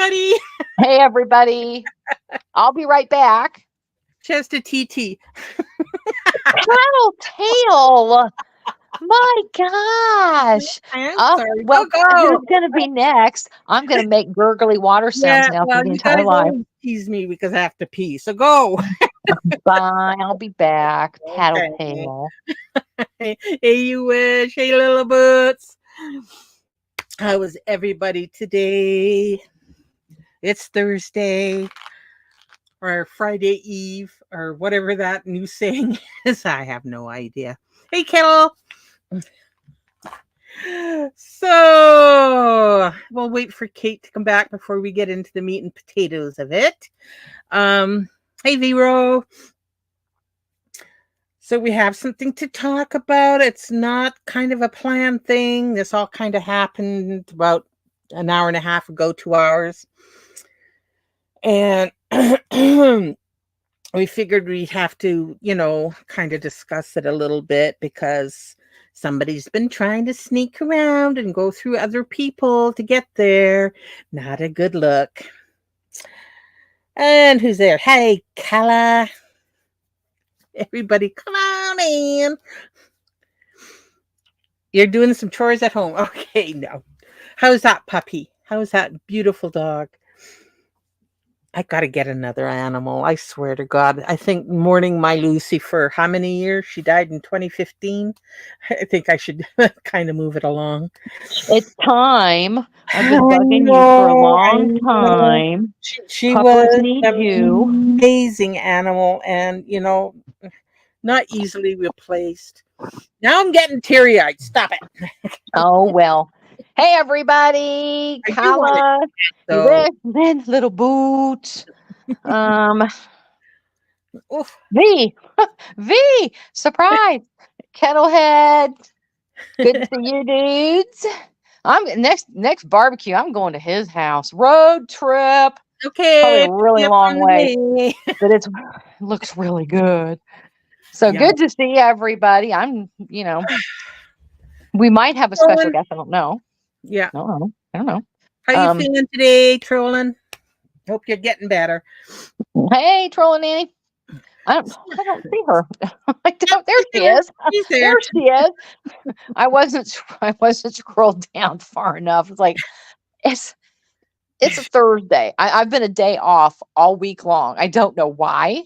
everybody. Hey, everybody. I'll be right back. Just a TT. Tail. My gosh. I'm Oh, sorry. well, Go. who's going to be next? I'm going to make gurgly water sounds Yeah, now for well, the you entire guys life. always tease me because I have to pee. So go. Bye. I'll be back. Okay. Tattletale. Hey, you wish. Hey, little boots. How is everybody today? It's Thursday or Friday Eve or whatever that new saying is. I have no idea. Hey, Kettle. So we'll wait for Kate to come back before we get into the meat and potatoes of it. Hey, Vero. So we have something to talk about. It's not kind of a planned thing. This all kind of happened about an hour and a half ago, 2 hours. And we figured we'd have to, kind of discuss it a little bit because somebody's been trying to sneak around and go through other people to get there. Not a good look. And who's there? Hey, Kala. Everybody, come on in. You're doing some chores at home. Okay, no. How's that puppy? How's that beautiful dog? I got to get another animal. I swear to God. I think mourning my Lucy for how many years? She died in 2015. I think I should kind of move it along. It's time. I've been bugging you for a long time. She Puppers was need an you. amazing animal and, not easily replaced. Now I'm getting teary-eyed. Stop it. Oh, well. Hey, everybody. I do want it. Kala. So, Then little boots. oof. V. Surprise. Kettlehead. Good to see you, dudes. I'm next barbecue. I'm going to his house. Road trip. Probably Okay. a really Yep, long on way, me. but it looks really good. So Yeah. good to see everybody. We might have a special guest. I don't know. Yeah. I don't know. How you feeling today, trolling? Hope you're getting better. Hey, Trolling Annie. I don't see her. I don't. There she is. She's there. There she is. I wasn't scrolled down far enough. It's like it's a Thursday. I've been a day off all week long. I don't know why.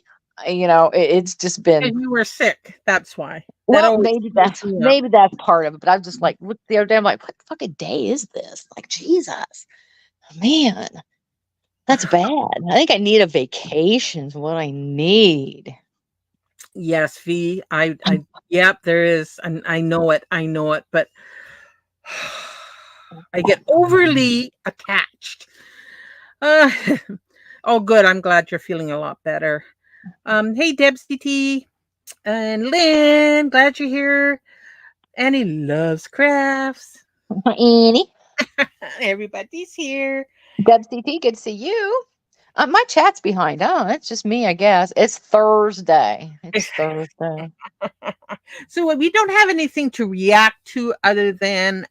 It's just been. And you were sick. That's why. Well, maybe that's part of it. But I'm just like, look, the other day, I'm like, what fucking day is this? Like, Jesus, man, that's bad. I think I need a vacation. Is what I need. Yes, V. Yep, there is. And I know it. But I get overly attached. Oh, good. I'm glad you're feeling a lot better. Hey, Debs T and Lynn. Glad you're here. Annie loves crafts. Annie, Everybody's here. Deb CT, good to see you. My chat's behind. Oh, it's just me, I guess. It's Thursday. So we don't have anything to react to other than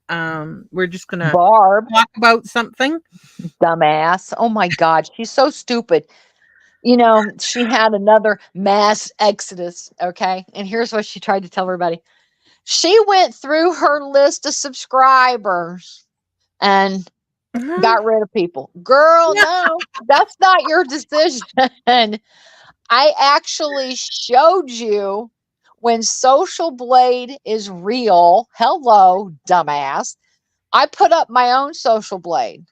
we're just gonna Barb, talk about something. dumbass. Oh my God, she's so stupid. She had another mass exodus. Okay, and here's what she tried to tell everybody. She went through her list of subscribers and got rid of people. Girl, no, that's not your decision. I actually showed you when Social Blade is real. Hello, dumbass. I put up my own Social Blade.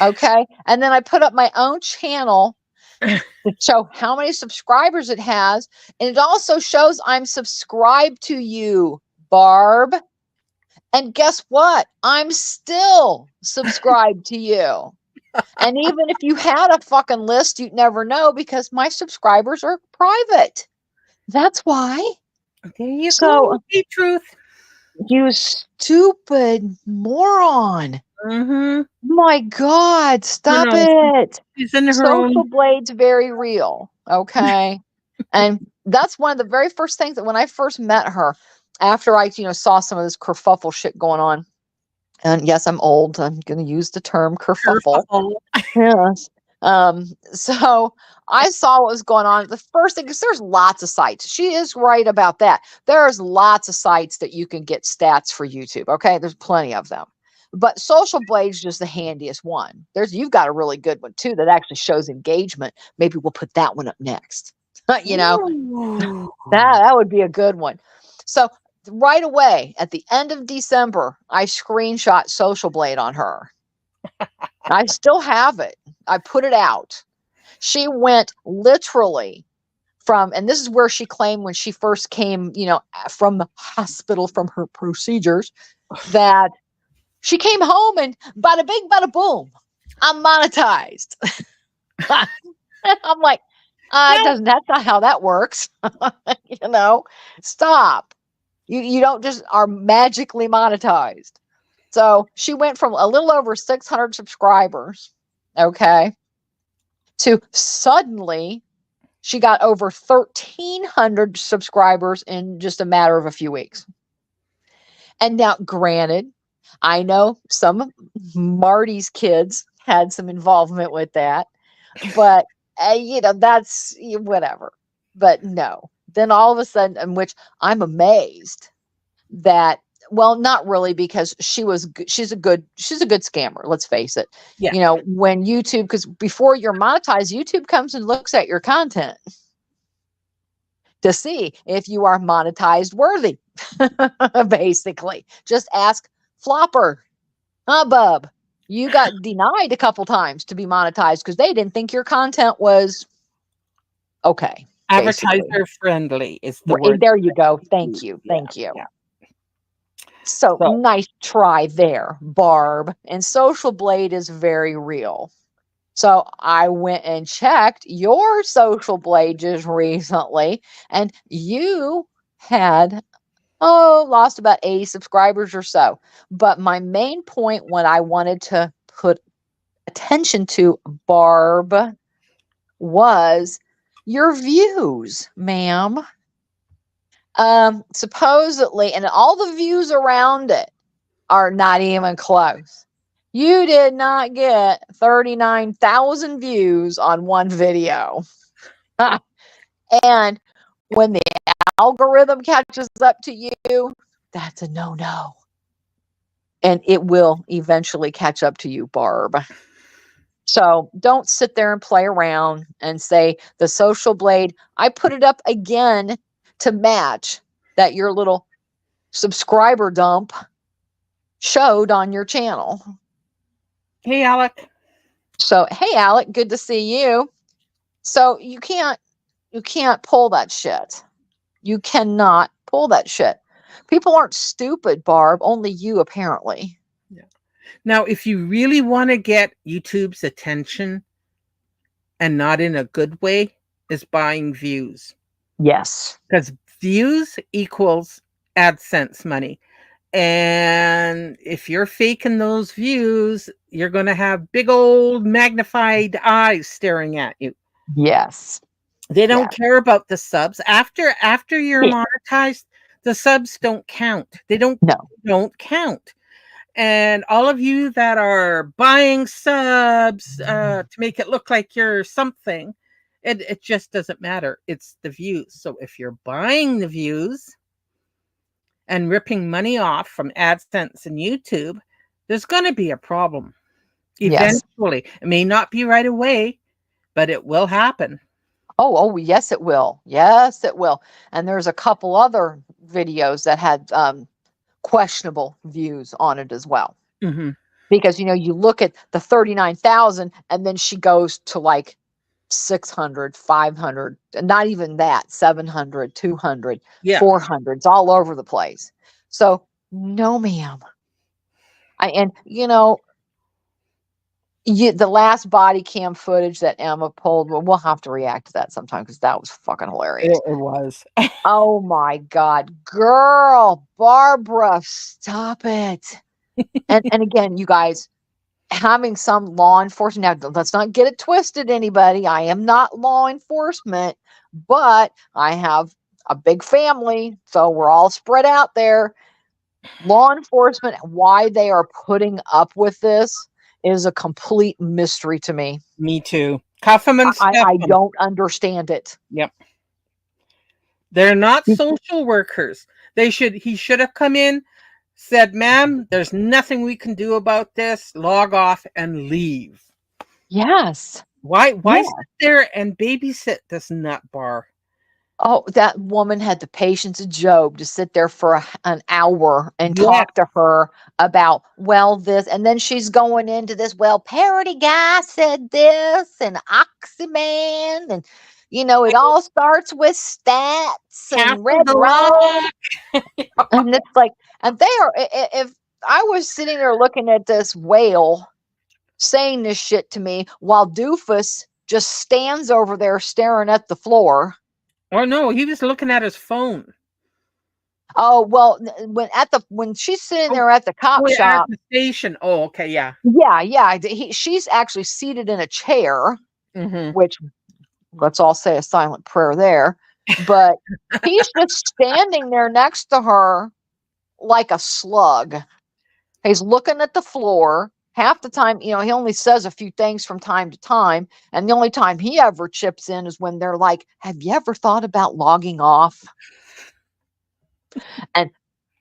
Okay. And then I put up my own channel to show how many subscribers it has. And it also shows I'm subscribed to you, Barb. And guess what? I'm still subscribed to you. And even if you had a fucking list, you'd never know because my subscribers are private. That's why. There you go. The truth. You stupid moron. Mm-hmm. My God, stop it. She's in her Social own. Blade's very real. Okay. And that's one of the very first things that when I first met her, after I, saw some of this kerfuffle shit going on, And yes, I'm old. I'm going to use the term kerfuffle. Kerfuffle. Yes. So I saw what was going on. The first thing, because there's lots of sites. She is right about that. There's lots of sites that you can get stats for YouTube. Okay. There's plenty of them. But Social Blade's just the handiest one. You've got a really good one too that actually shows engagement. Maybe we'll put that one up next. You know, Ooh. that would be a good one. So right away at the end of December, I screenshot Social Blade on her. I still have it. I put it out. She went literally from, and this is where she claimed when she first came, from the hospital from her procedures, that she came home and bada bing, bada boom, I'm monetized. I'm like, Now, that's not how that works. you know, Stop. You don't just are magically monetized. So she went from a little over 600 subscribers, okay, to suddenly she got over 1,300 subscribers in just a matter of a few weeks. And now, granted, I know some of Marty's kids had some involvement with that, but that's whatever. But no. Then all of a sudden, in which I'm amazed that, well, not really, because she's a good scammer, let's face it. yeah, When YouTube, because before you're monetized, YouTube comes and looks at your content to see if you are monetized worthy. Basically, just ask Flopper, Bub, you got denied a couple times to be monetized because they didn't think your content was okay, basically. advertiser friendly is the word There you go. to Thank use. you. Yeah, Thank you. yeah. So So, nice try there, Barb. And Social Blade is very real. So I went and checked your Social Blade just recently, and you had lost about 80 subscribers or so. But my main point, when I wanted to put attention to, Barb, was your views, ma'am. Supposedly, and all the views around it are not even close. You did not get 39,000 views on one video. And when the algorithm catches up to you, that's a no. And it will eventually catch up to you, Barb. So don't sit there and play around and say the Social Blade, I put it up again to match that your little subscriber dump showed on your channel. hey, Alec. So, hey, Alec, good to see you. So you can't pull that shit. You cannot pull that shit. People aren't stupid, Barb. Only you, apparently. Yeah. Now, if you really want to get YouTube's attention, and not in a good way, is buying views. Yes. Because views equals AdSense money. And if you're faking those views, you're going to have big old magnified eyes staring at you. Yes. They don't Yes. care about the subs. After you're Yeah. monetized, the subs don't count. They don't No. count. And all of you that are buying subs to make it look like you're something, it just doesn't matter. It's the views. So if you're buying the views and ripping money off from AdSense and YouTube, there's going to be a problem. Yes. Eventually, it may not be right away, but it will happen. Oh, yes, it will. Yes, it will. And there's a couple other videos that had questionable views on it as well. Mm-hmm. Because, you look at the 39,000 and then she goes to like 600, 500, not even that, 700, 200, Yeah. 400s all over the place. So, no, ma'am. The last body cam footage that Emma pulled, well, we'll have to react to that sometime because that was fucking hilarious. It was. Oh my God, girl, Barbara, stop it. And again, you guys, having some law enforcement, now let's not get it twisted, anybody. I am not law enforcement, but I have a big family, so we're all spread out there. Law enforcement, why they are putting up with this is a complete mystery to me. Me too. Cuff him I, and I stuff I him. don't understand it. Yep. They're not social workers. He should have come in, said, "Ma'am, there's nothing we can do about this. Log off and leave." Yes. Why Yeah. sit there and babysit this nut bar? Oh, that woman had the patience of Job to sit there for an hour and Yeah. talk to her about, well, this, and then she's going into this, well, parody guy said this, and Oxyman, and it all starts with stats and Castle red the rose, lock. and it's like, and they are. If I was sitting there looking at this whale saying this shit to me while Doofus just stands over there staring at the floor. Oh no, he was looking at his phone. Oh, well, when she's sitting Oh, there at the cop we're at shop, the station. Oh, okay, yeah. yeah, yeah, she's actually seated in a chair, Hmm. which let's all say a silent prayer there. But he's just standing there next to her like a slug. He's looking at the floor. Half the time, he only says a few things from time to time. And the only time he ever chips in is when they're like, have you ever thought about logging off? And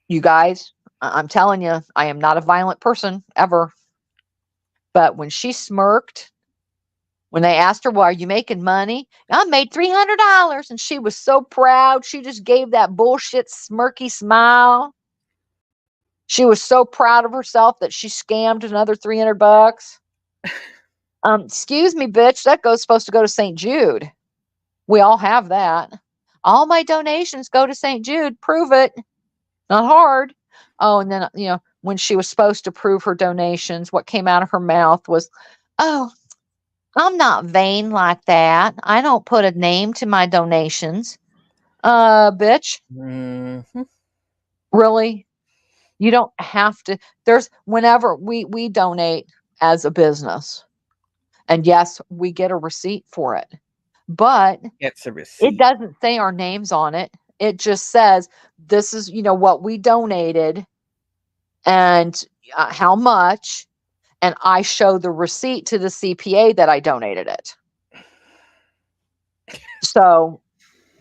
you guys, I'm telling you, I am not a violent person ever. But when she smirked, when they asked her, well, are you making money? I made $300. And she was so proud. She just gave that bullshit smirky smile. She was so proud of herself that she scammed another $300. Excuse me, bitch. That goes supposed to go to St. Jude. We all have that. All my donations go to St. Jude. Prove it. Not hard. Oh, and then when she was supposed to prove her donations, what came out of her mouth was, "Oh, I'm not vain like that. I don't put a name to my donations." Bitch, Hmm. really? You don't have to. There's whenever we donate as a business, and yes, we get a receipt for it, but Gets a it receipt. doesn't say our names on it. It just says this is what we donated and how much, and I show the receipt to the CPA that I donated it. So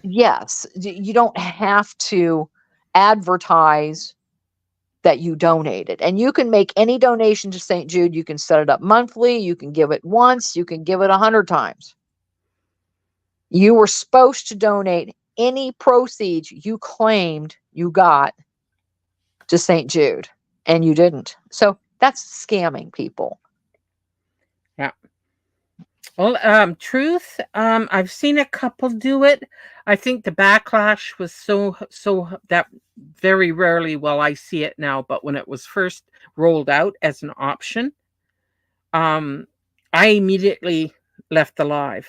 yes, you don't have to advertise that you donated. And you can make any donation to St. Jude. You can set it up monthly. You can give it once. You can give it 100 times. You were supposed to donate any proceeds you claimed you got to St. Jude, and you didn't. So that's scamming people. Yeah. Well, truth. I've seen a couple do it. I think the backlash was so that very rarely will I see it now. But when it was first rolled out as an option, um, I immediately left the live.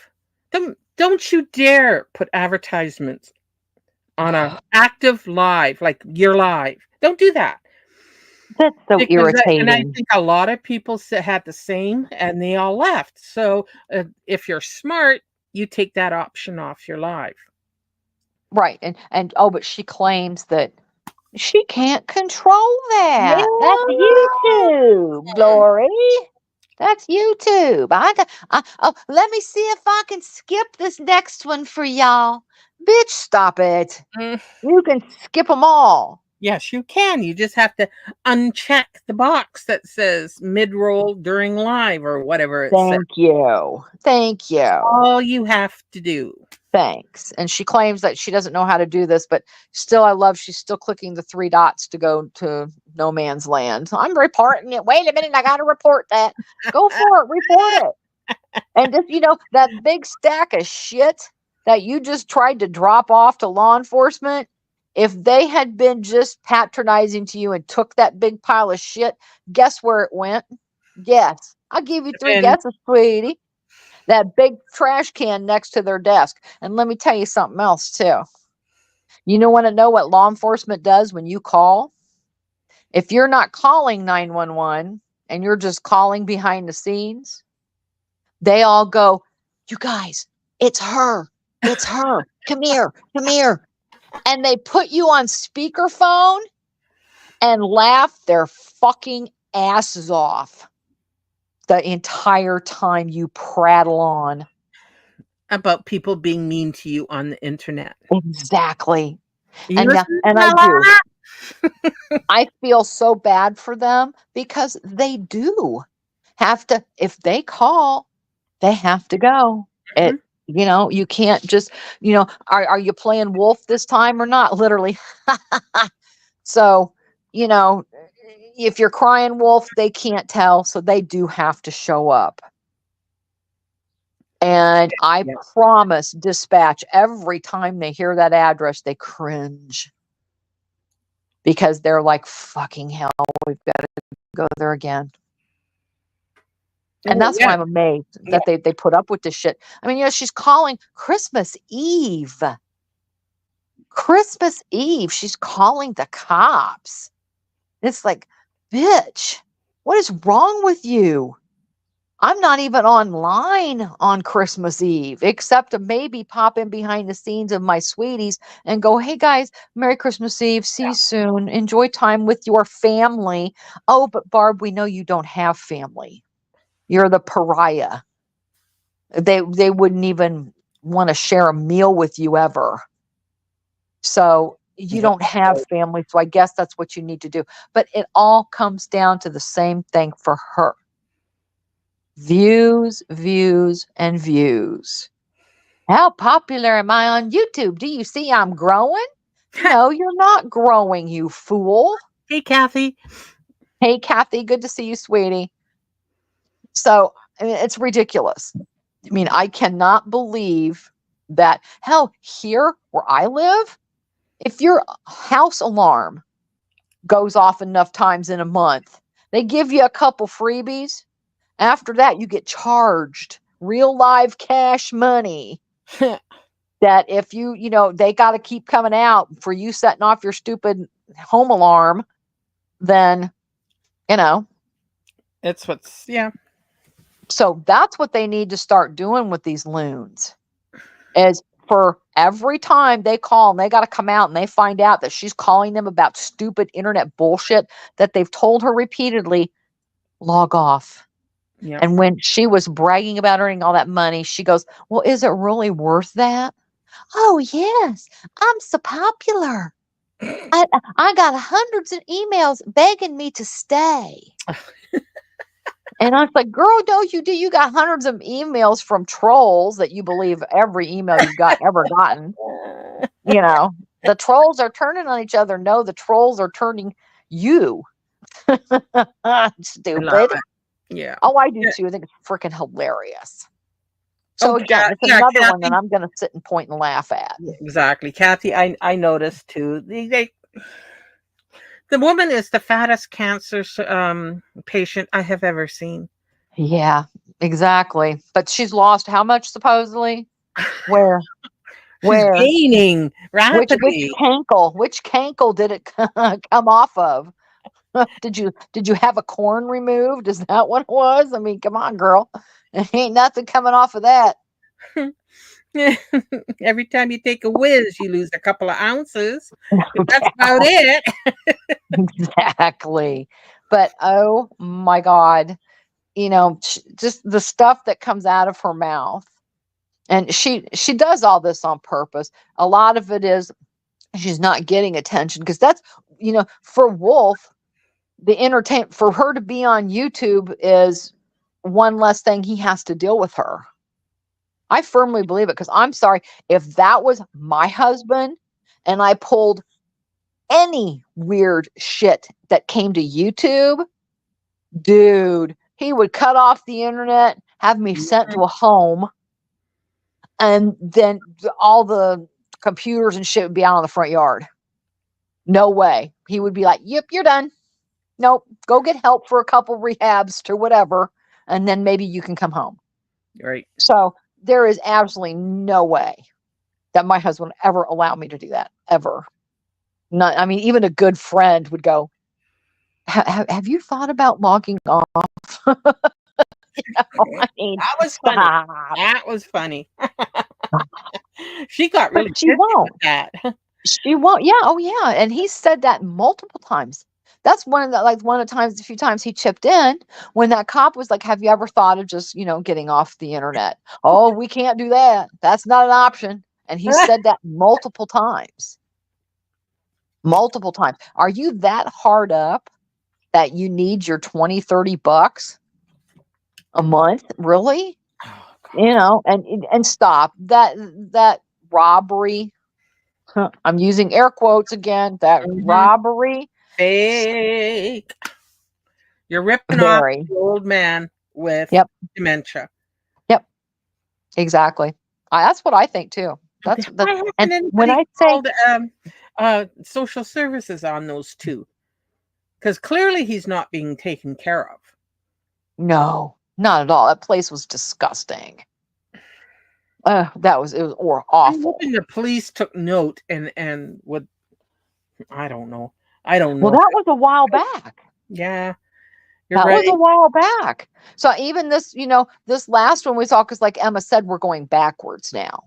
Don't you dare put advertisements on a active live, like you're live. Don't do that. That's so And I irritating. think a lot of people had the same, and they all left. So if you're smart, you take that option off your live. Right. And oh, but she claims that she can't control that. That's Yeah. YouTube, Glory. That's YouTube. Oh, let me see if I can skip this next one for y'all. Bitch, stop it. Mm, You can skip them all. yes, you can. You just have to uncheck the box that says mid roll during live or whatever it says. Thank you. Thank you. All you have to do. Thanks. And she claims that she doesn't know how to do this, but still, I love she's still clicking the three dots to go to no man's land. So I'm reporting it. Wait a minute, I got to report that. Go for it. Report it. And just, that big stack of shit that you just tried to drop off to law enforcement, if they had been just patronizing to you and took that big pile of shit, guess where it went? Guess. I'll give you three And guesses, sweetie. That big trash can next to their desk. And let me tell you something else, too. You want to know what law enforcement does when you call? If you're not calling 911 and you're just calling behind the scenes, they all go, you guys, it's her. It's her. Come here. Come here. And they put you on speakerphone and laugh their fucking asses off the entire time you prattle on. About people being mean to you on the internet. Exactly. You And yeah, listen and to I do. that? I feel so bad for them because they do have to, if they call, they have to go. Mhm. You can't just, are you playing wolf this time or not? Literally. So, you know, if you're crying wolf, they can't tell. So they do have to show up. And I Yeah. promise dispatch every time they hear that address, they cringe because they're like, fucking hell, we've got to go there again. And Oh, that's why yeah. I'm amazed Yeah. that they put up with this shit. I mean, she's calling Christmas Eve. Christmas Eve. She's calling the cops. It's like, bitch, what is wrong with you? I'm not even online on Christmas Eve, except to maybe pop in behind the scenes of my sweeties and go, hey guys, Merry Christmas Eve. See you soon. Enjoy time with your family. Oh, but Barb, we know you don't have family. You're the pariah. They wouldn't even want to share a meal with you ever. So you Yeah. don't have family. So I guess that's what you need to do. But it all comes down to the same thing for her. Views, views, and views. How popular am I on YouTube? Do you see I'm growing? No, you're not growing, you fool. Hey, Kathy. Hey, Kathy, good to see you, sweetie. So, I mean, it's ridiculous. I mean, I cannot believe that. Hell, here where I live, if your house alarm goes off enough times in a month, they give you a couple freebies. After that, you get charged real live cash money that if they got to keep coming out for you setting off your stupid home alarm, then, you know, It's what's, yeah. so that's what they need to start doing with these loons is for every time they call and they got to come out and they find out that she's calling them about stupid internet bullshit that they've told her repeatedly, log off. Yeah. And when she was bragging about earning all that money, she goes, well, is it really worth that? Oh, yes. I'm so popular. I, I got hundreds of emails begging me to stay. And I was like, girl, don't you do? You got hundreds of emails from trolls that you believe every email you've got ever gotten. You know, the trolls are turning on each other. No, the trolls are turning you. I love Stupid. it. Yeah. Oh, I do Yeah. too. I think it's freaking hilarious. Oh, So again, it's yeah, another one that Kathy. I'm going to sit and point and laugh at. Exactly. Kathy, I noticed too. The woman is the fattest cancer patient I have ever seen. Yeah, exactly. But she's lost how much supposedly? Where? She's Where? gaining Which rapidly. cankle? Which cankle did it come off of? Did you have a corn removed? Is that what it was? I mean, come on, girl. Ain't nothing coming off of that. Every time you take a whiz, you lose a couple of ounces. But that's about it. Exactly. But oh my God, just the stuff that comes out of her mouth. And she does all this on purpose. A lot of it is she's not getting attention because that's, for Wolf, the entertain for her to be on YouTube is one less thing he has to deal with her. I firmly believe it because I'm sorry, if that was my husband and I pulled any weird shit that came to YouTube, dude, he would cut off the internet, have me sent to a home, and then all the computers and shit would be out on the front yard. No way. He would be like, yep, you're done. Nope, go get help for a couple rehabs to whatever, and then maybe you can come home. Right. So there is absolutely no way that my husband would ever allow me to do that, ever. Not, I mean, even a good friend would go, have you thought about logging off? I mean, That was funny. stop. That was funny. She got But really she pissy with won't. that. She won't. Yeah. Oh, yeah. And he said that multiple times. That's one of the a few times he chipped in when that cop was like, "Have you ever thought of just, getting off the internet?" "Oh, we can't do that. That's not an option." And he said that multiple times. Multiple times. Are you that hard up that you need your 20, $30 a month? Really? Oh God. And stop that robbery. I'm using air quotes again. That Mhm. robbery. Fake. You're ripping off Very. the old man with Yep. dementia. Yep. Exactly. That's what I think too. That's that. Why And hasn't when anybody I say called social services on those two? Because clearly he's not being taken care of. no, not at all. That place was disgusting. It was or I'm awful. hoping the police took note and would. I don't know. I don't Well, know. that was a while back. Yeah, you're That was a right. while back. So even this last one we saw, because like Emma said, we're going backwards now.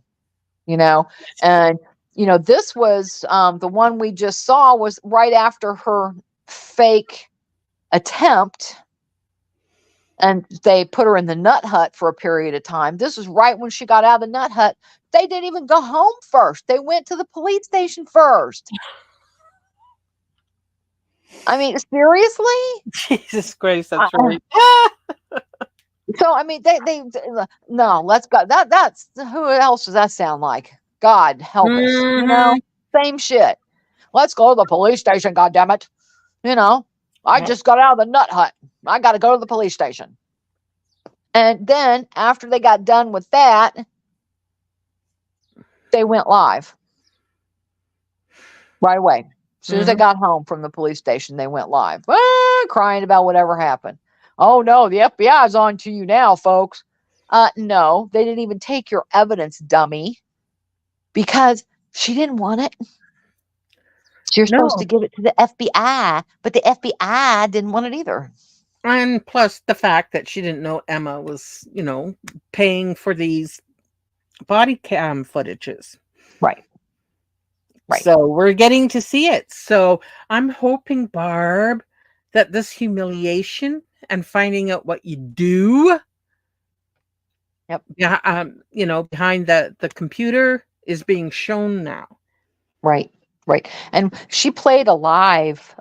You know, and this was the one we just saw was right after her fake attempt, and they put her in the nut hut for a period of time. This was right when she got out of the nut hut. They didn't even go home first. They went to the police station first. I mean, seriously? Jesus Christ, I, that's right. so I mean, they no. Let's go. That's who else does that sound like? God help us. Hmm. Same shit. Let's go to the police station. God damn it. I Well, just got out of the nut hut. I got to go to the police station. And then after they got done with that, they went live right away. As soon as they mhm. got home from the police station, they went live, crying about whatever happened. "Oh no, the FBI is on to you now, folks." No, they didn't even take your evidence, dummy, because she didn't want it. So you're supposed to No. give it to the FBI, but the FBI didn't want it either. And plus the fact that she didn't know Emma was, paying for these body cam footages. Right, right. So we're getting to see it. So I'm hoping, Barb, that this humiliation and finding out what you do, Yep. behind the computer is being shown now. Right, right. And she played a live.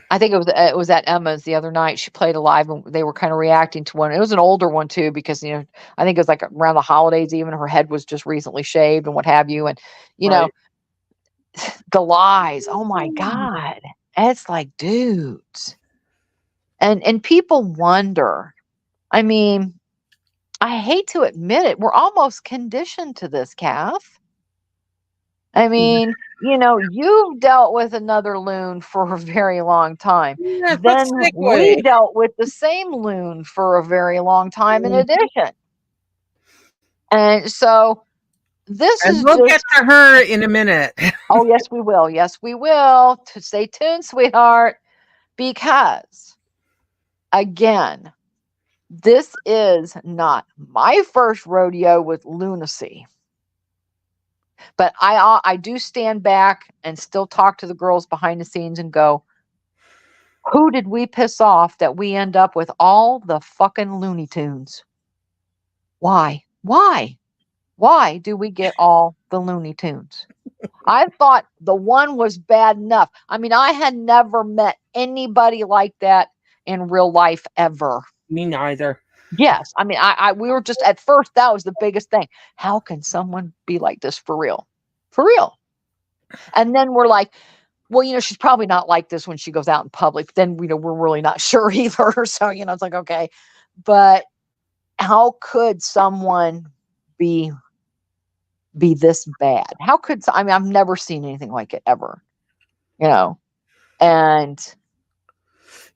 I think it was at Emma's the other night. She played a live, and they were kind of reacting to one. It was an older one too, because I think it was like around the holidays. Even her head was just recently shaved and what have you. And you know Right. the lies. Oh my God, it's like dudes, and people wonder. I mean, I hate to admit it, we're almost conditioned to this, Kath. I mean, you've dealt with another loon for a very long time. Yeah, Then let's we segue. dealt with the same loon for a very long time in addition. And so this And is we'll get just, to her in a minute. oh, yes, we will. Yes, we will. To stay tuned, sweetheart, because again, this is not my first rodeo with lunacy. But I do stand back and still talk to the girls behind the scenes and go, who did we piss off that we end up with all the fucking Looney Tunes? Why? Why do we get all the Looney Tunes? I thought the one was bad enough. I mean, I had never met anybody like that in real life ever. Me neither. Yes, I mean, we were just at first that was the biggest thing. How can someone be like this for real? For real. And then we're like, well, she's probably not like this when she goes out in public. Then, we're really not sure either. So, it's like, okay. But how could someone be this bad? I mean, I've never seen anything like it ever, you know. And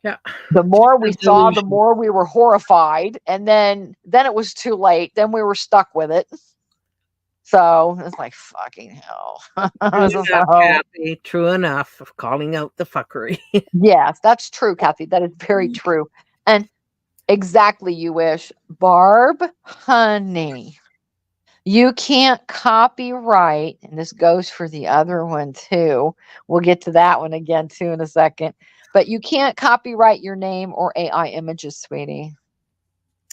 Yeah. the more we The saw, the delusion. more we were horrified. And then it was too late. Then we were stuck with it. So it's like fucking hell. True enough, So Kathy. True enough of calling out the fuckery. yes, that's true, Kathy. That is very true. And exactly, you wish. Barb, honey, You can't copyright, and this goes for the other one too. We'll get to that one again too in a second. But you can't copyright your name or AI images, sweetie.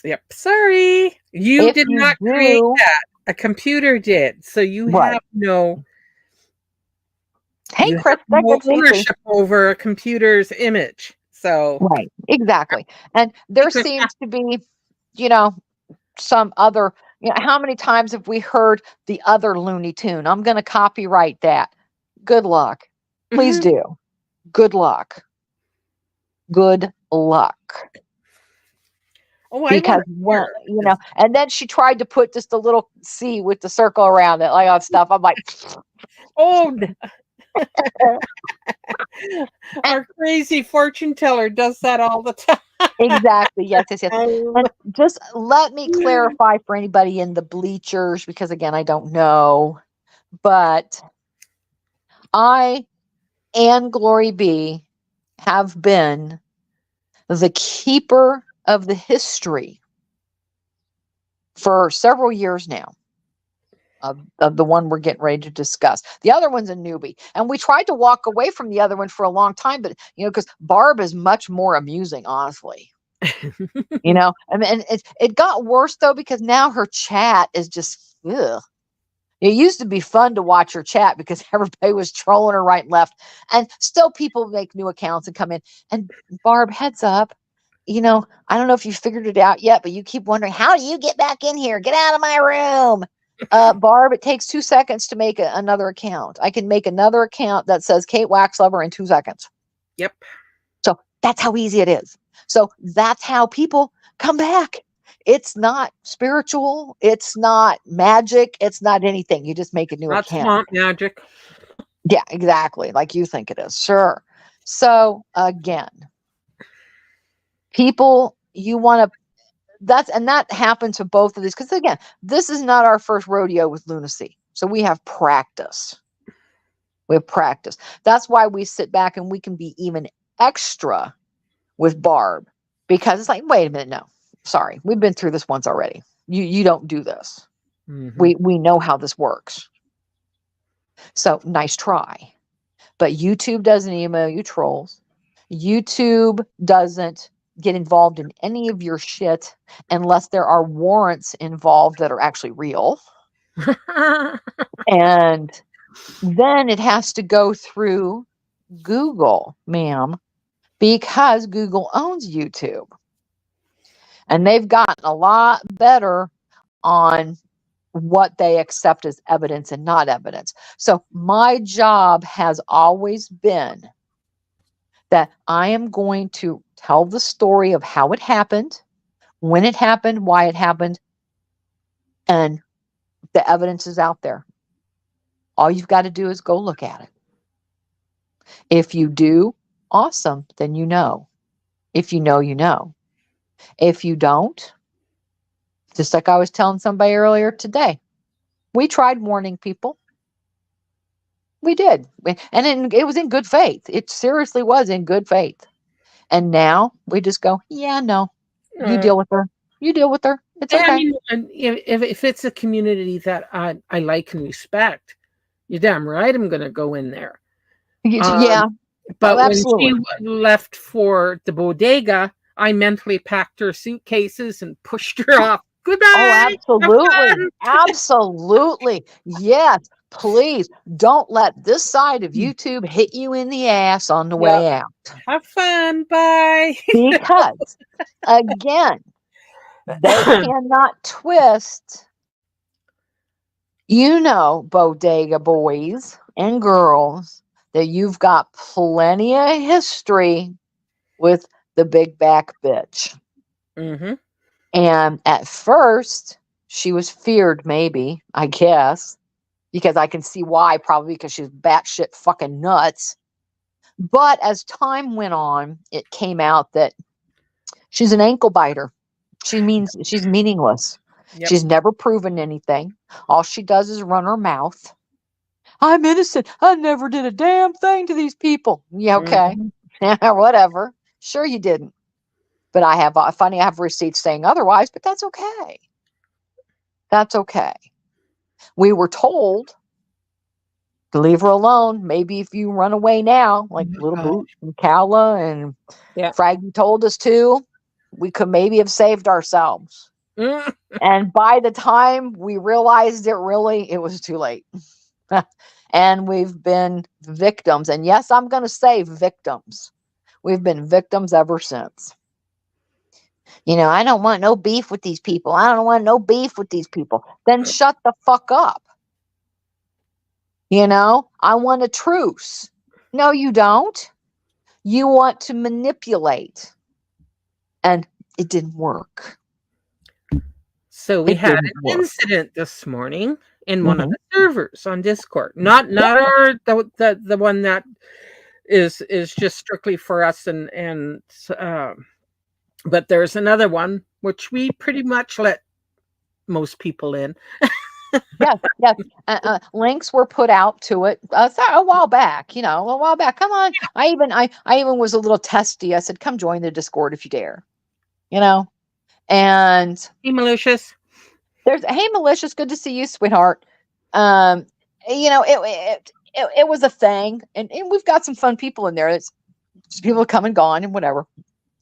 Yep. Sorry. You If did you not create do, that. A computer did. So right. Hey, you have Chris, that no gets easy. ownership over a computer's image. So Right, exactly. And there take this back. seems to be, you know, some other, how many times have we heard the other Looney Tune? I'm going to copyright that. Good luck. Please Mhm. do. Good luck. Good luck. Oh, I want Because to when, hear. 'Cause and then she tried to put just a little C with the circle around it, like all stuff. I'm like, oh, and our crazy fortune teller does that all the time. exactly. Yes, yes, yes. And just let me clarify for anybody in the bleachers, because again, I don't know, but I and Glory B have been the keeper of the history for several years now. Of the one we're getting ready to discuss. The other one's a newbie. And we tried to walk away from the other one for a long time, but because Barb is much more amusing, honestly. And it got worse though, because now her chat is just ugh. It used to be fun to watch her chat because everybody was trolling her right and left. And still people make new accounts and come in. And Barb, heads up, I don't know if you figured it out yet, but you keep wondering, how do you get back in here? Get out of my room. Barb, it takes 2 seconds to make another account. I can make another account that says Kate Waxlover in 2 seconds. Yep. So that's how easy it is. So that's how people come back. It's not spiritual. It's not magic. It's not anything. You just make a new Not account. swamp magic. Yeah, exactly. Like you think it is. Sure. So again, people, you want to, that happened to both of these. Because again, this is not our first rodeo with lunacy. So we have practice. We have practice. That's why we sit back and we can be even extra with Barb, because it's like, wait a minute, no, sorry, we've been through this once already. You don't do this. Mhm. We know how this works. So nice try. But YouTube doesn't email you trolls. YouTube doesn't get involved in any of your shit unless there are warrants involved that are actually real. And then it has to go through Google, ma'am, because Google owns YouTube. And they've gotten a lot better on what they accept as evidence and not evidence. So my job has always been that I am going to tell the story of how it happened, when it happened, why it happened, and the evidence is out there. All you've got to do is go look at it. If you do, awesome, then you know. If you know, you know. If you don't, just like I was telling somebody earlier today, we tried warning people. We did. And it was in good faith. It seriously was in good faith. And now we just go, yeah, no, you Uh, deal with her. You deal with her. It's I okay. mean, and if it's a community that I like and respect, you're damn right I'm going to go in there. Um, Yeah, but when she absolutely. left for the bodega, I mentally packed her suitcases and pushed her off. Oh, Goodbye. Have absolutely. fun. Absolutely. Yes. Please don't let this side of YouTube hit you in the ass on the Yep. way out. Have fun. Bye. Because, again, they cannot twist, bodega boys and girls, that you've got plenty of history with the big back bitch. Mm-hmm. And at first, she was feared, maybe, I guess, because I can see why, probably because she's batshit fucking nuts. But as time went on, it came out that she's an ankle biter. She's meaningless. Yep. She's never proven anything. All she does is run her mouth. I'm innocent. I never did a damn thing to these people. Yeah, okay. Mm-hmm. Whatever. Sure you didn't. But I have receipts saying otherwise, but that's okay. That's okay. We were told to leave her alone. Maybe if you run away now, Oh like my Little God. Boot and Cowla and Yeah. Fraggy told us to, we could maybe have saved ourselves. Mm. And by the time we realized it was too late. And we've been victims. And yes, I'm going to say victims. We've been victims ever since. I don't want no beef with these people. I don't want no beef with these people. Then shut the fuck up. I want a truce. No, you don't. You want to manipulate. And it didn't work. So we It had didn't an work. incident this morning in one of Hmm. the servers on Discord. Not the one that is just strictly for us, and but there's another one which we pretty much let most people in. Yes, yes. Links were put out to it a while back. A while back. Come on. I even was a little testy. I said, "Come join the Discord if you dare." You know. And Hey, malicious. there's, hey, malicious, good to see you, sweetheart. Um, it was a thing, and we've got some fun people in there. It's people come and gone and whatever.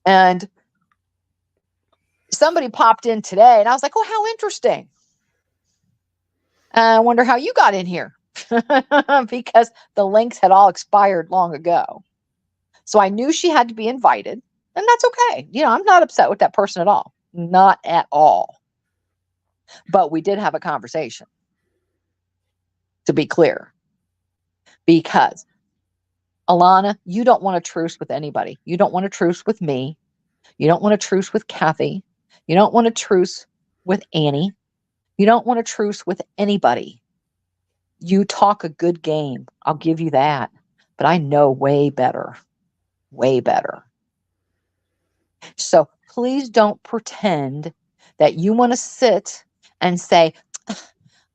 And somebody popped in today, and I was like, "Oh, how interesting." I wonder how you got in here. Because the links had all expired long ago. So I knew she had to be invited, and that's okay. I'm not upset with that person at all. Not at all. But we did have a conversation, to be clear, because Alana, you don't want a truce with anybody. You don't want a truce with me. You don't want a truce with Kathy. You don't want a truce with Annie. You don't want a truce with anybody. You talk a good game. I'll give you that. But I know way better. Way better. So please don't pretend that you want to sit and say,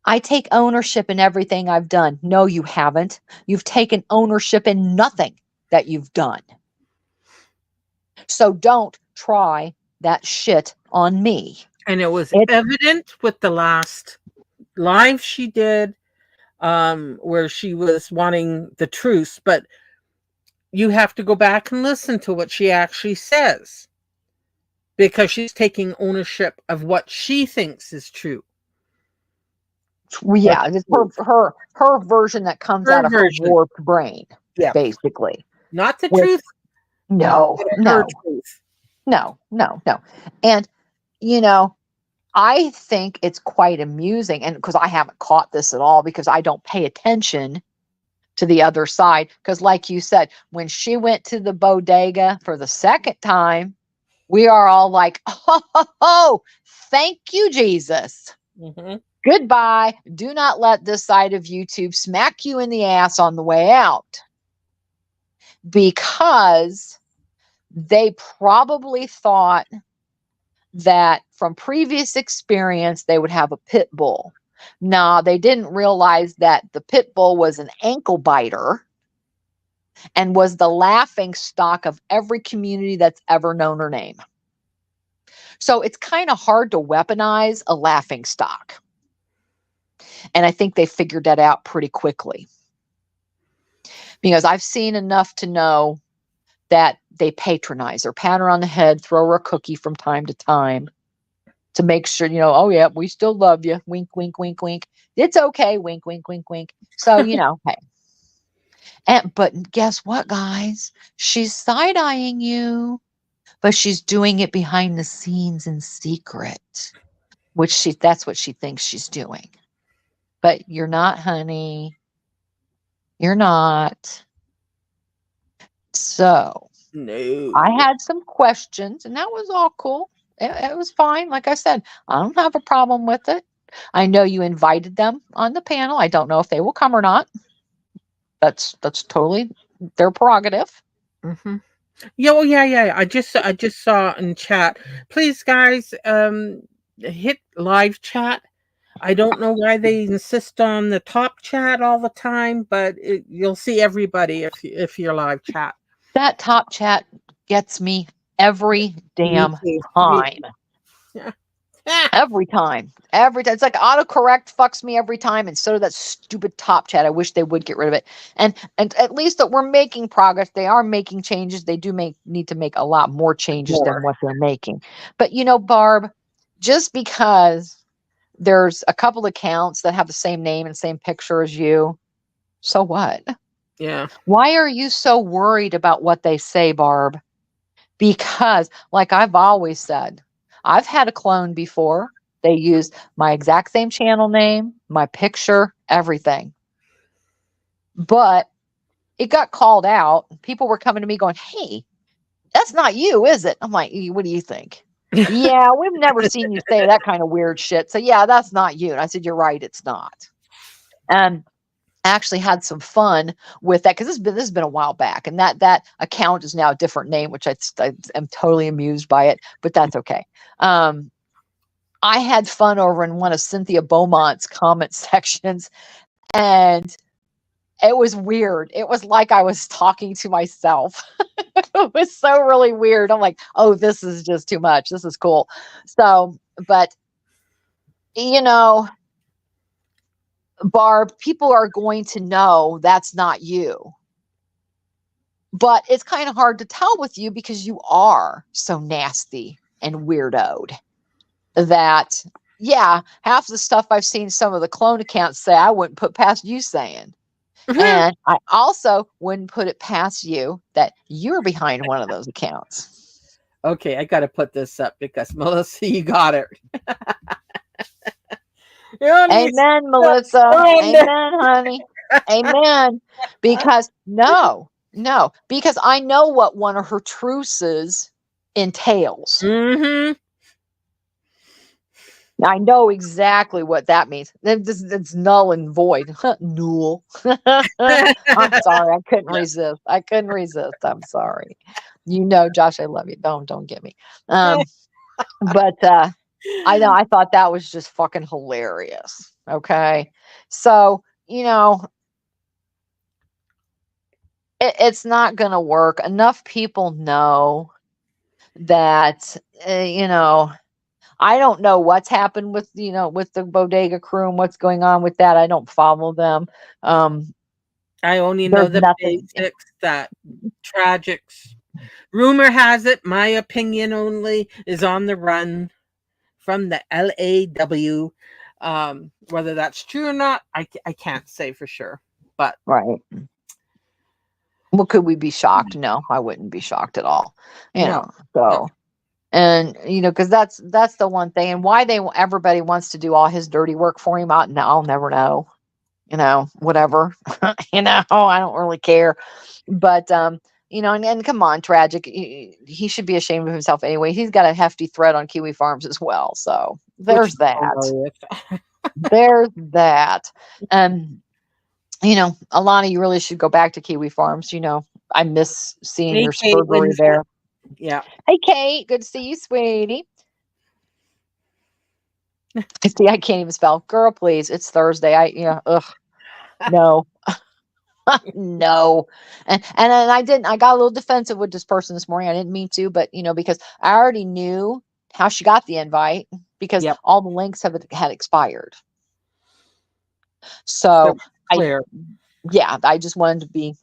I take ownership in everything I've done. No, you haven't. You've taken ownership in nothing that you've done. So don't try that shit on me. And it was It's evident with the last live she did, where she was wanting the truce, but you have to go back and listen to what she actually says, because she's taking ownership of what she thinks is true. Or yeah, it's her version that comes out her of her version. warped brain, Yeah. basically. Not the Which truth, no, but her no, truth. no, no, no. And you know, I think it's quite amusing, and because I haven't caught this at all, because I don't pay attention to the other side. Because, like you said, when she went to the bodega for the second time, we are all like, oh, thank you, Jesus. Mm-hmm. Goodbye. Do not let this side of YouTube smack you in the ass on the way out, because they probably thought that from previous experience they would have a pit bull. Nah, they didn't realize that the pit bull was an ankle biter and was the laughing stock of every community that's ever known her name. So it's kind of hard to weaponize a laughing stock. And I think they figured that out pretty quickly, because I've seen enough to know that they patronize her, pat her on the head, throw her a cookie from time to time to make sure, oh, yeah, we still love you. Wink, wink, wink, wink. It's okay. Wink, wink, wink, wink. So, hey. But guess what, guys? She's side eyeing you, but she's doing it behind the scenes in secret, that's what she thinks she's doing. But you're not, honey. You're not. So I No. had some questions, and that was all cool. It was fine. Like I said, I don't have a problem with it. I know you invited them on the panel. I don't know if they will come or not. That's totally their prerogative. Mm-hmm. Yeah, well, yeah. I just saw in chat. Please, guys, hit live chat. I don't know why they insist on the top chat all the time, but you'll see everybody if you're live chat. That top chat gets me every Me damn too. Me time. too. Yeah. Every time. Every time. It's like autocorrect fucks me every time. And so did that stupid top chat. I wish they would get rid of it. And at least that we're making progress. They are making changes. They do need to make a lot more changes than More. what they're making. But Barb, just because there's a couple accounts that have the same name and same picture as you, so what? Yeah. Why are you so worried about what they say, Barb? Because, like I've always said, I've had a clone before. They used my exact same channel name, my picture, everything. But it got called out. People were coming to me going, "Hey, that's not you, is it?" I'm like, "What do you think?" "Yeah, we've never seen you say that kind of weird shit. So yeah, that's not you." And I said, "You're right, it's not." And actually had some fun with that because this has been a while back, and that account is now a different name, which I am totally amused by it, but that's okay. I had fun over in one of Cynthia Beaumont's comment sections, and it was weird. It was like I was talking to myself. It was so really weird. I'm like, oh, this is just too much. This is cool. So, but you know, Barb, people are going to know that's not you. But it's kind of hard to tell with you because you are so nasty and weirdoed that, yeah, half the stuff I've seen some of the clone accounts say, I wouldn't put past you saying. And I also wouldn't put it past you that you're behind one of those accounts. Okay, I got to put this up because Melissa, you got it. Amen, Melissa. Amen, honey. Amen. Because because I know what one of her truces entails. Mm-hmm. I know exactly what that means. It's null and void. Null. I'm sorry. I couldn't resist. I'm sorry. Josh, I love you. Don't get me. But I know I thought that was just fucking hilarious. Okay. So, it's not going to work. Enough people know that, I don't know what's happened with, with the bodega crew and what's going on with that. I don't follow them. I only know There's the nothing. basics, that tragics. Rumor has it, my opinion only, is on the run from the LAW. Whether that's true or not, I can't say for sure. But Right. Well, could we be shocked? No, I wouldn't be shocked at all. no, So, no. and because that's the one thing, and why everybody wants to do all his dirty work for him. I'll never know. Whatever. I don't really care. But and come on, tragic. He should be ashamed of himself anyway. He's got a hefty threat on Kiwi Farms as well. So Which there's is that. hilarious. There's that. Alana, you really should go back to Kiwi Farms. I miss seeing Hey, your Kate spurgery Winslet. there. Yeah. Hey, Kate. Good to see you, sweetie. See, I can't even spell. Girl, please. It's Thursday. Ugh. No. No. And I got a little defensive with this person this morning. I didn't mean to, but because I already knew how she got the invite because Yep. all the links had expired. So So clear. I just wanted to be,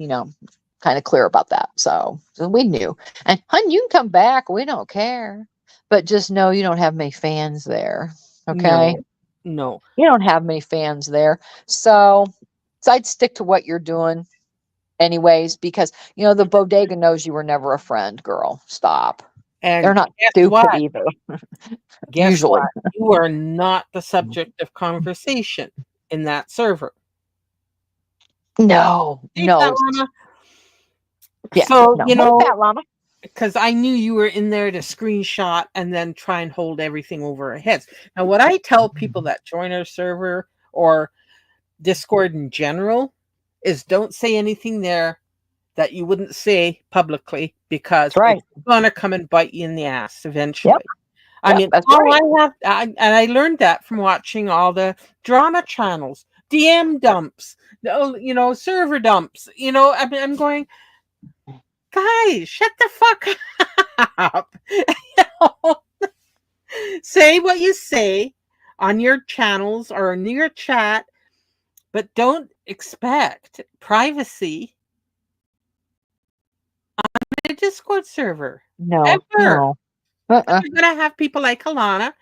kind of clear about that. So we knew. And hun, you can come back. We don't care. But just know you don't have many fans there. Okay. No. You don't have many fans there. So I'd stick to what you're doing anyways, because the bodega knows you were never a friend, girl. Stop. And They're not guess stupid what? either. Guess Usually. what? You are not the subject of conversation in that server. No. Take that, No. Lana. Yeah. So, No. What's that, Llama? because I knew you were in there to screenshot and then try and hold everything over our heads. Now, what I tell people that join our server or Discord in general is don't say anything there that you wouldn't say publicly because That's right. it's going to come and bite you in the ass eventually. Yep. I mean, That's all right. and I learned that from watching all the drama channels, DM dumps, server dumps. I'm going, guys, shut the fuck up. Say what you say on your channels or in your chat, but don't expect privacy in a Discord server. No, Ever. no. Uh-uh. You're going to have people like Alana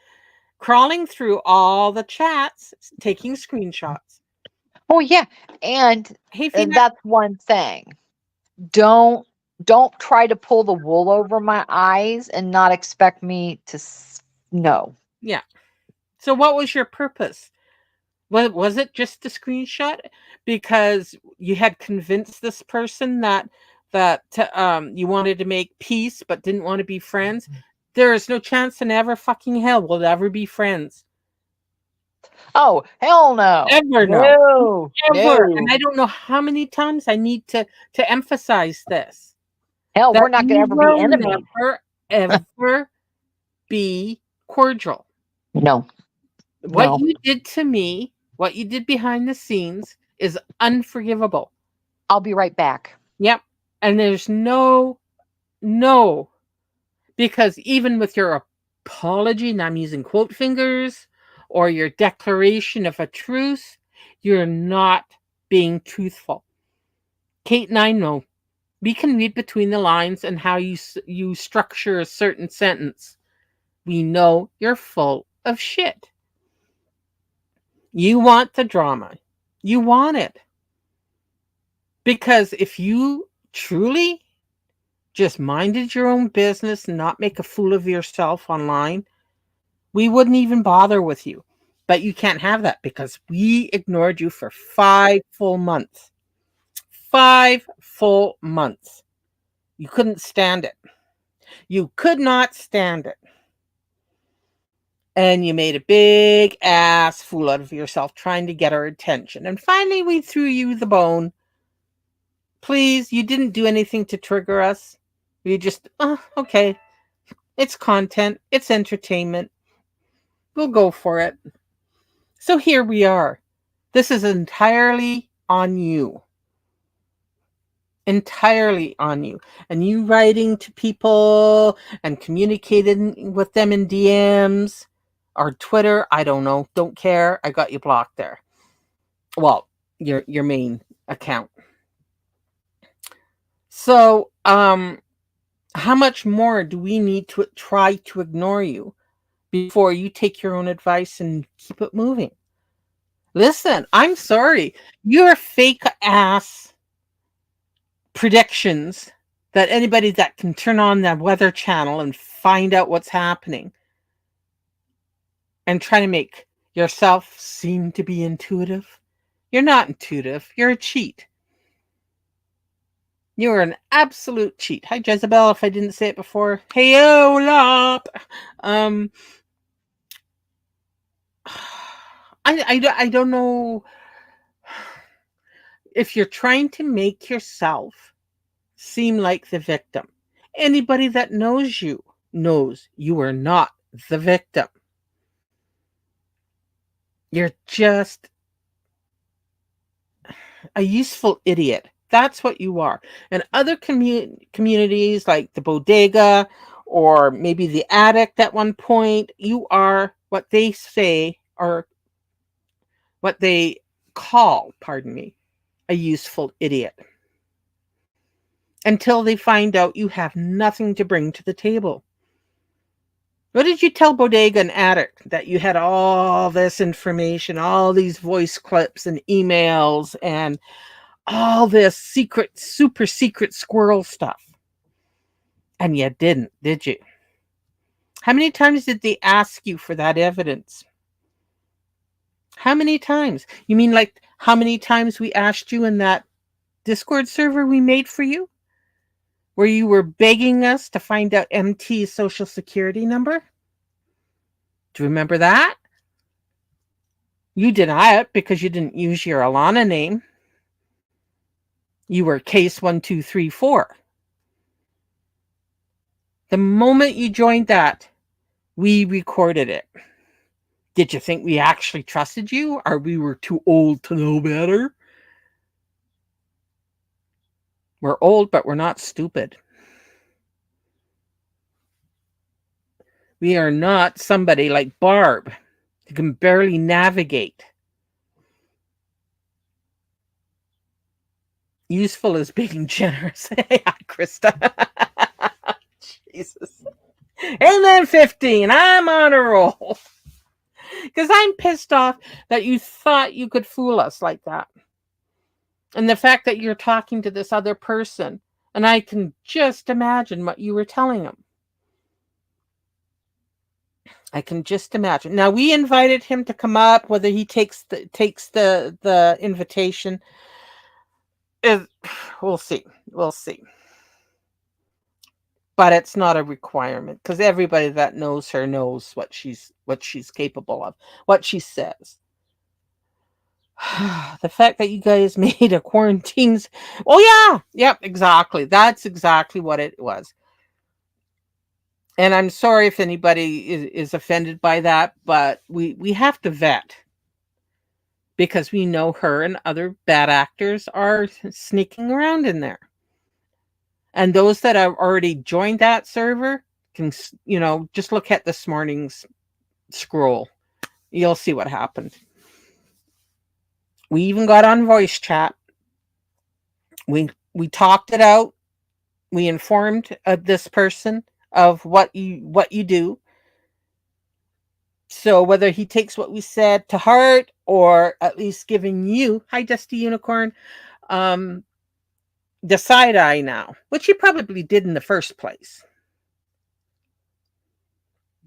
crawling through all the chats, taking screenshots. Oh yeah, and Hey, Fina. that's one thing. Don't don't try to pull the wool over my eyes and not expect me to no. Yeah. So, what was your purpose? Was it just a screenshot? Because you had convinced this person that you wanted to make peace but didn't want to be friends. There is no chance in ever fucking hell we'll ever be friends. Oh, hell no. Ever no. No. Ever. And No. I don't know how many times I need to emphasize this. Hell, That we're not going to you ever be will enemies. never ever be cordial. No. What No. you did to me, what you did behind the scenes is unforgivable. I'll be right back. Yep. And there's no, because even with your apology, and I'm using quote fingers, or your declaration of a truce, you're not being truthful. Kate and I know. We can read between the lines and how you structure a certain sentence. We know you're full of shit. You want the drama. You want it. Because if you truly just minded your own business and not make a fool of yourself online, we wouldn't even bother with you. But you can't have that because we ignored you for 5 full months. 5 full months. You couldn't stand it. You could not stand it. And you made a big ass fool out of yourself trying to get our attention. And finally, we threw you the bone. Please, you didn't do anything to trigger us. We just, oh, okay, it's content, it's entertainment. We'll go for it. So here we are. This is entirely on you. Entirely on you. And you writing to people and communicating with them in DMs or Twitter, I don't know, don't care. I got you blocked there. Well, your main account. So, how much more do we need to try to ignore you before you take your own advice and keep it moving? Listen, I'm sorry. Your fake ass predictions that anybody that can turn on the weather channel and find out what's happening and try to make yourself seem to be intuitive. You're not intuitive. You're a cheat. You're an absolute cheat. Hi, Jezebel, if I didn't say it before. Hey, Olap. Um, I don't know if you're trying to make yourself seem like the victim. Anybody that knows you knows you are not the victim. You're just a useful idiot. That's what you are. And other communities like the bodega or maybe the addict at one point, you are what they say or what they call, pardon me, a useful idiot. Until they find out you have nothing to bring to the table. What did you tell Bodega and Addict? That you had all this information, all these voice clips and emails and all this secret, super secret squirrel stuff. And you didn't, did you? How many times did they ask you for that evidence? How many times? You mean like how many times we asked you in that Discord server we made for you? Where you were begging us to find out MT's social security number? Do you remember that? You deny it because you didn't use your Alana name. You were case 1234. The moment you joined that, we recorded it. Did you think we actually trusted you or we were too old to know better? We're old, but we're not stupid. We are not somebody like Barb who can barely navigate. Useful as being generous. Yeah, Krista. Jesus. And then 15. I'm on a roll. Because I'm pissed off that you thought you could fool us like that. And the fact that you're talking to this other person, and I can just imagine what you were telling him. I can just imagine. Now we invited him to come up. Whether he takes the invitation is, we'll see. We'll see. But it's not a requirement because everybody that knows her knows what she's capable of, what she says. The fact that you guys made a quarantines. Oh yeah, yep, exactly. That's exactly what it was. And I'm sorry if anybody is offended by that, but we have to vet because we know her and other bad actors are sneaking around in there. And those that have already joined that server can, just look at this morning's scroll. You'll see what happened. We even got on voice chat. We talked it out. We informed this person of what you do. So whether he takes what we said to heart or at least giving you, hi Dusty Unicorn, um, the side eye now, which he probably did in the first place.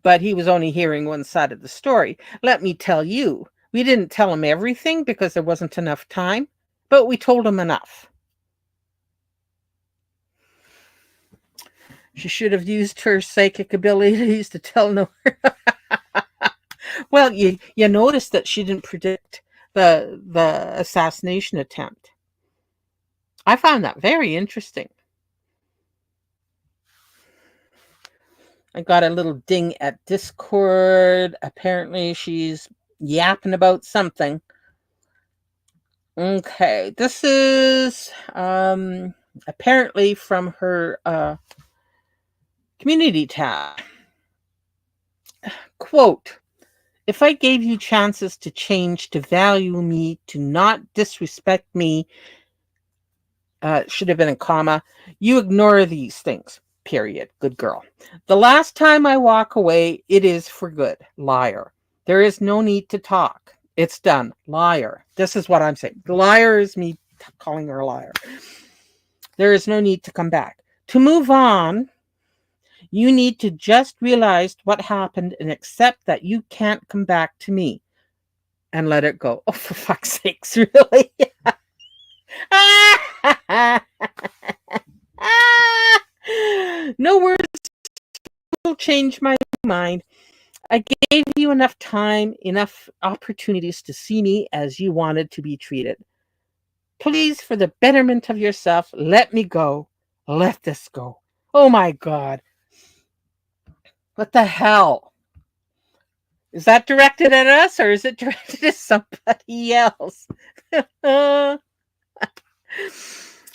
But he was only hearing one side of the story. Let me tell you, we didn't tell him everything because there wasn't enough time, but we told him enough. She should have used her psychic abilities to tell no. Well, you noticed that she didn't predict the assassination attempt. I found that very interesting. I got a little ding at Discord. Apparently, she's yapping about something. Okay, this is apparently from her community tab. Quote, if I gave you chances to change, to value me, to not disrespect me, should have been a comma, you ignore these things. Period. Good girl. The last time I walk away, it is for good. Liar. There is no need to talk. It's done. Liar. This is what I'm saying. The liar is me calling her a liar. There is no need to come back. To move on, you need to just realize what happened and accept that you can't come back to me and let it go. Oh, for fuck's sakes, really? No words will change my mind. I gave you enough time, enough opportunities to see me as you wanted to be treated. Please, for the betterment of yourself, let me go. Let this go. Oh my God. What the hell? Is that directed at us or is it directed at somebody else?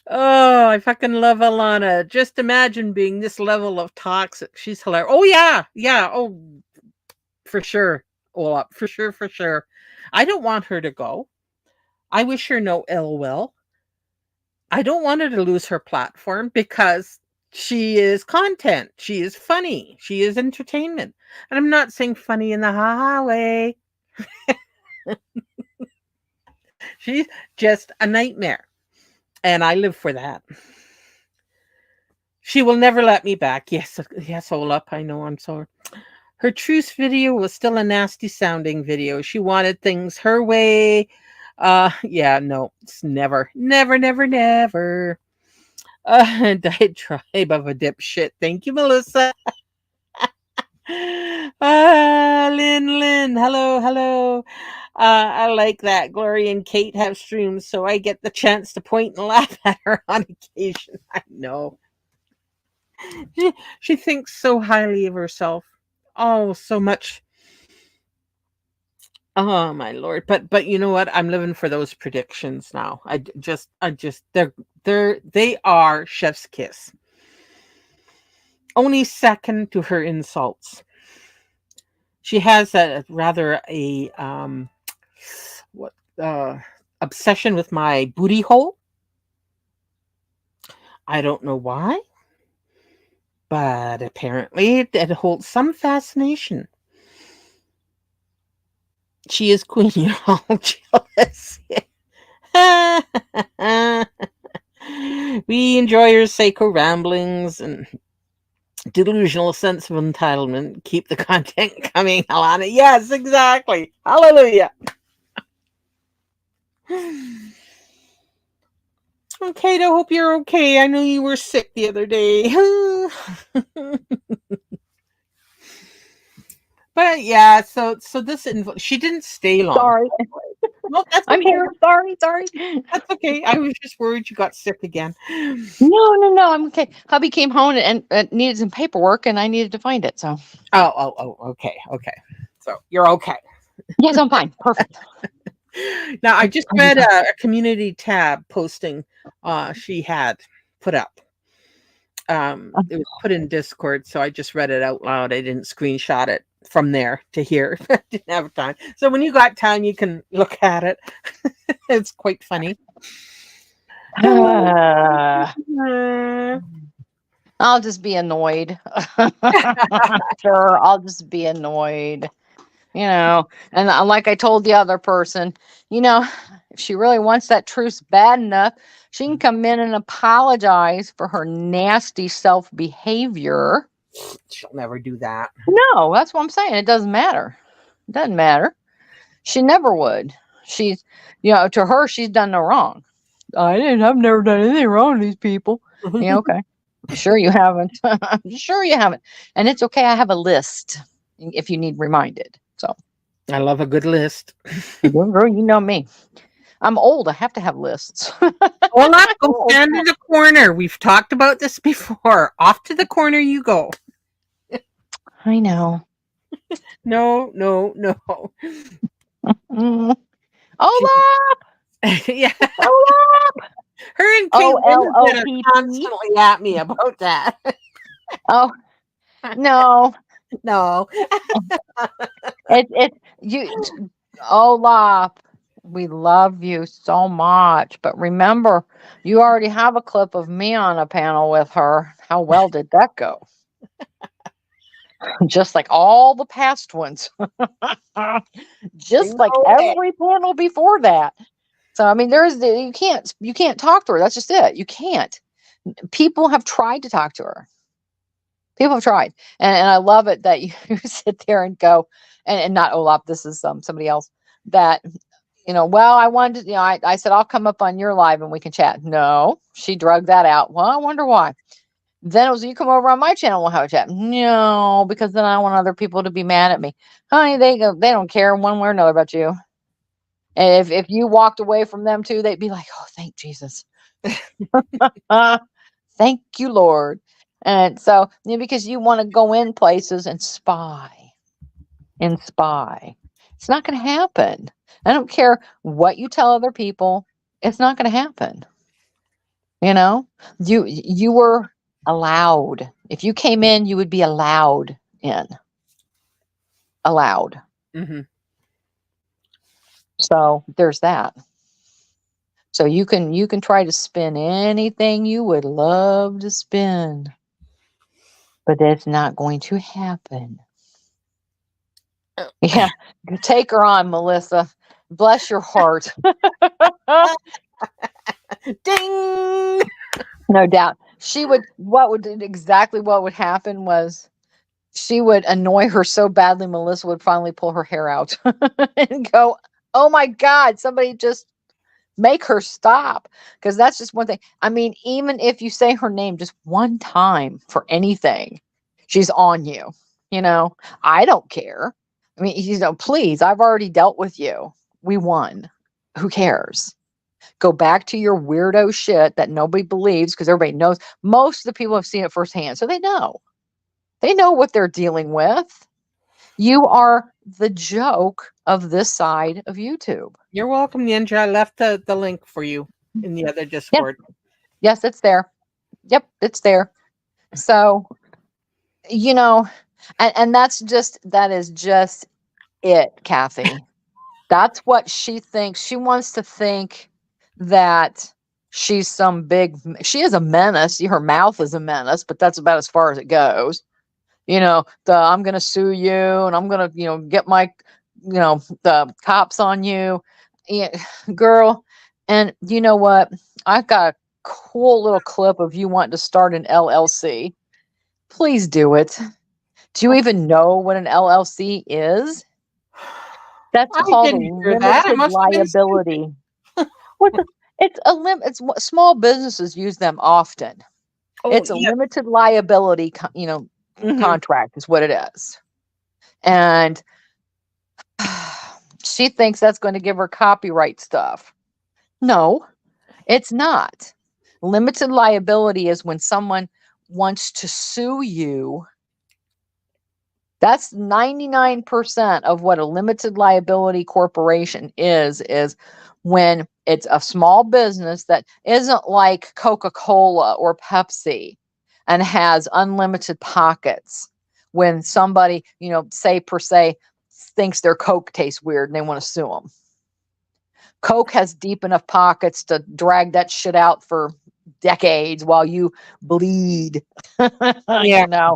Oh, I fucking love Alana. Just imagine being this level of toxic. She's hilarious. Oh, yeah. Yeah. Oh, for sure. Oh, for sure. For sure. I don't want her to go. I wish her no ill will. I don't want her to lose her platform because she is content. She is funny. She is entertainment. And I'm not saying funny in the ha ha way. She's just a nightmare. And I live for that. She will never let me back. Yes, yes, Olap. I know. I'm sorry. Her truce video was still a nasty sounding video. She wanted things her way. Yeah, no, it's never, never, never, never. Diet tribe of a dipshit. Thank you, Melissa. Lynn, hello, hello. I like that. Gloria and Kate have streams, so I get the chance to point and laugh at her on occasion. I know. She thinks so highly of herself. Oh, so much. Oh my lord. But you know what? I'm living for those predictions now. I just they are chef's kiss. Only second to her insults. She has a rather a what obsession with my booty hole. I don't know why, but apparently it holds some fascination. She is queen, y'all. Jealous. We enjoy your psycho ramblings and delusional sense of entitlement. Keep the content coming, Alana. Yes, exactly. Hallelujah. Okay, I hope you're okay. I know you were sick the other day. But yeah, so this she didn't stay long. Sorry. Well, that's I'm okay. here. Sorry, sorry. That's okay. I was just worried you got sick again. No, no, no. I'm okay. Hubby came home and needed some paperwork, and I needed to find it. So Okay, okay. So you're okay. yes, I'm fine. Perfect. Now I I'm, just I'm read fine. a community tab posting she had put up. It was put in Discord, so I just read it out loud. I didn't screenshot it from there to here. I didn't have time. So when you got time, you can look at it. It's quite funny. I'll just be annoyed. Sure, I'll just be annoyed. And like I told the other person, you know, if she really wants that truce bad enough, she can come in and apologize for her nasty self behavior. She'll never do that. No, that's what I'm saying. It doesn't matter. It doesn't matter. She never would. She's, to her, she's done no wrong. I've never done anything wrong to these people. Yeah, okay. Sure you haven't. Sure you haven't. And it's okay. I have a list if you need reminded. So, I love a good list. girl, you know me. I'm old. I have to have lists. Hold up, go stand in the corner. We've talked about this before. Off to the corner you go. I know. No, no, no. Mm. She, Olap! yeah, Olap! her and Kate Winslet are OLOPP. constantly at me about that. Oh, no. No. It you Olaf, we love you so much. But remember, you already have a clip of me on a panel with her. How well did that go? Just like all the past ones. Just like No way. every panel before that. So I mean, you can't talk to her. That's just it. You can't. People have tried to talk to her. People have tried, and I love it that you sit there and go, and not Olaf. This is somebody else that well, I wanted to, I said I'll come up on your live and we can chat. No, she drug that out. Well, I wonder why. Then it was, you come over on my channel, we'll have a chat. No, because then I want other people to be mad at me. Honey, they don't care one way or another about you. And if you walked away from them too, they'd be like, oh, thank Jesus. Thank you, Lord. And so, because you want to go in places and spy. It's not going to happen. I don't care what you tell other people. It's not going to happen. You know, you were allowed. If you came in, you would be allowed in. Allowed. Mm-hmm. So there's that. So you can try to spin anything you would love to spin, but that's not going to happen. Yeah, take her on, Melissa. Bless your heart. Ding. No doubt. What would happen was she would annoy her so badly, Melissa would finally pull her hair out and go, oh my God, somebody just make her stop. Because that's just one thing. I mean, even if you say her name just one time for anything, she's on you. I don't care. I mean, please, I've already dealt with you. We won. Who cares? Go back to your weirdo shit that nobody believes because everybody knows. Most of the people have seen it firsthand. So they know. They know what they're dealing with. You are the joke of this side of YouTube. You're welcome, Ninja. I left the link for you in the other Yeah. Discord. Yes, it's there. Yep, it's there. So, you know, And that is just it, Kathy. That's what she thinks. She wants to think that she's some big, she is a menace. Her mouth is a menace, but that's about as far as it goes. I'm going to sue you and I'm going to, get my, the cops on you. Yeah, girl. And you know what? I've got a cool little clip of you wanting to start an LLC. Please do it. Do you even know what an LLC is? That's I called a didn't hear that. I limited must have been stupid. liability. What's a, it's a lim. It's what small businesses use them often. Oh, It's a yeah. limited liability, Hmm. contract is what it is. And she thinks that's going to give her copyright stuff. No, it's not. Limited liability is when someone wants to sue you. That's 99% of what a limited liability corporation is when it's a small business that isn't like Coca-Cola or Pepsi and has unlimited pockets. When somebody, say per se, thinks their Coke tastes weird and they want to sue them. Coke has deep enough pockets to drag that shit out for decades while you bleed, Yeah.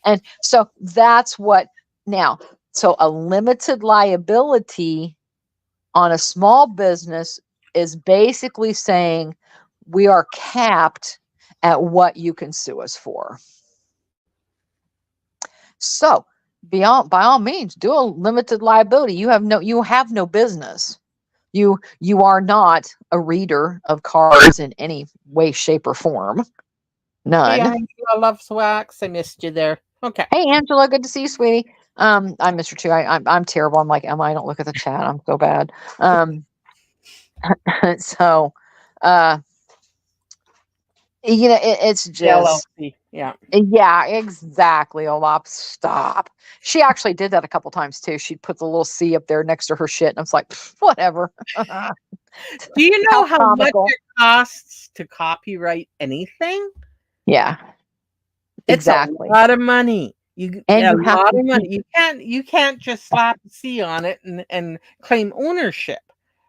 And so that's what now, so a limited liability on a small business is basically saying we are capped at what you can sue us for. So by all means, do a limited liability. You have no business. You are not a reader of cards in any way, shape, or form. Hey, None. Angela loves wax. I missed you there. Okay. Hey Angela, good to see you, sweetie. I miss her too. I'm terrible. I'm like Emma. I don't look at the chat. I'm so bad. So, uh, it's just LLC. Yeah. yeah, exactly. Olap, stop. She actually did that a couple times too. She'd put the little C up there next to her shit, and I was like, whatever. Do you know How how much comical. it costs to copyright anything? Yeah, It's a exactly. lot of money. And A you have lot to of money. keep You can't just slap a C on it and claim ownership.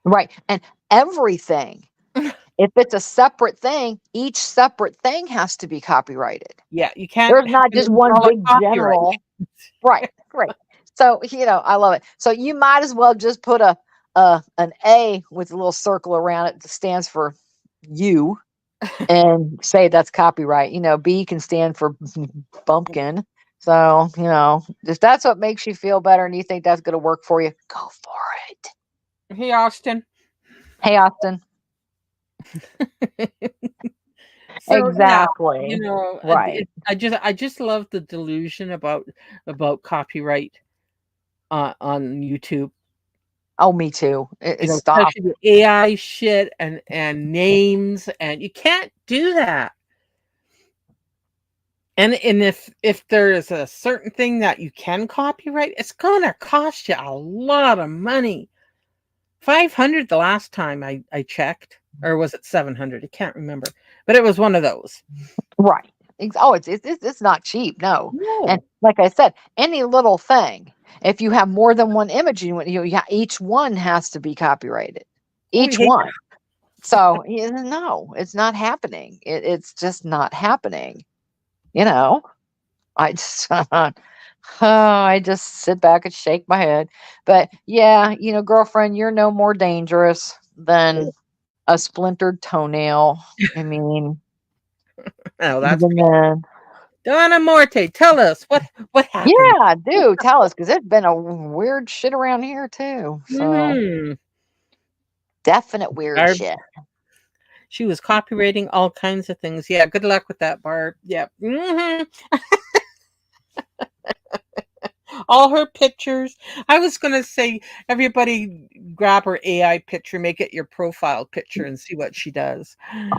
right and everything. If it's a separate thing, each separate thing has to be copyrighted. Yeah, you can't There's not just one call it big copyright. general. Right, right. So, I love it. So you might as well just put an A with a little circle around it that stands for you and say that's copyright. B can stand for bumpkin. So, if that's what makes you feel better and you think that's going to work for you, go for it. Hey, Austin. Hey, Austin. So yeah, Exactly. Right. I just love the delusion about copyright on YouTube. Oh, me too. Stop. Especially the AI shit and names, and you can't do that. And if there is a certain thing that you can copyright, it's gonna cost you a lot of money. 500 the last time I checked, or was it 700? I can't remember, but it was one of those. Right. Oh, it's not cheap. No. And No. like I said, any little thing, if you have more than one image, each one has to be copyrighted. Oh Each yeah. one. So, no, it's not happening. It's just not happening. You know, I just, I just sit back and shake my head. But yeah, girlfriend, you're no more dangerous than a splintered toenail. I mean, Oh, that's even great. then. Donna Morte, tell us what happened. Yeah, do tell us because there's been a weird shit around here too. So Hmm. definite weird Barb, shit. she was copywriting all kinds of things. Yeah, good luck with that, Barb. Yeah. All her pictures. I was gonna say, everybody grab her AI picture, make it your profile picture, and see what she does.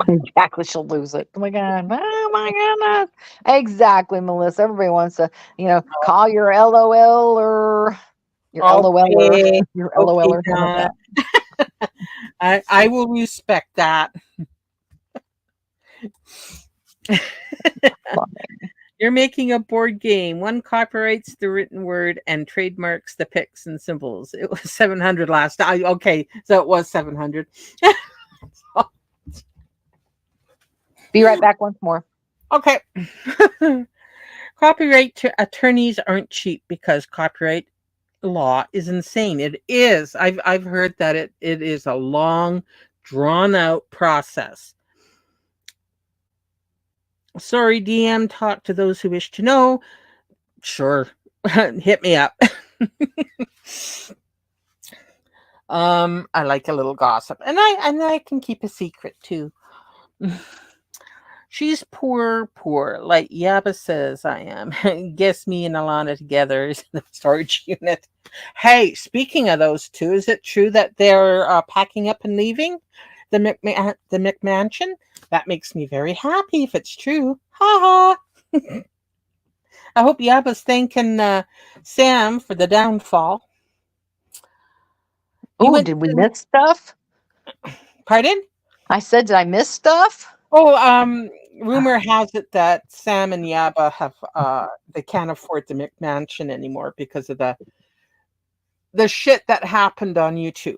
Exactly, she'll lose it. Oh my god! Oh my goodness! Exactly, Melissa. Everybody wants to, call your LOL or your LOLer, Okay, your okay, LOLer. How about Donna. that? I will respect that. Funny. You're making a board game. One copyrights the written word and trademarks the pics and symbols. It was 700 last time. Okay, so it was 700. Be right back once more. Okay. Attorneys aren't cheap because copyright law is insane. It is. I've heard that it is a long, drawn out process. Sorry, DM, talk to those who wish to know. Sure. Hit me up. I like a little gossip. And I can keep a secret too. She's poor, poor, like Yaba says I am. Guess me and Alana together is in the storage unit. Hey, speaking of those two, is it true that they're packing up and leaving the McMansion? That makes me very happy if it's true. Ha ha. I hope Yaba's thanking Sam for the downfall. You Oh, went did we to, miss stuff? pardon? I said, did I miss stuff? Oh, rumor has it that Sam and Yaba have they can't afford the McMansion anymore because of the shit that happened on YouTube,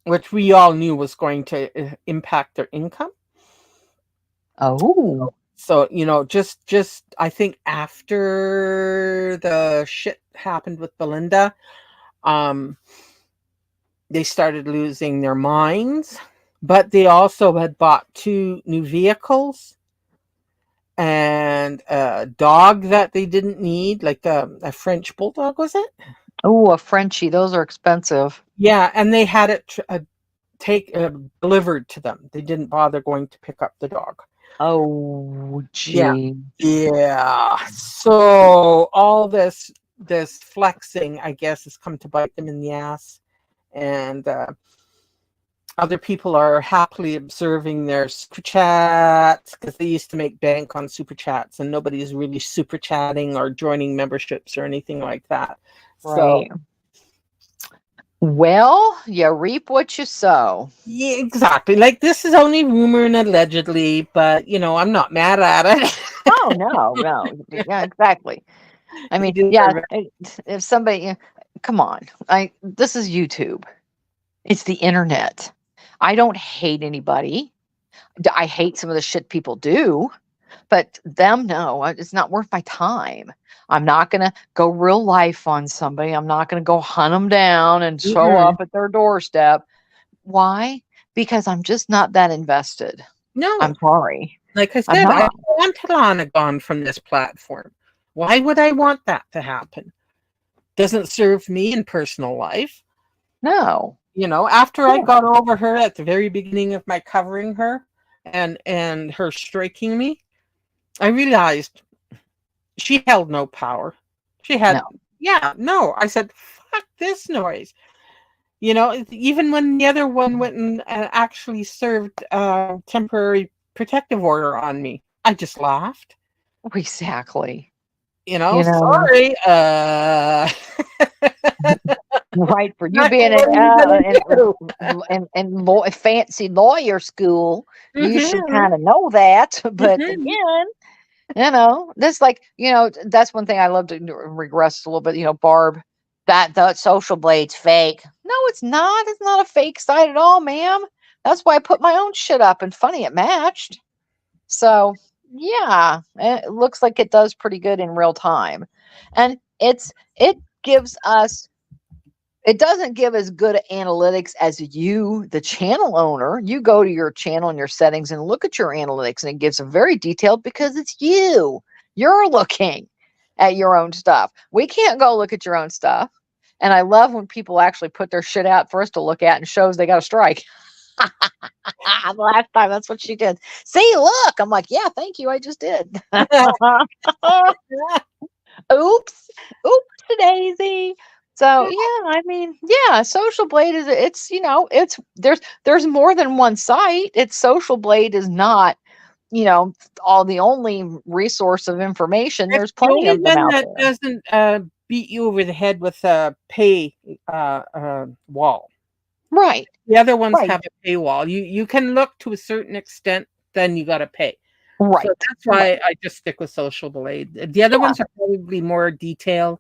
which we all knew was going to impact their income. Oh, So, just I think after the shit happened with Belinda, um, they started losing their minds, but they also had bought two new vehicles and a dog that they didn't need, like a French bulldog, was it? oh, a Frenchie. Those are expensive. Yeah, and they had it take delivered to them. They didn't bother going to pick up the dog. Oh, Yeah, gee. yeah. So all this flexing, I guess, has come to bite them in the ass, and other people are happily observing their super chats because they used to make bank on super chats, and nobody's really super chatting or joining memberships or anything like that. So Right. Well, you reap what you sow. yeah, exactly. Like this is only rumor and allegedly, but I'm not mad at Oh, no, no. it. Yeah, exactly. I They mean, yeah, deserve it. if somebody, come on. This is YouTube. It's the internet. I don't hate anybody. I hate some of the shit people do, but them, no, it's not worth my time. I'm not going to go real life on somebody. I'm not going to go hunt them down and show Mm-mm. up at their doorstep. Why? Because I'm just not that invested. No, I'm sorry. like I I'm said, I not. don't want Talana gone from this platform. Why would I want that to happen? Doesn't serve me in personal life. No. After I Yeah. got over her at the very beginning of my covering her and her striking me, I realized she held no power. She had, No. yeah, no. I said, fuck this noise. Even when the other one went and actually served temporary protective order on me, I just laughed. Exactly. You know, You know, sorry. right, for you What being are you gonna do? in fancy lawyer school, you should Hmm. kind of know that. But Hmm. again, this like, that's one thing I love to regress a little bit. Barb, that the social blade's fake. No, it's not. It's not a fake site at all, ma'am. That's why I put my own shit up, and funny, it matched. So yeah, it looks like it does pretty good in real time, and it gives us it doesn't give as good analytics as you, the channel owner. You go to your channel and your settings and look at your analytics, and it gives a very detailed because it's you. You're looking at your own stuff. We can't go look at your own stuff. And I love when people actually put their shit out for us to look at and shows they got a strike. The last time that's what she did. See, look. I'm like, yeah, thank you. I just did. Oops. Oops daisy. So yeah, I mean, yeah, Social Blade it's there's more than one site. It's Social Blade is not, all the only resource of information. It's There's the plenty only of them one out that there. doesn't beat you over the head with a pay wall. Right. The other ones Right. have a paywall. You can look to a certain extent, then you got to pay. So Right. that's why Right. I just stick with Social Blade. The other Yeah. ones are probably more detailed,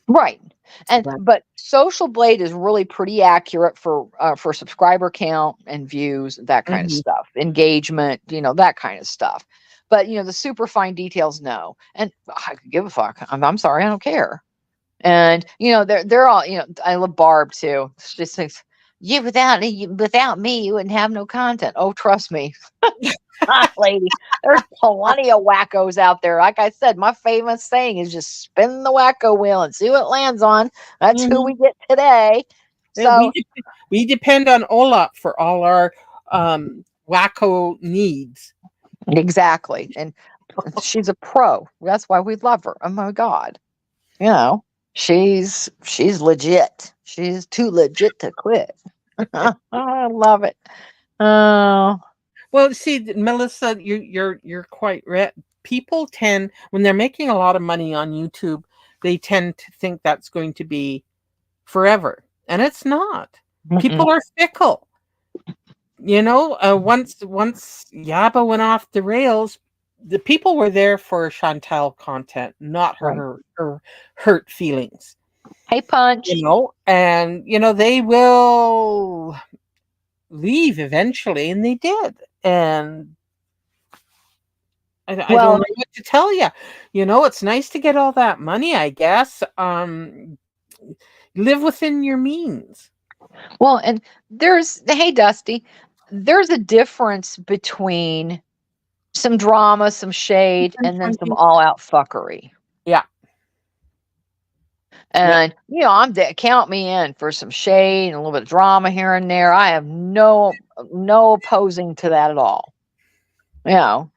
Right. And but but Social Blade is really pretty accurate for subscriber count and views, that kind of mhm. stuff, engagement, that kind of stuff. But the super fine details, no. And I could give a fuck. I'm sorry, I don't care. And they're all, I love Barb too. She just thinks, without me, you wouldn't have no content. Oh, trust me, lady. There's plenty of wackos out there. Like I said, my famous saying is just spin the wacko wheel and see what it lands on. That's who Mhm. we get today. Yeah, So we depend on Olaf for all our wacko needs. exactly. And she's a pro. That's why we love her. Oh my God. You know, she's legit. She's too legit to quit. I love it. Oh, Well, see, Melissa, you're quite right. People tend, when they're making a lot of money on YouTube, they tend to think that's going to be forever, and it's not. mm-mm. People are fickle. Once Yaba went off the rails, the people were there for Chantal content, not Right. her hurt feelings. Hey, Punch. And they will leave eventually, and they did. And I don't Well, know what to tell you. It's nice to get all that money, I guess. Live within your means. and hey, Dusty, there's a difference between some drama, some shade, and then some all out fuckery. Yeah, yeah. And count me in for some shade and a little bit of drama here and there. I have no opposing to that at all. You know,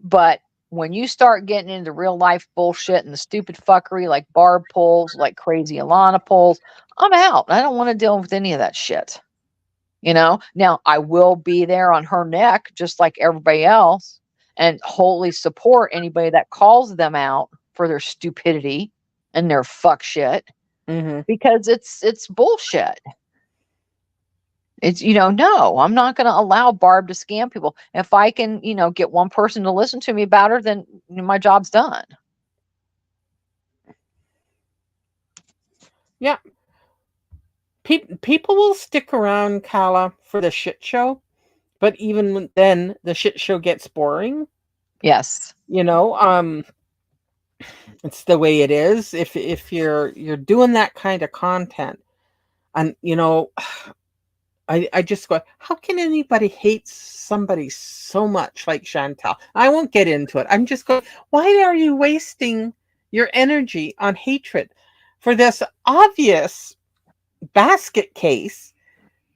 but when you start getting into real life bullshit and the stupid fuckery like Barb pulls, like crazy Alana pulls, I'm out. I don't want to deal with any of that shit. Now I will be there on her neck just like everybody else and wholly support anybody that calls them out for their stupidity and their fuck shit Hmm. because it's bullshit. It's no, I'm not going to allow Barb to scam people. If I can get one person to listen to me about her, then my job's done. Yeah. People will stick around, Kala, for the shit show, but even then, the shit show gets boring. Yes. You know, um, it's the way it is. If you're doing that kind of content, and I just go, how can anybody hate somebody so much like Chantal? I won't get into it. I'm just going, why are you wasting your energy on hatred for this obvious basket case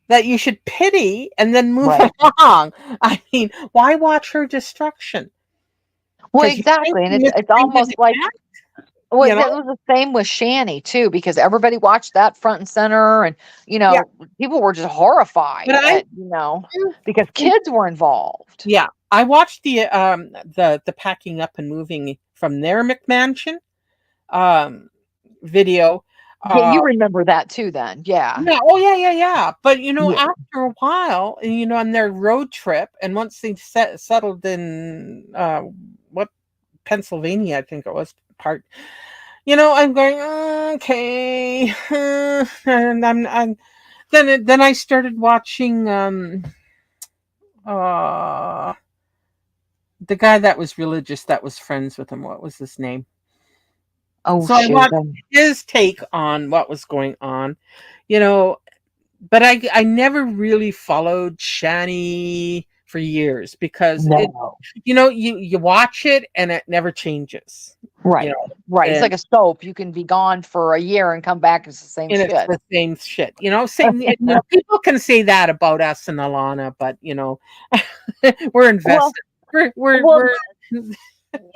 that you should pity and then move Right. along? I mean, why watch her destruction? Well, Because you think exactly. And you it's mistreated almost the like, cat, well, you know? that was the same with Shanny too, because everybody watched that front and center, and Yeah. people were just But horrified I at because kids were involved. yeah, I watched the packing up and moving from their McMansion um video. Yeah, Uh you remember that too, then? Yeah. yeah, oh yeah, yeah, yeah. But Yeah. after a while, and on their road trip, and once they settled in what Pennsylvania, I think it was part. I'm going okay, and I'm then I started watching uh the guy that was religious that was friends with him. What was his name? Oh So I shoot. watched his take on what was going on, you know, but I never really followed Shani for years because No. you watch it and it never changes, you Right. know, Right. It's and like a soap. You can be gone for a year and come back. It's the same and it's shit. the same shit, Same, people can say that about us and Alana, but we're Well, invested. well, We're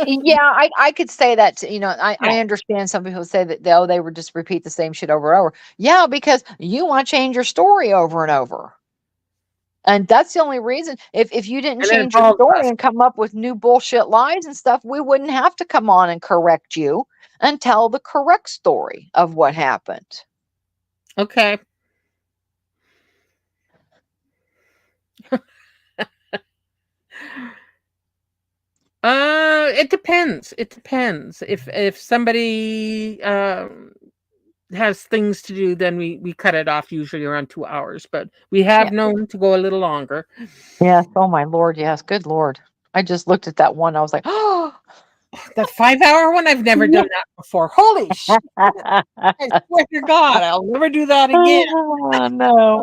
yeah, I could say that too. yeah. I understand some people say that they would just repeat the same shit over and over. Yeah, because you want to change your story over and over. And that's the only reason. If you didn't And it change your involves story us. and come up with new bullshit lies and stuff, we wouldn't have to come on and correct you and tell the correct story of what happened. Okay. It depends. It depends. If somebody has things to do, then we cut it off usually around 2 hours. But we Yeah. have known to go a little longer. Yes. Oh my Lord. Yes. Good Lord. I just looked at that one. I was like, oh, The 5 hour one, I've never yeah. done that before. Holy shit! I swear to God, I'll never do that again. Oh, no.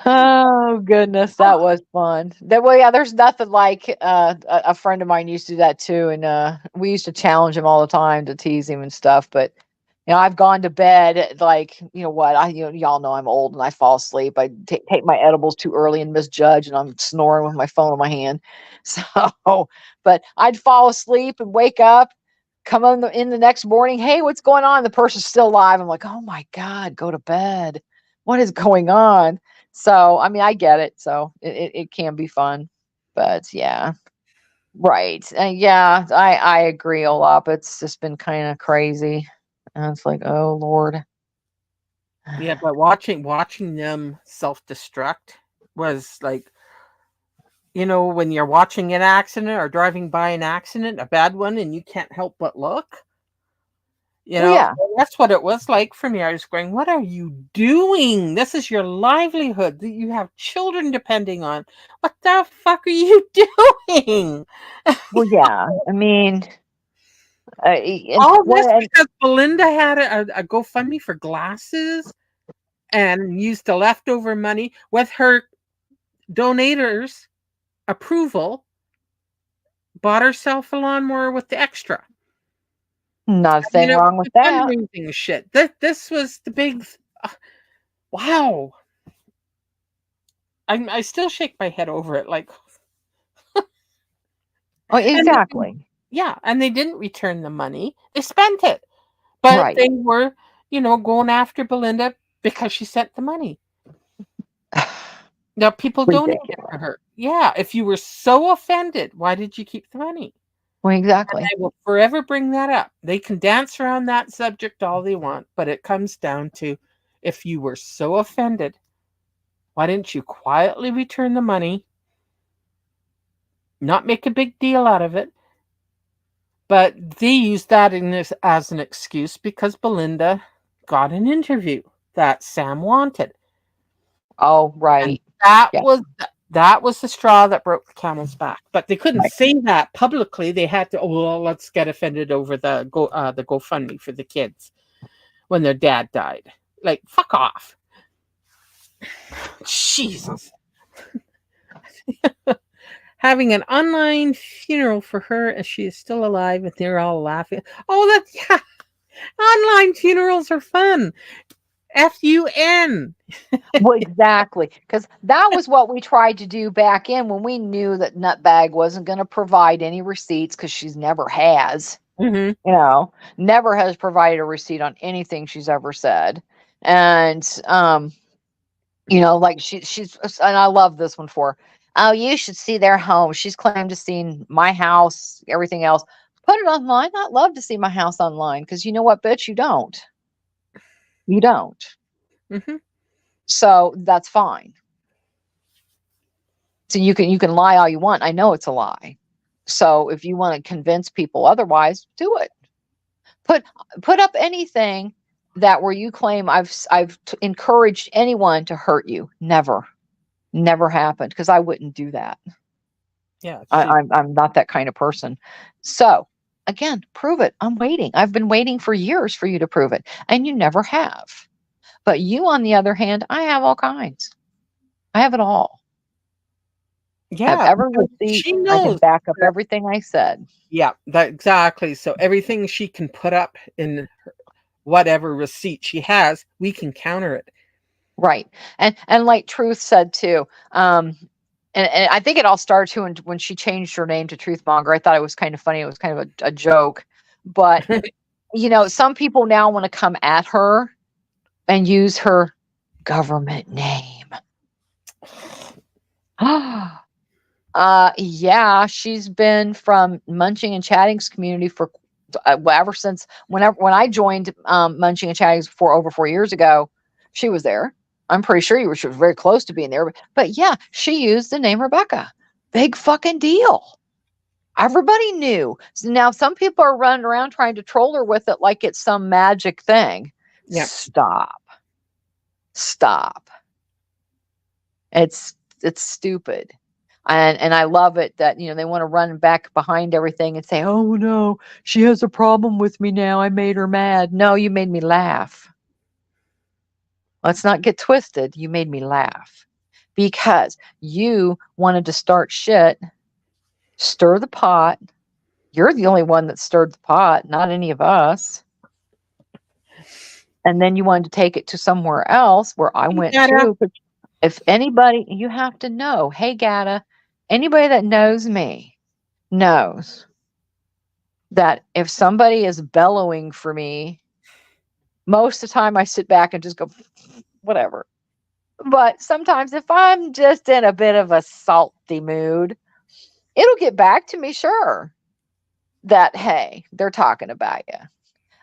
Oh goodness, that was fun. That well, yeah, there's nothing like a friend of mine used to do that too, and we used to challenge him all the time to tease him and stuff. But I've gone to bed at, like, what, y'all know I'm old and I fall asleep. I take my edibles too early and misjudge, and I'm snoring with my phone in my hand. So, but I'd fall asleep and wake up, come in the next morning. Hey, what's going on? The person's still alive. I'm like, oh my God, go to bed. What is going on? So, I mean, I get it. So it can be fun, but yeah, right. Yeah, I agree a lot. But it's just been kind of crazy. And it's like, oh Lord. Yeah, but watching them self destruct was like, when you're watching an accident or driving by an accident, a bad one, and you can't help but look. Well, yeah. That's what it was like for me. I was going, what are you doing? This is your livelihood that you have children depending on. What the fuck are you doing? Well, yeah. I mean, and All well, this and because Belinda had a GoFundMe for glasses and used the leftover money with her donators' approval, bought herself a lawnmower with the extra. nothing It was wrong with the that. fundraising shit. This was the big. Uh, wow. I still shake my head over it. Like, Oh, and exactly. yeah, and they didn't return the money. They spent it, but Right. they were, going after Belinda because she sent the money. Now people donated to Ridiculous. her. Yeah, if you were so offended, why did you keep the money? Well, And exactly. I will forever bring that up. They can dance around that subject all they want, but it comes down to, if you were so offended, why didn't you quietly return the money, not make a big deal out of it? But they used that in this as an excuse because Belinda got an interview that Sam wanted. Oh, And right. that Yeah. was that was the straw that broke the camel's back. But they couldn't Right. say that publicly. They had to, oh, well, let's get offended over the GoFundMe for the kids when their dad died. Like, fuck off. Jesus. Having an online funeral for her as she is still alive and they're all laughing. Oh, yeah. Online funerals are fun. FUN. Well, exactly, because that was what we tried to do back in when we knew that Nutbag wasn't going to provide any receipts, because she's never has, Mm-hmm. never has provided a receipt on anything she's ever said. And like she's, and I love this one for, oh, you should see their home. She's claimed to seen my house, everything else. Put it online. I'd love to see my house online, because you know what, bitch, you don't. You don't. Mm-hmm. So that's fine. So you can lie all you want. I know it's a lie. So if you want to convince people otherwise, do it. Put put up anything that where you claim I've encouraged anyone to hurt you. Never happened, because I wouldn't do that. Yeah, I, she. I'm not that kind of person. So again, prove it. I'm waiting. I've been waiting for years for you to prove it, and you never have. But you, on the other hand, I have all kinds. I have it all. Have Yeah, every because receipt. she I can knows back up that. everything I said. Yeah, that exactly. So everything she can put up in whatever receipt she has, we can counter it. Right. And like Truth said too, and I think it all started too when she changed her name to Truthmonger. I thought it was kind of funny. It was kind of a joke. But some people now want to come at her and use her government name. Yeah, she's been from Munching and Chatting's community for ever since when I joined Munching and Chatting's over 4 years ago. She was there. I'm pretty sure she was very close to being there. But yeah, she used the name Rebecca. Big fucking deal. Everybody knew. So now some people are running around trying to troll her with it like it's some magic thing. Yeah. Stop. Stop. It's stupid. And I love it that, they want to run back behind everything and say, "Oh no, she has a problem with me now. I made her mad." No, you made me laugh. Let's not get twisted. You made me laugh because you wanted to start shit, stir the pot. You're the only one that stirred the pot, not any of us. And then you wanted to take it to somewhere else where I You went gotta. too. But if anybody, you have to know, hey, Gata, anybody that knows me knows that if somebody is bellowing for me, most of the time I sit back and just go, whatever. But sometimes if I'm just in a bit of a salty mood, it'll get back to me, sure, that, hey, they're talking about you.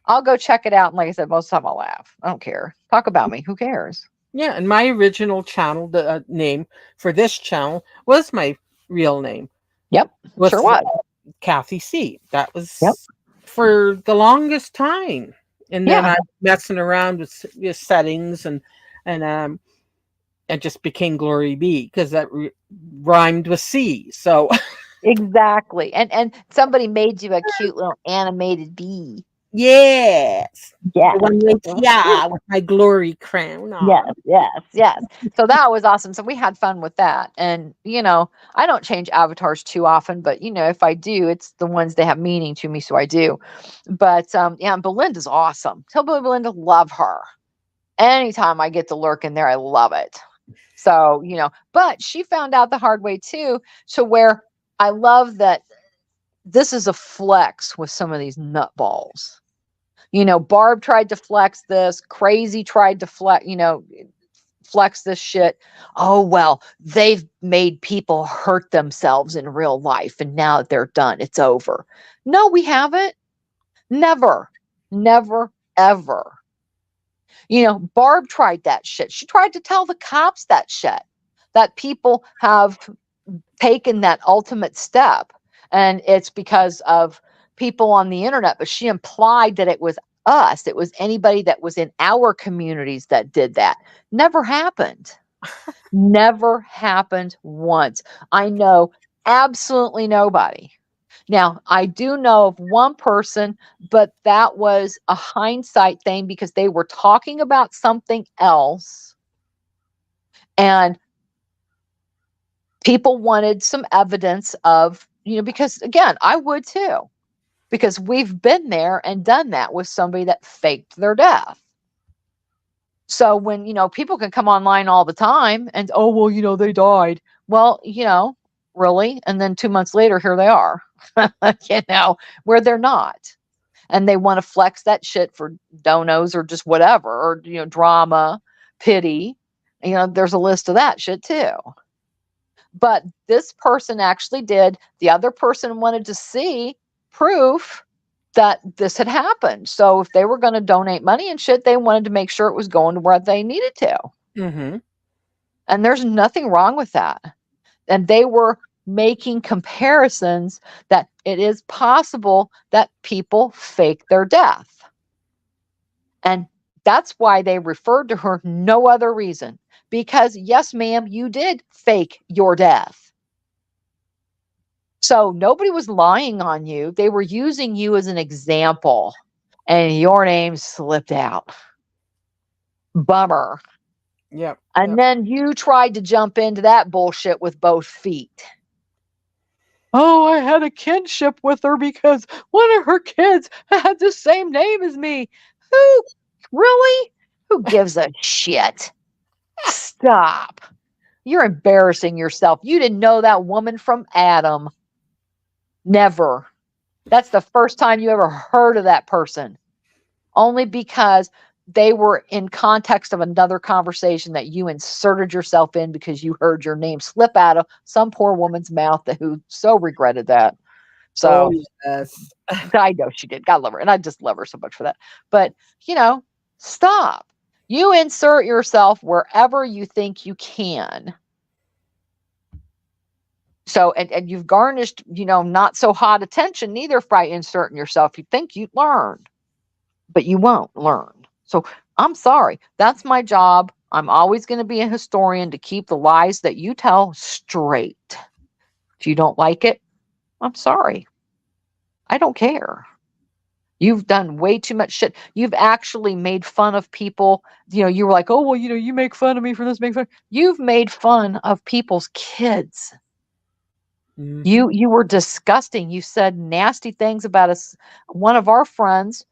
I'll go check it out. And like I said, most of the time I'll laugh. I don't care. Talk about me. Who cares? Yeah, and my original channel, the name for this channel was my real name. Yep. Sure Was was. Kathy C. That Yep. was for the longest time. And then Yeah. I messing around with settings and it just became Glory B because that rhymed with C. So Exactly. And somebody made you a cute little animated bee. yes, Yes. the one with So cute. yeah with my glory crown Yes, on. yes, yes. So that was awesome. So we had fun with that. And, I don't change avatars too often, but, if I do, it's the ones that have meaning to me. So I do. But yeah, and Belinda's awesome. Tell Belinda, love her. Anytime I get to lurk in there, I love it. So, but she found out the hard way too, to where I love that this is a flex with some of these nutballs. Barb tried to flex this, Crazy tried to flex this shit. Oh, well, they've made people hurt themselves in real life. And now that they're done, it's over. No, we haven't. Never, never, ever. Barb tried that shit. She tried to tell the cops that shit, that people have taken that ultimate step. And it's because of people on the internet, but she implied that it was us. It was anybody that was in our communities that did that. Never happened. Never happened once. I know absolutely nobody. Now, I do know of one person, but that was a hindsight thing because they were talking about something else and people wanted some evidence of, because again, I would too, because we've been there and done that with somebody that faked their death. So when, people can come online all the time and, oh, well, they died. Well, really? And then 2 months later, here they are, where they're not. And they want to flex that shit for donos or just whatever, or, drama, pity. There's a list of that shit too. But this person actually did. The other person wanted to see proof that this had happened. So if they were going to donate money and shit, they wanted to make sure it was going to where they needed to. Mm-hmm. And there's nothing wrong with that. And they were making comparisons that it is possible that people fake their death. And that's why they referred to her, no other reason. Because, yes, ma'am, you did fake your death. So nobody was lying on you. They were using you as an example. And your name slipped out. Bummer. Yep. And Yep. then you tried to jump into that bullshit with both feet. Oh, I had a kinship with her because one of her kids had the same name as me. Who? Really? Who gives a shit? Stop. You're embarrassing yourself. You didn't know that woman from Adam. Never. That's the first time you ever heard of that person. Only because they were in context of another conversation that you inserted yourself in because you heard your name slip out of some poor woman's mouth who so regretted that. Oh So yes. I know she did. God love her. And I just love her so much for that. But, stop. You insert yourself wherever you think you can. So, and you've garnished, not so hot attention neither by inserting yourself. You think you'd learn, but you won't learn. So I'm sorry. That's my job. I'm always going to be a historian to keep the lies that you tell straight. If you don't like it, I'm sorry. I don't care. You've done way too much shit. You've actually made fun of people. You were like, oh, well, you make fun of me for this, make fun. You've made fun of people's kids. Mhm. You were disgusting. You said nasty things about us, one of our friends'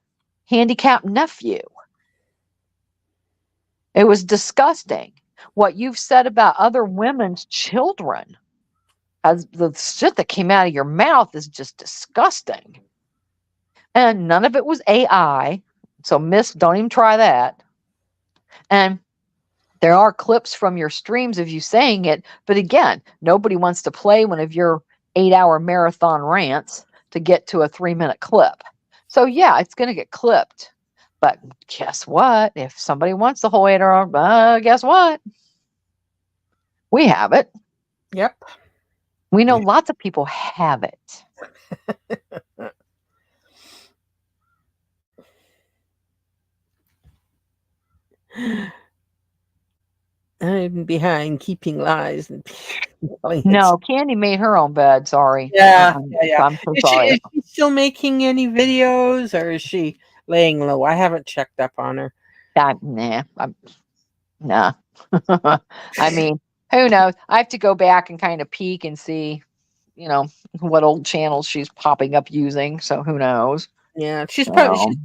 handicapped nephew. It was disgusting. What you've said about other women's children, as the shit that came out of your mouth is just disgusting. And none of it was AI. So, miss, don't even try that. And there are clips from your streams of you saying it. But again, nobody wants to play one of your 8-hour marathon rants to get to a 3-minute clip. So, yeah, it's going to get clipped. But guess what? If somebody wants the whole 8 hour, guess what? We have it. Yep. We know lots of people have it. I'm behind keeping lies and telling it. No, Candy made her own bed. Sorry. Yeah, yeah, yeah. I'm so Is she sorry. is she still making any videos, or is she laying low? I haven't checked up on her. Nah. I mean, who knows? I have to go back and kind of peek and see, you know, what old channels she's popping up using. So who knows? Yeah, So, she's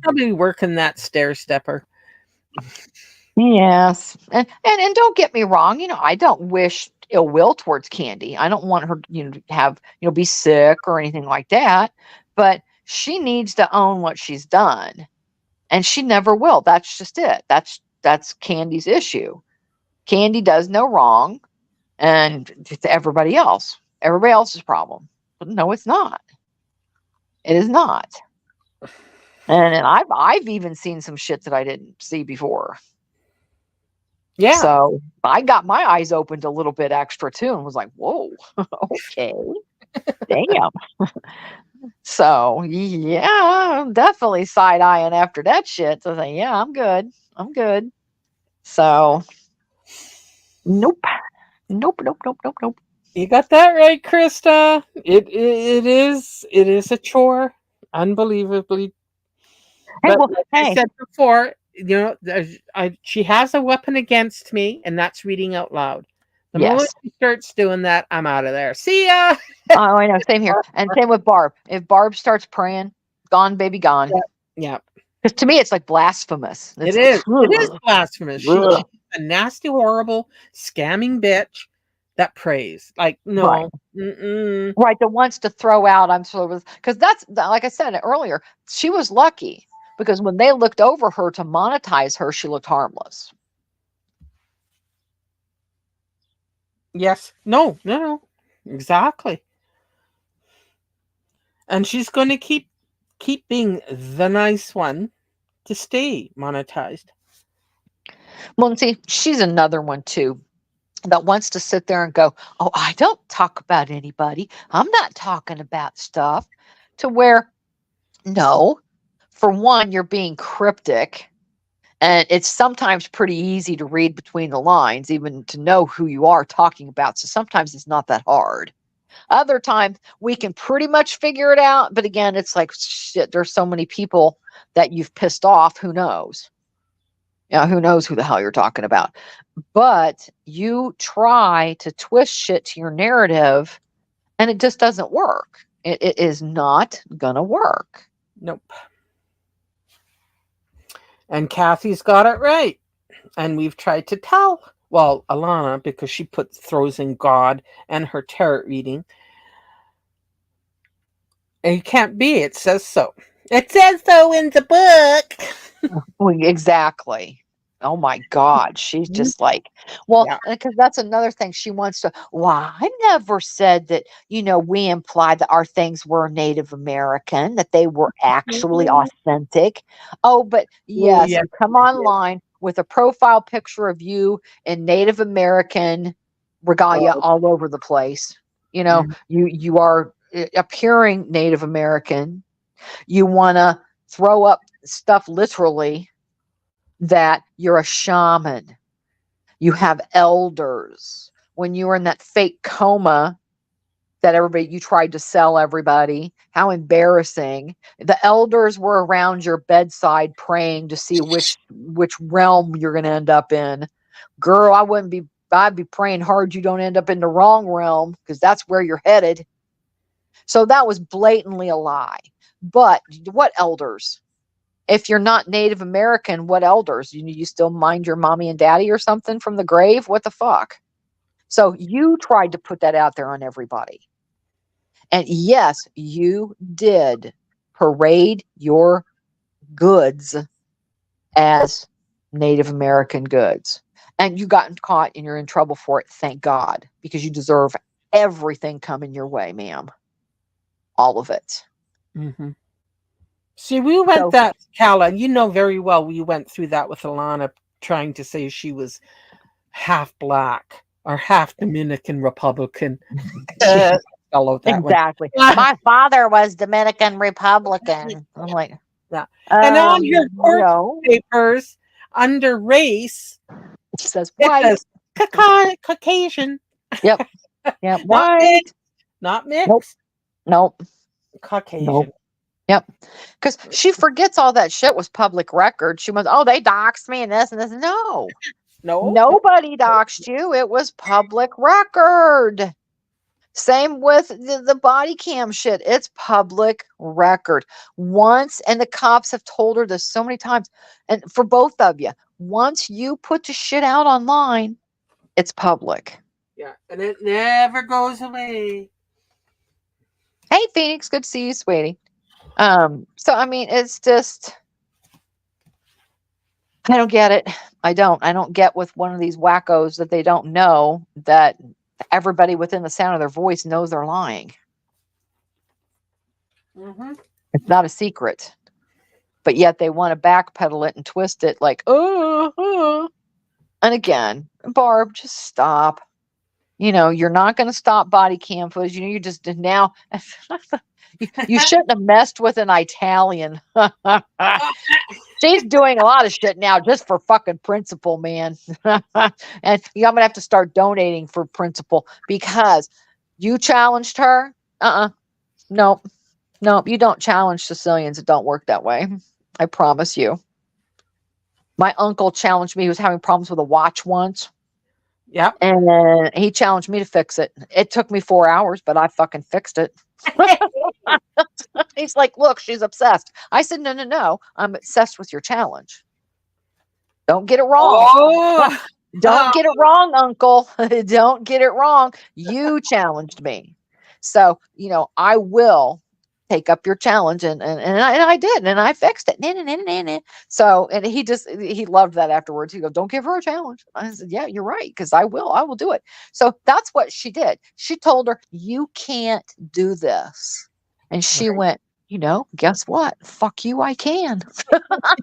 probably working that stair stepper. yes. And don't get me wrong, I don't wish ill will towards Candy. I don't want her, to have, be sick or anything like that. But she needs to own what she's done. And she never will. That's just it. That's Candy's issue. Candy does no wrong, and it's everybody else's problem. But no, it's not. It is not. And I've even seen some shit that I didn't see before. Yeah. So I got my eyes opened a little bit extra too, and was like, "Whoa, okay, damn." So yeah, I'm definitely side eyeing after that shit. So I say, "Yeah, I'm good. I'm good." So nope, nope, nope, nope, nope, nope. You got that right, Krista. It is a chore, unbelievably. Hey, But well, like I hey, said before, she has a weapon against me, and that's reading out loud. The moment yes. she starts doing that, I'm out of there. See ya. Oh, I know. Same here, and same with Barb. If Barb starts praying, gone, baby, gone. Yeah, yeah. Because to me, it's like blasphemous. It It's like, is. It is blasphemous. She's ugh. a nasty, horrible, scamming bitch that prays. Like, Right. no. Mm-mm. Right, that wants to throw out. I'm sort of because like I said earlier, she was lucky because when they looked over her to monetize her, she looked harmless. Yes. No, no, no. Exactly. And she's going to keep being the nice one to stay monetized. Well, and see, she's another one too that wants to sit there and go, "Oh, I don't talk about anybody. I'm not talking about stuff." To where, no, for one, you're being cryptic. And it's sometimes pretty easy to read between the lines, even to know who you are talking about. So sometimes it's not that hard. Other times we can pretty much figure it out. But again, it's like, shit, there's so many people that you've pissed off. Who knows? Who knows who the hell you're talking about? But you try to twist shit to your narrative and it just doesn't work. It is not going to work. Nope. And Kathy's got it right. And we've tried to tell, well, Alana, because she throws in God and her tarot reading. And it can't be. It says so. It says so in the book. Well, exactly. Oh my God. She's Mhm. just like, well, Yeah. because that's another thing she wants to. Well, I never said that, we implied that our things were Native American, that they were actually authentic. Oh, but Oh, yes, yes. you come online with a profile picture of you in Native American regalia Oh, all over the place. You know, Mhm. you are appearing Native American. You want to throw up stuff literally that you're a shaman. You have elders. When you were in that fake coma that everybody you tried to sell everybody, how embarrassing. The elders were around your bedside praying to see which realm you're going to end up in. Girl, I'd be praying hard you don't end up in the wrong realm, because that's where you're headed. So that was blatantly a lie. But what elders? If you're not Native American, what elders? You still mind your mommy and daddy or something from the grave? What the fuck? So you tried to put that out there on everybody. And yes, you did parade your goods as Native American goods. And you got caught and you're in trouble for it. Thank God, because you deserve everything coming your way, ma'am. All of it. Mhm. See, we went So that, Calla, and you know very well we went through that with Alana, trying to say she was half black or half Dominican Republican. yeah, Fellow that one. exactly. My father was Dominican Republican. I'm like, Yeah. And on your court no. papers, under race, It says it white. says Caucasian, Yep. Yep. not White. mixed, not Nope. mixed, Nope. Nope. Caucasian. Yep. Because she forgets all that shit was public record. She was, oh, they doxed me and this and this. No, No, nobody doxed you. It was public record. Same with the body cam shit. It's public record. Once, and the cops have told her this so many times, and for both of you, once you put the shit out online, it's public. yeah, and it never goes away. Hey, Phoenix, good to see you, sweetie. So I mean, it's just, I don't get it. I don't get with one of these wackos that they don't know that everybody within the sound of their voice knows they're lying. Mm-hmm. It's not a secret, but yet they want to backpedal it and twist it like, oh. And again, Barb, just stop. You're not going to stop body cam footage. You just now. You shouldn't have messed with an Italian. She's doing a lot of shit now just for fucking principle, man. And I'm going to have to start donating for principle, because you challenged her. Nope. Nope. You don't challenge Sicilians. It don't work that way. I promise you. My uncle challenged me. He was having problems with a watch once. Yep. And he challenged me to fix it. It took me 4 hours, but I fucking fixed it. He's like, look, she's obsessed. I said, no, no, no. I'm obsessed with your challenge. Don't get it wrong. Oh, Don't get it wrong, uncle. Don't get it wrong. You challenged me. So, I will take up your challenge. And I did. And I fixed it. So, and he loved that afterwards. He goes, don't give her a challenge. I said, yeah, you're right. Because I will do it. So that's what she did. She told her, you can't do this. And she right. went, guess what? Fuck you, I can.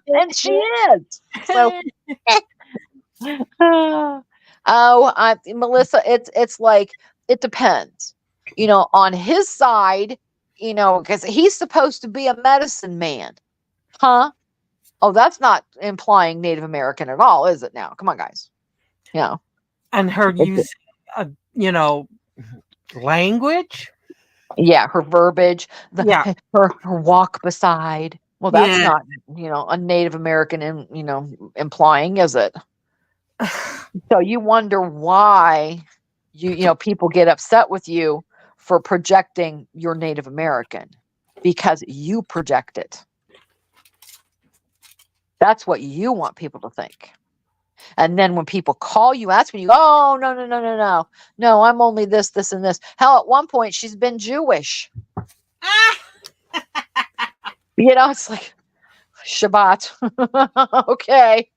And she is. So, Melissa, it's like, it depends, on his side, because he's supposed to be a medicine man, huh? Oh, that's not implying Native American at all, is it? Now, come on, guys. And her It's, use, uh, you know, language. yeah, her verbiage, Yeah, her walk beside. Well, that's yeah. not, a Native American, implying, is it? So you wonder why people get upset with you for projecting your Native American, because you project it. That's what you want people to think. And then when people call you, that's when you go, oh, no, no, no, no, no. No, I'm only this, this, and this. Hell, at one point, she's been Jewish. It's like, Shabbat. Okay.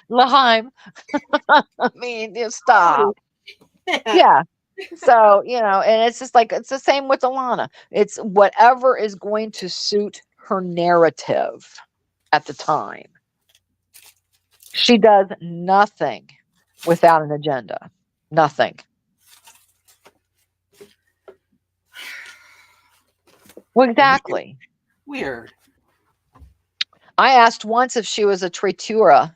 L'chaim. I mean, stop. Yeah. So, and it's just like, it's the same with Alana. It's whatever is going to suit her narrative at the time. She does nothing without an agenda. Nothing. Well, Weird. exactly. Weird. I asked once if she was a Tritura,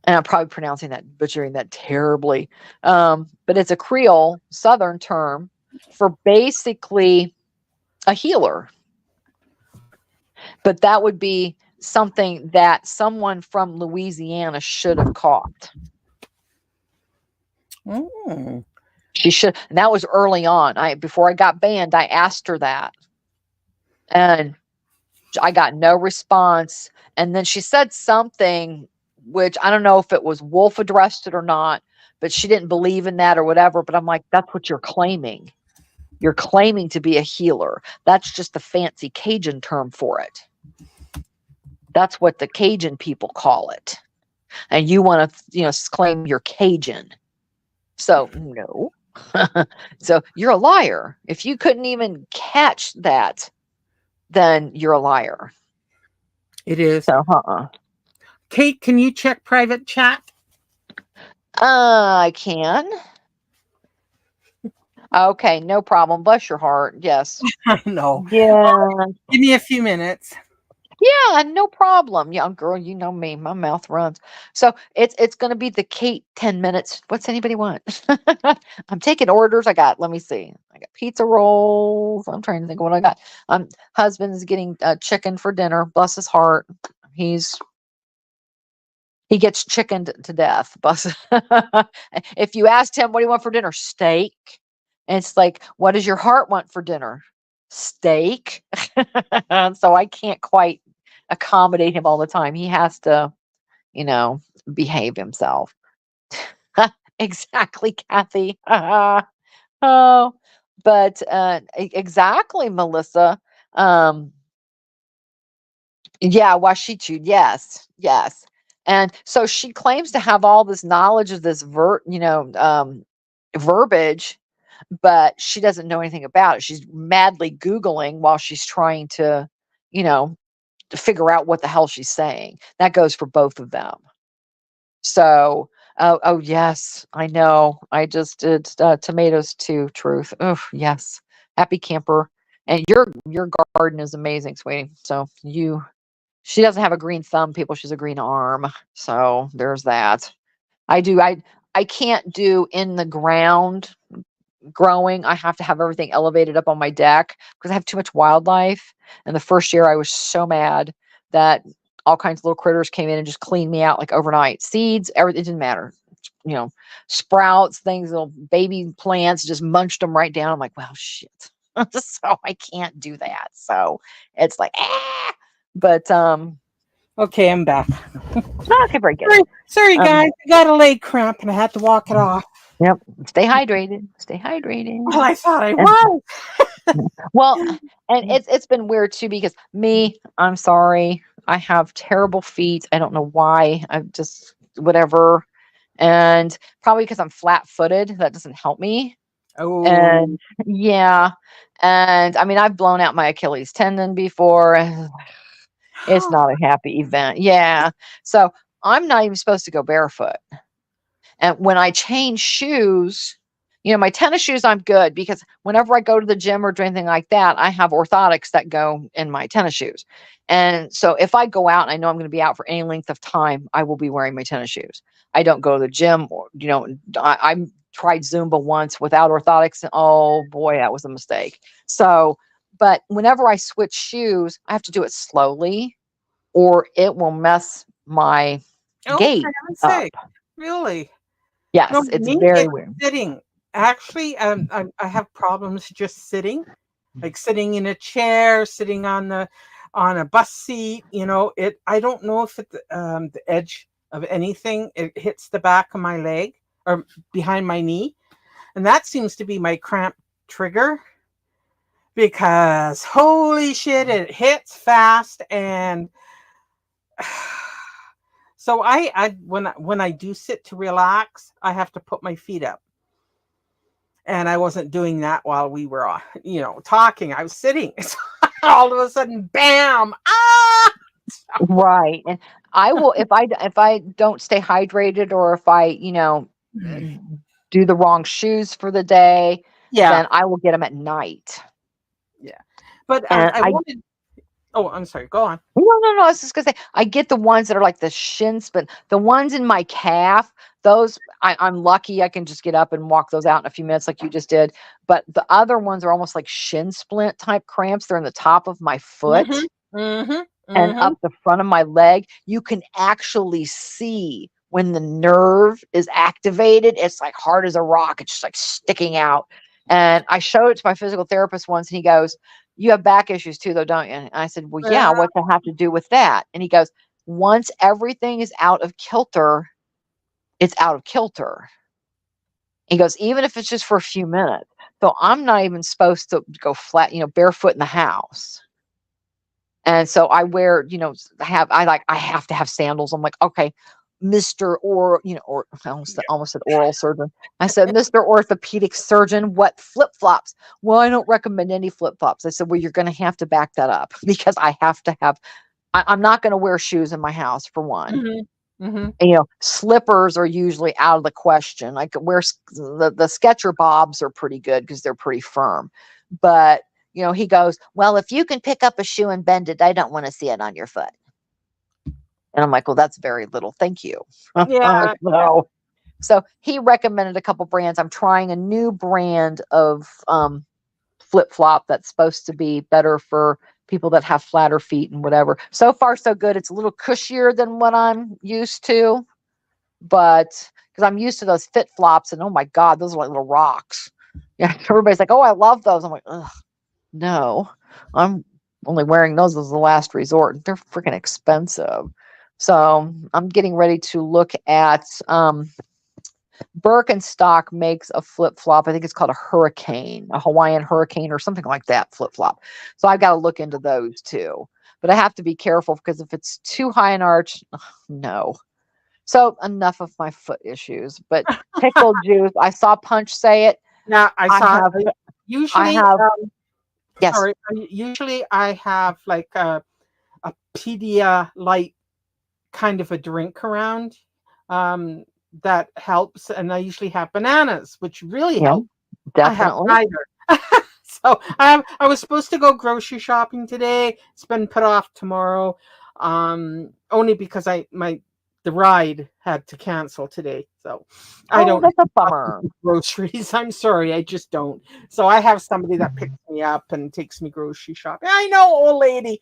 and I'm probably pronouncing that, butchering that terribly. But it's a Creole Southern term for basically a healer. But that would be something that someone from Louisiana should have caught. Mm. She should, and that was early on. Before I got banned, I asked her that, and I got no response. And then she said something, which I don't know if it was Wolf addressed it or not, but she didn't believe in that or whatever. But I'm like, that's what you're claiming. You're claiming to be a healer. That's just the fancy Cajun term for it. That's what the Cajun people call it. And you want to, claim you're Cajun. So, no. So you're a liar. If you couldn't even catch that, then you're a liar. It is. So, Kate, can you check private chat? I can. Okay, no problem. Bless your heart. Yes. I know. Yeah. Give me a few minutes. Yeah, no problem. Yeah, girl, you know me. My mouth runs. So it's gonna be the Kate 10 minutes. What's anybody want? I'm taking orders. Let me see. I got pizza rolls. I'm trying to think of what I got. Husband's getting chicken for dinner. Bless his heart. He's he gets chickened to death. But if you asked him, what do you want for dinner? Steak. And it's like, what does your heart want for dinner? Steak. So I can't quite accommodate him all the time. He has to, you know, behave himself. Exactly, Kathy. Oh, but exactly, Melissa. Um, Yeah, Washichu, yes, yes. And so she claims to have all this knowledge of this verbiage, but she doesn't know anything about it. She's madly Googling while she's trying you know, to figure out what the hell she's saying. That goes for both of them. So, oh yes, I know. I just did tomatoes too. Truth. Oh yes, happy camper. And your garden is amazing, sweetie. So she doesn't have a green thumb, people. She's a green arm. So there's that. I can't do in the ground growing. I have to have everything elevated up on my deck because I have too much wildlife. And the first year I was so mad that all kinds of little critters came in and just cleaned me out like overnight. Seeds, everything, it didn't matter. You know, sprouts, things, little baby plants, just munched them right down. I'm like, well, shit. So I can't do that. So it's like, ah. But Okay, I'm back. okay, very good. Sorry, Um, guys. I got a leg cramp and I had to walk it off. yep. Stay hydrated. Stay hydrated. Well, I thought I And was. well, and it's been weird too because I'm sorry. I have terrible feet. I don't know why. I'm just whatever. And probably because I'm flat-footed, that doesn't help me. Oh, And yeah. And I mean, I've blown out my Achilles tendon before. It's not a happy event. Yeah. So I'm not even supposed to go barefoot. And when I change shoes, my tennis shoes, I'm good because whenever I go to the gym or do anything like that, I have orthotics that go in my tennis shoes. And so if I go out and I know I'm going to be out for any length of time, I will be wearing my tennis shoes. I don't go to the gym or, I tried Zumba once without orthotics. And oh boy, that was a mistake. So, but whenever I switch shoes, I have to do it slowly or it will mess my oh, for gait heaven's up. sake. Really? No, Yes, it's me, very it's weird. sitting. Actually, I have problems just sitting, like sitting in a chair, sitting on a bus seat. It. I don't know if it's the edge of anything. It hits the back of my leg or behind my knee, and that seems to be my cramp trigger. Because holy shit, it hits fast, and so when I do sit to relax, I have to put my feet up. And I wasn't doing that while we were, talking. I was sitting. All of a sudden, bam! Ah! Right. And I will if I don't stay hydrated or if I, uh, do the wrong shoes for the day, Yeah, then I will get them at night. yeah. But And I I wanted. Oh, I'm sorry. Go on. no, I was just gonna say I get the ones that are like the shins, but the ones in my calf, those I'm lucky I can just get up and walk those out in a few minutes like you just did. But the other ones are almost like shin splint type cramps. They're in the top of my foot Mhm. Mhm. and Mhm. up the front of my leg. You can actually see when the nerve is activated. It's like hard as a rock. It's just like sticking out. And I showed it to my physical therapist once, and he goes, "You have back issues too, though, don't you?" And I said, "Well, yeah. Yeah. What's that have to do with that?" And he goes, "Once everything is out of kilter, it's out of kilter." He goes, "Even if it's just for a few minutes." So I'm not even supposed to go flat, barefoot in the house. And so I wear, I have to have sandals. I'm like, okay, Mr. Or, or I almost said oral surgeon. I said, Mr. Orthopedic surgeon, what flip flops? Well, I don't recommend any flip flops. I said, well, you're going to have to back that up because I have to have, I'm not going to wear shoes in my house for one. Mhm. Mhm. And, slippers are usually out of the question. Like the Sketcher Bobs are pretty good because they're pretty firm. But, he goes, well, if you can pick up a shoe and bend it, I don't want to see it on your foot. And I'm like, well, that's very little. Thank you. Yeah. Yeah. No. So he recommended a couple brands. I'm trying a new brand of flip flop that's supposed to be better for people that have flatter feet and whatever. So far, so good. It's a little cushier than what I'm used to, but because I'm used to those fit flops, and oh my God, those are like little rocks. Yeah, everybody's like, oh, I love those. I'm like, ugh, no, I'm only wearing those as the last resort. They're freaking expensive. So I'm getting ready to look at Birkenstock makes a flip flop. I think it's called a Hurricane, a Hawaiian Hurricane or something like that flip flop. So I've got to look into those too. But I have to be careful because if it's too high an arch, ugh, no. So enough of my foot issues. But pickle juice, I saw Punch say it. Yeah. I I saw. have, I Usually, have, yes, sorry. Usually, I have like a Pedialyte kind of a drink around, um, that helps, and I usually have bananas, which really yeah, help. I have definitely. neither. So I was supposed to go grocery shopping today. It's been put off tomorrow, only because the ride had to cancel today. So I Oh, don't that's a shop bummer. for groceries. I'm sorry, I just don't. So I have somebody that picks me up and takes me grocery shopping. I know, old lady.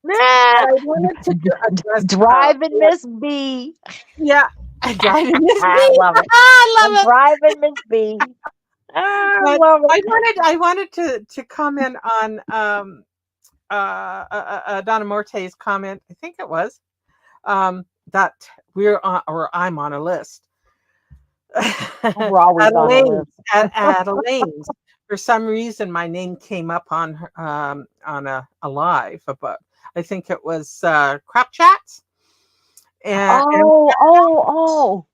But Nah, I wanted to address, driving Miss B. yeah, I driving Miss I B. love it. I I'm love it. driving Miss B. I But love I it. wanted to comment on Donna Morte's comment. I think it was that we're on, or I'm on a list. We're always At on a Elaine's, list. at Elaine's, for some reason, my name came up on a live about. I think it was Crap Chats, and and Oh, oh,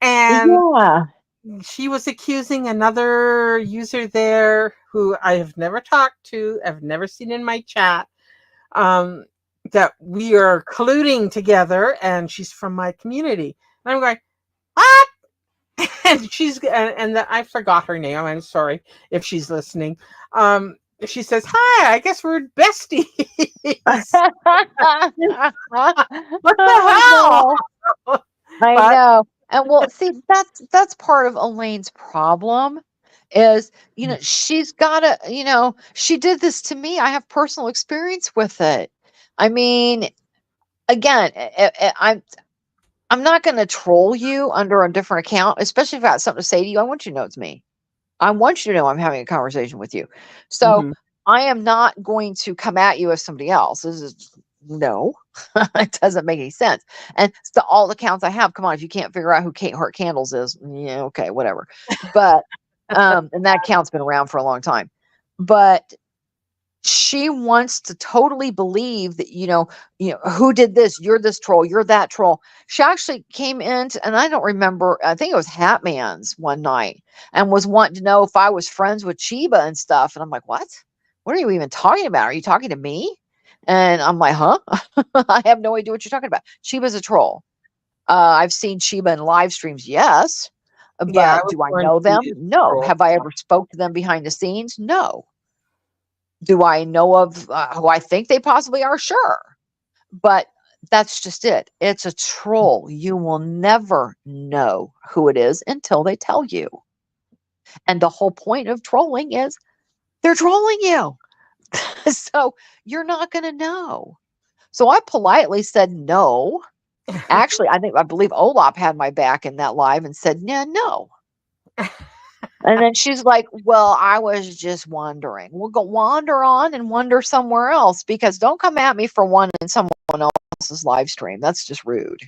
and oh. Yeah. she was accusing another user there who I have never talked to, I've never seen in my chat, um, that we are colluding together, and she's from my community. And I'm going, what? And and I forgot her name. I'm sorry if she's listening. Um, she says, "Hi, I guess we're besties." What I the know. hell? I But know. And well, see, that's part of Elaine's problem is, she's got to, she did this to me. I have personal experience with it. I mean, again, I'm not going to troll you under a different account, especially if I got something to say to you. I want you to know it's me. I want you to know I'm having a conversation with you. So Mhm. I am not going to come at you as somebody else. This is no, it doesn't make any sense. And it's the all accounts I have. Come on, if you can't figure out who Kate Hart Candles is, yeah, okay, whatever. But and that account's been around for a long time. But she wants to totally believe that who did this, you're this troll, you're that troll. She actually came into, and I don't remember, I think it was Hatman's one night, and was wanting to know if I was friends with Chiba and stuff, and I'm like, what are you even talking about? Are you talking to me? And I'm like, huh? I have no idea what you're talking about. Chiba's a troll. I've seen Chiba in live streams, yes, Yeah, I but was do I born know to be them? a No. troll. Have I ever spoke to them behind the scenes? No. Do I know of who I think they possibly are? Sure. But that's just it. It's a troll. You will never know who it is until they tell you. And the whole point of trolling is they're trolling you. So you're not going to know. So I politely said no. Actually, I believe Olaf had my back in that live and said, yeah, no. And then she's like, well, I was just wondering. We'll go wander on and wander somewhere else, because don't come at me for one in someone else's live stream. That's just rude.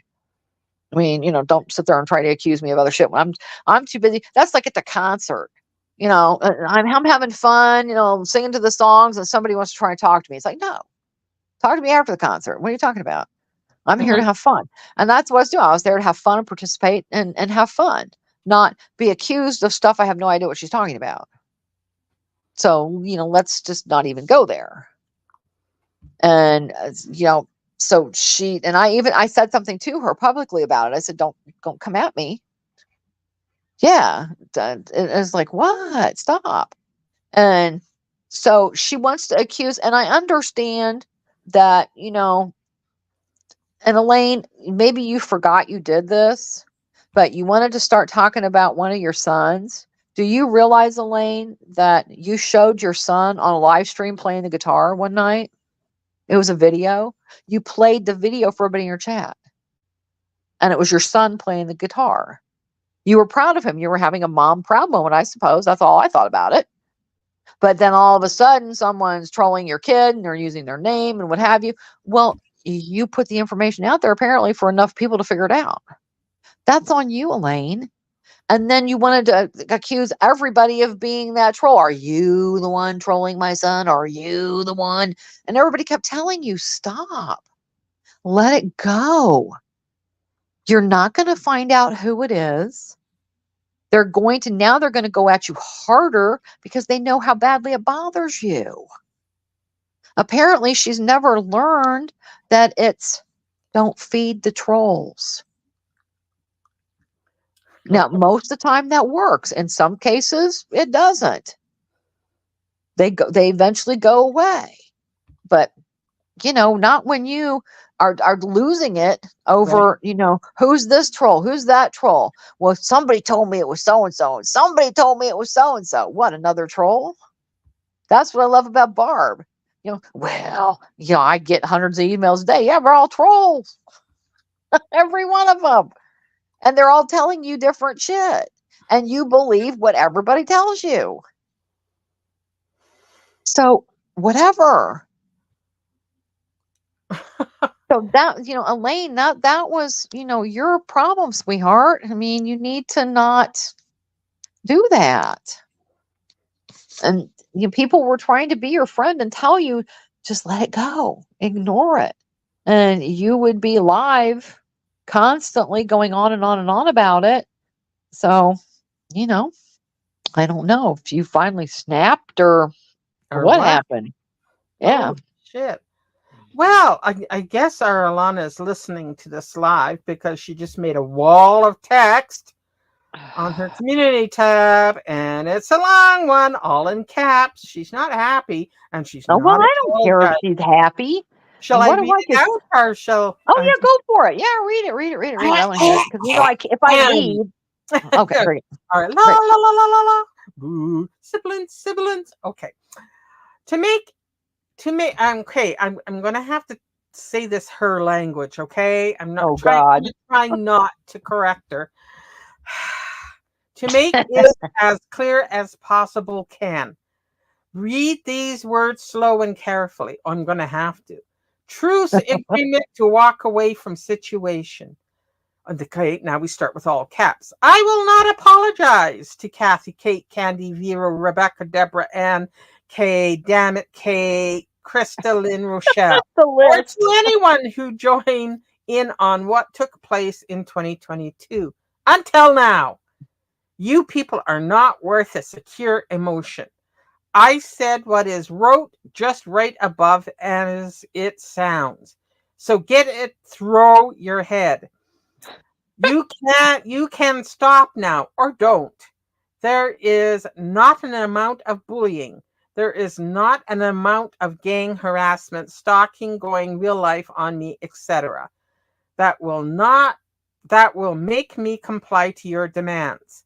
I mean, don't sit there and try to accuse me of other shit when I'm too busy. That's like at the concert. I'm having fun, singing to the songs, and somebody wants to try and talk to me. It's like, no, talk to me after the concert. What are you talking about? I'm here to have fun. And that's what I was doing. I was there to have fun and participate and have fun, not be accused of stuff I have no idea what she's talking about. So, let's just not even go there. And, so I said something to her publicly about it. I said, don't come at me. Yeah. It's like, what? Stop. And so she wants to accuse, and I understand that, and Elaine, maybe you forgot you did this, but you wanted to start talking about one of your sons. Do you realize, Elaine, that you showed your son on a live stream playing the guitar one night? It was a video. You played the video for everybody in your chat, and it was your son playing the guitar. You were proud of him. You were having a mom proud moment, I suppose. That's all I thought about it. But then all of a sudden, someone's trolling your kid and they're using their name and what have you. Well, you put the information out there apparently for enough people to figure it out. That's on you, Elaine. And then you wanted to accuse everybody of being that troll. Are you the one trolling my son? Are you the one? And everybody kept telling you, stop. Let it go. You're not going to find out who it is. They're going to go at you harder because they know how badly it bothers you. Apparently, she's never learned that it's don't feed the trolls. Now, most of the time that works. In some cases, it doesn't. They eventually go away. But, not when you are losing it over, right. Who's this troll? Who's that troll? Well, somebody told me it was so-and-so, and somebody told me it was so-and-so. What, another troll? That's what I love about Barb. I get hundreds of emails a day. Yeah, we're all trolls. Every one of them. And they're all telling you different shit. And you believe what everybody tells you. So, whatever. So that, Elaine, that was, your problem, sweetheart. I mean, you need to not do that. And people were trying to be your friend and tell you, just let it go, ignore it. And you would be live constantly going on and on and on about it. So, I don't know if you finally snapped or what happened. Yeah. Oh, shit. Well, I guess our Alana is listening to this live because she just made a wall of text on her community tab, and it's a long one, all in caps. She's not happy, and she's well, not. I don't care if she's happy. Shall I read it out, or shall? Oh yeah, go for it. Yeah, read it. I want to hear it because if I leave, okay, great. All right, la la la la la la. Boo, sibilance. Okay, to make. Okay, I'm going to have to say this her language, okay? I'm not trying not to correct her. To make it as clear as possible can. Read these words slow and carefully. I'm going to have to. Truce agreement to walk away from situation. Okay, now we start with all caps. I will not apologize to Kathy, Kate, Candy, Vera, Rebecca, Deborah, Ann, Kay, damn it, Kay, Krista, Lynn, Rochelle, or to anyone who joined in on what took place in 2022. Until now, you people are not worth a secure emotion. I said what is wrote just right above as it sounds. So get it through your head. You can stop now or don't. There is not an amount of bullying There is not an amount of gang harassment, stalking, going real life on me, etc. that will not that will make me comply to your demands.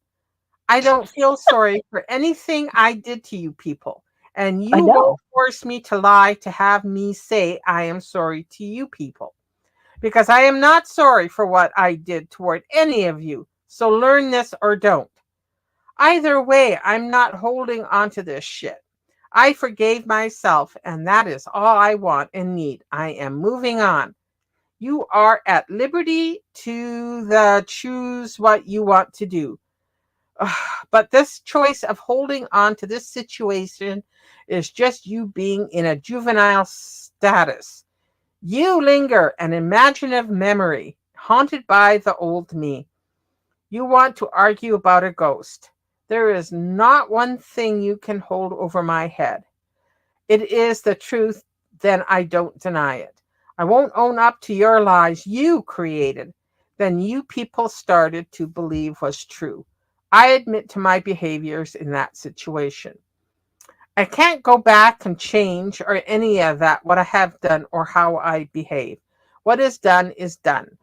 I don't feel sorry for anything I did to you people, and I you won't know. force me to lie to have me say I am sorry to you people, because I am not sorry for what I did toward any of you. So learn this or don't. Either way, I'm not holding on to this shit. I forgave myself, and that is all I want and need. I am moving on. You are at liberty to choose what you want to do. But this choice of holding on to this situation is just you being in a juvenile status. You linger an imaginative memory, haunted by the old me. You want to argue about a ghost. There is not one thing you can hold over my head. It is the truth, then I don't deny it. I won't own up to your lies you created, then you people started to believe was true. I admit to my behaviors in that situation. I can't go back and change or any of that, what I have done or how I behave. What is done is done.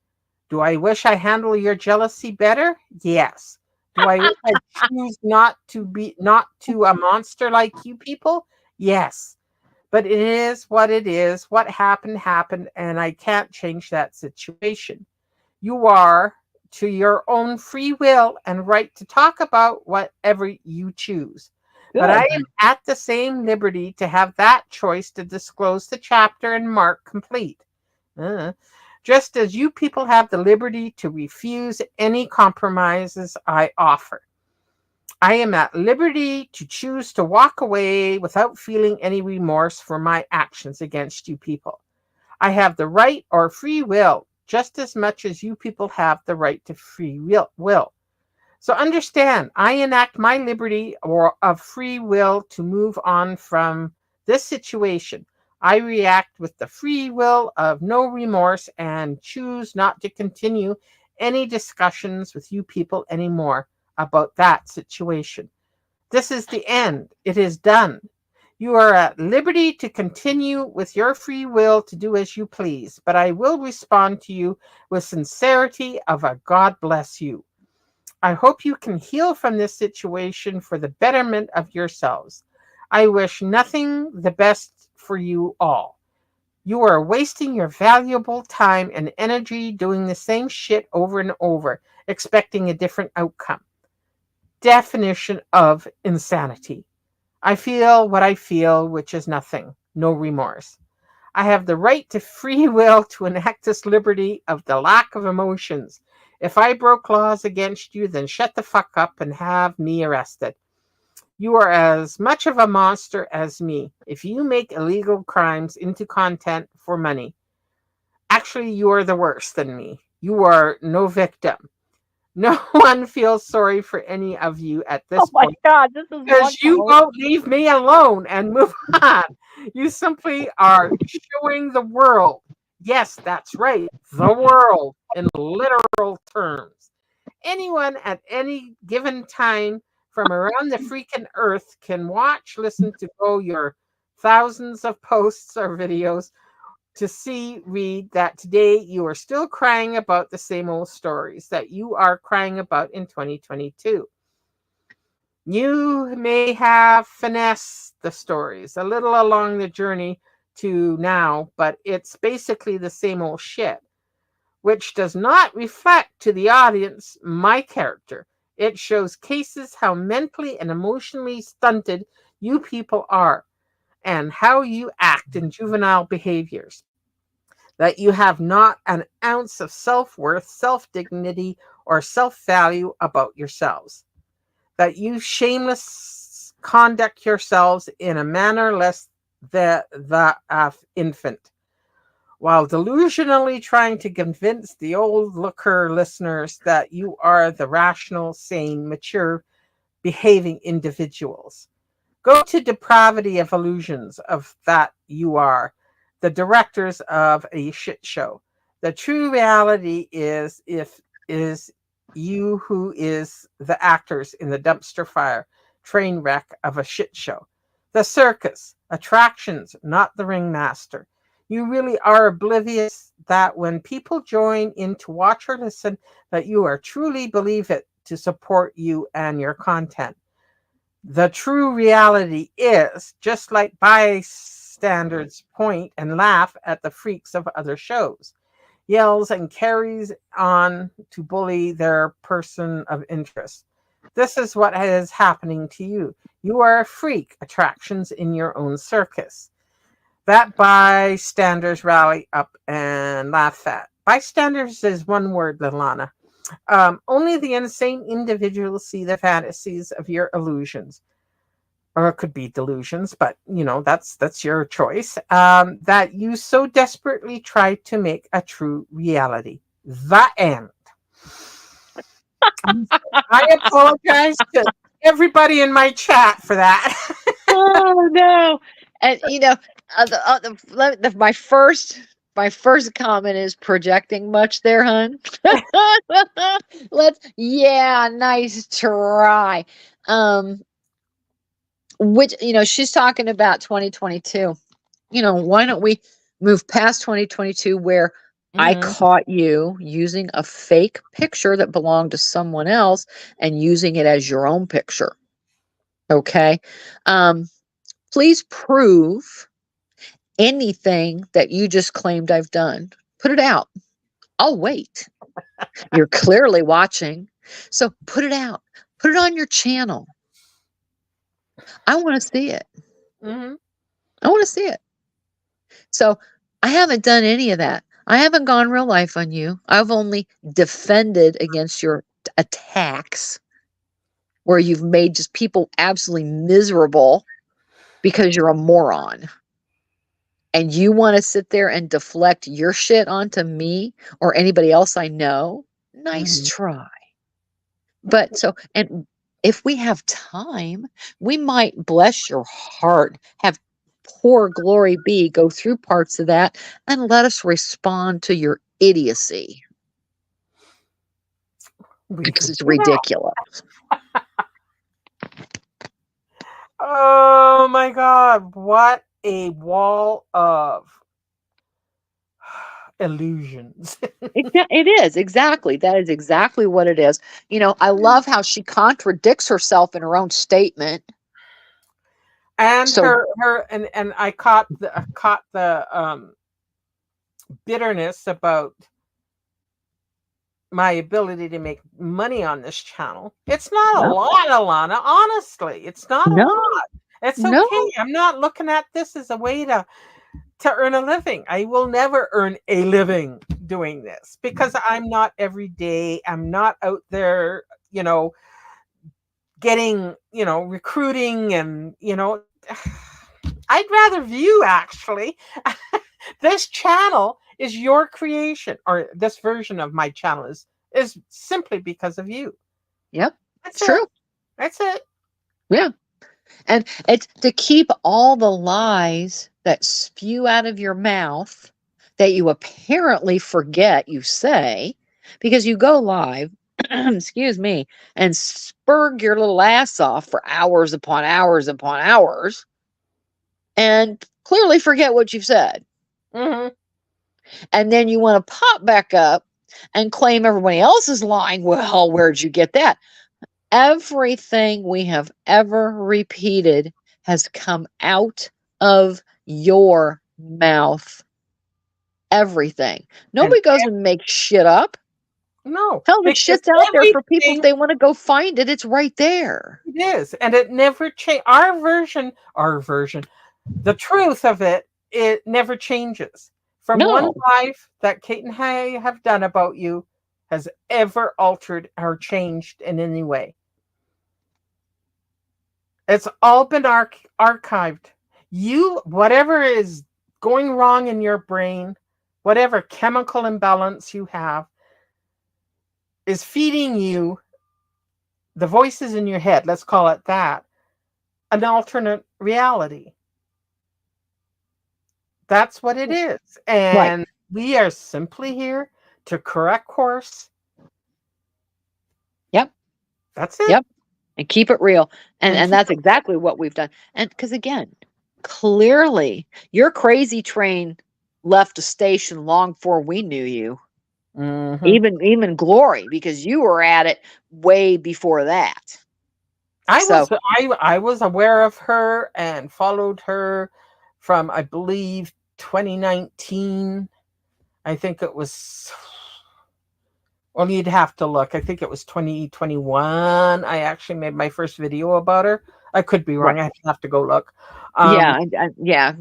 Do I wish I handle your jealousy better? Yes. Do I wish I choose not to a monster like you people? Yes. But it is what it is. What happened, happened, and I can't change that situation. You are to your own free will and right to talk about whatever you choose. But I Good. am at the same liberty to have that choice to disclose the chapter and mark complete. Uh, just as you people have the liberty to refuse any compromises I offer. I am at liberty to choose to walk away without feeling any remorse for my actions against you people. I have the right or free will just as much as you people have the right to free will. So understand, I enact my liberty or of free will to move on from this situation. I react with the free will of no remorse and choose not to continue any discussions with you people anymore about that situation. This is the end. It is done. You are at liberty to continue with your free will to do as you please, but I will respond to you with sincerity of a God bless you. I hope you can heal from this situation for the betterment of yourselves. I wish nothing the best for you all. You are wasting your valuable time and energy doing the same shit over and over, expecting a different outcome. Definition of insanity. I feel what I feel, which is nothing, no remorse. I have the right to free will to enact this liberty of the lack of emotions. If I broke laws against you, then shut the fuck up and have me arrested. You are as much of a monster as me. If you make illegal crimes into content for money, actually, you are the worse than me. You are no victim. No one feels sorry for any of you at Oh this my point God, this is because you wonderful. won't leave me alone and move on. You simply are showing the world. Yes, that's right. The world in literal terms. Anyone at any given time from around the freaking earth can watch, listen to go your thousands of posts or videos to see, read that today you are still crying about the same old stories that you are crying about in 2022. You may have finessed the stories a little along the journey to now, but it's basically the same old shit, which does not reflect to the audience my character. It shows cases how mentally and emotionally stunted you people are and how you act in juvenile behaviors. That you have not an ounce of self worth, self dignity, or self value about yourselves. That you shameless conduct yourselves in a manner less the infant, while delusionally trying to convince the old looker listeners that you are the rational, sane, mature, behaving individuals. Go to depravity of illusions of that you are, the directors of a shit show. The true reality is you who is the actors in the dumpster fire train wreck of a shit show. The circus, attractions, not the ringmaster. You really are oblivious that when people join in to watch or listen, that you are truly believe it to support you and your content. The true reality is just like bystanders point and laugh at the freaks of other shows, yells and carries on to bully their person of interest. This is what is happening to you. You are a freak attractions in your own circus. That bystanders rally up and laugh at. Bystanders is one word, Lalana. Only the insane individuals see the fantasies of your illusions, or it could be delusions, but that's your choice. That you so desperately try to make a true reality. The end. I apologize to everybody in my chat for that. Oh no! And my first comment is projecting much there, hun. Yeah, nice try. Um, which she's talking about 2022. Why don't we move past 2022 where I Mhm, caught you using a fake picture that belonged to someone else and using it as your own picture? Okay. Um, Please prove anything that you just claimed I've done. Put it out. I'll wait. You're clearly watching. So put it out. Put it on your channel. I want to see it. mhm, I want to see it. So I haven't done any of that. I haven't gone real life on you. I've only defended against your attacks where you've made just people absolutely miserable because you're a moron. And you want to sit there and deflect your shit onto me or anybody else I know? Nice mhm. try. But and if we have time, we might, bless your heart, have poor Glory B go through parts of that and let us respond to your idiocy We because could it's do that. ridiculous. Oh my God. What a wall of illusions. It is exactly. That is exactly what it is. I love how she contradicts herself in her own statement. And So, and I caught the bitterness about my ability to make money on this channel. It's not a no, lot, Alana. Honestly, it's not a no, lot. It's no, okay. I'm not looking at this as a way to earn a living. I will never earn a living doing this because I'm not every day. I'm not out there, you know, getting, recruiting and, I'd rather view actually. This channel is your creation, or this version of my channel is simply because of you. yep, That's it's it. true. That's it. Yeah. And it's to keep all the lies that spew out of your mouth that you apparently forget you say because you go live, excuse me, and spurg your little ass off for hours upon hours upon hours and clearly forget what you've said. Hmm. And then you want to pop back up and claim everybody else is lying. Well, where'd you get that? Everything we have ever repeated has come out of your mouth. Everything. And Nobody goes and makes shit up. no, Hell, the because shit's out there for people if everything they want to go find it. It's right there. it is, and it never change. Our version, the truth of it, it never changes. From one No. life that Kate and I have done about you has ever altered or changed in any way. It's all been archived. Whatever is going wrong in your brain, whatever chemical imbalance you have, is feeding you the voices in your head, let's call it that, an alternate reality. That's what it is. Right. And we are simply here to correct course. Yep. That's it. Yep. and keep it real. And And keep that's exactly what we've done. And because again, clearly your crazy train left the station long before we knew you. Mhm. Even Glory, because you were at it way before that. So I was aware of her and followed her from, I believe, 2019. I think it was, well, you'd have to look. I think it was 2021. I actually made my first video about her. I could be right. wrong. I have to go look. Um, Yeah, yeah,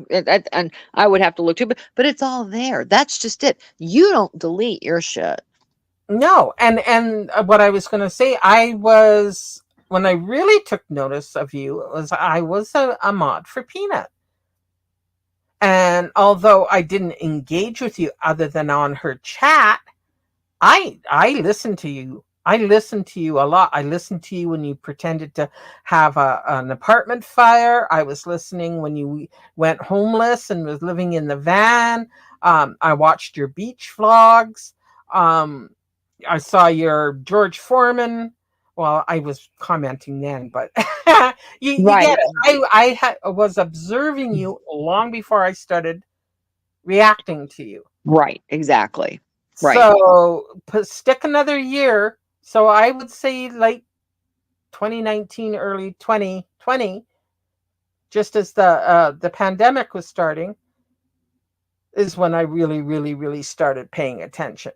and I would have to look too, but it's all there. That's just it. You don't delete your shit. no, and what I was going to say, I was, when I really took notice of you, it was I was a mod for Peanut. And although I didn't engage with you other than on her chat, I listened to you. I listened to you a lot. I listened to you when you pretended to have an apartment fire. I was listening when you went homeless and was living in the van. I watched your beach vlogs. Um, I saw your George Foreman. Well, I was commenting then, but you get Right, it. Was observing you long before I started reacting to you. right, exactly. Right, So stick another year. So I would say like 2019, early 2020, just as the pandemic was starting, is when I really, really, really started paying attention.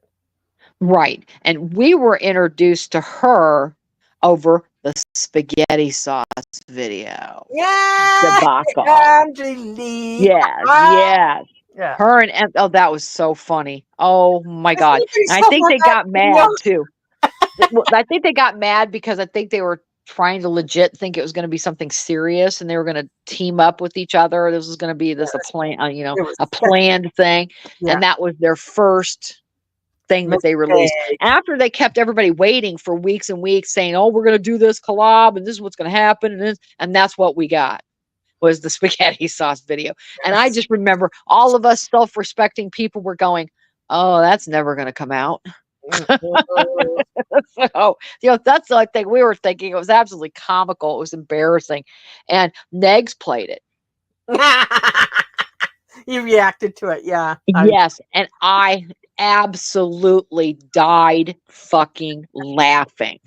right. And we were introduced to her over the spaghetti sauce video Yeah, debacle. Angelique. Yes, Ah, yes. yeah. Her and oh, that was so funny. Oh my Does God. anybody And I still think have they that got video? mad too. Well, I think they got mad because I think they were trying to legit think it was going to be something serious and they were going to team up with each other. This was going to be Yeah, this a plan, it was a sketchy. planned thing, Yeah. and that was their first thing that they released. Mistake. After they kept everybody waiting for weeks and weeks, saying, "Oh, we're going to do this collab, and this is what's going to happen," and that's what we got was the spaghetti sauce video. And I Yes. just remember all of us self-respecting people were going, "Oh, that's never going to come out." Mhm. So, that's the thing we were thinking. It was absolutely comical. It was embarrassing. And Negs played it. You reacted to it, yeah. Yes. And I absolutely died fucking laughing.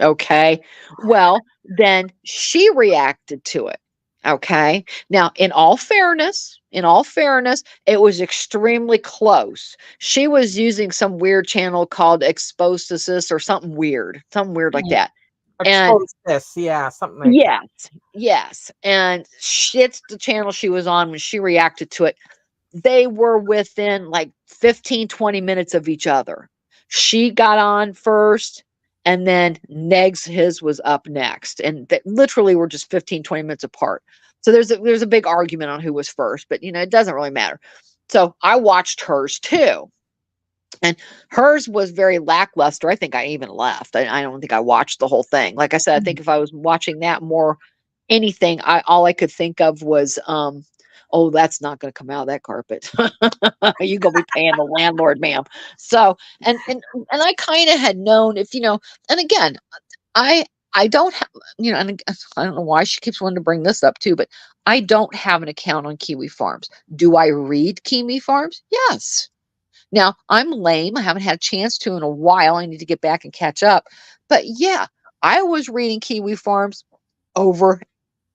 Okay. Well, then she reacted to it. Okay. Now, in all fairness, it was extremely close. She was using some weird channel called Exposis or something weird like that. And Expose this, yeah, something like that. yes, yes. And it's the channel she was on when she reacted to it. They were within like 15, 20 minutes of each other. She got on first, and then Negs his was up next. And they literally were just 15, 20 minutes apart. So there's a big argument on who was first, but it doesn't really matter. So I watched hers too. And hers was very lackluster. I think I even left. I don't think I watched the whole thing. Like I said, I think if I was watching that more anything, all I could think of was oh, that's not going to come out, that carpet. You gonna be paying the landlord, ma'am. So and I kind of had known if and again, I I don't have and I don't know why she keeps wanting to bring this up too, but I don't have an account on Kiwi Farms. Do I read Kiwi Farms? Yes. Now, I'm lame. I haven't had a chance to in a while. I need to get back and catch up. But yeah, I was reading Kiwi Farms over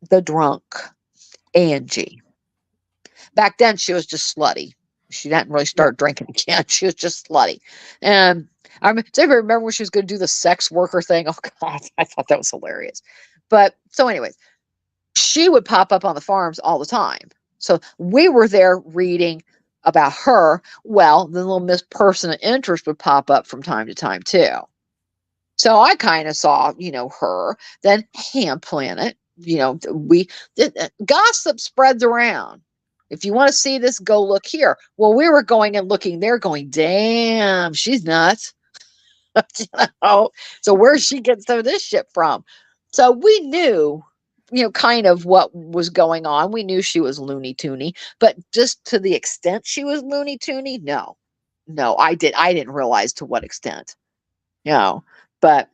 the drunk Angie. Back then, she was just slutty. She didn't really Yeah. start drinking again. She was just slutty. And do you ever remember when she was going to do the sex worker thing? Oh, God, I thought that was hilarious. But so, anyways, she would pop up on the farms all the time. So we were there reading about her. Well, the little Miss Person of Interest would pop up from time to time too. So I kind of saw, her. Then Ham Planet, gossip spreads around. If you want to see this, go look here. Well, we were going and looking there, going, damn, she's nuts. you so where's she getting some of this shit from? So we knew, kind of what was going on. We knew she was Looney Toony, but just to the extent she was Looney Toony, no, I didn't realize to what extent, you know, but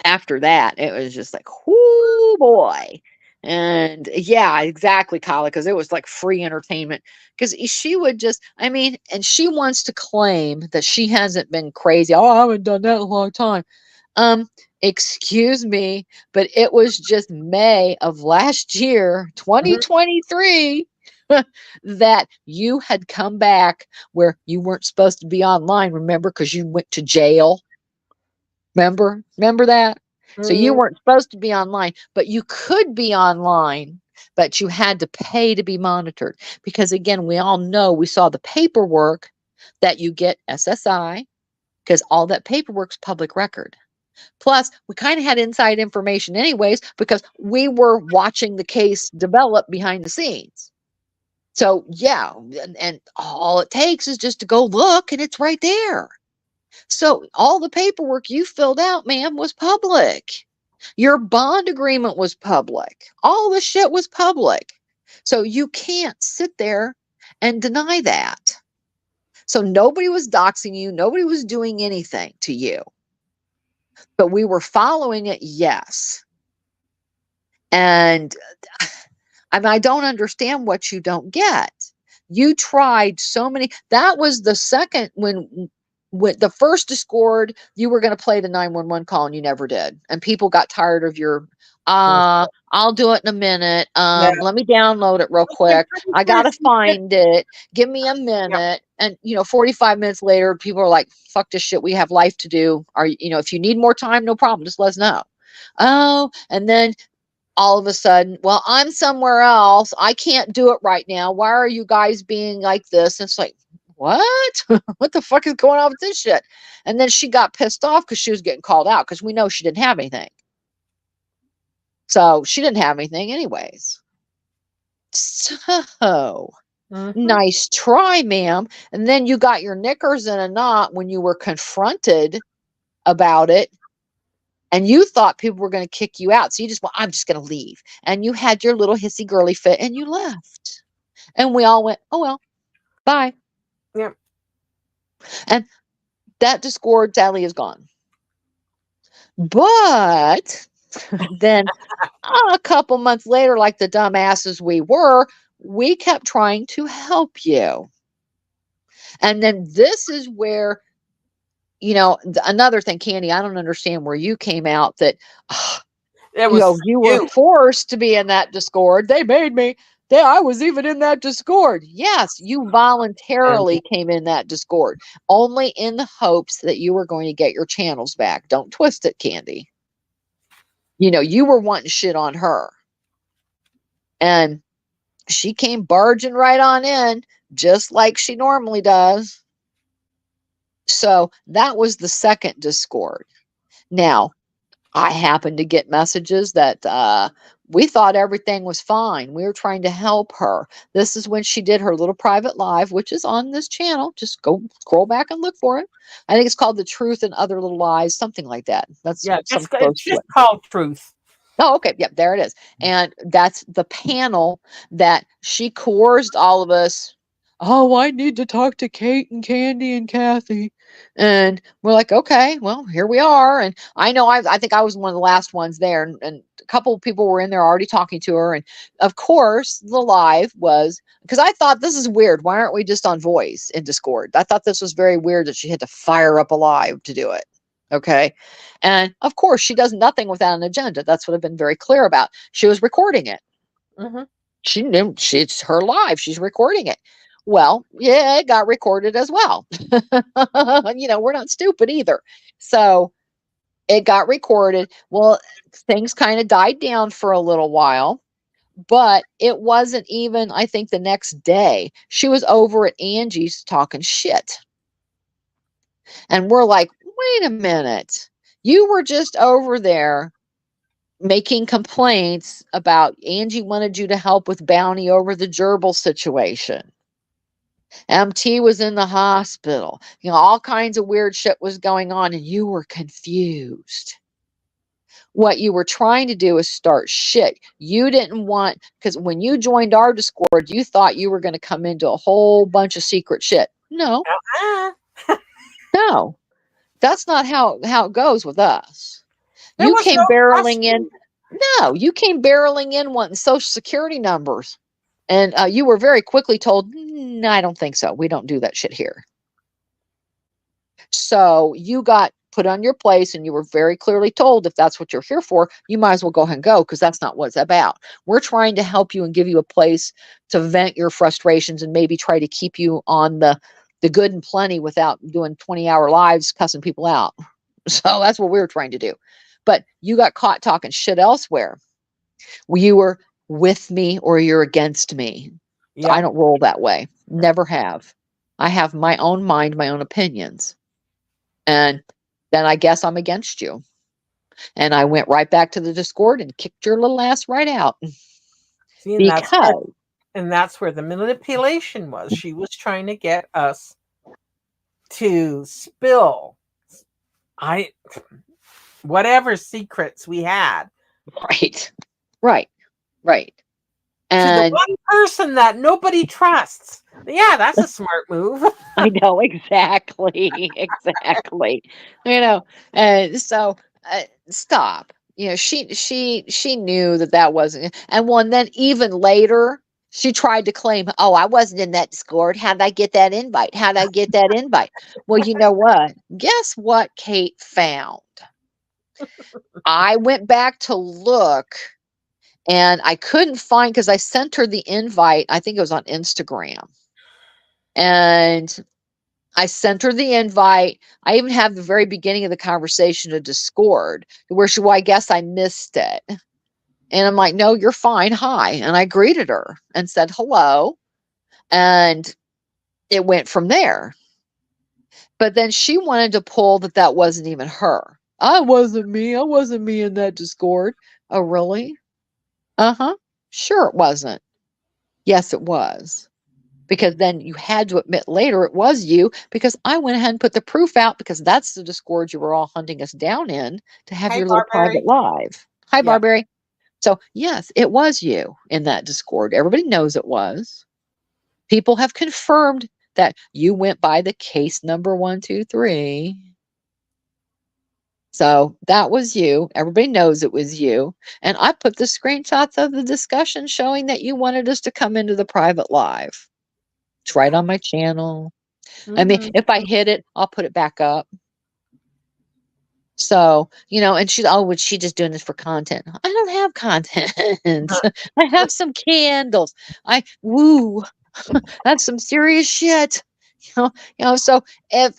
After that, it was just like, whoo boy. And yeah, exactly, Kyla, because it was like free entertainment. Because she would just, I mean, and she wants to claim that she hasn't been crazy. Oh, I haven't done that in a long time. Um, Excuse me, but it was just May of last year, Mhm. 2023, that you had come back where you weren't supposed to be online, remember? Because you went to jail. Remember that? So you Mhm. weren't supposed to be online, but you could be online, but you had to pay to be monitored. Because again, we all know we saw the paperwork that you get SSI, because all that paperwork's public record. Plus, we kind of had inside information anyways, because we were watching the case develop behind the scenes. So yeah, and all it takes is just to go look and it's right there. So all the paperwork you filled out, ma'am, was public. Your bond agreement was public. All the shit was public. So you can't sit there and deny that. So nobody was doxing you, nobody was doing anything to you. But we were following it, yes. And I mean, I don't understand what you don't get. You tried so many. That was the second when the first Discord, you were going to play the 911 call and you never did. And people got tired of your I'll do it in a minute. Yeah. Let me download it real Okay, quick. pretty I sure gotta she did. find it. Give me a Yeah. minute. And 45 minutes later, people are like, fuck this shit. We have life to do. If you need more time, no problem. Just let us know. Oh, and then all of a sudden, well, I'm somewhere else. I can't do it right now. Why are you guys being like this? And it's like, what? What the fuck is going on with this shit? And then she got pissed off because she was getting called out because we know she didn't have anything. So she didn't have anything, anyways. So Mhm. nice try, ma'am. And then you got your knickers in a knot when you were confronted about it. And you thought people were going to kick you out. So you just, well, I'm just going to leave. And you had your little hissy girly fit and you left. And we all went, oh, well, bye. Yeah. And that Discord sadly is gone. But then a couple months later, like the dumbasses we were, we kept trying to help you. And then this is where, another thing, Candy, I don't understand where you came out that, It was you were you. forced to be in that Discord. They made me. I was even in that Discord. Yes, you And voluntarily came in that Discord, only in the hopes that you were going to get your channels back. Don't twist it, Candy. You were wanting shit on her. And she came barging right on in, just like she normally does. So that was the second Discord. Now, I happened to get messages that we thought everything was fine. We were trying to help her. This is when she did her little private live, which is on this channel. Just go scroll back and look for it. I think it's called The Truth and Other Little Lies, something like that. That's yeah, some it's close to just it. called truth. Oh, okay. Yep, there it is. And that's the panel that she coerced all of us. Oh, I need to talk to Kate and Candy and Kathy. And we're like, okay, well, here we are. And I know I think I was one of the last ones there. And a couple of people were in there already talking to her. And of course, the live was because I thought this is weird. Why aren't we just on voice in Discord? I thought this was very weird that she had to fire up a live to do it. Okay. And of course, she does nothing without an agenda. That's what I've been very clear about. She was recording it. Mhm. She knew it's her live. She's recording it. Well, yeah, it got recorded as well. We're not stupid either. So it got recorded. Well, things kind of died down for a little while, but it wasn't even, I think, the next day. She was over at Angie's talking shit. And we're like, wait a minute. You were just over there making complaints about Angie wanted you to help with Bounty over the gerbil situation. MT was in the hospital. All kinds of weird shit was going on, and you were confused. What you were trying to do is start shit. You didn't want, because when you joined our Discord, you thought you were going to come into a whole bunch of secret shit. No, Uh-uh. no, that's not how it goes with us. There You was came no barreling in. question. No, you came barreling in wanting social security numbers. And you were very quickly told, no, I don't think so. We don't do that shit here. So you got put on your place and you were very clearly told if that's what you're here for, you might as well go ahead and go because that's not what it's about. We're trying to help you and give you a place to vent your frustrations and maybe try to keep you on the good and plenty without doing 20-hour lives cussing people out. So that's what we were trying to do. But you got caught talking shit elsewhere. You were with me or you're against me. So I Yep. don't roll that way. Never have. I have my own mind, my own opinions. And then I guess I'm against you. And I went right back to the Discord and kicked your little ass right out See, because, and that's where the manipulation was. She was trying to get us to spill I whatever secrets we had right, right, right. to the And one person that nobody trusts. Yeah, that's a smart move. I know exactly, exactly. You know, and so stop. You know, she knew that that wasn't. And one then even later, she tried to claim, "Oh, I wasn't in that Discord. How did I get that invite? How did I get that invite?" Well, you know what? Guess what Kate found? I went back to look and I couldn't find because I sent her the invite. I think it was on Instagram. And I sent her the invite. I even have the very beginning of the conversation to Discord where she, well, I guess I missed it. And I'm like, no, you're fine. Hi. And I greeted her and said hello. And it went from there. But then she wanted to pull that that wasn't even her. I wasn't me. I wasn't me in that Discord. Oh, really? Uh huh. Sure, it wasn't. Yes, it was. Because then you had to admit later it was you because I went ahead and put the proof out because that's the Discord you were all hunting us down in to have Hey, your little private Barberry. live. Hi, Yep. Barberry. So, yes, it was you in that Discord. Everybody knows it was. People have confirmed that you went by the case number 123. So that was you. Everybody knows it was you. And I put the screenshots of the discussion showing that you wanted us to come into the private live. It's right Yeah. on my channel. I mean, Hmm. if I hit it, I'll put it back up. So, you know, and she's, oh, was she just doing this for content? I don't have content. I have some candles. Woo, that's some serious shit. So if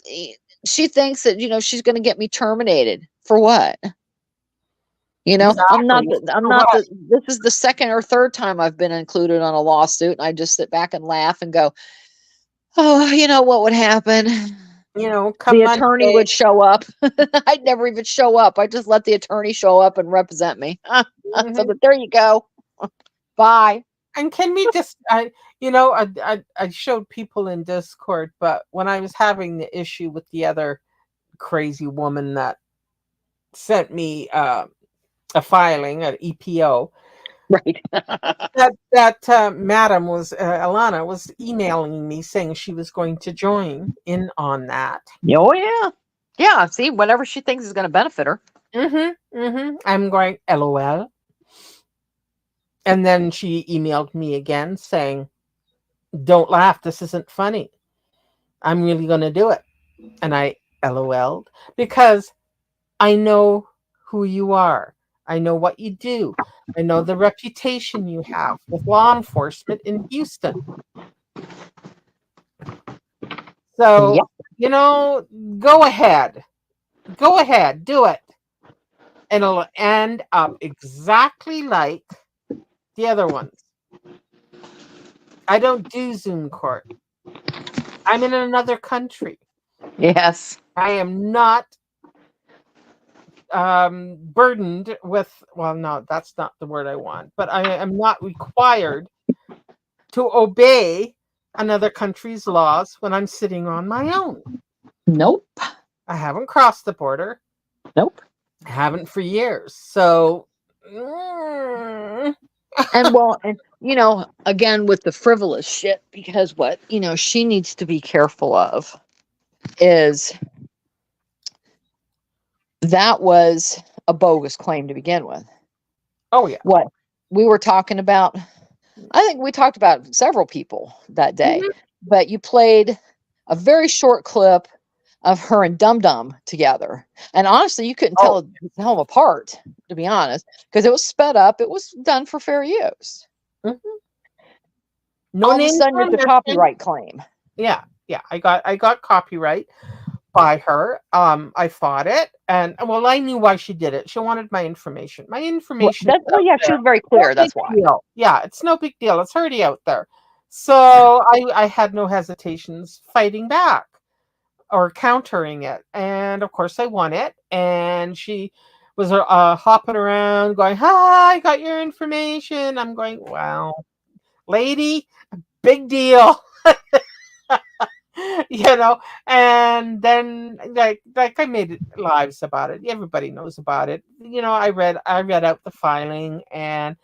she thinks that, she's going to get me terminated for what? Exactly. I'm For not what? this is the second or third time I've been included on a lawsuit. And I just sit back and laugh and go, oh, you know what would happen? Come The attorney Monday. would show up. I'd never even show up. I just let the attorney show up and represent me. So Hmm. that there you go. Bye. And can we just, I showed people in Discord, but when I was having the issue with the other crazy woman that sent me a filing, an EPO, Right. that madam was Alana was emailing me saying she was going to join in on that. Oh yeah. Yeah. See, whatever she thinks is going to benefit her. I'm going LOL, and then she emailed me again saying, "Don't laugh. This isn't funny. I'm really going to do it." And I LOL'd because I know who you are. I know what you do. I know the reputation you have with law enforcement in Houston. So, Yep. you know, go ahead. Go ahead. Do it. And it'll end up exactly like the other ones. I don't do Zoom court. I'm in another country. Yes. I am not burdened with, well, no, that's not the word I want, but I am not required to obey another country's laws when I'm sitting on my own. Nope. I haven't crossed the border. Nope. I haven't for years. So, mm, And well, and again with the frivolous shit, because what she needs to be careful of is that was a bogus claim to begin with. Oh yeah. What we were talking about, I think we talked about several people that day, Mhm. but you played a very short clip of her and Dum Dum together. And honestly, you couldn't Oh. tell them apart, to be honest, because it was sped up. It was done for fair use. Mhm. No All of a names sudden, were it's a mentioned. copyright claim. Yeah, yeah. I got copyright by her. I fought it, and well, I knew why she did it. She wanted my information. My information is Well, out yeah, she there. was very No clear. big That's why. deal. Yeah, it's no big deal. It's already out there. So I had no hesitations fighting back or countering it, and of course I won it. And she was hopping around, going, "Hi, I got your information." I'm going, "Wow, lady, big deal." you know and then like I made lives about it. Everybody knows about it. I read out the filing, and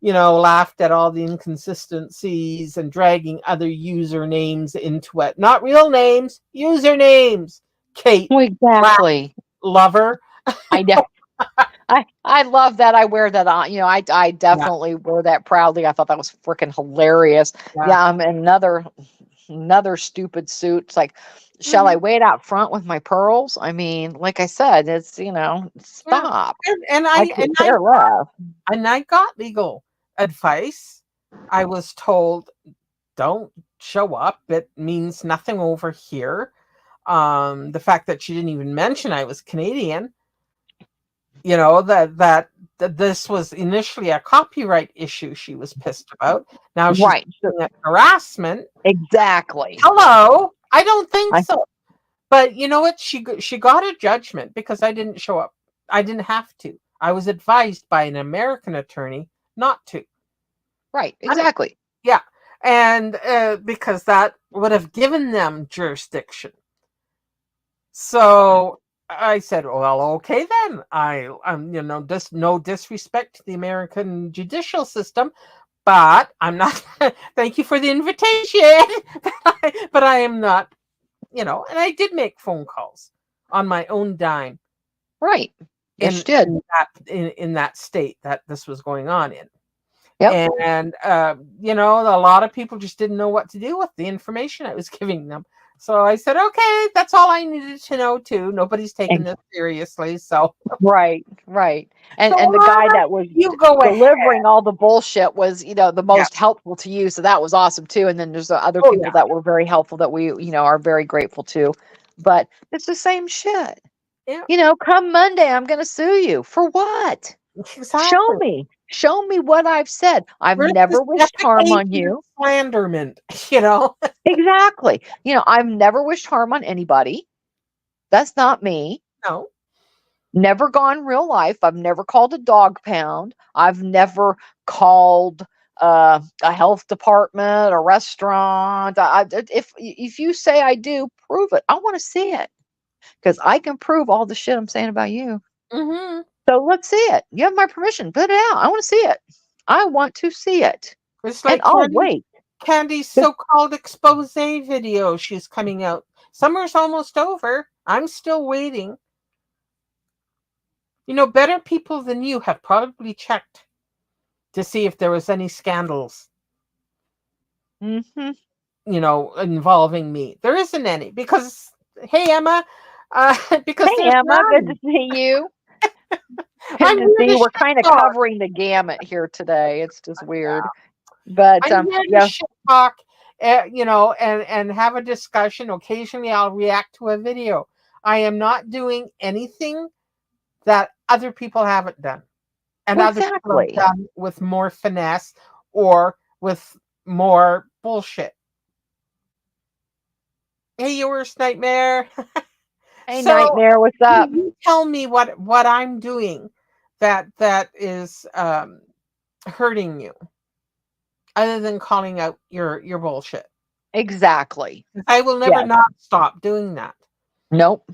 laughed at all the inconsistencies and dragging other usernames into it. Not real names, usernames. Kate, Well, rat exactly. lover. I know. I love that. I wear that on. I Yeah, definitely wore that proudly. I thought that was freaking hilarious. yeah. Yeah, I'm another stupid suit. It's like, shall I Mhm. wait out front with my pearls? I mean, like I said, it's Yeah. stop. And I I could and I care less. and I got legal advice. I was told, don't show up. It means nothing over here. The fact that she didn't even mention I was Canadian, that this was initially a copyright issue she was pissed about. Now she's Right. So, looking at harassment. exactly. Hello, I don't think I so. But you know what? She got a judgment because I didn't show up. I didn't have to. I was advised by an American attorney not to. right. I mean, Exactly. yeah, and because that would have given them jurisdiction. So I said, "Well, okay then. Just no disrespect to the American judicial system, but I'm not. Thank you for the invitation, but I am not. And I did make phone calls on my own dime Right. Yes, in you did. in that in that state that this was going on in. Yep. And a lot of people just didn't know what to do with the information I was giving them. So I said, okay, that's all I needed to know too. Nobody's taking this seriously. So Right, right. so And the guy that was you go ahead. delivering all the bullshit was, the Yeah. most helpful to you. So that was awesome too. And then there's the other Oh people yeah. that were very helpful that we, are very grateful to. But it's the same shit. Yeah. Come Monday, I'm going to sue you. For what? Show Exactly. me. Show me what I've said. I've Where's this never wished harm defecation on and you. slanderment? You know? Exactly. I've never wished harm on anybody. That's not me. No. Never gone real life. I've never called a dog pound. I've never called a health department, a restaurant. If you say I do, prove it. I want to see it because I can prove all the shit I'm saying about you. Mm-hmm. So let's see it. You have my permission. Put it out. I want to see it. I want to see it, It's and like I'll wait. Candy's 'Cause- so-called expose video she's coming out. Summer's almost over. I'm still waiting. Better people than you have probably checked to see if there was any scandals, Mhm. involving me. There isn't any because, hey, Emma, because Hey there's Emma, good to none. see you. Good I'm to here see to you. We're shit kind of talk. covering the gamut here today. It's just weird. But I'm here to yeah, shit talk, and have a discussion. Occasionally, I'll react to a video. I am not doing anything that other people haven't done, and well, other people have exactly. done with more finesse or with more bullshit. Hey, your worst nightmare. Hey, So Nightmare, what's up? you tell me what I'm doing that is hurting you, other than calling out your bullshit. Exactly. I will never Yes. not stop doing that. Nope.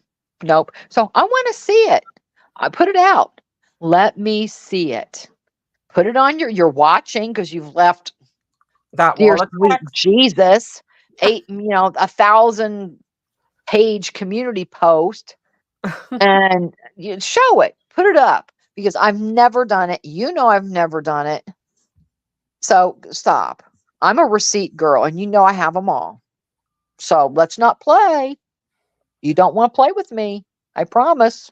Nope. So I want to see it. I put it out. Let me see it. Put it on you're watching because you've left, That dear wall of sweet text. Jesus, 1,000 page community post and you show it. Put it up because I've never done it. You know, I've never done it. So stop. I'm a receipt girl and you know I have them all. So let's not play. You don't want to play with me. I promise.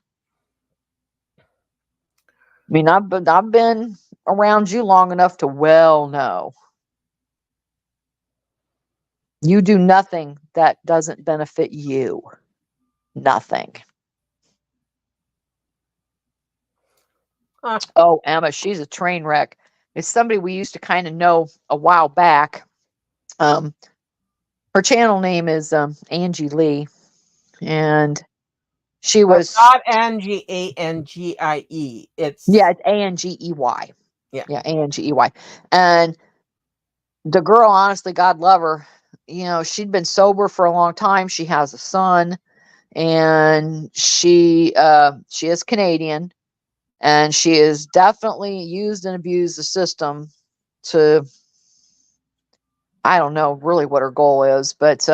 I mean, I've been around you long enough to well know you do nothing that doesn't benefit you. Nothing. Uh, Oh, Emma, she's a train wreck. It's somebody we used to kind of know a while back. Um, her channel name is Angie Lee, and she was not Angie, Angie. yeah, It's it's Angey. yeah. Yeah, Angey, and the girl, honestly, God love her. You know, she'd been sober for a long time. She has a son, and she is Canadian, and she is definitely used and abused the system to, I don't know really what her goal is, but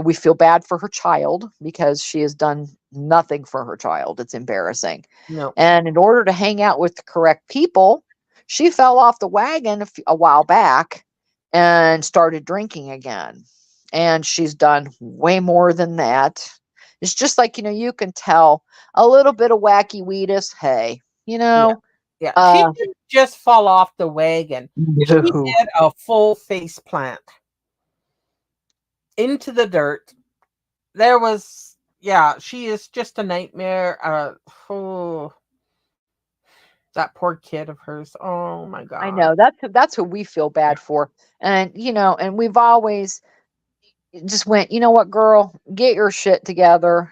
we feel bad for her child because she has done nothing for her child. It's embarrassing. No. And in order to hang out with the correct people, she fell off the wagon a while back and started drinking again. And she's done way more than that. It's just like, you can tell a little bit of wacky weedus. Hey, Yeah. Yeah. She uh, didn't just fall off the wagon. She no. did a full face plant into the dirt. There was, yeah, she is just a nightmare. Oh, that poor kid of hers. Oh my I God. know that's who we feel bad for. And and we've always just went, you know what, girl, get your shit together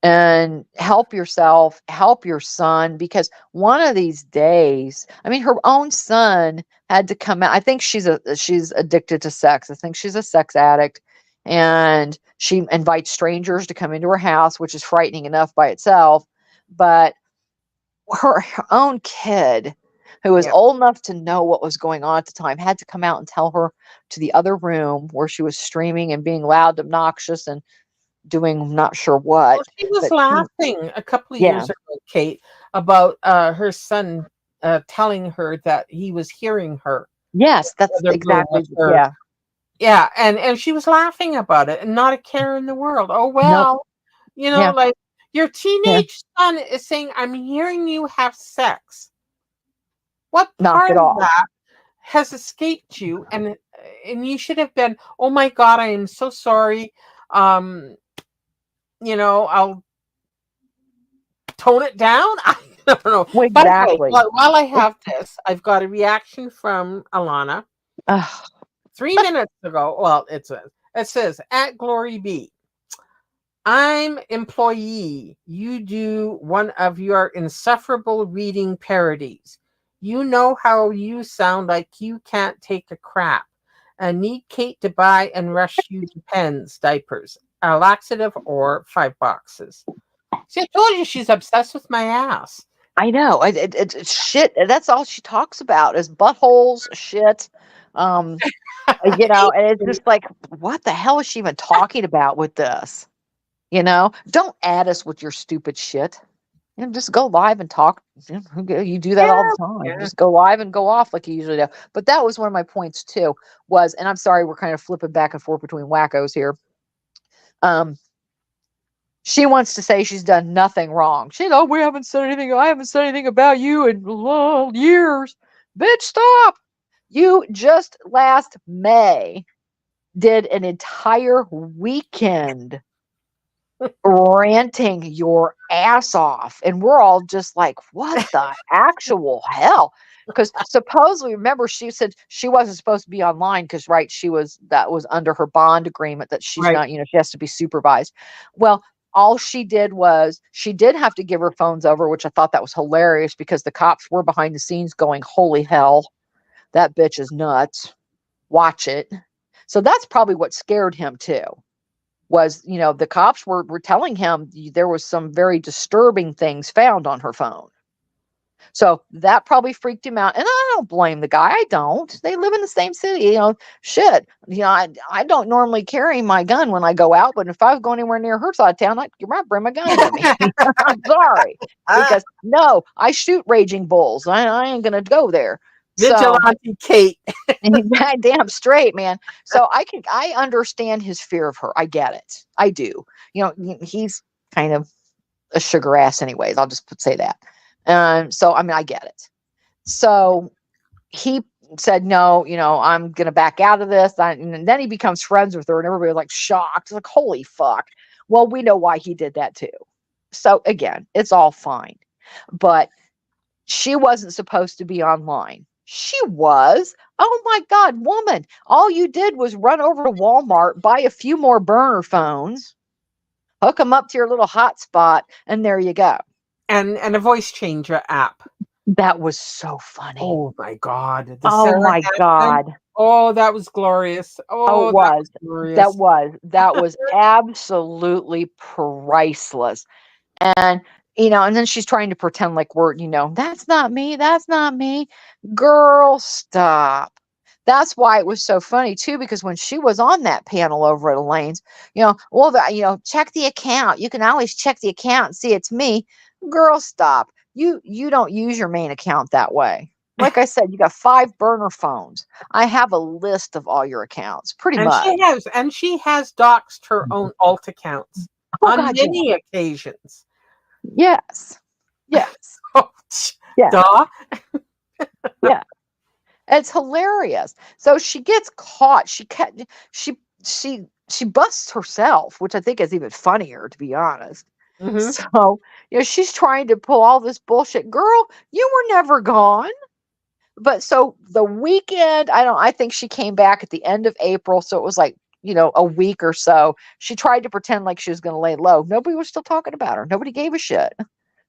and help yourself, help your son, because one of these days, I mean, her own son had to come out. I think she's addicted to sex. I think she's a sex addict, and she invites strangers to come into her house, which is frightening enough by itself. But her own kid, who was Yeah. old enough to know what was going on at the time, had to come out and tell her to the other room where she was streaming and being loud, obnoxious, and doing not sure Well, what. she was But she, laughing a couple of yeah, years ago, Kate, about her son telling her that he was hearing her. yes, that's The other room exactly, with her. yeah, Yeah, and she was laughing about it and not a care in the world. Oh nope, well, yeah, like your yeah, teenage son is saying, "I'm hearing you have sex." What knock part it of off. that has escaped you? And you should have been, "Oh my God, I am so sorry. Um, I'll tone it down." I don't know. Well, By the way, exactly. while I have this, I've got a reaction from Alana Ugh, 3 minutes ago. Well, it says at Glory B. I'm employee. You do one of your insufferable reading parodies. You know how you sound like you can't take a crap. I need Kate to buy and rush you Depends diapers, a laxative, or 5 boxes. See, I told you she's obsessed with my ass. I know. It's shit. That's all she talks about is buttholes, shit. Um, and it's just like, what the hell is she even talking about with this? Don't add us with your stupid shit. Just go live and talk. You do that all Yeah, the time. yeah. Just go live and go off like you usually do. But that was one of my points too. And I'm sorry, we're kind of flipping back and forth between wackos here. Um, she wants to say she's done nothing wrong. We haven't said anything. I haven't said anything about you in years. Bitch, stop. You just last May did an entire weekend ranting your ass off. And we're all just like, what the actual hell? Because supposedly, remember, she said she wasn't supposed to be online because, right, that was under her bond agreement that she's Right, not, she has to be supervised. Well, all she did was she did have to give her phones over, which I thought that was hilarious because the cops were behind the scenes going, holy hell, that bitch is nuts. Watch it. So that's probably what scared him too was, the cops were telling him there was some very disturbing things found on her phone. So that probably freaked him out. And I don't blame the guy. I don't. They live in the same city. Shit. I don't normally carry my gun when I go out, but if I was going anywhere near her side of town, you might bring my gun with me. I'm sorry. Ah, Because no, I shoot raging bulls. I ain't going to go there. So vigilante Kate. damn straight, man. So I understand his fear of her. I get it. I do. He's kind of a sugar ass anyways. I'll just say that. So I mean, I get it. So he said, no, I'm going to back out of this. And then he becomes friends with her, and everybody's like shocked. Like, holy fuck. Well, we know why he did that too. So again, it's all fine. But she wasn't supposed to be online. She was. Oh my God, woman. All you did was run over to Walmart, buy a few more burner phones, hook them up to your little hotspot, and there you go. And a voice changer app. That was so funny. Oh my God. The Oh Sarah my Hansen. God. Oh, that was glorious. Oh, Oh, it that was. was glorious. That was absolutely priceless. And and then she's trying to pretend like that's not me, that's not me. Girl, stop. That's why it was so funny too, because when she was on that panel over at Elaine's, check the account. You can always check the account and see it's me. Girl, stop. You don't use your main account that way. Like I said, you got 5 burner phones. I have a list of all your accounts, pretty And much. she has doxed her own alt accounts Oh on God, yeah. many occasions. Yes. Yes. Oh, Yeah. duh. Yeah. It's hilarious. So she gets caught. She busts herself, which I think is even funnier, to be honest. Hmm. So, she's trying to pull all this bullshit. Girl, you were never gone. But so the weekend, I think she came back at the end of April. So it was like, a week or so. She tried to pretend like she was going to lay low. Nobody was still talking about her. Nobody gave a shit.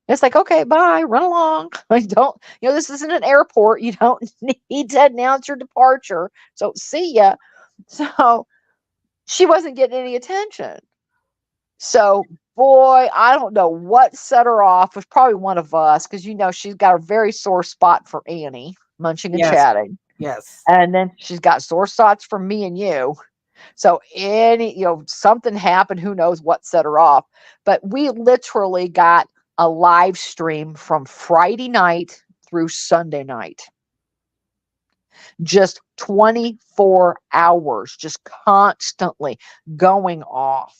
It's like, okay, bye, run along. I don't, this isn't an airport. You don't need to announce your departure. So see ya. So she wasn't getting any attention. So, boy, I don't know what set her off. It was probably one of us because, she's got a very sore spot for Annie, munching and Yes. chatting. Yes. And then she's got sore spots for me and you. So something happened, who knows what set her off. But we literally got a live stream from Friday night through Sunday night. Just 24 hours, just constantly going off.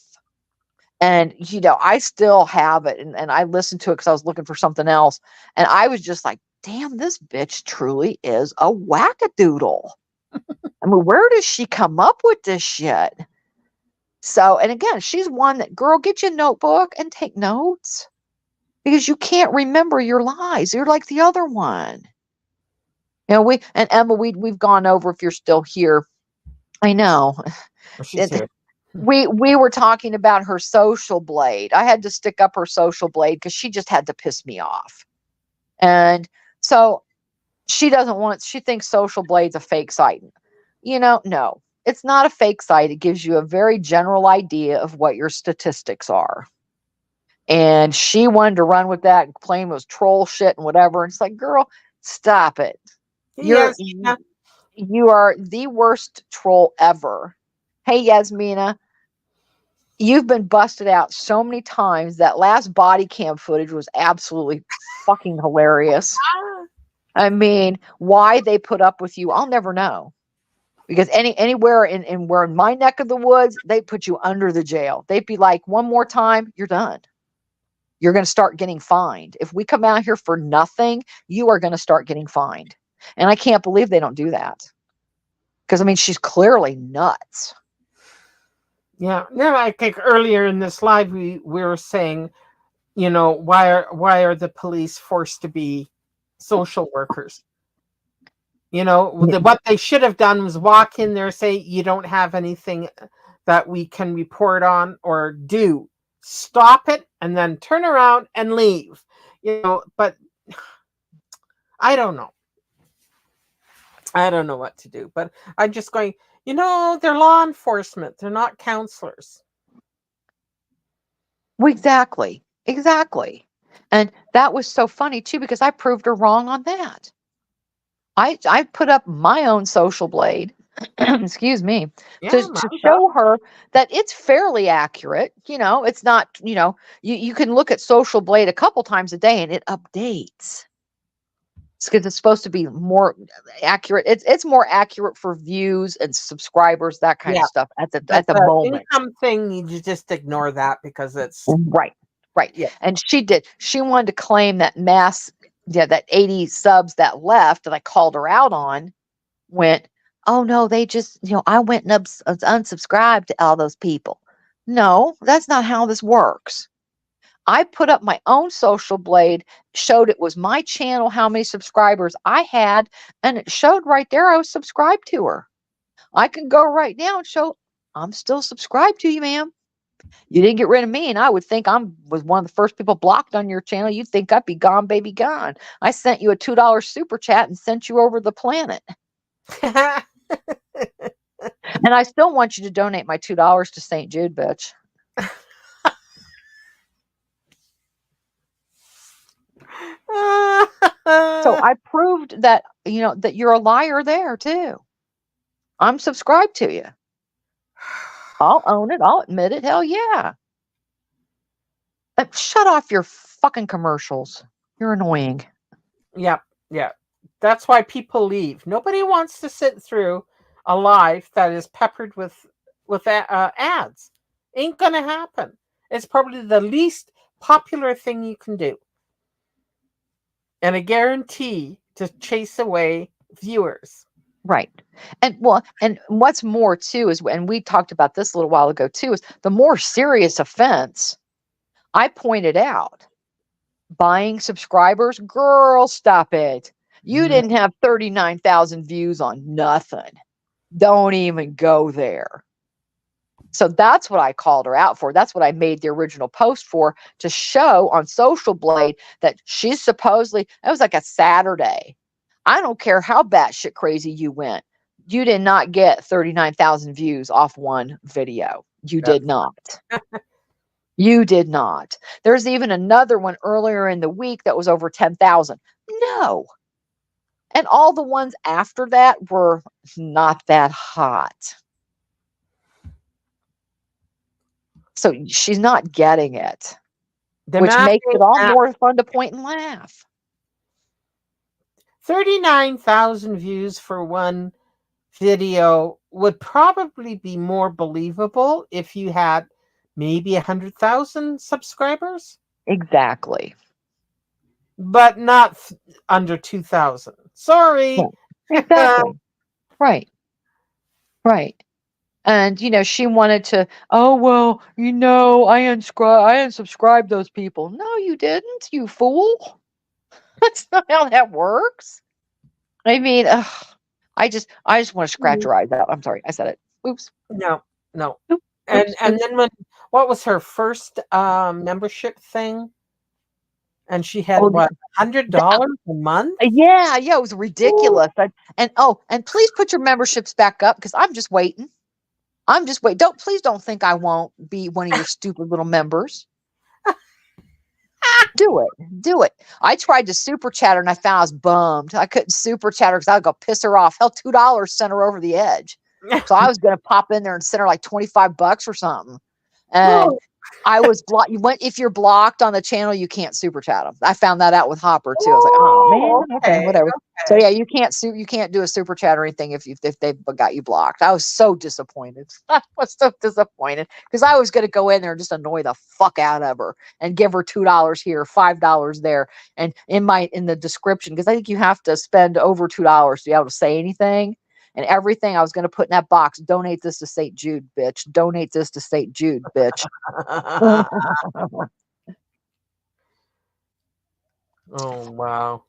And, I still have it. And I listened to it because I was looking for something else. And I was just like, damn, this bitch truly is a wackadoodle. I mean, where does she come up with this shit? So, and again, she's one that, girl, get you a notebook and take notes because you can't remember your lies. You're like the other one. And Emma, we've gone over, if you're still here. I know. Oh, she's here. We were talking about her social blade. I had to stick up her social blade because she just had to piss me off. And so she thinks Social Blade's a fake site. No, it's not a fake site. It gives you a very general idea of what your statistics are. And she wanted to run with that and claim it was troll shit and whatever. And it's like, girl, stop it. Yes. You are the worst troll ever. Hey, Yasmina, you've been busted out so many times. That last body cam footage was absolutely fucking hilarious. I mean, why they put up with you, I'll never know. Because anywhere in my neck of the woods, they put you under the jail. They'd be like, one more time, you're done. You're going to start getting fined. If we come out here for nothing, you are going to start getting fined. And I can't believe they don't do that. Because, I mean, she's clearly nuts. Yeah. No, I think earlier in this live we were saying, why are the police forced to be social workers? What they should have done was walk in there, say, you don't have anything that we can report on or do. Stop it and then turn around and leave. But I don't know. I don't know what to do. But I'm just going, they're law enforcement. They're not counselors. Exactly. And that was so funny too, because I proved her wrong on that. I put up my own social blade, excuse me, Yeah, to mine's up. show her that it's fairly accurate. It's not, you can look at social blade a couple times a day and it updates. It's because it's supposed to be more accurate. It's more accurate for views and subscribers, that kind of Yeah, stuff at the but the moment. income thing, you just ignore that because it's Right. Right. yeah. And she did. She wanted to claim that yeah, that 80 subs that left that I called her out on went, oh no, they just, I went and unsubscribed to all those people. No, that's not how this works. I put up my own social blade, showed it was my channel, how many subscribers I had, and it showed right there I was subscribed to her. I can go right now and show I'm still subscribed to you, ma'am. You didn't get rid of me, and I would think I was one of the first people blocked on your channel. You'd think I'd be gone, baby, gone. I sent you a $2 super chat and sent you over the planet. And I still want you to donate my $2 to St. Jude, bitch. So I proved that, that you're a liar there too. I'm subscribed to you. I'll own it. I'll admit it. Hell yeah. Shut off your fucking commercials. You're annoying. Yep, yeah. That's why people leave. Nobody wants to sit through a life that is peppered with ads. Ain't gonna happen. It's probably the least popular thing you can do, and a guarantee to chase away viewers. Right. And what's more too is, and we talked about this a little while ago too, is the more serious offense I pointed out. Buying subscribers, girl, stop it. You Mhm. didn't have 39,000 views on nothing. Don't even go there. So that's what I called her out for. That's what I made the original post for, to show on Social Blade that she's supposedly, it was like a Saturday. I don't care how batshit crazy you went. You did not get 39,000 views off one video. You did That's not. You did not. There's even another one earlier in the week that was over 10,000. No. And all the ones after that were not that hot. So she's not getting it, the which math makes it ain't all math. more fun to point and laugh. 39,000 views for one video would probably be more believable if you had maybe 100,000 subscribers, Exactly. but not under 2,000. Right. Sorry. Exactly. Right. Right. And she wanted to, oh well, I unsubscribed those people. No, you didn't, you fool. That's not how that works. I mean, ugh, I just want to scratch her eyes out. I'm sorry, I said it. Oops. No, no. Oop, And oops. and Oops. then what was her first membership thing? And she had Oh, what, $100 a month? yeah, yeah. It was Ooh. ridiculous. And please put your memberships back up because I'm just waiting. I'm just wait. Please don't think I won't be one of your stupid little members. Do it. Do it. I tried to super chat her and I found I was bummed. I couldn't super chat her because I would go piss her off. Hell, $2 sent her over the edge. So I was gonna pop in there and send her like $25 or something. And Oh, I was blocked. You went if you're blocked on the channel, you can't super chat them. I found that out with Hopper too. I was like, oh man, oh, okay, okay, whatever. So okay. yeah, you can't do a super chat or anything if they've got you blocked. I was so disappointed. I was so disappointed because I was going to go in there and just annoy the fuck out of her and give her $2 here, $5 there, and in the description, because I think you have to spend over $2 to be able to say anything. And everything I was going to put in that box, donate this to St. Jude, bitch. Donate this to St. Jude, bitch. Oh, wow.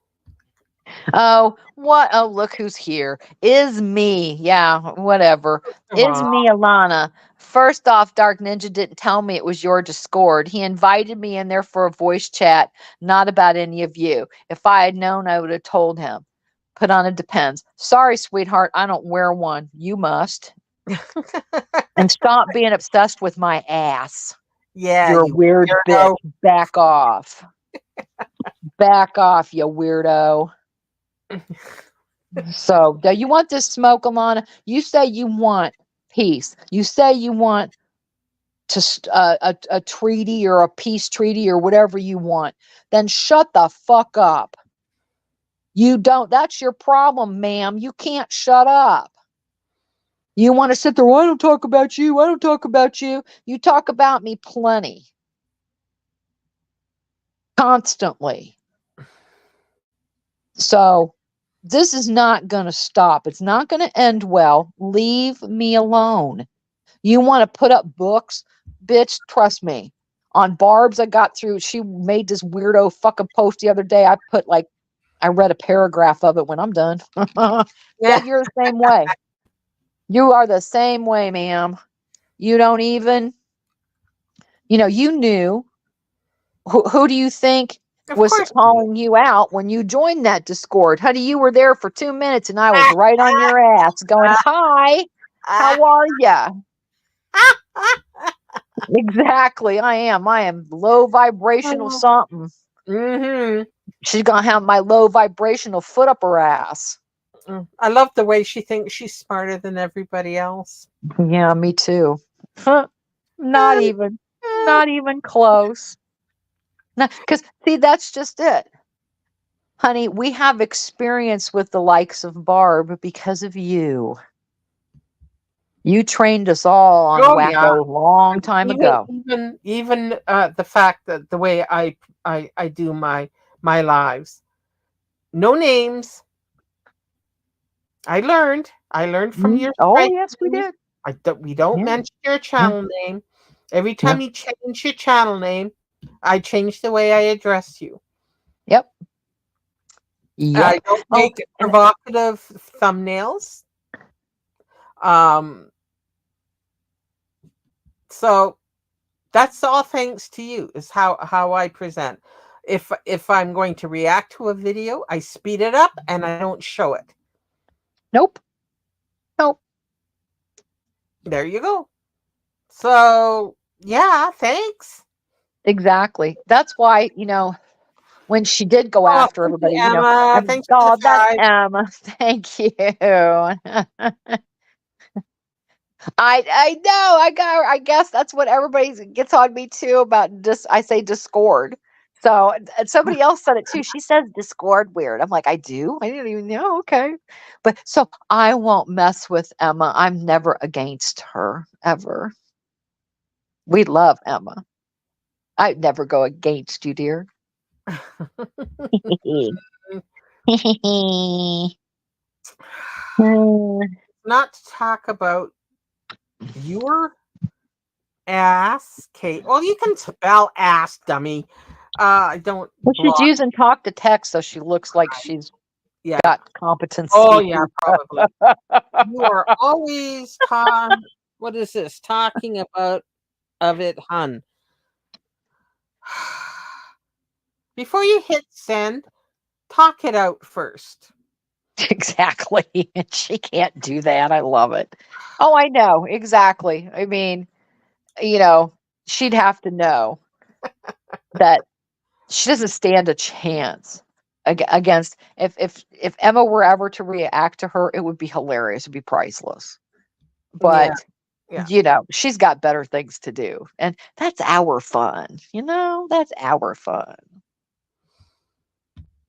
Oh, what? Oh, look who's here. Is me. Yeah, whatever. Come Is on. me, Alana. First off, Dark Ninja didn't tell me it was your Discord. He invited me in there for a voice chat, not about any of you. If I had known, I would have told him. Put on a depends. Sorry, sweetheart, I don't wear one. You must. And stop being obsessed with my ass. Yeah, You're a you weird bitch. weirdo. Back off. Back off, you weirdo. So, do you want this smoke, Alana? You say you want peace. You say you want a treaty or a peace treaty or whatever you want. Then shut the fuck up. You don't. That's your problem, ma'am. You can't shut up. You want to sit there, well, I don't talk about you. I don't talk about you. You talk about me plenty. Constantly. So this is not going to stop. It's not going to end well. Leave me alone. You want to put up books? Bitch, trust me. On Barb's, I got through. She made this weirdo fucking post the other day. I read a paragraph of it when I'm done. Yeah, You're the same way. You are the same way, ma'am. You don't even, you knew. Who do you think of was course you calling you out when you joined that Discord? Honey, you were there for 2 minutes and I was right on your ass going, hi, how are ya? Exactly. I am low vibrational do. something. Mm-hmm. She's going to have my low vibrational foot up her ass. I love the way she thinks she's smarter than everybody else. Yeah, me too. Not Uh, even, uh, not even close. Because, see, that's just it. Honey, we have experience with the likes of Barb because of you. You trained us all on oh yeah. Wacko a long time Even ago. even even the fact that the way I do my lives, no names. I learned from your Oh, yes, we training. did. We don't Yeah, mention your yeah, channel name. Every yeah. time you change your channel name, I change the way I address you. Yep, I yep. don't Oh, make and provocative thumbnails. Um, so that's all thanks to you. Is how I present. If I'm going to react to a video, I speed it up and I don't show it. nope, nope. There you go. So yeah, thanks. Exactly. That's why, when she did go Oh, after thank you, everybody, Emma. Thanks for the oh, that's 5. Emma. Thank you. I know. I guess that's what everybody gets on me too about I say Discord. So and somebody else said it too. She says Discord weird. I'm like, I do? I didn't even know. Okay. But so I won't mess with Emma. I'm never against her ever. We love Emma. I'd never go against you, dear. Not to talk about your ass, Kate. Well, you can spell ass, dummy. I don't Well, she's block. using talk to text, so she looks like she's Yeah. got Oh, competency. yeah, probably. You are always what is this? Talking about of it, hun. Before you hit send, talk it out first. Exactly. And she can't do that. I love it. Oh, I know. Exactly. I mean, you know, she'd have to know that she doesn't stand a chance against if Emma were ever to react to her, it would be hilarious. It'd be priceless. Yeah, But yeah. she's got better things to do. And that's our fun. That's our fun.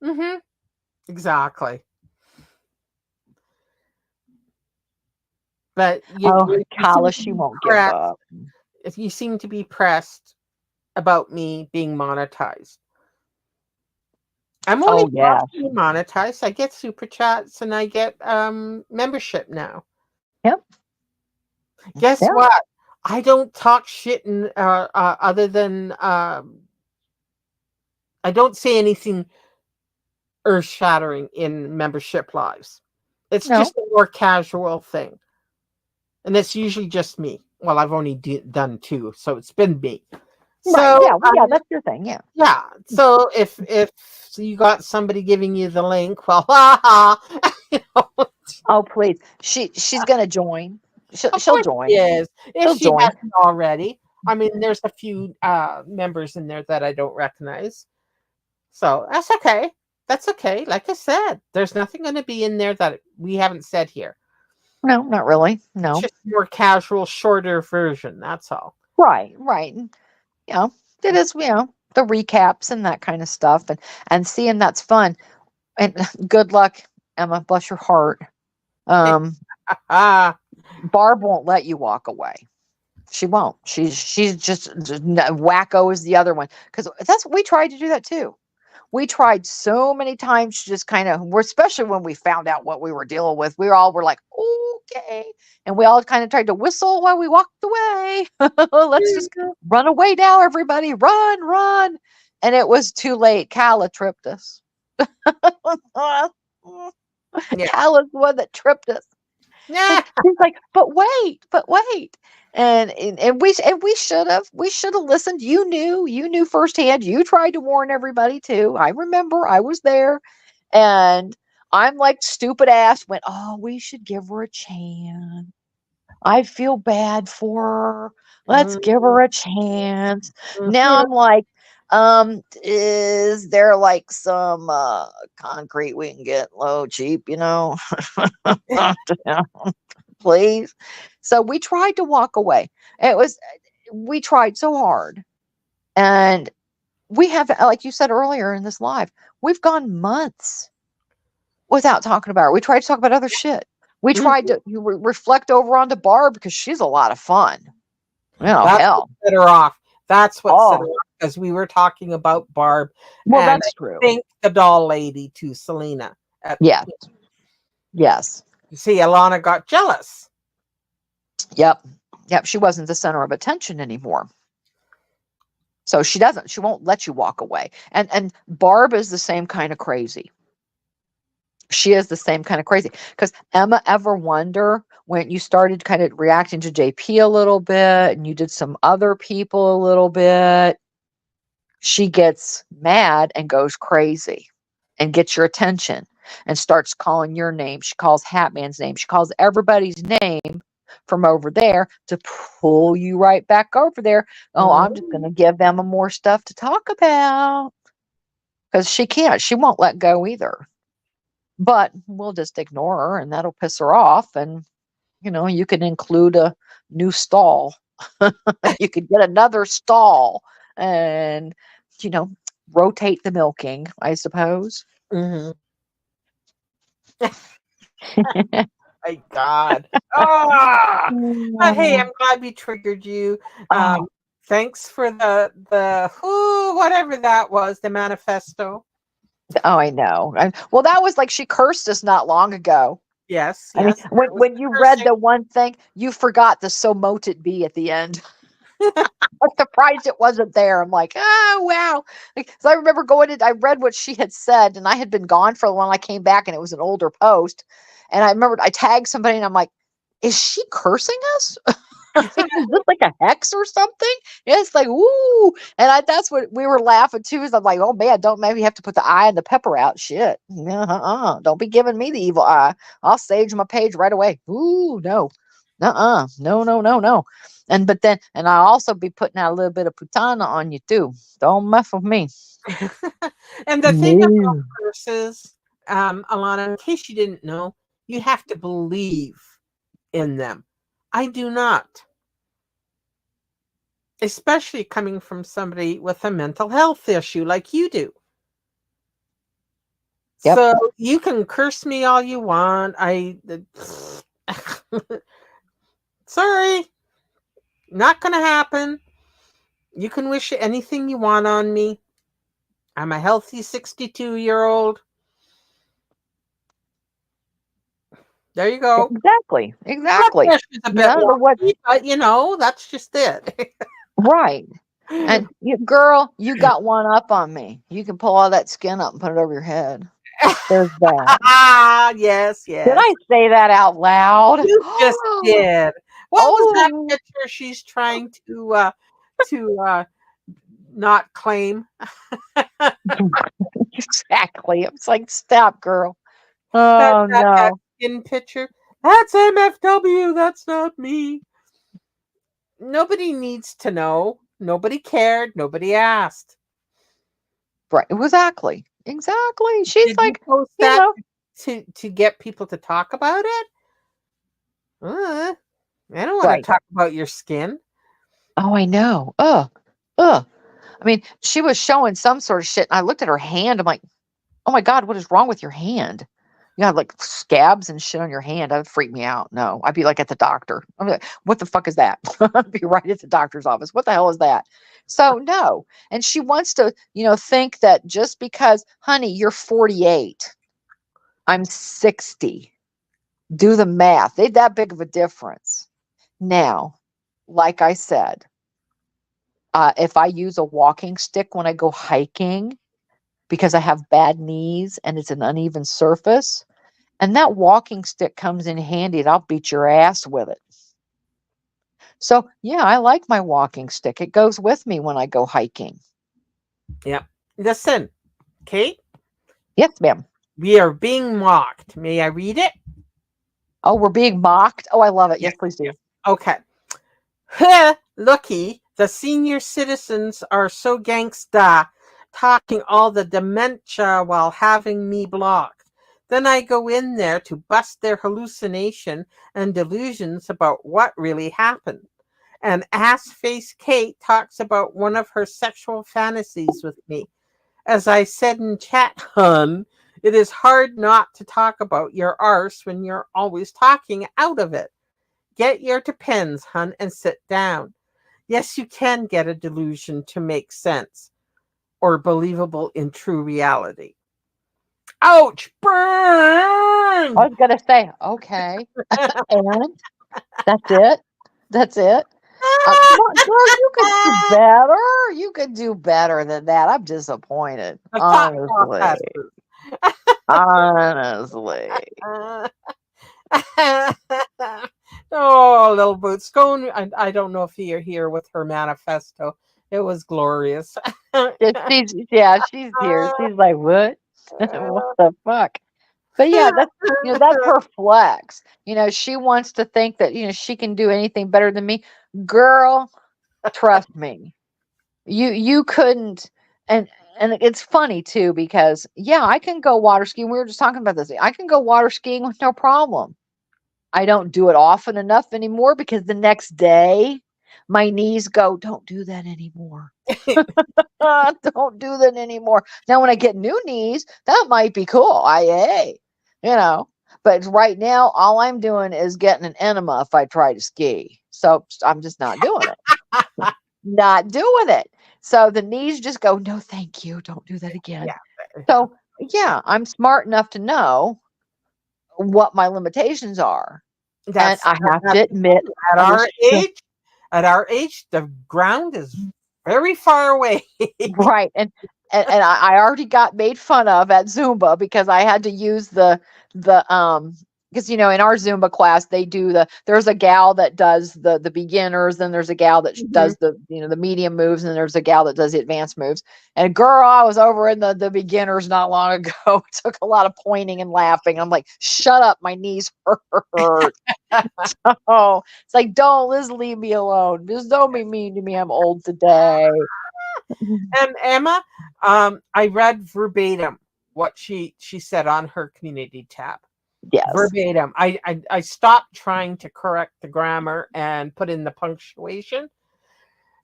Mm-hmm. Exactly. But Oh, you seem Kala, to she be won't give pressed. up. If you seem to be pressed about me being monetized. I'm only Oh, yeah. partially monetized. I get super chats and I get membership now. Yep. Guess Yeah. what? I don't talk shit other than I don't say anything earth shattering in membership lives. It's No. just a more casual thing, and it's usually just me. Well, I've only done 2, so it's been me. Right. So Yeah. Well, yeah, that's your thing. Yeah. yeah. So if you got somebody giving you the link, well, haha, you know, Oh, please. She's gonna join. of She'll course she join. is. If She'll she join. hasn't already, I mean, there's a few members in there that I don't recognize. So that's okay. That's okay. Like I said, there's nothing going to be in there that we haven't said here. No, not really. It's No. just more casual, shorter version. That's all. Right, right. You know, it is, the recaps and that kind of stuff, and seeing that's fun. And good luck, Emma, bless your heart. Um, Ah, Barb won't let you walk away. She won't. She's just wacko is the other one, because that's we tried to do that too. We tried so many times to just kind of, we're especially when we found out what we were dealing with, were like, okay. And we all kind of tried to whistle while we walked away. Let's just run away now, everybody. Run, run. And it was too late. Calla tripped us. yeah. Calla's the one that tripped us. And Yeah. he's like, but wait. And we should have listened. You knew firsthand. You tried to warn everybody too. I remember, I was there. And I'm like, stupid ass went, oh, we should give her a chance. I feel bad for her. Let's give Mhm, her a chance. Now mhm. I'm like, is there like some concrete we can get low cheap, please. So we tried to walk away. It was We tried so hard. And we have, like you said earlier in this live, we've gone months without talking about her. We tried to talk about other shit. We tried Mhm. to reflect over onto Barb because she's a lot of fun. That's what Hell. set her off. That's what set her Oh, off because we were talking about Barb well, and I that's true. think the doll lady to Selena. Yes. Yes. You see, Alana got jealous. Yep. Yep. She wasn't the center of attention anymore. So she won't let you walk away. And Barb is the same kind of crazy. She is the same kind of crazy. Because Emma, ever wonder when you started kind of reacting to JP a little bit and you did some other people a little bit, she gets mad and goes crazy and gets your attention and starts calling your name. She calls Hatman's name. She calls everybody's name from over there to pull you right back over there. Oh, I'm just going Mhm. to give them more stuff to talk about, because she can't. She won't let go either. But we'll just ignore her and that'll piss her off. And, you can include a new stall. You could get another stall and, you know, rotate the milking, I suppose. Mhm. My God. Ah! Hey, Mm. I'm glad we triggered you. Oh, Thanks for the who whatever that was, the manifesto. oh, I know. Well, that was like she cursed us not long ago. Yes, I mean, yes. when That was when the you read cursing. the one thing, you forgot the "so mote it be" at the end. I'm surprised it wasn't there. I'm like, oh wow. Like, so I remember I read what she had said, and I had been gone for a while. I came back and it was an older post. And I remember I tagged somebody and I'm like, is she cursing us? Is this like a hex or something? And it's like, ooh. And that's what we were laughing too. Is I'm like, oh man, don't maybe have to put the eye and the pepper out. Shit. No, don't be giving me the evil eye. I'll sage my page right away. Ooh, no. No, no, no, no. And I'll also be putting out a little bit of putana on you too. Don't mess with me. And the thing about No. curses, Alana, in case you didn't know, you have to believe in them. I do not, especially coming from somebody with a mental health issue like you do. Yep. So you can curse me all you want. Sorry, not going to happen. You can wish anything you want on me. I'm a healthy 62-year-old. There you go. Exactly. Blood Exactly. pressure's a bit What wonky, but that's just it. right. And girl, you got one up on me. You can pull all that skin up and put it over your head. There's that. Yes, Did yes. I say that out loud? You just did. What was that Oh, picture she's trying to not claim? exactly. It's like, stop, girl. That Oh, that no. skin picture? That's MFW, that's not me. Nobody needs to know. Nobody cared, nobody asked. Right. Exactly. She's Did you like, post you that know, to get people to talk about it? Uh, I don't want to right. talk about your skin. Oh, I know. Ugh. I mean, she was showing some sort of shit, and I looked at her hand. I'm like, oh my God, what is wrong with your hand? You have like scabs and shit on your hand. That would freak me out. No, I'd be like at the doctor. I'm like, what the fuck is that? I'd be right at the doctor's office. What the hell is that? So, no. And she wants to, think that just because, honey, you're 48, I'm 60. Do the math. Ain't that big of a difference. Now, like I said, if I use a walking stick when I go hiking because I have bad knees and it's an uneven surface, and that walking stick comes in handy and I'll beat your ass with it. So, yeah, I like my walking stick. It goes with me when I go hiking. Yeah. Listen, Kate, Yes, ma'am. we are being mocked. May I read it? Oh, we're being mocked. Oh, I love it. Yes. Yes, please do. Okay. Looky, the senior citizens are so gangsta, talking all the dementia while having me blocked. Then I go in there to bust their hallucination and delusions about what really happened. And ass face Kate talks about one of her sexual fantasies with me. As I said in chat, hun, it is hard not to talk about your arse when you're always talking out of it. Get your depends, hun, and sit down. Yes, you can get a delusion to make sense or believable in true reality. Ouch! I Burn! was going to say, okay. And that's it. That's it. Come on, girl, you could do better. You could do better than that. I'm disappointed. The thought Honestly. processes. Honestly. Oh, little boots. Go. I don't know if you're here with her manifesto. It was glorious. She's here. She's like, what? What the fuck? But yeah, that's her flex. She wants to think that, she can do anything better than me. Girl, trust me. You couldn't. And it's funny too, because yeah, I can go water skiing. We were just talking about this. I can go water skiing with no problem. I don't do it often enough anymore because the next day my knees go, don't do that anymore. Don't do that anymore. Now, when I get new knees, that might be cool. Hey, you know. But right now, all I'm doing is getting an enema if I try to ski. So I'm just not doing it. Not doing it. So the knees just go, no, thank you. Don't do that again. Yeah. So yeah, I'm smart enough to know what my limitations are. And That's I have to that's the admit, thing. I was At our age, the ground is very far away. right. And I already got made fun of at Zumba because I had to use the because in our Zumba class they do there's a gal that does the beginners, then there's a gal that Mhm. does the medium moves, and there's a gal that does the advanced moves. And girl, I was over in the beginners not long ago. It took a lot of pointing and laughing. I'm like, shut up, my knees hurt. Oh, it's like, don't just leave me alone. Just don't be mean to me. I'm old today. And Emma, I read verbatim what she said on her community tab. Yes. Verbatim. I stopped trying to correct the grammar and put in the punctuation.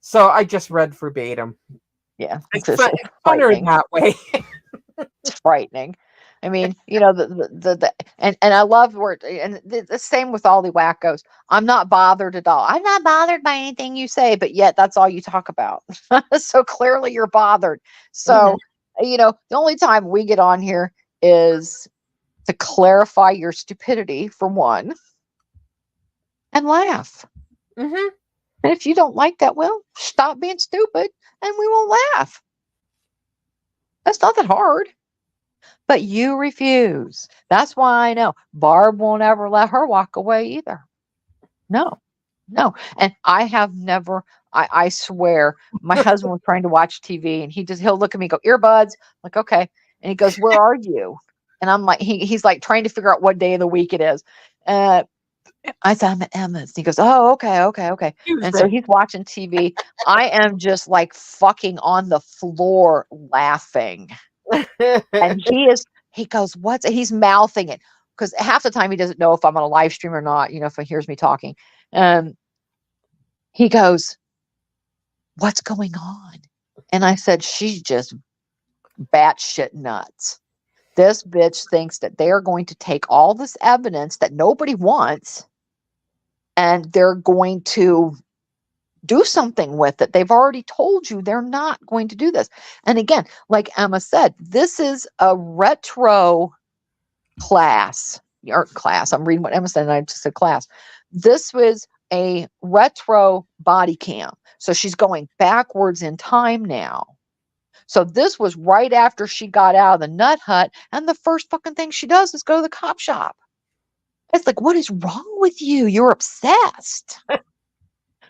So I just read verbatim. Yeah, It's it's funner frightening. that way. It's frightening. I mean, and I love where and the same with all the wackos. I'm not bothered at all. I'm not bothered by anything you say, but yet that's all you talk about. So clearly you're bothered. Mhm. So, the only time we get on here is to clarify your stupidity for one and laugh. Mhm. And if you don't like that, well, stop being stupid and we will laugh. That's not that hard. But you refuse. That's why I know Barb won't ever let her walk away either. No, no. And I have never, I swear, my husband was trying to watch TV and he'll look at me and go, earbuds. I'm like, okay. And he goes, where are you? And I'm like, he's like trying to figure out what day of the week it is. Uh, I said, I'm at Emma's. He goes, oh, okay, okay, okay. And so Tuesday. he's watching TV. I am just like fucking on the floor laughing. And he goes, what's, he's mouthing it. Because half the time he doesn't know if I'm on a live stream or not, if he hears me talking. Um, he goes, what's going on? And I said, she's just batshit nuts. This bitch thinks that they are going to take all this evidence that nobody wants and they're going to do something with it. They've already told you they're not going to do this. And again, like Emma said, this is a retro class or class. I'm reading what Emma said and I just said class. This was a retro body cam. So she's going backwards in time now. So this was right after she got out of the nut hut. And the first fucking thing she does is go to the cop shop. It's like, what is wrong with you? You're obsessed.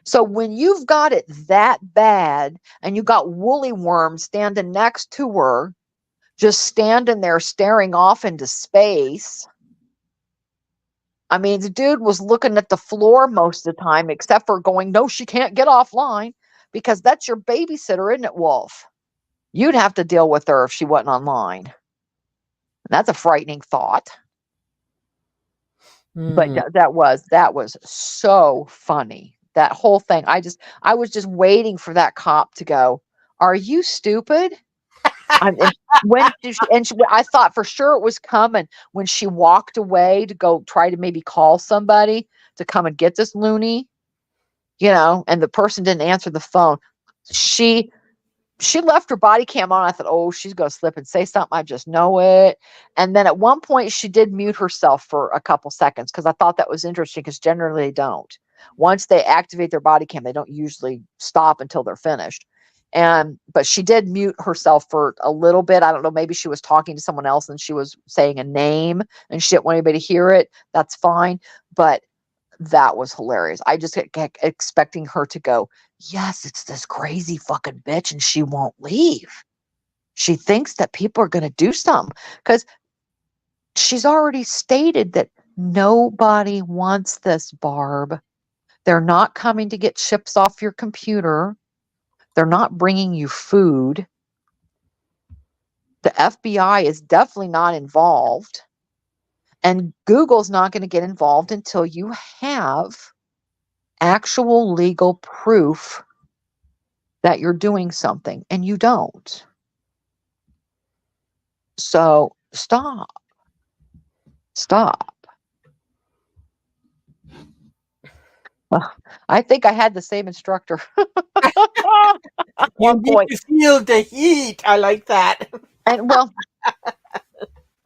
So when you've got it that bad and you got woolly worm standing next to her, just standing there staring off into space. I mean, the dude was looking at the floor most of the time, except for going, no, she can't get offline because that's your babysitter, isn't it, Wolf? You'd have to deal with her if she wasn't online. That's a frightening thought. But Mm. that was so funny. That whole thing. I was just waiting for that cop to go, are you stupid? And I thought for sure it was coming when she walked away to go try to maybe call somebody to come and get this loony, and the person didn't answer the phone. She left her body cam on. I thought, oh, she's going to slip and say something. I just know it. And then at one point, she did mute herself for a couple seconds because I thought that was interesting because generally they don't. Once they activate their body cam, they don't usually stop until they're finished. But she did mute herself for a little bit. I don't know. Maybe she was talking to someone else and she was saying a name and she didn't want anybody to hear it. That's fine. But that was hilarious. I just kept expecting her to go, yes, it's this crazy fucking bitch and she won't leave. She thinks that people are going to do something because she's already stated that nobody wants this, Barb. They're not coming to get chips off your computer. They're not bringing you food. The FBI is definitely not involved. And Google's not going to get involved until you have actual legal proof that you're doing something, and you don't. So stop. Stop. Well, I think I had the same instructor at You one need point. to feel the heat. I like that. And well,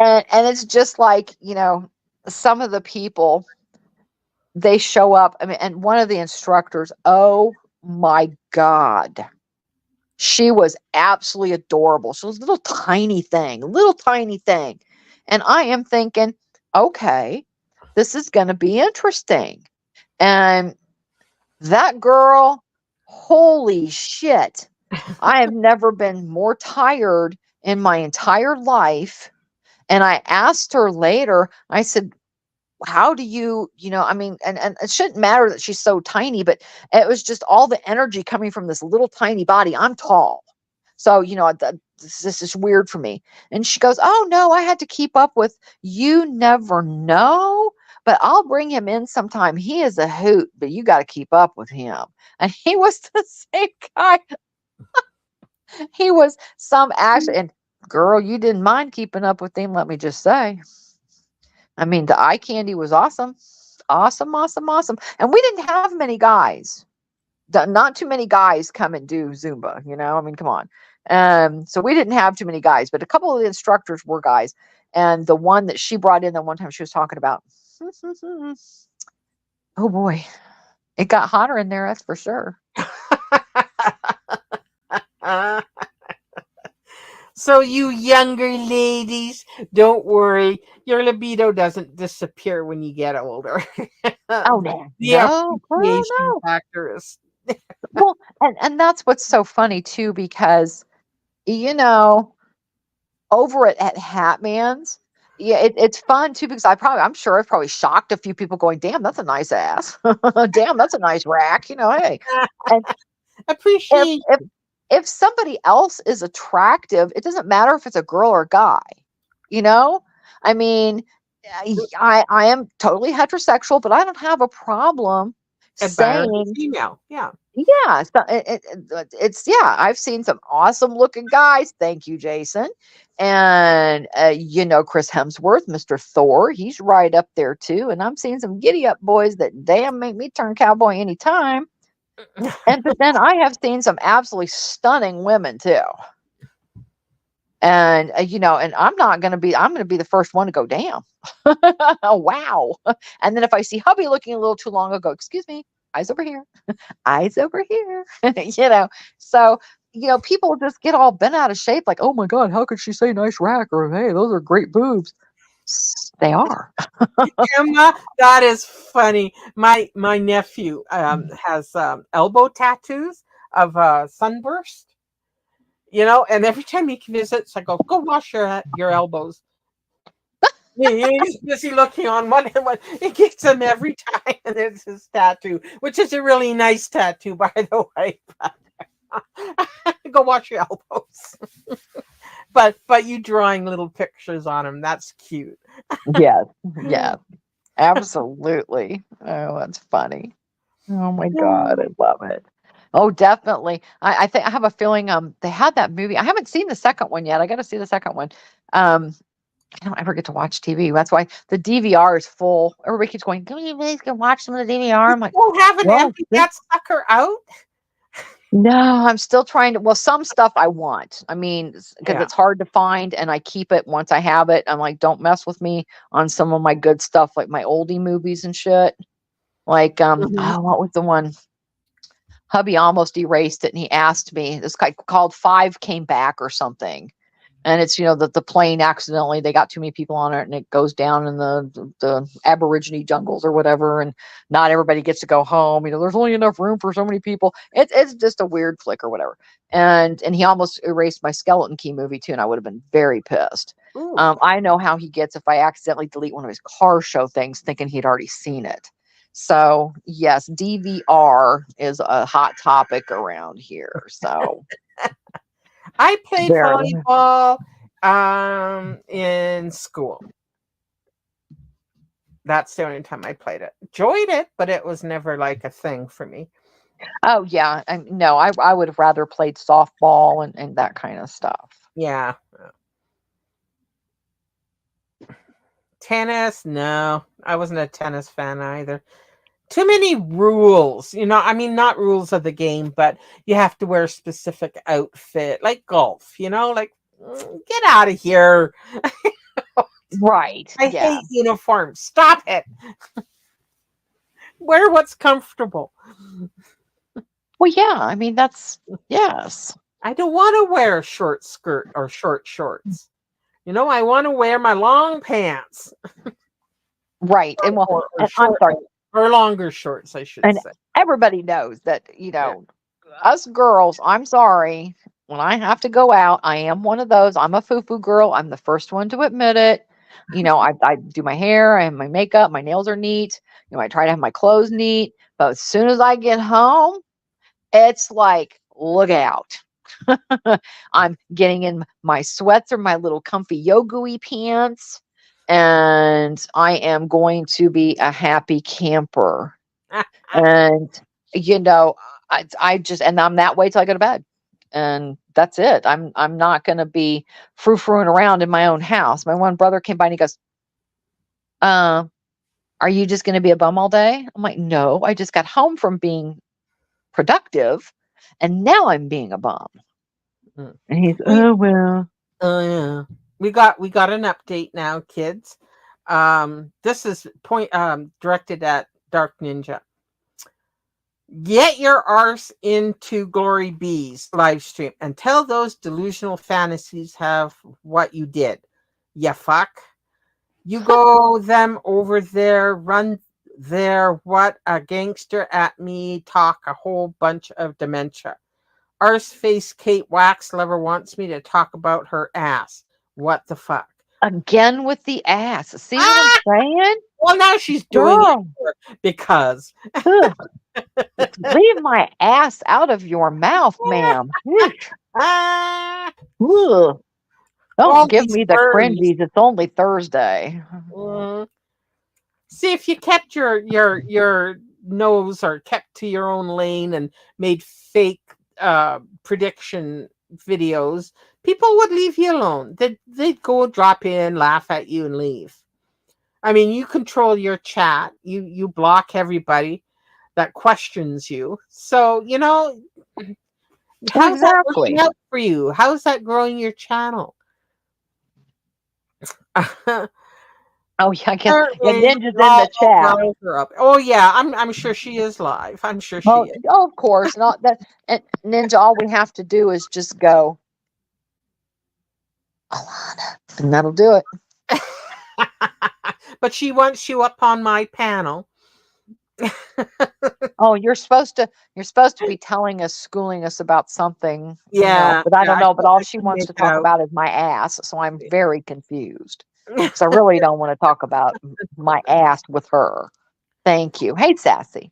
and it's just like, some of the people, they show up. I mean, and one of the instructors, oh my God, she was absolutely adorable. She was a little tiny thing. And I am thinking, okay, this is going to be interesting. And that girl, holy shit. I have never been more tired in my entire life. And I asked her later, I said, how do I mean, and it shouldn't matter that she's so tiny, but it was just all the energy coming from this little tiny body. I'm tall. So, this is weird for me. And she goes, oh, no, I had to keep up with, you never know, but I'll bring him in sometime. He is a hoot, but you got to keep up with him. And he was the same guy. He was some action. And girl, you didn't mind keeping up with him. Let me just say. I mean, the eye candy was awesome. Awesome, awesome, awesome. And we didn't have many guys. Not too many guys come and do Zumba, I mean, come on. So we didn't have too many guys, but a couple of the instructors were guys. And the one that she brought in the one time she was talking about, oh boy, it got hotter in there, that's for sure. Uh, so, you younger ladies, don't worry. Your libido doesn't disappear when you get older. Oh, the, no, the no, girl, appreciation no. factor is. Well, and that's what's so funny too, because, you know, over at Hatman's, yeah, it's fun too because I'm sure I've probably shocked a few people going, "Damn, that's a nice ass. Damn, that's a nice rack." Hey, and if Appreciate. if if somebody else is attractive, it doesn't matter if it's a girl or a guy. You know, I mean, I am totally heterosexual, but I don't have a problem Admire the saying female. Yeah. yeah, so it's yeah. I've seen some awesome looking guys. Thank you, Jason. And Chris Hemsworth, Mr. Thor, he's right up there too. And I'm seeing some giddy up boys that damn make me turn cowboy anytime. And but then I have seen some absolutely stunning women too. And and I'm gonna be the first one to go, damn. Wow. And then if I see hubby looking a little too long, I'll go, excuse me, eyes over here, eyes over here. So people just get all bent out of shape, like, oh my God, how could she say nice rack? Or hey, those are great boobs. They are. Emma, that is funny. My nephew has elbow tattoos of sunburst. And every time he visits, I go wash your elbows. He's busy looking on one and one. He gets them every time, and it's his tattoo, which is a really nice tattoo, by the way. Go wash your elbows. But you drawing little pictures on him, that's cute. Yes. Yeah. Absolutely. Oh, that's funny. Oh my God, I love it. Oh, definitely. I think I have a feeling they had that movie. I haven't seen the second one yet. I got to see the second one. Um I don't ever get to watch TV. That's why the DVR is full. Everybody keeps going, "Can you please go watch some of the DVR?" You I'm like, still haven't "Well, emptied that sucker out? no, I'm still trying to. Well, some stuff I want. I mean, because Yeah. it's hard to find, and I keep it once I have it. I'm like, don't mess with me on some of my good stuff, like my oldie movies and shit. Like, Mhm. oh, what was the one? Hubby almost erased it, and he asked me. This guy called Five came back or something, and it's that the plane accidentally they got too many people on it, and it goes down in the Aborigine jungles or whatever, and not everybody gets to go home. There's only enough room for so many people. It's just a weird flick or whatever. And he almost erased my Skeleton Key movie too, and I would have been very pissed. Ooh. I know how he gets if I accidentally delete one of his car show things, thinking he'd already seen it. So yes, DVR is a hot topic around here. So I played very. volleyball in school. That's the only time I played it. Enjoyed it, but it was never like a thing for me. Oh yeah, no, I would have rather played softball and that kind of stuff. Yeah. Tennis, no. I wasn't a tennis fan either. Too many rules. I mean, not rules of the game, but you have to wear a specific outfit, like golf, like, get out of here. Right. I Yeah. hate uniforms. Stop it. Wear what's comfortable. Well, yeah. I mean, that's yes. I don't want to wear a short skirt or short shorts. I want to wear my long pants Right. And well, or and I'm short sorry. or longer shorts, I should And say. everybody knows that, Yeah. us girls, I'm sorry. When I have to go out, I am one of those. I'm a foo-foo girl. I'm the first one to admit it. I do my hair, I have my makeup, my nails are neat. I try to have my clothes neat. But as soon as I get home, it's like, look out. I'm getting in my sweats or my little comfy yoga pants, and I am going to be a happy camper. And you know, I just and I'm that way till I go to bed. And that's it. I'm not gonna be frou-frouing around in my own house. My one brother came by and he goes, uh, are you just gonna be a bum all day? I'm like, no, I just got home from being productive and now I'm being a bum. Mm. And he's, we oh well. Oh yeah. We got an update now, kids. This is point directed at Dark Ninja. Get your arse into Glory B's live stream and tell those delusional fantasies have what you did. Ya fuck. You go them over there, run there, what a gangster at me, talk a whole bunch of dementia. Arse face Kate Wax Lover wants me to talk about her ass. What the fuck? Again with the ass. See what I'm Ah! saying? Well, now she's doing it Girl. because. Ugh. Leave my ass out of your mouth, ma'am. Eesh. Ah! Ugh. Don't All give these me the worms. cringies. It's only Thursday. Mhm. See, if you kept your nose or kept to your own lane and made fake prediction videos, people would leave you alone. They'd go drop in, laugh at you, and leave. I mean, you control your chat. You block everybody that questions you. So how's that working Exactly. out for you? How's that growing your channel? Oh yeah, I guess yeah, Apparently, Ninja's in the I'll chat. rile her up. Oh yeah, I'm sure she is live. I'm sure Oh, she oh, of course, not that. And Ninja, all we have to do is just go, Alana, and that'll do it. is. But she wants you up on my panel. Oh, you're supposed to be telling us, schooling us about something, Yeah, but I yeah, don't know. But all I she can wants make to it talk out. about is my ass. So I'm very confused because I really don't want to talk about my ass with her. Thank you. Hey, Sassy.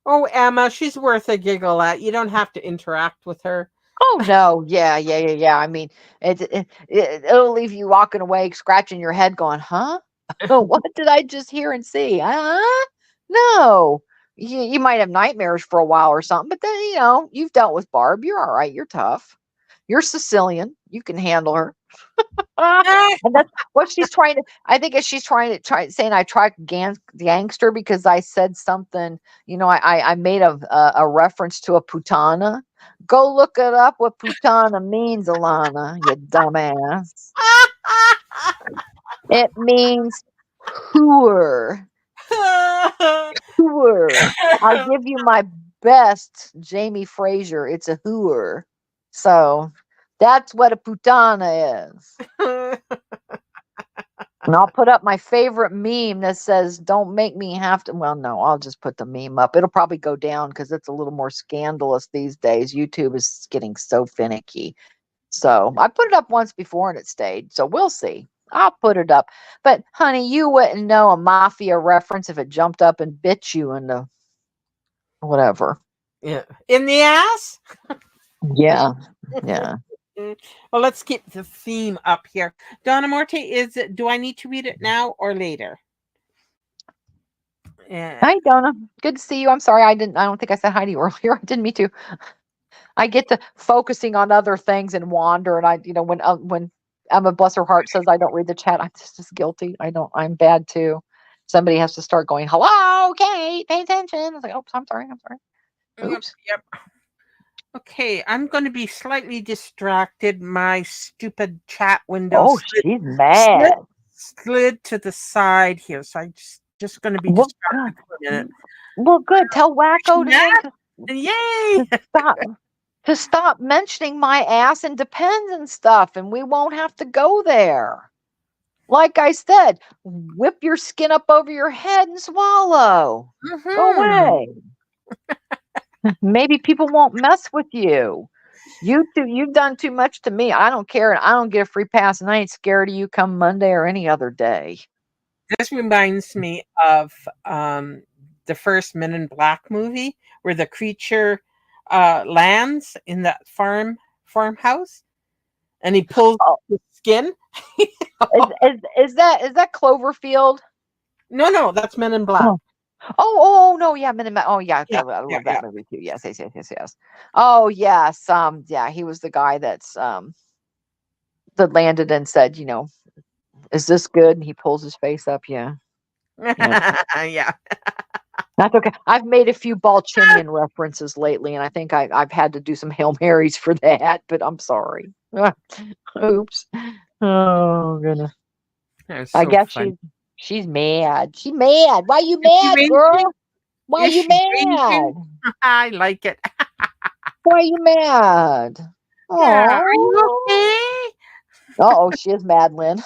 Oh, Emma, she's worth a giggle at. You don't have to interact with her. Oh no, yeah, yeah, yeah, yeah. I mean, it'll leave you walking away, scratching your head, going, "Huh? What did I just hear and see? No." You might have nightmares for a while or something, but then you've dealt with Barb. You're all right. You're tough. You're Sicilian. You can handle her. And that's what she's trying to. I think she's trying to saying I tried gangster because I said something. I made a reference to a putana. Go look it up. What putana means, Alana? You dumbass. It means whore. Whore. I'll give you my best, Jamie Fraser. It's a hooer. So that's what a putana is. And I'll put up my favorite meme that says, "Don't make me have to." Well, no, I'll just put the meme up. It'll probably go down because it's a little more scandalous these days. YouTube is getting so finicky. So I put it up once before and it stayed. So we'll see. I'll put it up. But honey, you wouldn't know a mafia reference if it jumped up and bit you in the whatever. Yeah. In the ass? Yeah. Yeah. Well, let's keep the theme up here. Donna Morte, do I need to read it now or later? Yeah. Hi, Donna. Good to see you. I'm sorry I don't think I said hi to you earlier. I didn't mean to. I get to focusing on other things and wander. And when Emma, bless her heart, says I don't read the chat, I'm just as guilty. I don't. I'm bad too. Somebody has to start going, "Hello, Kate, pay attention." I was like, "Oops, I'm sorry. I'm sorry. Yep. Oops." Yep. Okay, I'm going to be slightly distracted. My stupid chat window Oh, she's slid, mad. slid to the side here, so I just going to be Well, good. distracted for a minute. Well, good. Tell Wacko to Yeah, hang yay! to stop to stop mentioning my ass and depends and stuff, and we won't have to go there. Like I said, whip your skin up over your head and swallow. Go Hmm. away. Maybe people won't mess with you. You've done too much to me. I don't care, and I don't get a free pass, and I ain't scared of you come Monday or any other day. This reminds me of the first Men in Black movie where the creature lands in that farmhouse and he pulls Oh, the skin. is that Cloverfield? No, no, that's Men in Black. Oh, oh, no, yeah, Minute. Oh, yeah, Yeah, I yeah, love yeah. that movie too. Yes, yes, yes, yes, yes. Oh, yes. Yeah, he was the guy that landed and said, "Is this good?" And he pulls his face up. Yeah, yeah. Yeah. That's okay. I've made a few Balchinian references lately, and I think I've had to do some Hail Marys for that, but I'm sorry. Oops. Oh goodness. That's I so guess funny. she's mad. She mad. Why you Is she mad, raging? girl? Why Is you she mad? raging? I like it. Why you mad? Yeah. Are you Oh. okay? Oh, she is mad, Lynn.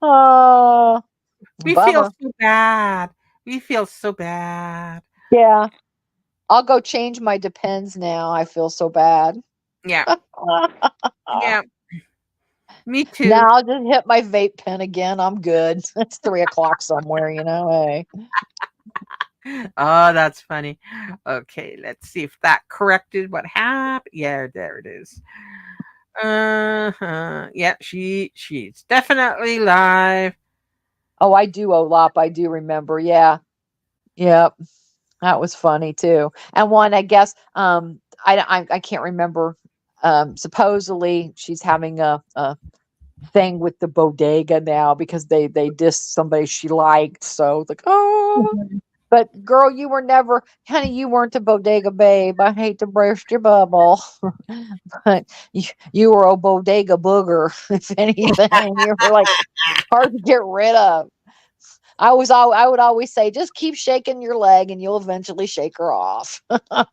Oh, We feel bummer. so bad. We feel so bad. Yeah. I'll go change my depends now. I feel so bad. Yeah. Yeah. Me too. Now I'll just hit my vape pen again. I'm good. It's 3 o'clock somewhere, Hey. Oh, that's funny. Okay, let's see if that corrected what happened. Yeah, there it is. Yeah, she's definitely live. Oh, I do, Olap. I do remember. Yeah. Yep. That was funny too. And one, I guess, I can't remember. Supposedly she's having a thing with the bodega now because they dissed somebody she liked. So it's like, oh, Mhm. but girl, you were never, honey, you weren't a bodega babe. I hate to burst your bubble, but you were a bodega booger, if anything. You were like hard to get rid of. I would always say, just keep shaking your leg and you'll eventually shake her off. I'm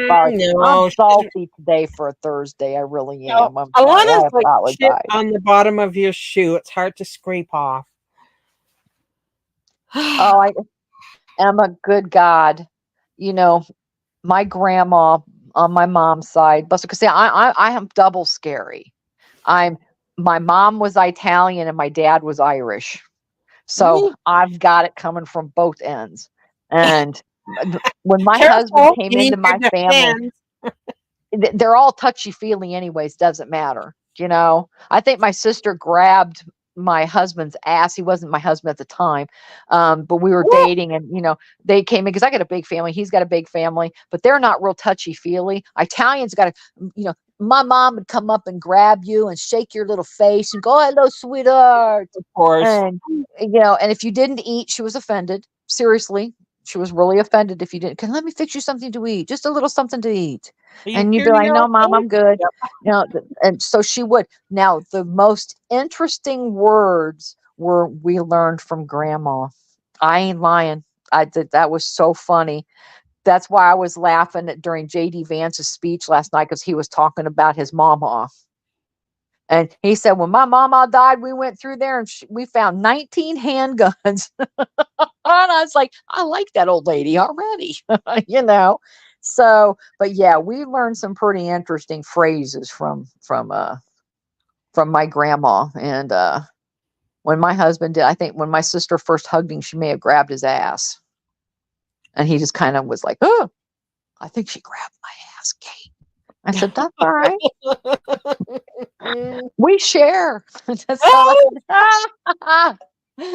sorry. I'm No, she's salty today for a Thursday. I really no. am. I'm sorry. Alana's I like chip apologize. on the bottom of your shoe. It's hard to scrape off. Oh, I am a good God. You know, my grandma on my mom's side, but because see, I am double scary. I'm my mom was Italian and my dad was Irish. So Mm, I've got it coming from both ends. And when my husband careful, came you need into your my family, defense. they're all touchy feely anyways, doesn't matter. I think my sister grabbed my husband's ass. He wasn't my husband at the time, but we were Woo! dating, and they came in because I got a big family, he's got a big family, but they're not real touchy feely. Italians got to, my mom would come up and grab you and shake your little face and go, hello sweetheart. Of course. And and if you didn't eat, she was offended. Seriously, she was really offended if you didn't. Can let me fix you something to eat, just a little something to eat. Are you And you'd be hearing like, me "No, mom, okay? I'm good." Yep. And so she would. Now, the most interesting words were we learned from grandma. I ain't lying. I did. That was so funny. That's why I was laughing during JD Vance's speech last night because he was talking about his mama. And he said, when my mama died, we went through there and we found 19 handguns. And I was like, I like that old lady already, you know. So, but yeah, we learned some pretty interesting phrases from my grandma. And when my husband did, I think when my sister first hugged him, she may have grabbed his ass, and he just kind of was like, "Oh, I think she grabbed my ass, Kate." I said, "That's all right. We share." So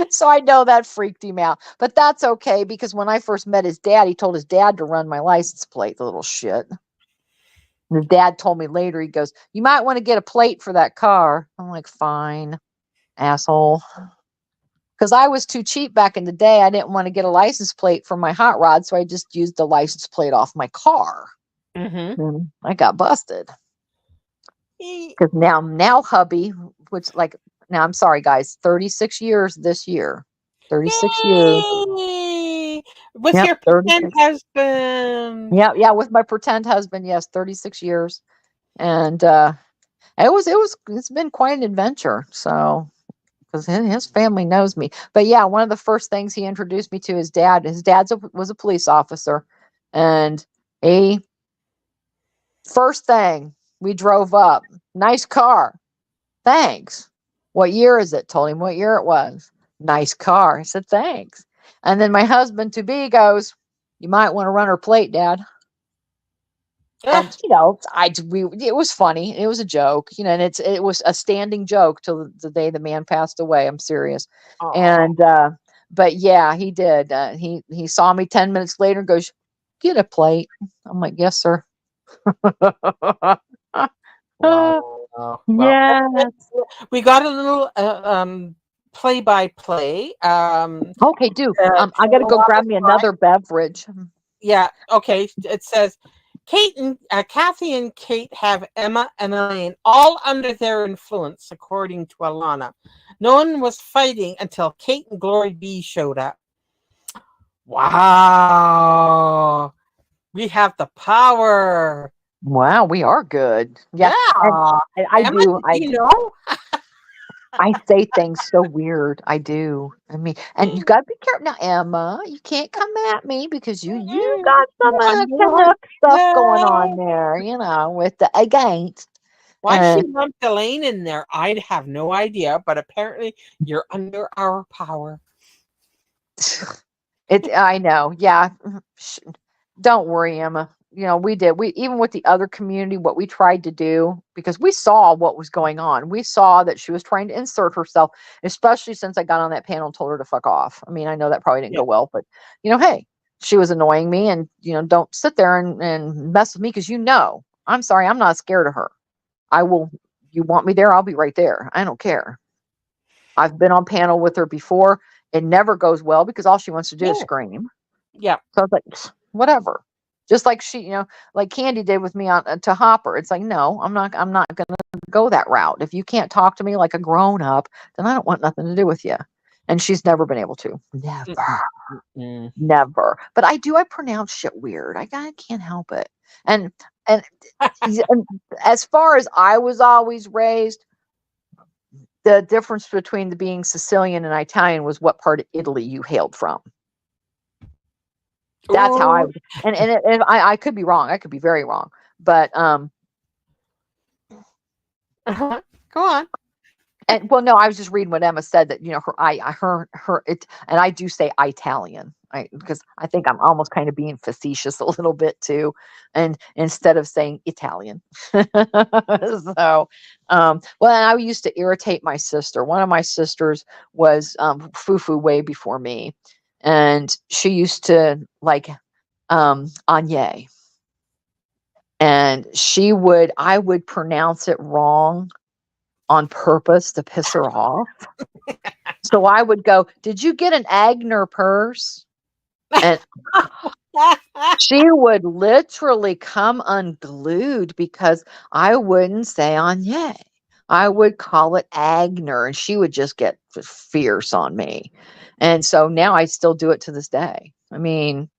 so I know that freaked him out, but that's okay because when I first met his dad, he told his dad to run my license plate, the little shit. And his dad told me later, he goes, "You might want to get a plate for that car." I'm like, "Fine, asshole." Because I was too cheap back in the day. I didn't want to get a license plate for my hot rod, so I just used the license plate off my car. Mm-hmm. And I got busted. Because now hubby, which like now I'm sorry guys, 36 years this year. 36 years. Yay! With Yep, your pretend 36. husband. Yeah, with my pretend husband, yes, 36 years. And it's been quite an adventure. So because his family knows me. But yeah, one of the first things he introduced me to his dad. His dad was a police officer, and he first thing we drove up, nice car. Thanks. What year is it? Told him what year it was. Nice car. I said, thanks. And then my husband to be goes, you might want to run her plate, Dad. Ah, And it was funny. It was a joke, and it was a standing joke till the day the man passed away. I'm serious. aw. And but yeah, he did. He saw me 10 minutes later and goes, get a plate. I'm like, yes, sir. Wow. Well, Yes. we got a little play by play. Okay, do. I From gotta a go while grab me back. another beverage. Yeah. Okay. It says Kathy and Kate have Emma and Elaine all under their influence, according to Alana. No one was fighting until Kate and Glory B showed up. Wow. We have the power. Wow, we are good. Yeah, and, Yeah. and I Emma, do. did you know? I say things so weird. I do. I mean, and you got to be careful now, Emma. You can't come at me because you got some One more. Canuck stuff going on Yeah. there. With the against. Why she lumped Elaine in there, I'd have no idea, but apparently you're under our power. I know. Yeah. Don't worry, Emma. We even with the other community, what we tried to do, because we saw what was going on. We saw that she was trying to insert herself, especially since I got on that panel and told her to fuck off. I mean, I know that probably didn't Yeah. go well, but hey, she was annoying me, and don't sit there and mess with me, because I'm sorry, I'm not scared of her. I will. You want me there? I'll be right there. I don't care. I've been on panel with her before. It never goes well because all she wants to do is No. scream. Yeah. So I was like, whatever. Just like she, like Candy did with me on to Hopper. It's like, no, I'm not gonna go that route. If you can't talk to me like a grown up, then I don't want nothing to do with you. And she's never been able to. Never. Mm-mm. Mm-mm. Never. But I pronounce shit weird. I can't help it. And and and as far as I was always raised, the difference between the being Sicilian and Italian was what part of Italy you hailed from. That's how I Oh, was, and I could be wrong. I could be very wrong, but uh-huh. Go on. and well, no, I was just reading what Emma said, that her it, and I do say Italian, because I think I'm almost kind of being facetious a little bit too, and instead of saying Italian. So, well, and I used to irritate my sister. One of my sisters was Fufu way before me, and she used to like Anye. And I would pronounce it wrong on purpose to piss her off. So I would go, "Did you get an Agner purse?" And she would literally come unglued because I wouldn't say Anye. I would call it Agner, and she would just get fierce on me. And so now I still do it to this day. I mean,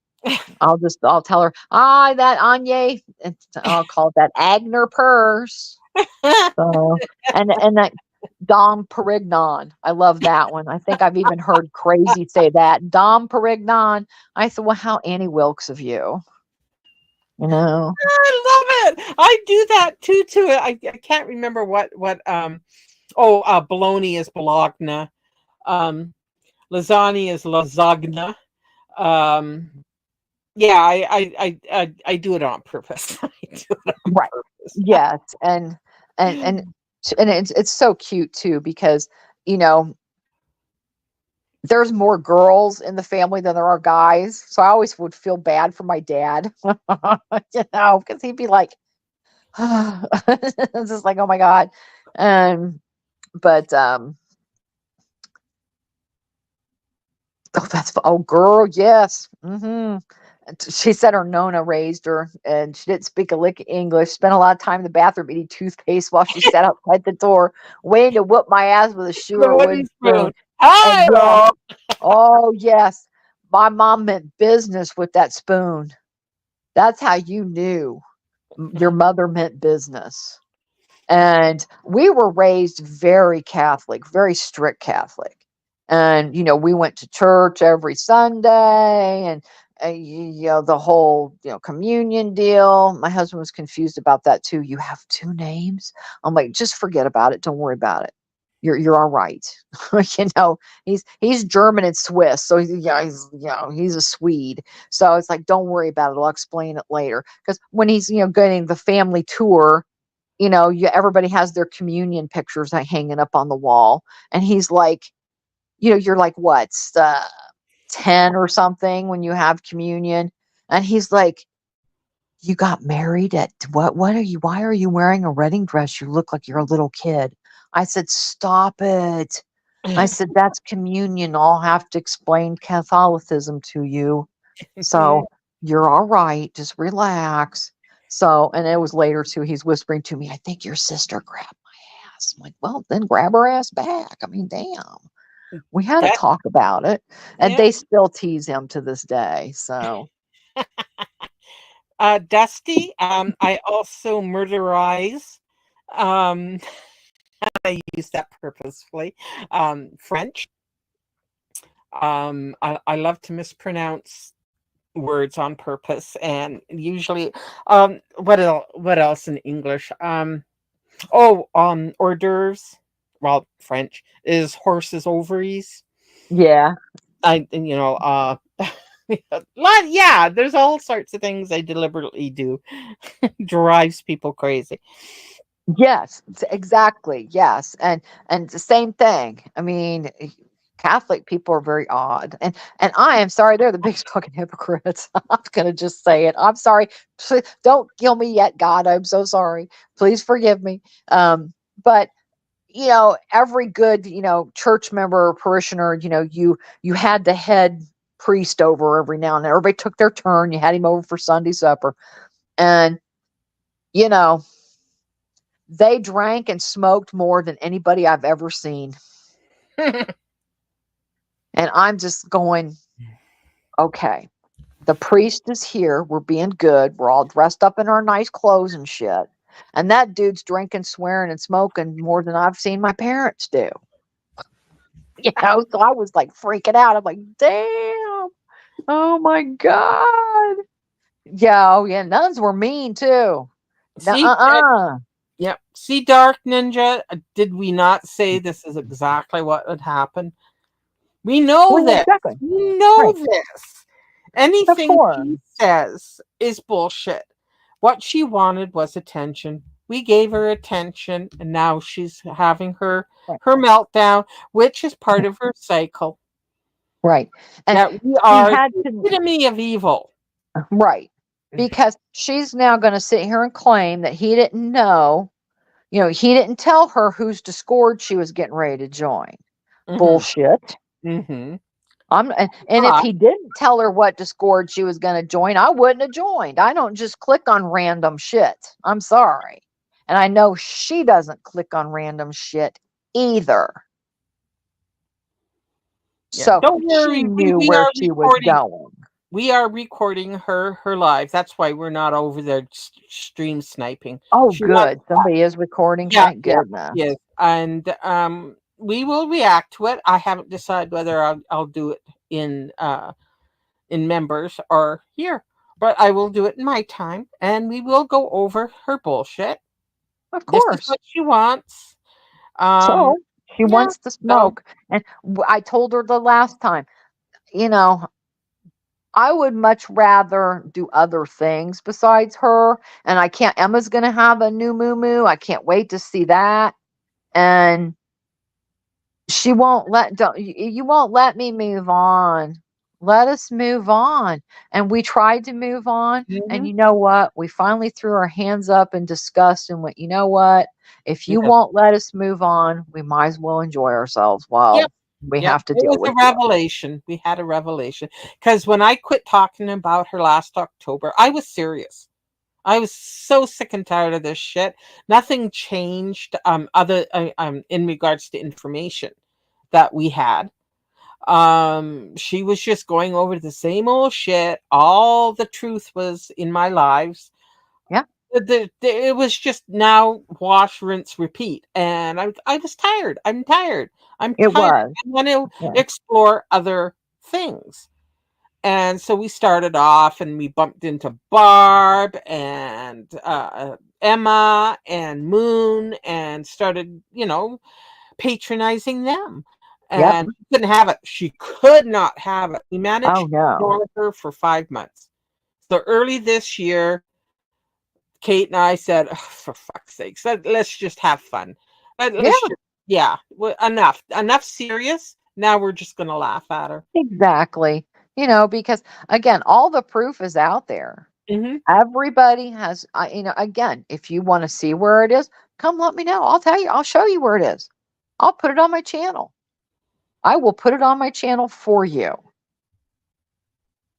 I'll tell her, that Anye, and I'll call it that Agner purse. So, and that Dom Perignon. I love that one. I think I've even heard Crazy say that. Dom Perignon. I said, well, how Annie Wilkes of you. You know? I love it. I do that too to it. I can't remember what bologna is bologna. Um lasagna is lasagna. Um yeah, I do it on purpose. I do it on Right. purpose. Yes. And and and it's so cute too, because you know there's more girls in the family than there are guys. So I always would feel bad for my dad, because he'd be like, it's just like, oh my God. Um, but oh, oh, girl, yes. She said her Nona raised her, and she didn't speak a lick of English. Spent a lot of time in the bathroom eating toothpaste while she sat outside the door, waiting to whoop my ass with a shoe The or wooden wooden spoon. spoon. And yeah, Hi. oh yes, my mom meant business with that spoon. That's how you knew your mother meant business. And we were raised very Catholic, very strict Catholic. And, we went to church every Sunday, and, the whole, communion deal. My husband was confused about that too. You have two names? I'm like, just forget about it. Don't worry about it. You're all right. you know, he's German and Swiss. So he's a Swede. So it's like, don't worry about it. I'll explain it later. Because when he's, getting the family tour, everybody has their communion pictures hanging up on the wall, and he's like, you're like, what, 10 or something when you have communion, and he's like, you got married at what are you, why are you wearing a wedding dress, you look like you're a little kid. I said, stop it. I said, that's communion. I'll have to explain Catholicism to you. So you're all right. Just relax. So, and it was later too, he's whispering to me, I think your sister grabbed my ass. I'm like, well, then grab her ass back. I mean, damn. We had to That talk about it. And yeah. they still tease him to this day. So, Dusty. I also murderize. Um, I use that purposefully. French. I love to mispronounce words on purpose, and usually, what else in English? Oh, hors d'oeuvres. Well, French is horses' ovaries. Yeah. Yeah, there's all sorts of things I deliberately do. Drives people crazy. Yes, exactly. Yes. And it's the same thing. I mean, Catholic people are very odd. And I am sorry, they're the biggest fucking hypocrites. I'm gonna just say it. I'm sorry. Don't kill me yet, God. I'm so sorry. Please forgive me. But every good, church member or parishioner, you had the head priest over every now and then. Everybody took their turn. You had him over for Sunday supper. And, you know, they drank and smoked more than anybody I've ever seen. And I'm just going, okay, the priest is here. We're being good. We're all dressed up in our nice clothes and shit. And that dude's drinking, swearing, and smoking more than I've seen my parents do. So I was like freaking out. I'm like, damn. Oh my God. Yeah, oh yeah. Nuns were mean too. See, Uh-uh. yep. See, Dark Ninja. Did we not say this is exactly what would happen? We know Well, this. exactly. We know Right. this. Of Anything course. she says is bullshit. What she wanted was attention. We gave her attention, and now she's having Right. her meltdown, which is part of her cycle. Right. And That we she are had the to, epitome of evil. right. Because she's now going to sit here and claim that he didn't know, he didn't tell her whose Discord she was getting ready to join. Mm-hmm. Bullshit. Mm-hmm. And if But he didn't tell her what Discord she was going to join, I wouldn't have joined. I don't just click on random shit. I'm sorry. And I know she doesn't click on random shit either. yeah, So don't she worry. We, knew we where are she was recording. going. We are recording her live. That's why we're not over there stream sniping. Oh, She wants, good. Somebody is recording. yeah, Thank yeah, goodness. yes, and we will react to it. I haven't decided whether I'll do it in members or here, but I will do it in my time, and we will go over her bullshit. Of This is course. what she wants. Um, So she yeah. wants the So smoke. And I told her the last time, you know, I would much rather do other things besides her. And I can't, Emma's going to have a new moo. I can't wait to see that. And she won't don't, you won't let me move on. Let us move on. And we tried to move on. And mhm, you know what? We finally threw our hands up in disgust and went, you know what? If you yes. won't let us move on, we might as well enjoy ourselves Yep. while we Yep. have to It deal was a with you. revelation. We had a revelation because when I quit talking about her last October, I was serious. I was so sick and tired of this shit. Nothing changed other in regards to information that we had. She was just going over the same old shit. All the truth was in my lives. Yeah, It was just now wash, rinse, repeat. And I was tired. I'm tired. I'm it tired. was. I want to Yeah. explore other things. And so we started off and we bumped into Barb and Emma and Moon and started, patronizing them. Yep. And she couldn't have it. She could not have it. We Oh, managed to no. ignore her for 5 months. So early this year, Kate and I said, "Oh, for fuck's sakes, let's just have fun. Yeah, Let's just, yeah, enough serious. Now we're just going to laugh at her." exactly. Because again, all the proof is out there. Hmm. Everybody has, again, if you want to see where it is, come let me know. I'll tell you, I'll show you where it is. I'll put it on my channel. I will put it on my channel for you.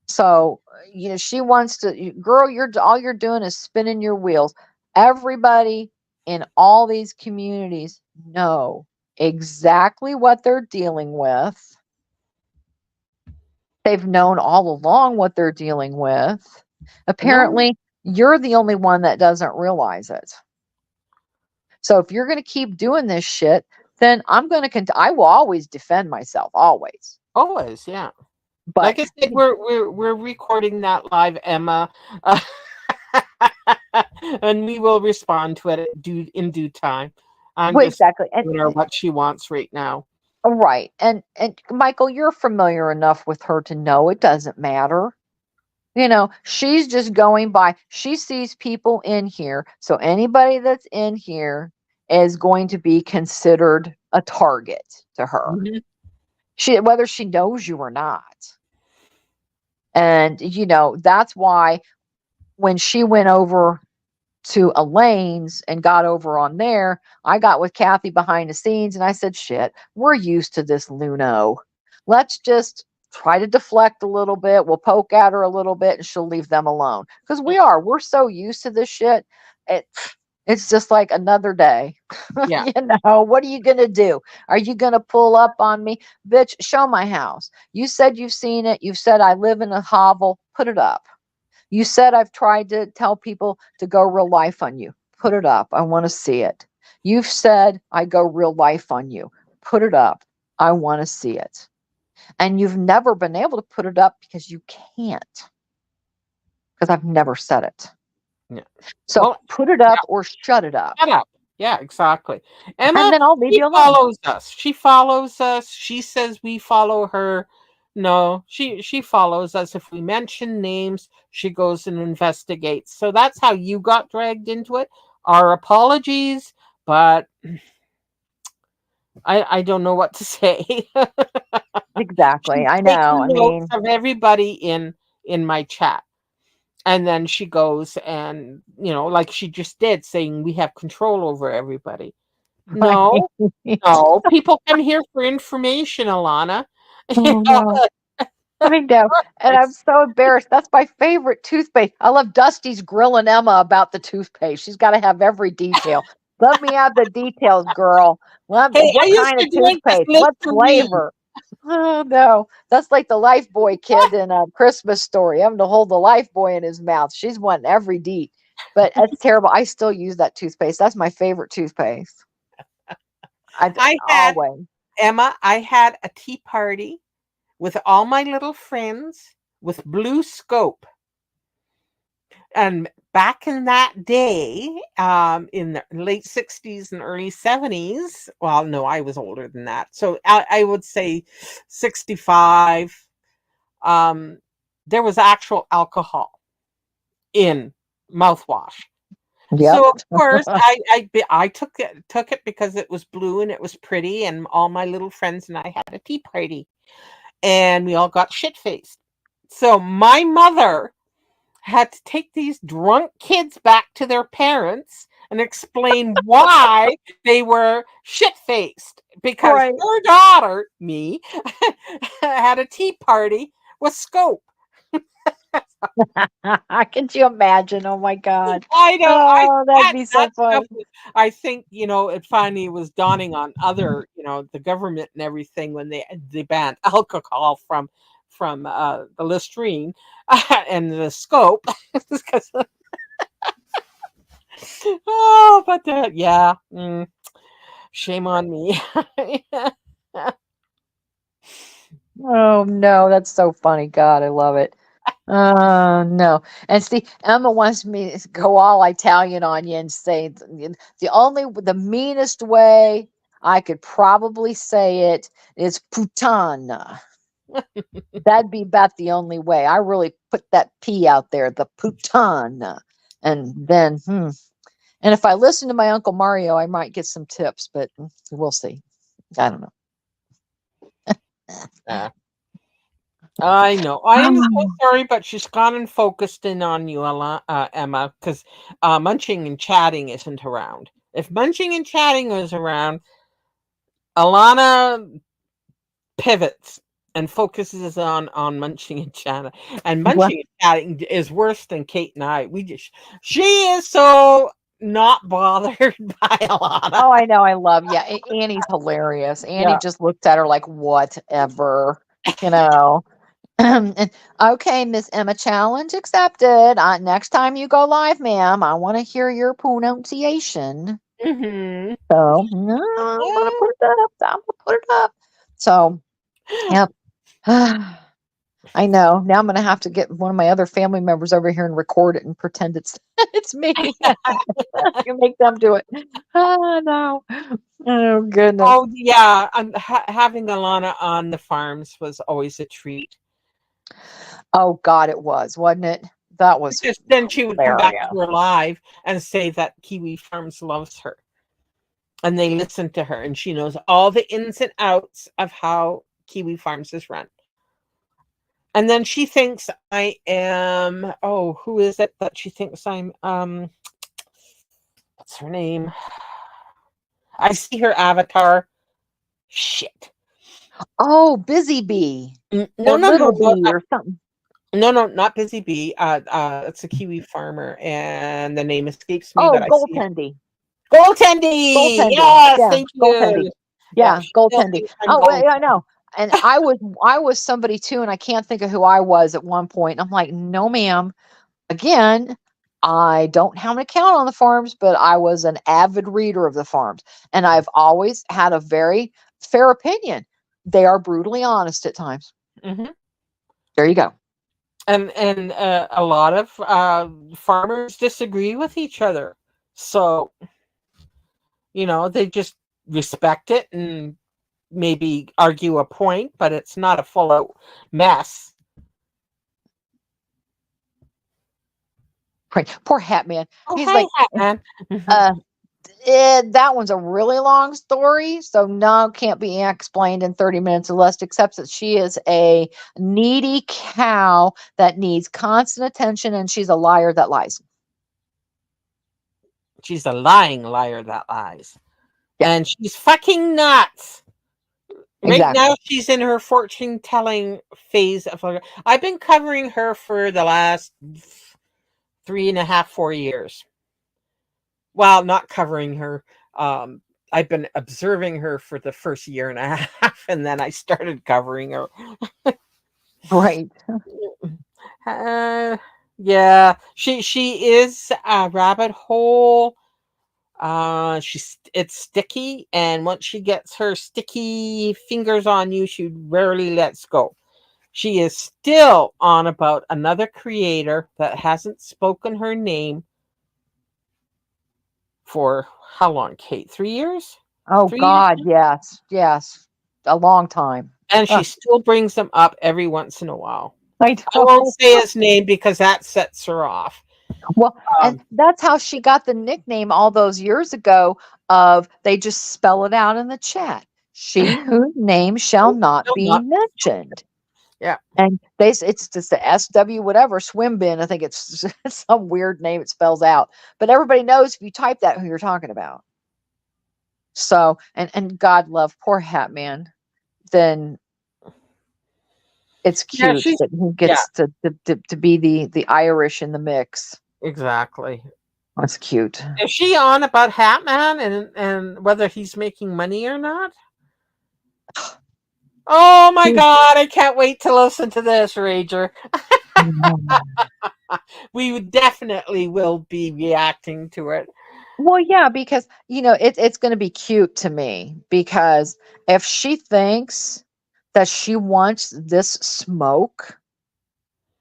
So, she wants to, girl, all you're doing is spinning your wheels. Everybody in all these communities know exactly what they're dealing with. They've known all along what they're dealing with. No. Apparently, you're the only one that doesn't realize it. So if you're going to keep doing this shit, then I will always defend myself, always. Always, yeah. Like I But said, we're recording that live, Emma. Uh, And we will respond to it in due time. I'm Well, just exactly. giving her what she wants right now. Right. And Michael, you're familiar enough with her to know it doesn't matter. She's just going by, she sees people in here. So anybody that's in here is going to be considered a target to her. Mhm. Whether she knows you or not. And that's why when she went over to Elaine's and got over on there, I got with Kathy behind the scenes and I said, shit, we're used to this Luno. Let's just try to deflect a little bit. We'll poke at her a little bit and she'll leave them alone. Because we're so used to this shit. It, it's just like another day. Yeah, What are you going to do? Are you going to pull up on me? Bitch, show my house. You said you've seen it. You've said I live in a hovel. Put it up. You said I've tried to tell people to go real life on you. Put it up. I want to see it. You've said I go real life on you. Put it up. I want to see it. And you've never been able to put it up because you can't, because I've never said it. yeah. So Well, put it yeah, up or shut it up. shut up. Yeah, exactly. And Emma, then I'll leave she you alone. follows us. She follows us. She says we follow her. No, she follows us. If we mention names, she goes and investigates. So that's how you got dragged into it. Our apologies, but I don't know what to say. Exactly. She's I know. taking I notes mean, of everybody in my chat. And then she goes and, like she just did, saying we have control over everybody. right. No, no, people come here for information, Alana. You Oh, know, no. I know. And I'm so embarrassed. That's my favorite toothpaste. I love Dusty's grilling Emma about the toothpaste. She's got to have every detail. Let me have the details, girl. hey, I What used kind of to drink this toothpaste? What Listerine. flavor? Oh, no. That's like the Life Boy kid in A Christmas Story, having to hold the Life Boy in his mouth. She's wanting every deet. But it's terrible. I still use that toothpaste. That's my favorite toothpaste. I I had, always. Emma, I had a tea party with all my little friends with Blue Scope. And back in that day, in the late 60s and early 70s, well, no, I was older than that. So I would say 65, um, there was actual alcohol in mouthwash. Yep. So of course I took it because it was blue and it was pretty, and all my little friends and I had a tea party, and we all got shit faced. So my mother had to take these drunk kids back to their parents and explain why they were shit faced, because Right. her daughter, me, had a tea party with Scope. Could you imagine? Oh my God. I know. Oh, that'd be so That stuff funny. I think, it finally was dawning on other, the government and everything when they banned alcohol from the Listerine and the Scope. 'Cause- oh, but yeah, shame on me. Oh no, that's so funny. God, I love it. No. And see, Emma wants me to go all Italian on you and say the meanest way I could probably say it is puttana. That'd be about the only way. I really put that P out there, the puttana. And then, and if I listen to my Uncle Mario, I might get some tips, but we'll see. I don't know. Uh, I know. I am so sorry, but she's gone and focused in on you, Emma, because munching and chatting isn't around. If munching and chatting was around, Alana pivots and focuses on munching and chatting. And Well, munching and chatting is worse than Kate and I. She is so not bothered by Alana. oh, I know. I love. Yeah, Annie's hilarious. Annie Yeah. just looks at her like, whatever, you know. And, okay, Miss Emma, challenge accepted. Next time you go live, ma'am, I want to hear your pronunciation. Hmm. So I'm gonna put it up. I'm gonna put it up. So, yep. I know. Now I'm going to have to get one of my other family members over here and record it and pretend it's it's me. You make them do it. Oh no. Oh goodness. Oh yeah, having Alana on the farms was always a treat. Oh God, it was, wasn't it? That was Because then she would come back hilarious. to her live and say that Kiwi Farms loves her, and they listen to her, and she knows all the ins and outs of how Kiwi Farms is run. And then she thinks I am. Oh, who is it that she thinks I'm? What's her name? I see her avatar. Shit. Oh, Busy Bee No, or no, Little no, no, Bee or something. no, no, not Busy Bee. It's a Kiwi farmer, and the name escapes me, Oh, but I see Goaltendy. Goaltendy. Goaltending. Yes, Yeah, thank goaltending. you. Yeah, Yeah, she still goaltending. thinks I'm Oh, gold. wait, I know. And I was somebody too, and I can't think of who I was at one point. I'm like, no, ma'am. Again, I don't have an account on the farms, but I was an avid reader of the farms, and I've always had a very fair opinion. They are brutally honest at times. Hmm. There you go. And a lot of farmers disagree with each other, so they just respect it and maybe argue a point, but it's not a full out mess. Poor Hat Man. Oh, He's hi, like, Hat Man. uh, that one's a really long story, so no, can't be explained in 30 minutes or less, except that she is a needy cow that needs constant attention, and she's a liar that lies. She's a lying liar that lies. Yeah, And she's fucking nuts. Right exactly. now, she's in her fortune telling phase of her. I've been covering her for the last 3.5, 4 years. Well, not covering her. Um, I've been observing her for the first year and a half, and then I started covering her. Right. Uh, yeah, she is a rabbit hole. It's sticky, and once she gets her sticky fingers on you, she rarely lets go. She is still on about another creator that hasn't spoken her name for how long, Kate? 3 years? Oh 3 years God, now? yes, yes, a long time. And she Ugh, still brings him up every once in a while. I I won't know. say his name because that sets her off. Well, and Um, that's how she got the nickname all those years ago of they just spell it out in the chat. She whose name shall not still be not. mentioned. Yeah. And it's just the SW whatever swim bin. I think it's some weird name it spells out. But everybody knows if you type that who you're talking about. So and God love poor Hat Man. Then it's Yeah, cute she's that he yeah, gets to be the Irish in the mix. exactly. That's cute. Is she on about Hatman and whether he's making money or not? Oh my god, I can't wait to listen to this, Rager. We definitely will be reacting to it. Well, yeah, because it's going to be cute to me because if she thinks that she wants this smoke,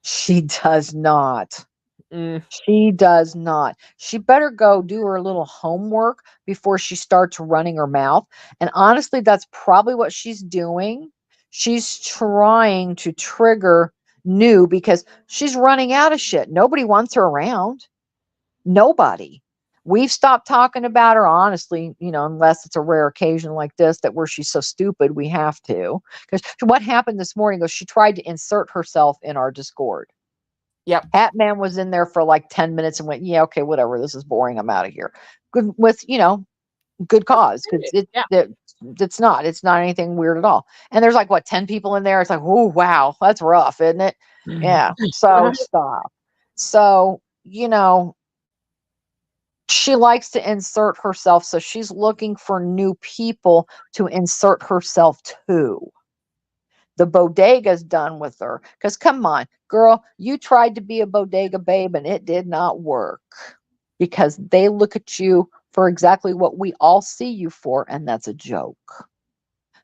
she does not. Mm, She does not. She better go do her little homework before she starts running her mouth. And honestly, that's probably what she's doing. She's trying to trigger new because she's running out of shit. Nobody wants her around. Nobody. We've stopped talking about her, honestly, unless it's a rare occasion like this that where she's so stupid we have to. Because what happened this morning was she tried to insert herself in our Discord. yep. Hatman was in there for like 10 minutes and went, yeah, okay, whatever. This is boring. I'm out of here. Good with, good cause because Yeah. it's not anything weird at all. And there's like what 10 people in there. It's like, oh wow, that's rough, isn't it? Yeah. So stop. So, she likes to insert herself. So she's looking for new people to insert herself to. The bodega's done with her. Because come on, girl, you tried to be a bodega babe and it did not work. Because they look at you for exactly what we all see you for, and that's a joke.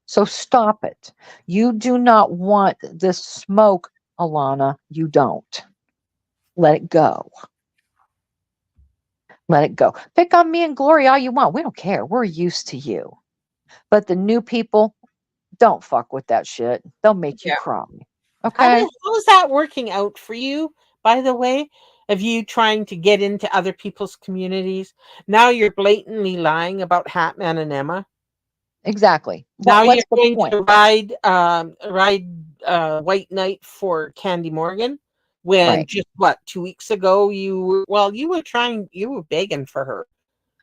So stop it. You do not want this smoke Alana, you don't. Let it go. Let it go. Pick on me and Glory all you want. We don't care. We're used to you. But the new people, don't fuck with that shit. They'll make you Yeah. cry. Okay? How is that working out for you, by the way? Of you trying to get into other people's communities? Now you're blatantly lying about Hatman and Emma. Exactly. Now you're What's the going point? to ride White Knight for Candy Morgan when Right. just what 2 weeks ago you were trying, you were begging for her,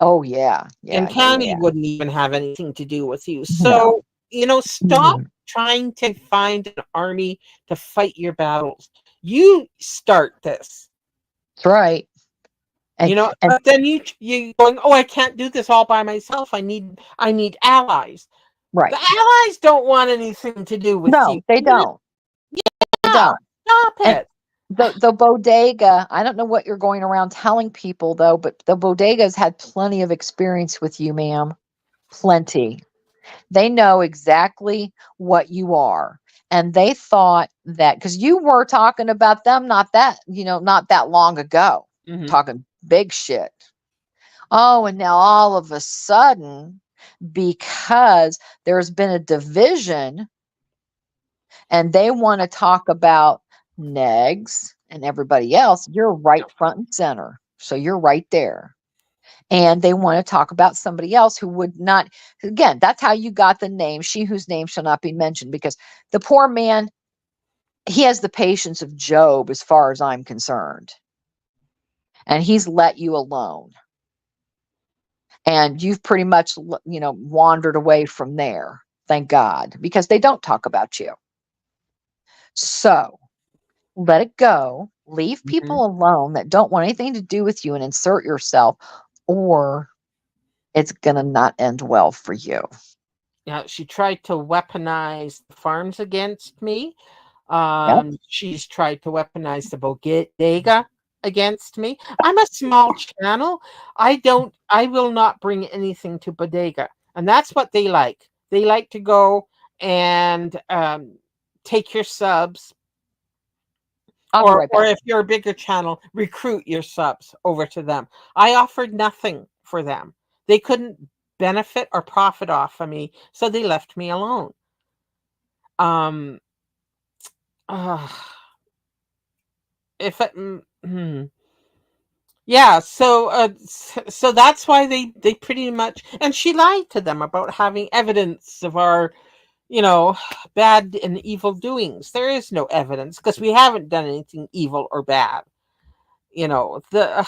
Oh yeah. and Yeah, yeah, yeah, Candy yeah. wouldn't even have anything to do with you. No. So stop Mhm. trying to find an army to fight your battles. You start this. That's right. And But then you going, oh, I can't do this all by myself. I need allies. The right. allies don't want anything to do with you. No, they don't. They Yeah, don't. stop And it. the bodega, I don't know what you're going around telling people though, but the bodega's had plenty of experience with you, ma'am. Plenty. They know exactly what you are. And they thought that because you were talking about them not that long ago, Hmm. talking big shit. Oh, and now all of a sudden, because there's been a division and they want to talk about negs and everybody else, you're right front and center. So you're right there. And they want to talk about somebody else who would not, again, that's how you got the name, she whose name shall not be mentioned, because the poor man, he has the patience of Job as far as I'm concerned. And he's let you alone. And you've pretty much, wandered away from there. Thank God, because they don't talk about you. So let it go. Leave Hmm. people alone that don't want anything to do with you and insert yourself, or it's going to not end well for you. Yeah, she tried to weaponize the farms against me. Yep. She's tried to weaponize the bodega against me. I'm a small channel. I will not bring anything to bodega. And that's what they like. They like to go and take your subs, I'll be right or back. if you're a bigger channel, recruit your subs over to them. I offered nothing for them. They couldn't benefit or profit off of me, so they left me alone. Um, uh, if it, yeah, so that's why they pretty much, and she lied to them about having evidence of our, you know, bad and evil doings. There is no evidence because we haven't done anything evil or bad. The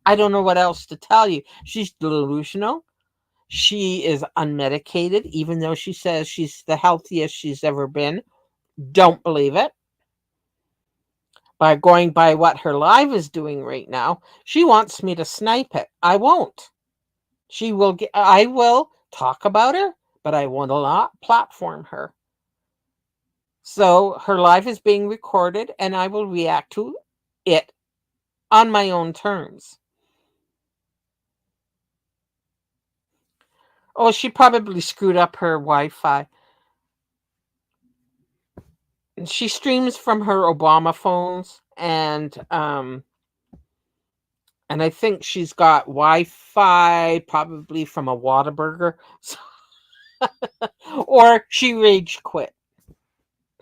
I don't know what else to tell you. She's delusional. She is unmedicated, even though she says she's the healthiest she's ever been. Don't believe it. By going by what her live is doing right now, she wants me to snipe it. I won't. I will talk about her, but I will not platform her. So her live is being recorded and I will react to it on my own terms. Oh, she probably screwed up her Wi-Fi. She streams from her Obama phones, and I think she's got Wi-Fi probably from a Whataburger, or she rage quit.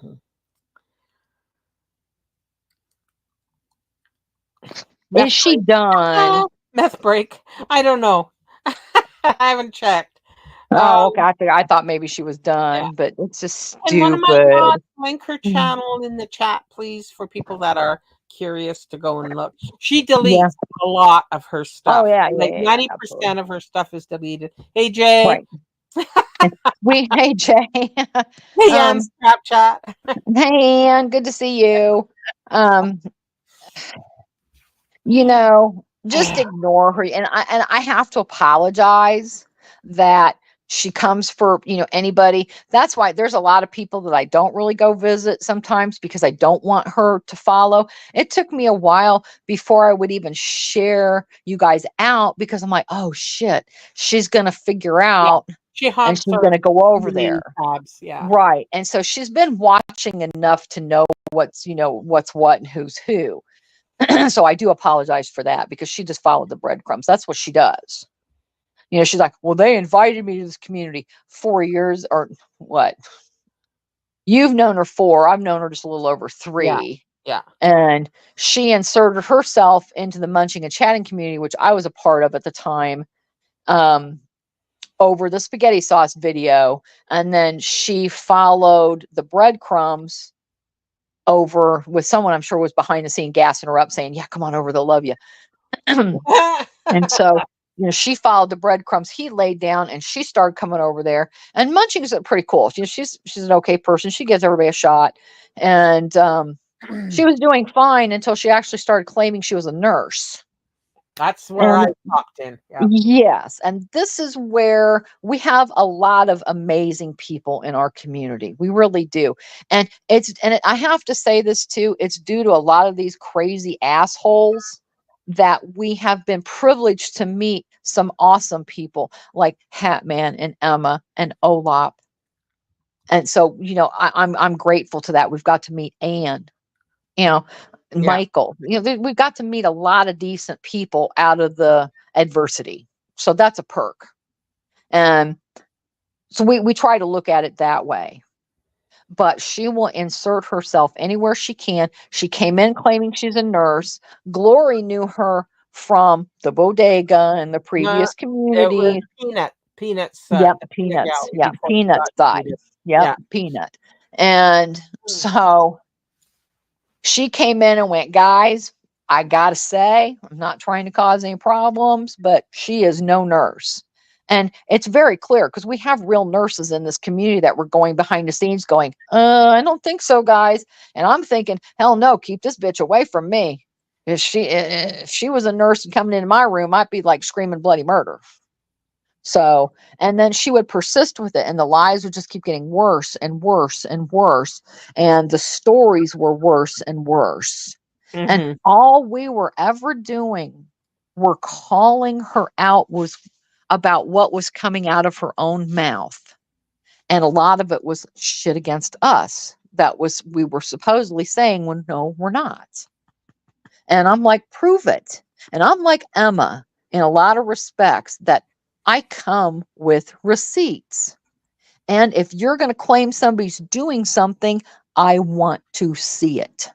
Is Meth she break. done? Meth break. I don't know. I haven't checked. Oh, okay. Um, I thought maybe she was yeah. done, but it's just And one of my stupid. mods, link her Mm. channel in the chat, please, for people that are curious to go and look. She Yeah. deletes a lot of her Oh stuff. yeah, yeah, Like yeah, yeah. Absolutely. 90% of her stuff is deleted. Hey Jay. Right. Hey Jay. Hey Ann um, Snapchat. hey Ann, good to see you. Um, just ignore her. And I have to apologize that she comes for, anybody. That's why there's a lot of people that I don't really go visit sometimes because I don't want her to follow. It took me a while before I would even share you guys out because I'm like, oh shit, she's gonna figure Yeah. out. She and haunts she's our going to go over there. community tabs. Yeah. Right. And so she's been watching enough to know what's, what's what and who's who. So I do apologize for that because she just followed the breadcrumbs. That's what she does. She's like, well, they invited me to this community 4 years or what? You've known her 4. I've known her just a little over Yeah. 3. Yeah. And she inserted herself into the munching and chatting community, which I was a part of at the time, over the spaghetti sauce video. And then she followed the breadcrumbs over with someone I'm sure was behind the scene gassing her up saying, yeah, come on over. They'll love you. And so, she followed the breadcrumbs he laid down and she started coming over there. And munching is pretty cool. She's an okay person. She gives everybody a shot. And she was doing fine until she actually started claiming she was a nurse. That's where I And popped in. Yeah. yes, and this is where we have a lot of amazing people in our community. We really do. And I have to say this too, it's due to a lot of these crazy assholes that we have been privileged to meet some awesome people like Hatman and Emma and Olap. And so, I'm grateful to that. We've got to meet Anne, you know, Yeah. Michael. We've got to meet a lot of decent people out of the adversity. So that's a perk. And so we try to look at it that way. But she will insert herself anywhere she can. She came in claiming she's a nurse. Glory knew her from the bodega and the No, previous it was community. Peanuts, Yep, the peanut peanuts. gallery Yeah, before she peanut got side. cheated. Yep, Yeah. peanut. And Mm. so she came in and went, guys, I gotta say, I'm not trying to cause any problems, but she is no nurse. And it's very clear because we have real nurses in this community that were going behind the scenes going, I don't think so, guys. And I'm thinking, hell no, keep this bitch away from me. If she was a nurse and coming into my room, I'd be like screaming bloody murder. So, and then she would persist with it, and the lies would just keep getting worse and worse and worse. And the stories were worse and worse. And Mhm. all we were ever doing were calling her out was about what was coming out of her own mouth. And a lot of it was shit against us. That was, we were supposedly saying, well, no, we're not. And I'm like, prove it. And I'm like Emma in a lot of respects that I come with receipts. And if you're going to claim somebody's doing something, I want to see it.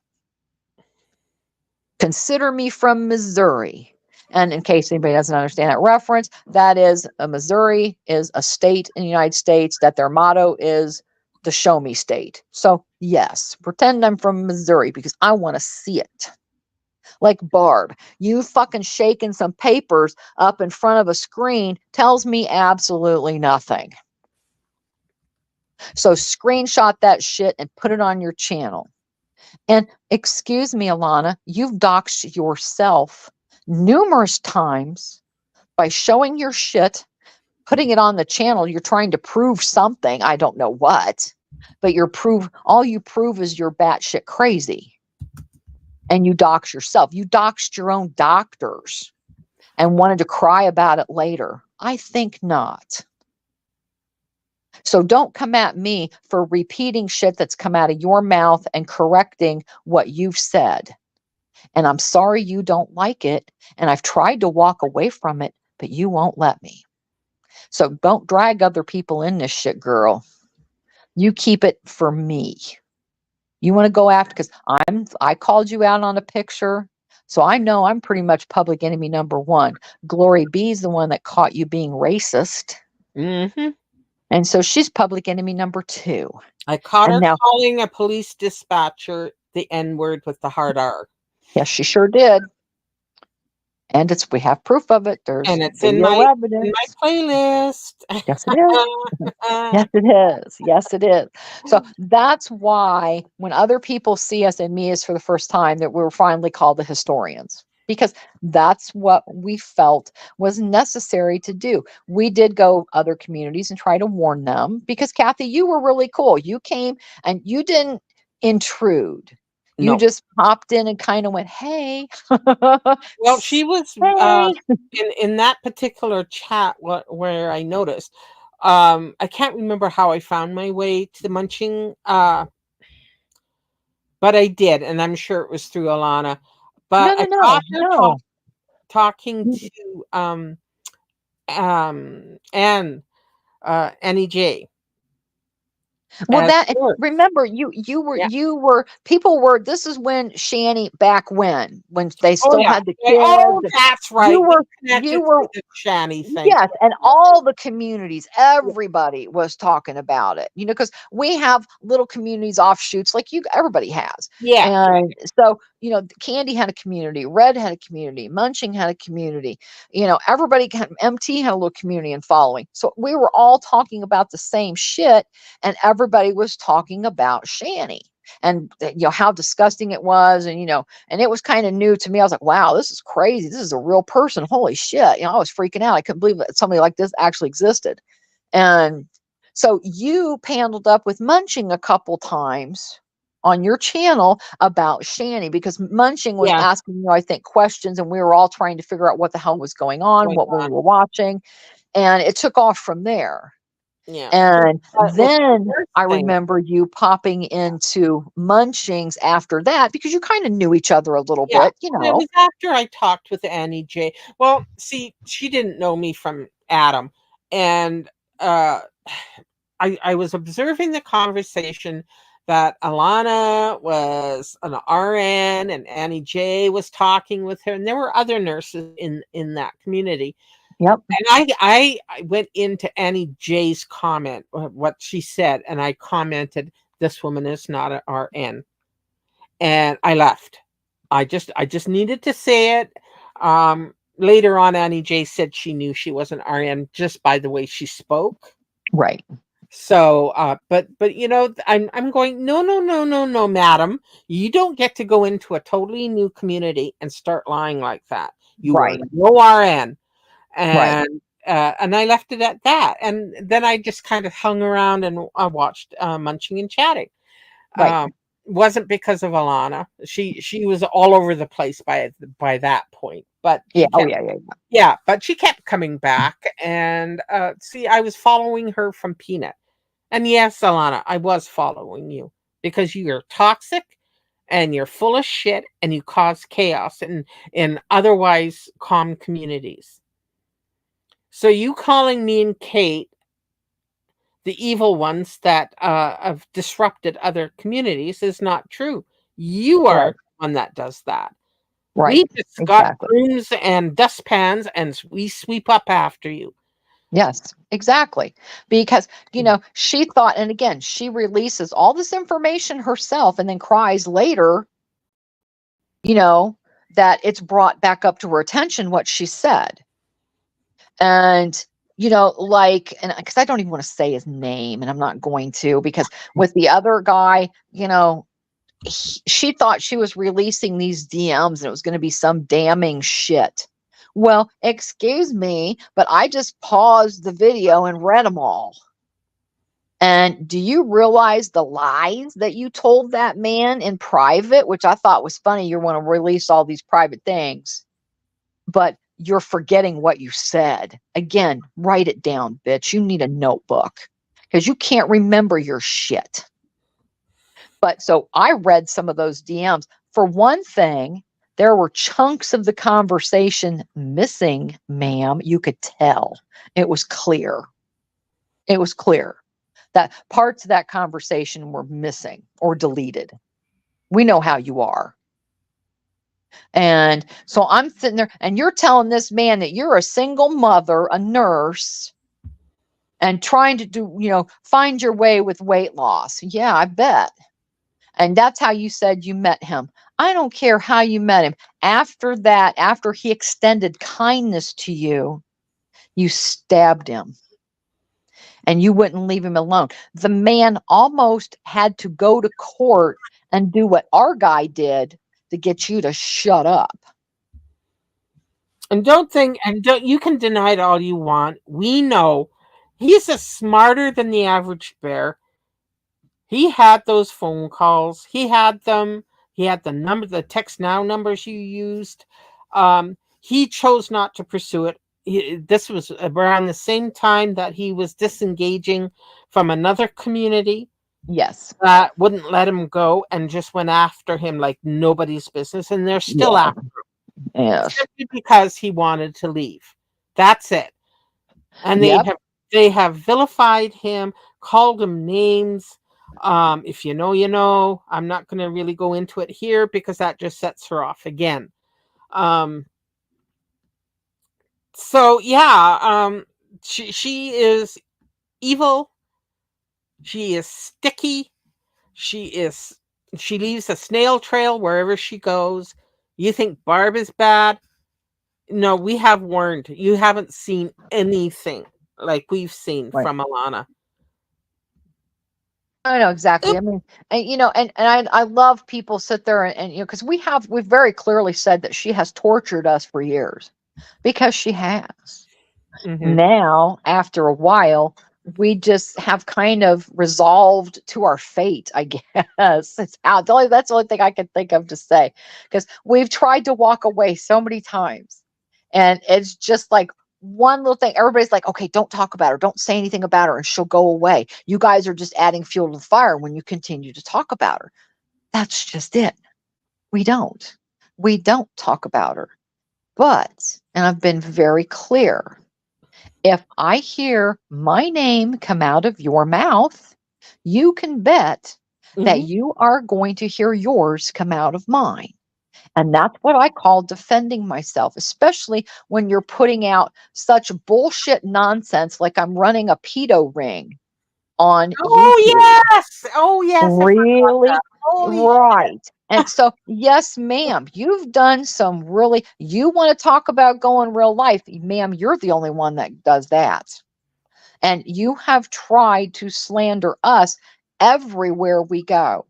Consider me from Missouri. And in case anybody doesn't understand that reference, that is Missouri is a state in the United States that their motto is the show me state. So yes, pretend I'm from Missouri because I want to see it. Like Barb, you fucking shaking some papers up in front of a screen tells me absolutely nothing. So screenshot that shit and put it on your channel. And excuse me, Alana, you've doxed yourself numerous times by showing your shit, putting it on the channel. You're trying to prove something. I don't know what, but all you prove is you're batshit crazy. And you dox yourself. You doxed your own doctors and wanted to cry about it later. I think not. So don't come at me for repeating shit that's come out of your mouth and correcting what you've said. And I'm sorry you don't like it. And I've tried to walk away from it, but you won't let me. So don't drag other people in this shit, girl. You keep it for me. You want to go after, because I called you out on a picture. So I know I'm pretty much public enemy number 1. Glory B's the one that caught you being racist. Mhm. And so she's public enemy number 2. I caught And her now, calling a police dispatcher the N-word with the hard R. yes, she sure did. And we have proof of it. There's And it's in video my evidence. playlist. Yes, it is. Yes, it is. Yes, it is. So that's why when other people see us and me as for the first time, that we're finally called the historians, because that's what we felt was necessary to do. We did go other communities and try to warn them because Kathy, you were really cool. You came and you didn't intrude. You No. just popped in and kind of went, hey, Well, she was hey. in that particular chat where I noticed I can't remember how I found my way to the munching, but I did, and I'm sure it was through Alana. No, But no, I no, caught her no. talking to and Annie J Well, as that source. remember Yeah. you were people were this is when Shanny back when they Oh still yeah. had the Oh, kids and that's you right. We were connected you through were the Shanny thing. yes, and Yeah. all the communities, Yeah. everybody was talking about it. Because we have little communities offshoots like you everybody has. Yeah. And so, Candy had a community, Red had a community, Munching had a community. Everybody MT had a little community and following. So we were all talking about the same shit and everybody was talking about Shanny. And how disgusting it was, and it was kind of new to me. I was like, wow, this is crazy. This is a real person. Holy shit. I was freaking out. I couldn't believe that somebody like this actually existed. And so you paneled up with Munching a couple times on your channel about Shanny because Munching was Yeah. asking, I think, questions, and we were all trying to figure out what the hell was going on, Going what we on. were watching. And it took off from there. Yeah. And But with the then worst I thing, remember you popping into Munchings after that because you kind of knew each other a little yeah, bit. and it was after I talked with Annie J. Well, see, she didn't know me from Adam, and uh, I was observing the conversation that Alana was an RN and Annie J was talking with her, and there were other nurses in that community. Yep. And I went into Annie J's comment, what she said, and I commented, "This woman is not an RN," and I left. I just needed to say it. Later on, Annie J said she knew she wasn't RN just by the way she spoke. Right. So, but I'm going, no, no, no, no, no, madam, you don't get to go into a totally new community and start lying like that. You are Right. no RN, Right. and I left it at that. And then I just kind of hung around and watched Munching and Chatting. Right. Um, wasn't because of Alana. She was all over the place by that point, but Yeah. she Oh, kept yeah. Yeah. yeah, but she kept coming back. And see, I was following her from Peanut. And yes, Alana, I was following you because you're toxic and you're full of shit and you cause chaos in otherwise calm communities. So you calling me and Kate the evil ones that have disrupted other communities is not true. You are Right. the one that does that. Right. We just got Exactly. brooms and dustpans and we sweep up after you. Yes, exactly. Because, she thought, and again, she releases all this information herself and then cries later, you know, that it's brought back up to her attention what she said. And, like, and because I don't even want to say his name and I'm not going to, because with the other guy, she thought she was releasing these DMs and it was going to be some damning shit. Well, excuse me, but I just paused the video and read them all. And do you realize the lies that you told that man in private, which I thought was funny? You want to release all these private things, but you're forgetting what you said. Again, write it down, bitch. You need a notebook because you can't remember your shit. But so I read some of those DMs. For one thing, there were chunks of the conversation missing, ma'am. You could tell. It was clear. It was clear that parts of that conversation were missing or deleted. We know how you are. And so I'm sitting there, and you're telling this man that you're a single mother, a nurse, and trying to find your way with weight loss. Yeah, I bet. And that's how you said you met him. I don't care how you met him. After that, after he extended kindness to you, you stabbed him and you wouldn't leave him alone. The man almost had to go to court and do what our guy did to get you to shut up. And don't you can deny it all you want. We know he's a smarter than the average bear. He had those phone calls. He had them. He had the text now numbers you used. He chose not to pursue it. this was around the same time that he was disengaging from another community Yes. that wouldn't let him go and just went after him like nobody's business, and they're still Yeah. after him Yes. simply because he wanted to leave. That's it. And Yep. they have vilified him, called him names. If you know, you know. I'm not going to really go into it here because that just sets her off again. Um, so yeah, she is evil. She is sticky. She is she leaves a snail trail wherever she goes. You think Barb is bad? No, we have warned. You haven't seen anything like we've seen Right. from Alana. I know exactly. Oop. I mean, and I love people sit there and because we've very clearly said that she has tortured us for years because she has. Mhm. Now, after a while, we just have kind of resolved to our fate, I guess. That's the only thing I can think of to say. Because we've tried to walk away so many times. And it's just like one little thing. Everybody's like, okay, don't talk about her. Don't say anything about her, and she'll go away. You guys are just adding fuel to the fire when you continue to talk about her. That's just it. We don't. We don't talk about her. But, and I've been very clear, if I hear my name come out of your mouth, you can bet that Mhm. you are going to hear yours come out of mine. And that's what I call defending myself, especially when you're putting out such bullshit nonsense like I'm running a pedo ring on YouTube. Oh yes. Oh yes, I forgot that. Really? Holy shit. Right. And so, yes, ma'am, you've done some really, you want to talk about going real life, ma'am, you're the only one that does that. And you have tried to slander us everywhere we go.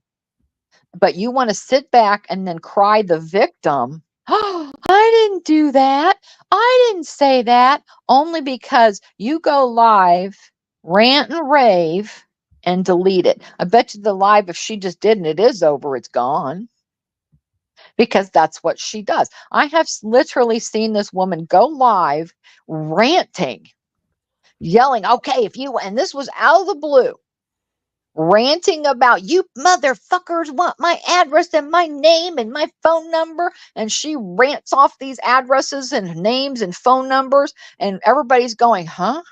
But you want to sit back and then cry the victim. Oh, I didn't do that. I didn't say that. Only because you go live, rant and rave, and delete it. I bet you the live, if she just didn't, it is over, it's gone. Because that's what she does. I have literally seen this woman go live ranting, yelling, okay, if you, and this was out of the blue, ranting about you motherfuckers want my address and my name and my phone number. And she rants off these addresses and names and phone numbers. And everybody's going, huh?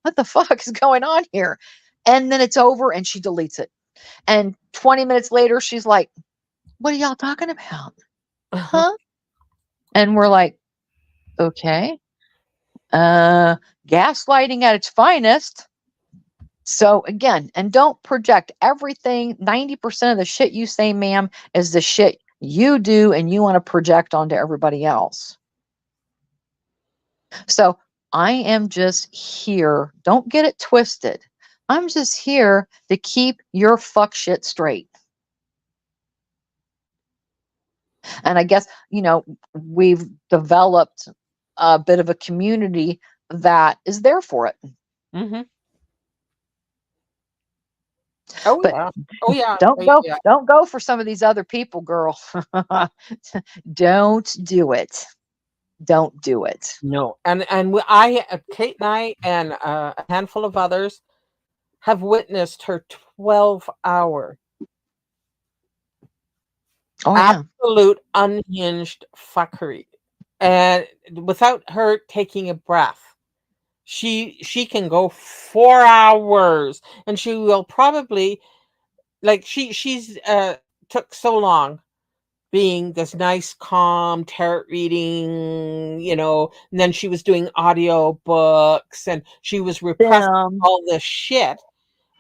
What the fuck is going on here? And then it's over and she deletes it. And 20 minutes later, she's like, what are y'all talking about? Huh? And we're like, okay. Gaslighting at its finest. So again, and don't project everything. 90% of the shit you say, ma'am, is the shit you do and you want to project onto everybody else. So I am just here. Don't get it twisted. I'm just here to keep your fuck shit straight. And I guess, we've developed a bit of a community that is there for it. Mhm. Oh But yeah. Oh yeah. don't Oh, go yeah. don't go for some of these other people, girl. Don't do it. Don't do it. No. Kate and I and a handful of others have witnessed her 12-hour Oh yeah. absolute unhinged fuckery, and without her taking a breath. She can go 4 hours, and she will probably like she's took so long being this nice calm tarot reading, and then she was doing audio books and she was repressing Them. all this shit.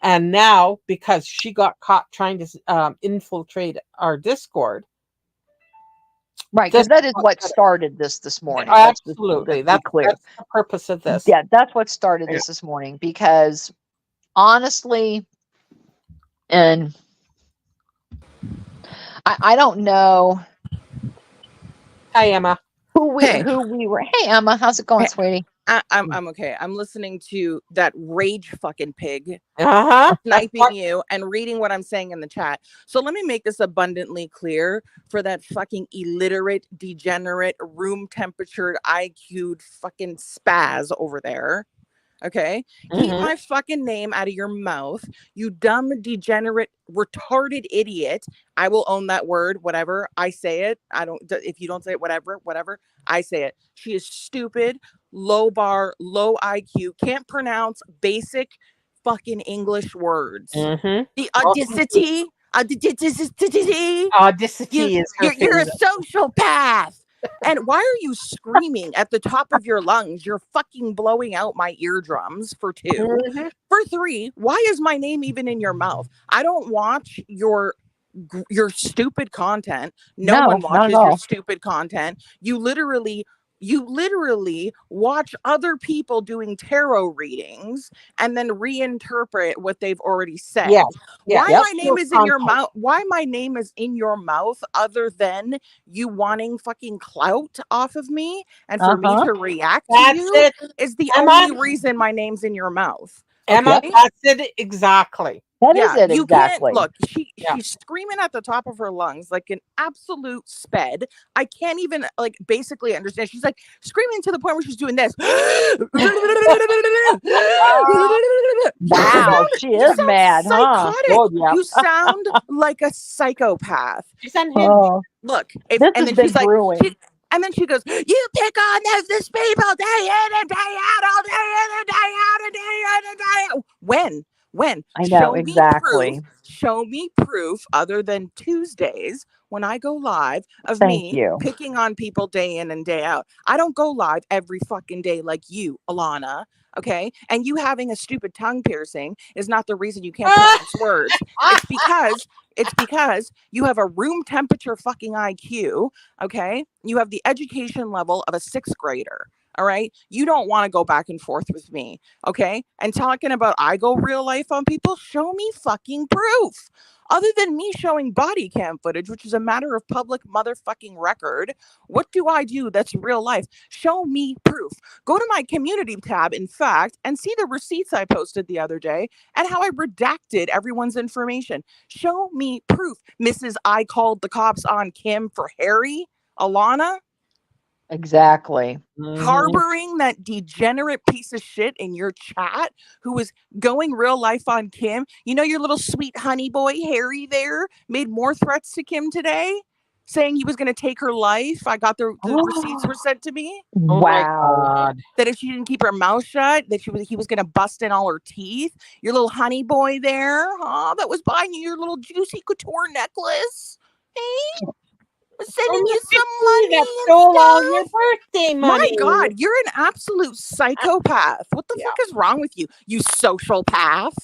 And now because she got caught trying to infiltrate our Discord, Right, this because that is is what what started this morning. Let's absolutely be that's clear. the purpose of this. Yeah, that's what started this morning because honestly, and I don't know Hi Emma. who we Hey, who we were. Hey Emma, how's it going, hey, sweetie? I'm okay. I'm listening to that rage fucking pig That's sniping what. you and reading what I'm saying in the chat. So let me make this abundantly clear for that fucking illiterate, degenerate, room temperatured, IQ'd fucking spaz over there. Okay. Keep Mhm. my fucking name out of your mouth, you dumb, degenerate, retarded idiot. I will own that word, whatever. I say it. I don't, if you don't say it, whatever, whatever. I say it. She is stupid, low bar, low IQ, can't pronounce basic fucking English words. Mhm. The Well, she audacity, audacity, audacity is her you're a favorite. sociopath. And why are you screaming at the top of your lungs? You're fucking blowing out my eardrums, for two. Mhm. For three, why is my name even in your mouth? I don't watch your stupid content. No No, one not at watches your all. stupid content. You literally watch other people doing tarot readings and then reinterpret what they've already said. Yes. Yes. Why Yep. my Your name is in your content. mouth? Why my name is in your mouth other than you wanting fucking clout off of me and for me Uh-huh. to react to That's you it, is the Emma. only reason my name's in your mouth. Emma, Okay? that's it exactly. That is Yeah, it you can't exactly. look. Yeah. She's screaming at the top of her lungs like an absolute sped. I can't even like basically understand. She's like screaming to the point where she's doing this. You Wow, sound she you is sound mad, huh? psychotic. Oh, yeah. You sound like a psychopath. She's unhinged. Oh, Look, if this and has then been she's like brewing. and then she goes, "You pick on this people day in and day out, all day in and day out, and day in and day out." When? When? I know, Show me proof. exactly. Show me proof other than Tuesdays when I go live of Thank me you. picking on people day in and day out. I don't go live every fucking day like you, Alana. Okay. And you having a stupid tongue piercing is not the reason you can't pronounce words. It's because you have a room temperature fucking IQ. Okay. You have the education level of a sixth grader. All right. You don't want to go back and forth with me. Okay. And talking about I go real life on people, show me fucking proof. Other than me showing body cam footage, which is a matter of public motherfucking record, what do I do that's real life? Show me proof. Go to my community tab, in fact, and see the receipts I posted the other day and how I redacted everyone's information. Show me proof. Mrs. I called the cops on Kim for Harry, Alana, Exactly. Mhm. harboring that degenerate piece of shit in your chat who was going real life on Kim. You know, your little sweet honey boy, Harry, there made more threats to Kim today, saying he was going to take her life. I got the receipts were sent to me. Oh my Wow. God. That if she didn't keep her mouth shut, that he was gonna bust in all her teeth. Your little honey boy there, huh? That was buying you your little juicy couture necklace. Hey, was Oh, sending you look at some you that money and stole all your stuff. birthday My money. God, you're an absolute psychopath. What the Yeah. fuck is wrong with you, you social path?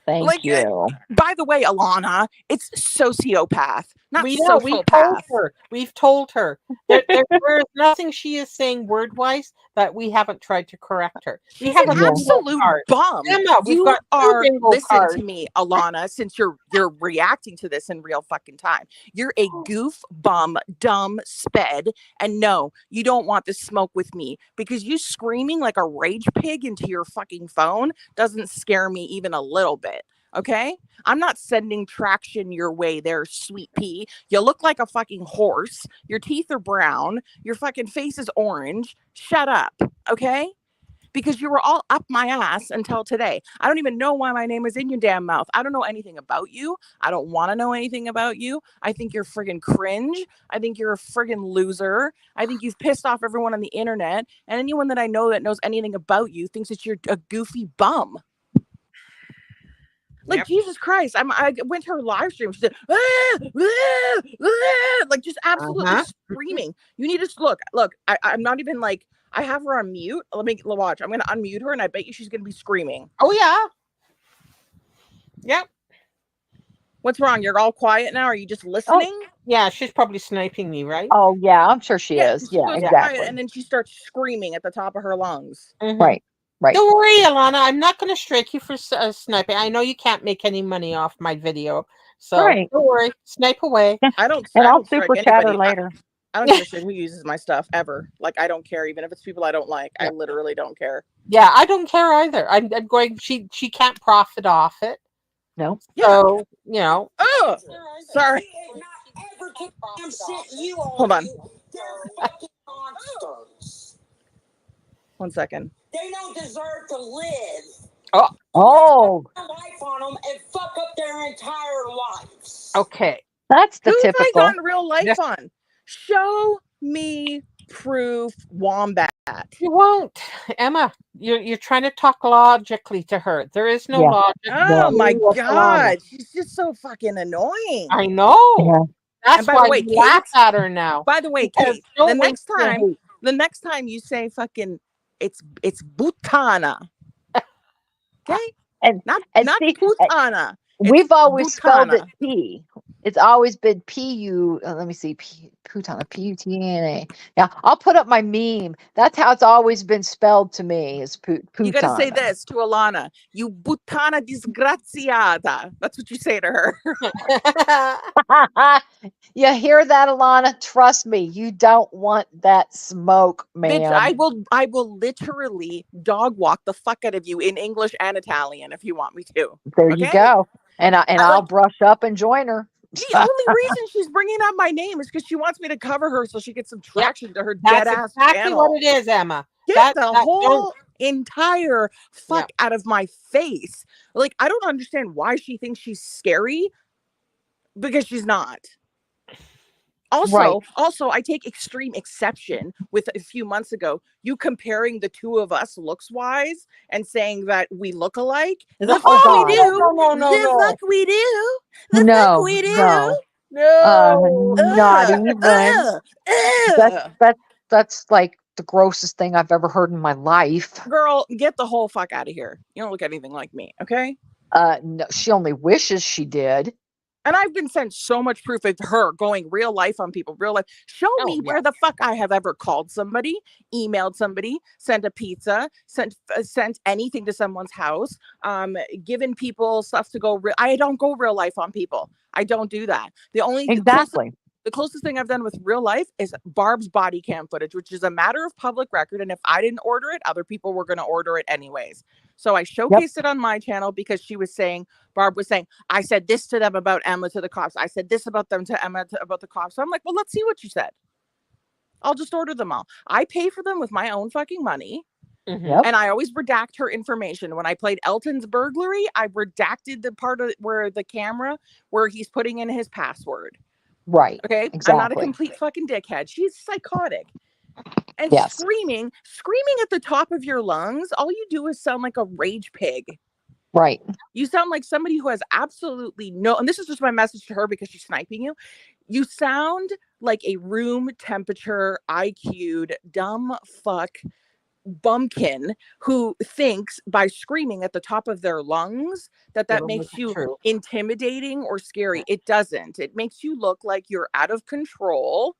Thank Like, you. by the way, Alana, it's sociopath, not We know. We social told path. her. We've told her. There is nothing she is saying word wise that we haven't tried to correct her. We She's have an a Yeah. bingo absolute card. bum. Emma, we've You got two are, bingo listen cards. to me, Alana, since you're reacting to this in real fucking time. You're a goof bum, dumb sped. And no, you don't want to smoke with me because you screaming like a rage pig into your fucking phone doesn't scare me even a little bit. Okay? I'm not sending traction your way there, sweet pea. You look like a fucking horse. Your teeth are brown. Your fucking face is orange. Shut up. Okay? Because you were all up my ass until today. I don't even know why my name is in your damn mouth. I don't know anything about you. I don't want to know anything about you. I think you're friggin' cringe. I think you're a friggin' loser. I think you've pissed off everyone on the internet. And anyone that I know that knows anything about you thinks that you're a goofy bum. Like, Yep. Jesus Christ. I went to her live stream. She said, "Ah, ah, ah," like just absolutely Uh-huh. screaming. You need to look. I'm not even like, I have her on mute. Let me watch. I'm going to unmute her and I bet you she's going to be screaming. Oh yeah. Yep. What's wrong? You're all quiet now. Are you just Oh, listening? Yeah, she's probably sniping me, right? oh yeah, I'm sure she Yeah. is. She Yeah, goes Yeah. quiet exactly. and then she starts screaming at the top of her lungs. Hmm. Right. Right. Don't worry, Alana. I'm not going to strike you for sniping. I know you can't make any money off my video, so Right. don't worry. Snipe away. I don't And I I'll don't strike super chat her anybody. later. I don't give a shit who uses my stuff ever. Like, I don't care, even if it's people I don't like. I Yeah. literally don't care. Yeah, I don't care either. I'm going. She can't profit off it. No. Yeah. So you know. Oh, sorry. Hold on. 1 second. They don't deserve to live. Oh, Life on them and fuck up their entire lives. Okay. that's the Who have I typical. gotten real life Yes. on? Show me proof, wombat. You won't, Emma. You're trying to talk logically to her. There is no Yeah. logic. Oh my Ooh, god, she's just so fucking annoying. I know. Yeah. That's And by why the way, we laugh Kate- at her now. By the way, Because Kate, no the one next can time, hate. the next time you say fucking, it's Butana. Okay, And not see, Putana. we've always spelled it Butana. P. It's always been P-U. Let me see. Putana. P-U-T-A-N-A. Yeah, I'll put up my meme. That's how it's always been spelled to me. Is You got to say Putana. this to Alana. You Butana disgraziata. That's what you say to her. You hear that, Alana? Trust me, you don't want that smoke, Bitch, ma'am. I will literally dog walk the fuck out of you in English and Italian if you want me to. There you Okay? go. And I'll Like, brush up and join her. the only reason she's bringing up my name is because she wants me to cover her so she gets some Yep. traction to her dead That's ass exactly channel. what it is, Emma. Get the don't. whole entire fuck Yeah. out of my face. Like, I don't understand why she thinks she's scary because she's not. Right. Also, I take extreme exception with a few months ago, you comparing the two of us looks wise and saying that we look alike. The Oh, fuck we God. do. No. The fuck we do. The fuck No, we do. no. No. Not Ugh, even. ugh, ugh. That's like the grossest thing I've ever heard in my life. Girl, get the whole fuck out of here. You don't look anything like me, okay? No, she only wishes she did. And I've been sent so much proof of her going real life on people, real life. Show Oh, me yeah. where the fuck I have ever called somebody, emailed somebody, sent a pizza, sent anything to someone's house, given people stuff to go. I don't go real life on people. I don't do that. Exactly. The closest thing I've done with real life is Barb's body cam footage, which is a matter of public record. And if I didn't order it, other people were going to order it anyways. So I showcased it on my channel because Barb was saying, I said this to them about Emma to the cops. I said this about them to Emma about the cops. So I'm like, well, let's see what you said. I'll just order them all. I pay for them with my own fucking money. Mhm. And I always redact her information. When I played Elton's burglary, I redacted the part of where the camera where he's putting in his password. Right. Okay. Exactly. I'm not a complete fucking dickhead. She's psychotic. And Yes. screaming at the top of your lungs, all you do is sound like a rage pig. Right. You sound like somebody who has absolutely no, and this is just my message to her because she's sniping you. You sound like a room temperature IQ'd dumb fuck bumpkin who thinks by screaming at the top of their lungs that It'll makes make it you true. intimidating or scary. It doesn't. It makes you look like you're out of control,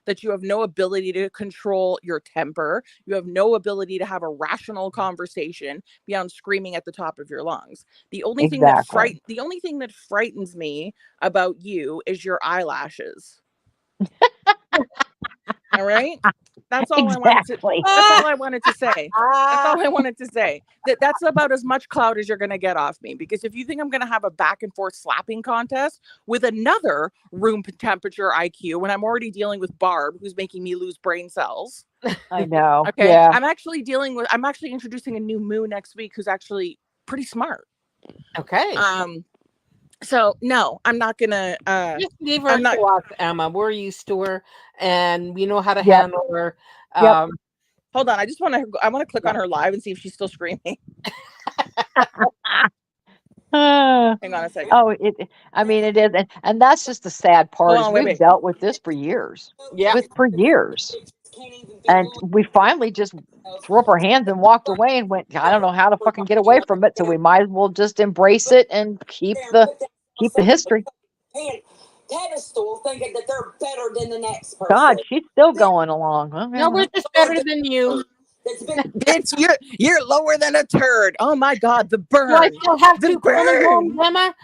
that you have no ability to control your temper. You have no ability to have a rational conversation beyond screaming at the top of your lungs. The only thing that frightens me about you is your eyelashes. All right? That's all Exactly. that's all I wanted to say. That's all I wanted to say. That's about as much clout as you're going to get off me. Because if you think I'm going to have a back and forth slapping contest with another room temperature IQ when I'm already dealing with Barb, who's making me lose brain cells. I know. Okay. Yeah. I'm actually introducing a new moo next week who's actually pretty smart. Okay. So no, I'm not gonna. Just leave her I'm not. to us, Emma. We're used to her, and we know how to Yep. handle her. Yep. Hold on, I want to click on her live and see if she's still screaming. Hang on a second. Oh, I mean, it is, and that's just the sad part. Hold Is on, wait, we've wait. dealt with this for years. Yeah. For years, and we finally just threw up our hands and walked away and went, I don't know how to fucking get away from it, so we might as well just embrace it and keep the history. Pedestal, thinking that they're better than the next person. God, she's still going along. No, we're just better than you. Bitch, you're lower than a turd. Oh my God, the burn. Do I still have The two chromosomes, burn. Emma?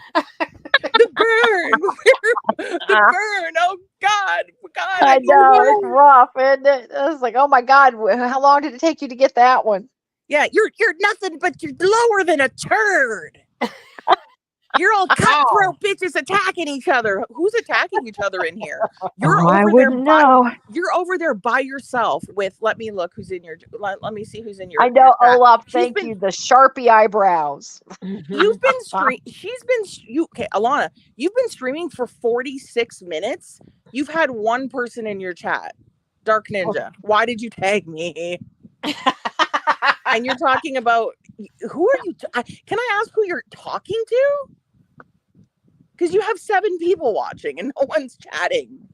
The burn. The burn. Oh God. God, I I need to know watch. it's rough, isn't it? I was like, oh my God, how long did it take you to get that one? Yeah, you're nothing but you're lower than a turd. You're all cutthroat bitches attacking each other. Who's attacking each other in here? You're Oh, I over there wouldn't by know. you're over there by yourself with let me look who's in your let me see who's in I your know, chat. Olaf. She's Thank been you. The Sharpie eyebrows. you've been she's been you okay, Alana, you've been streaming for 46 minutes. You've had one person in your chat. Dark Ninja. Why did you tag me? And you're talking about who are you can I ask who you're talking to? Because you have 7 people watching and no one's chatting.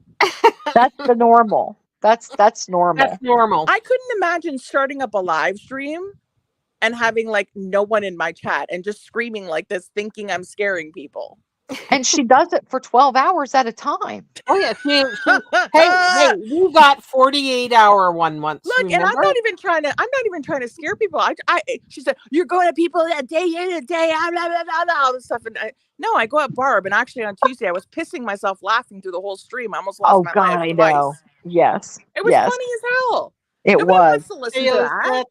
That's the normal. That's normal. That's normal. I couldn't imagine starting up a live stream and having like no one in my chat and just screaming like this, thinking I'm scaring people. And she does it for 12 hours at a time. Oh yeah, hey, we got 48-hour one once. Look, and Remember? I'm not even trying to scare people. She said, you're going at people that day in and day out, blah, blah, blah, blah, all this stuff. And no, I go at Barb. And actually on Tuesday, I was pissing myself laughing through the whole stream. I almost lost Oh my God, life I twice. know. Yes. It was Yes. funny as hell. It Nobody was. wants to listen to that.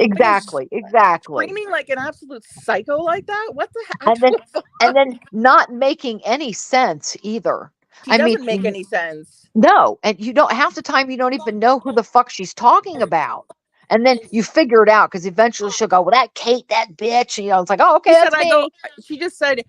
Exactly. Exactly. Screaming like an absolute psycho like that? What the heck? And then not making any sense either. She doesn't make any sense. No, and you don't half the time you don't even know who the fuck she's talking about. And then you figure it out because eventually she'll go, well, that Kate, that bitch. And, it's like, oh, okay, She that's said, me. she just said,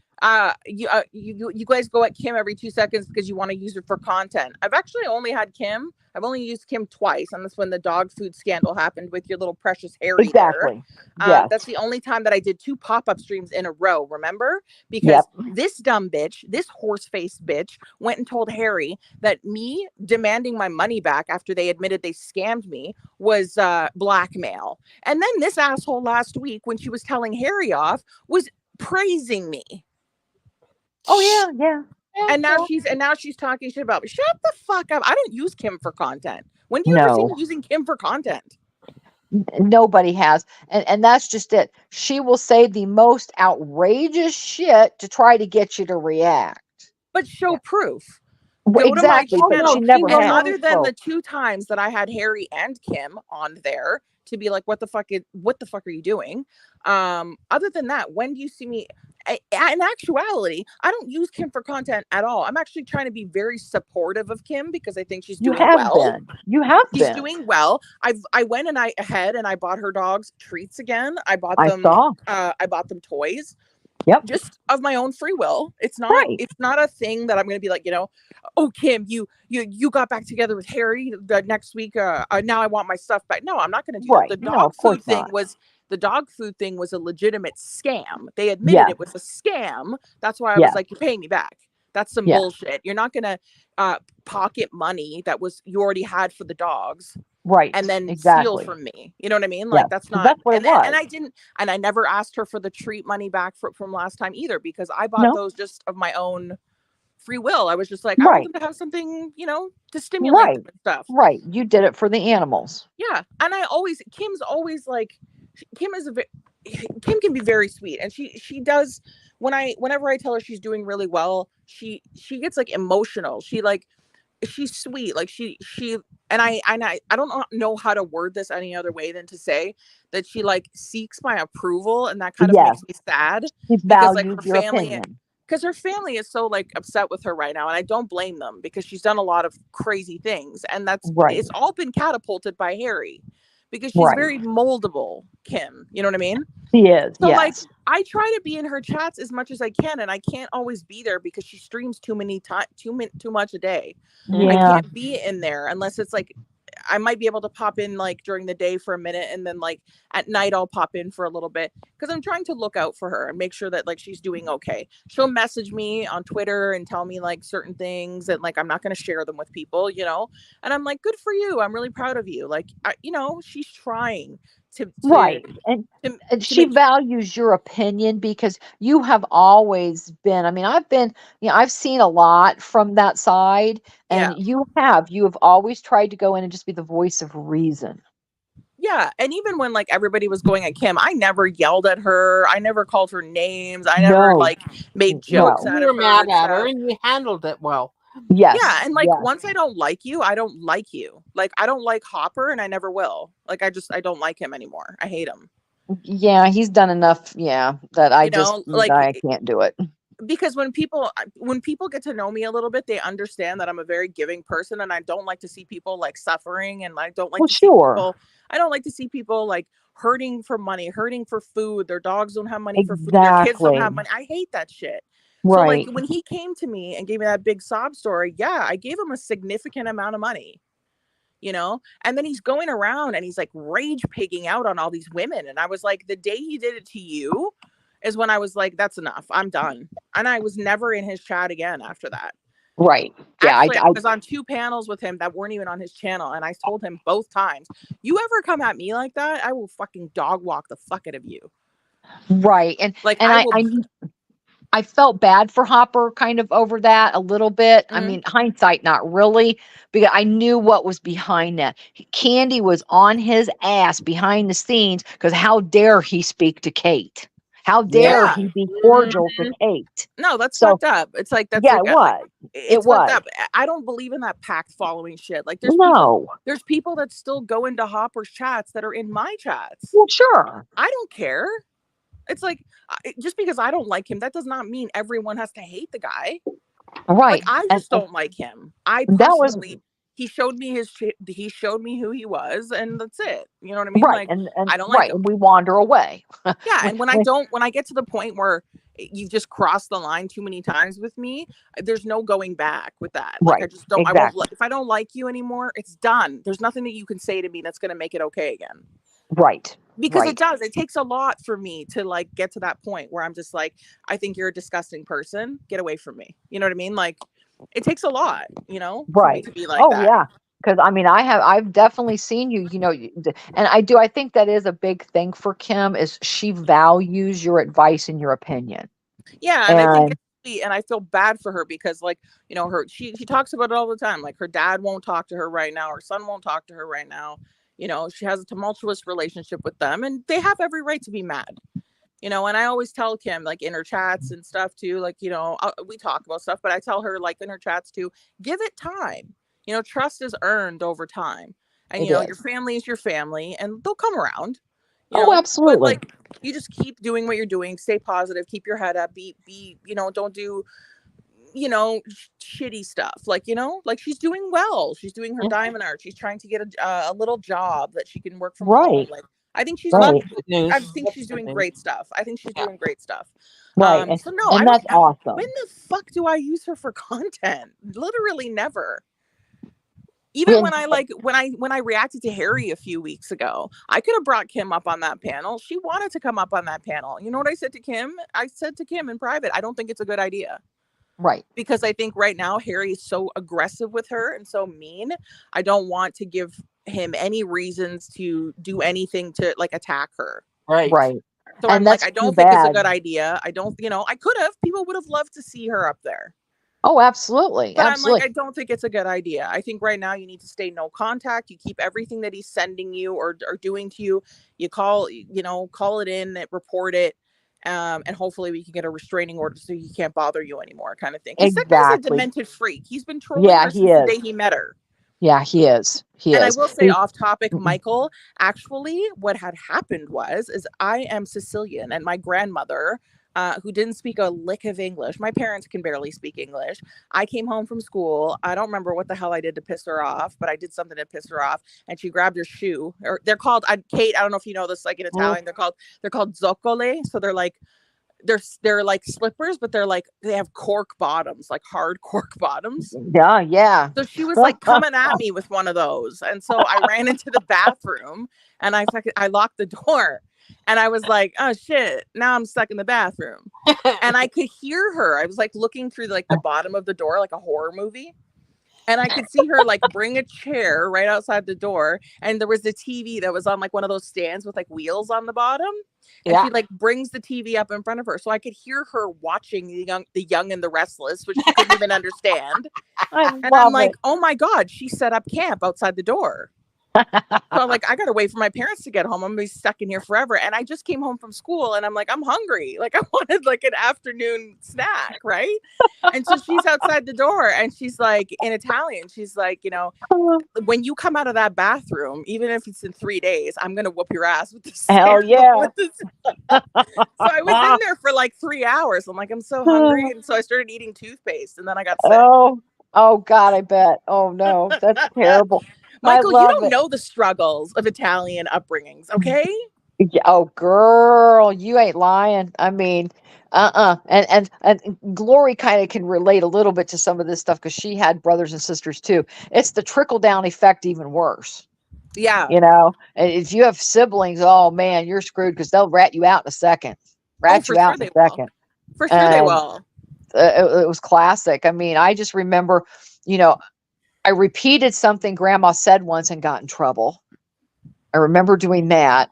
you guys go at Kim every 2 seconds because you want to use it for content. I've actually only had Kim. I've only used Kim twice, and that's when the dog food scandal happened with your little precious Harry. Exactly. Yes. That's the only time that I did 2 pop-up streams in a row, remember? Because this dumb bitch, this horse-faced bitch, went and told Harry that me demanding my money back after they admitted they scammed me was blackmail. And then this asshole last week, when she was telling Harry off, was praising me. Oh yeah. And now she's talking shit about me. Shut the fuck up. I don't use Kim for content. When do you ever see me using Kim for content? Nobody has. And that's just it. She will say the most outrageous shit to try to get you to react. But show proof. Exactly. But she never has. Other than the 2 times that I had Harry and Kim on there to be like, what the fuck are you doing? Other than that, when do you see me? In actuality, I don't use Kim for content at all. I'm actually trying to be very supportive of Kim because I think she's doing well. She's doing well. I went and I bought her dogs treats again. I bought them toys. Yep. Just of my own free will. It's not a thing that I'm going to be like, oh, Kim, you got back together with Harry next week. Now I want my stuff back. No, I'm not going to do that. The dog food thing was a legitimate scam. They admitted it was a scam. That's why I was like, you're paying me back. That's some bullshit. You're not going to pocket money that you already had for the dogs. Right. And then steal from me. You know what I mean? Like that's not that's what it was. And I never asked her for the treat money back from last time either, because I bought those just of my own free will. I was just like, I want them to have something, to stimulate them and stuff. Right. You did it for the animals. Yeah. And Kim's always like, Kim can be very sweet. And she does, whenever I tell her she's doing really well, she gets like emotional. She's sweet. Like and I don't know how to word this any other way than to say that she like seeks my approval, and that kind of makes me sad because like her family, because her family is so like upset with her right now, and I don't blame them because she's done a lot of crazy things, and it's all been catapulted by Harry because she's very moldable, Kim. You know what I mean? She is. So like I try to be in her chats as much as I can, and I can't always be there because she streams too much a day. I can't be in there unless it's like I might be able to pop in like during the day for a minute, and then like at night I'll pop in for a little bit because I'm trying to look out for her and make sure that like she's doing okay. She'll message me on Twitter and tell me like certain things, and like I'm not going to share them with people, and I'm like, good for you. I'm really proud of you. Like, she's trying to and she values your opinion because you have always been, I've seen a lot from that side, and you have always tried to go in and just be the voice of reason. Yeah, and even when like everybody was going at Kim, I never yelled at her. I never called her names. I never No, like made No, jokes no. out you of were her mad and at her stuff. and you handled it well. Yeah, Yes, and like yes. once I don't like you, I don't like you. Like I don't like Hopper and I never will. Like I don't like him anymore. I hate him. Yeah, he's done enough, yeah, that You know, like I can't do it. because when people get to know me a little bit, they understand that I'm a very giving person and I don't like to see people like suffering, and I don't like Well, to see sure. people like hurting for money, hurting for food. Their dogs don't have money for food. Their kids don't have Exactly. money. I hate that shit. So like Right. when he came to me and gave me that big sob story, yeah, I gave him a significant amount of money, you know? And then he's going around and he's like rage pigging out on all these women. And I was like, the day he did it to you is when I was like, that's enough. I'm done. And I was never in his chat again after that. Right. Yeah, Actually, I was on 2 panels with him that weren't even on his channel. And I told him both times, you ever come at me like that, I will fucking dog walk the fuck out of you. right. And Like and I I will. I felt bad for Hopper kind of over that a little bit. I Mhm. mean, hindsight, not really, because I knew what was behind that. Candy was on his ass behind the scenes because how dare he speak to Kate? How dare Yeah. he be Mhm. cordial to Kate? No, that's So, fucked up. It's like that's yeah, like it was. It it's fucked was. up. I don't believe in that pact following shit. Like No. there's people that still go into Hopper's chats that are in my chats. Well, sure. I don't care. It's like just because I don't like him, that does not mean everyone has to hate the guy. Like Right. I And just don't like him. I that was personally, he showed me he showed me who he was, and that's it. You know what I mean? right. Like And I don't like right. him. And we wander away. Yeah, We- and we- when I get to the point where you've just crossed the line too many times with me, there's no going back with that. Like I right. just don't. I won't. Exactly. If I don't like you anymore, it's done. There's nothing that you can say to me that's going to make it okay again. Right. Because it Right. does. It takes a lot for me to like get to that point where I'm just like, I think you're a disgusting person. Get away from me. You know what I mean? Like, it takes a lot, you know, for me Right. to be like Oh, that. yeah. Because I mean, I've definitely seen you, and I think that is a big thing for Kim is she values your advice and your opinion. Yeah, and I think And it's sweet, and I feel bad for her because like, you know, she talks about it all the time. Like her dad won't talk to her right now, her son won't talk to her right now. You know, she has a tumultuous relationship with them and they have every right to be mad. You know, and I always tell Kim like in her chats and stuff too, like, you know, we talk about stuff, but I tell her like in her chats too, give it time. You know, trust is earned over time. And it you know, your is. family is your family and they'll come around, you Oh, know, but absolutely. like you just keep doing what you're doing, stay positive, keep your head up, you know, don't do, you know, shitty stuff. Like, you know, like she's doing well. She's doing her Mhm. diamond art. She's trying to get a little job that she can work from home. Right. Like, I think she's That's Right. doing, good news. I think That's she's good doing news. great stuff. I think she's Yeah. doing great stuff. Right. So no, I And don't, that's when awesome. the fuck do I use her for content? Literally never. Even And when I like when I reacted to Harry a few weeks ago, I could have brought Kim up on that panel. She wanted to come up on that panel. You know what I said to Kim? I said to Kim in private, I don't think it's a good idea. right. Because I think right now Harry is so aggressive with her and so mean. I don't want to give him any reasons to do anything to like attack her. Right. Right. So I'm And like, that's I too don't think it's a bad. good idea. I don't, you know, I could have. People would have loved to see her up there. Oh, absolutely. But I'm like, Absolutely. I don't think it's a good idea. I think right now you need to stay no contact. You keep everything that he's sending you or doing to you. You call, you know, call it in, report it. And hopefully we can get a restraining order so he can't bother you anymore, kind of thing. Because that guy's a Exactly. demented freak. He's been trolling Yeah, her he since the is. day he met her. Yeah, he is. He And I is. will say off topic, Michael, actually what had happened is I am Sicilian and my grandmother, who didn't speak a lick of English. My parents can barely speak English. I came home from school. I don't remember what the hell I did to piss her off, but I did something to piss her off. And she grabbed her shoe. Or they're called, Kate, I don't know if you know this, like in Italian, they're called zoccole. So they're like slippers, but they have cork bottoms, like hard cork bottoms. Yeah, yeah. So she was like coming at me with one of those. And so I ran into the bathroom and I locked the door and I was like, oh shit, now I'm stuck in the bathroom. And I could hear her. I was like looking through like the bottom of the door, like a horror movie. And I could see her like bring a chair right outside the door. And there was the TV that was on like one of those stands with like wheels on the bottom. And Yeah. she like brings the TV up in front of her. So I could hear her watching the young and the restless, which she couldn't even understand. I And I'm love like, it. oh my God, she set up camp outside the door. So I'm like, I gotta wait for my parents to get home. I'm gonna be stuck in here forever. And I just came home from school and I'm like, I'm hungry. Like I wanted like an afternoon snack, right? And so she's outside the door and she's like in Italian, she's like, when you come out of that bathroom, even if it's in 3 days, I'm gonna whoop your ass with this Hell sandal, yeah. with this. So I was in there for like 3 hours. I'm like, I'm so hungry. And so I started eating toothpaste and then I got sick. Oh God, I bet. Oh no, that's terrible. I Michael, you love don't it. know the struggles of Italian upbringings, okay? Yeah, oh girl, you ain't lying. I mean, and Glory kind of can relate a little bit to some of this stuff because she had brothers and sisters too. It's the trickle down effect even worse. Yeah. And if you have siblings, oh man, you're screwed because they'll rat you out in a second. Rat For you out sure in a they will. second. For sure they And will. it was classic. I mean, I just remember, I repeated something grandma said once and got in trouble. I remember doing that.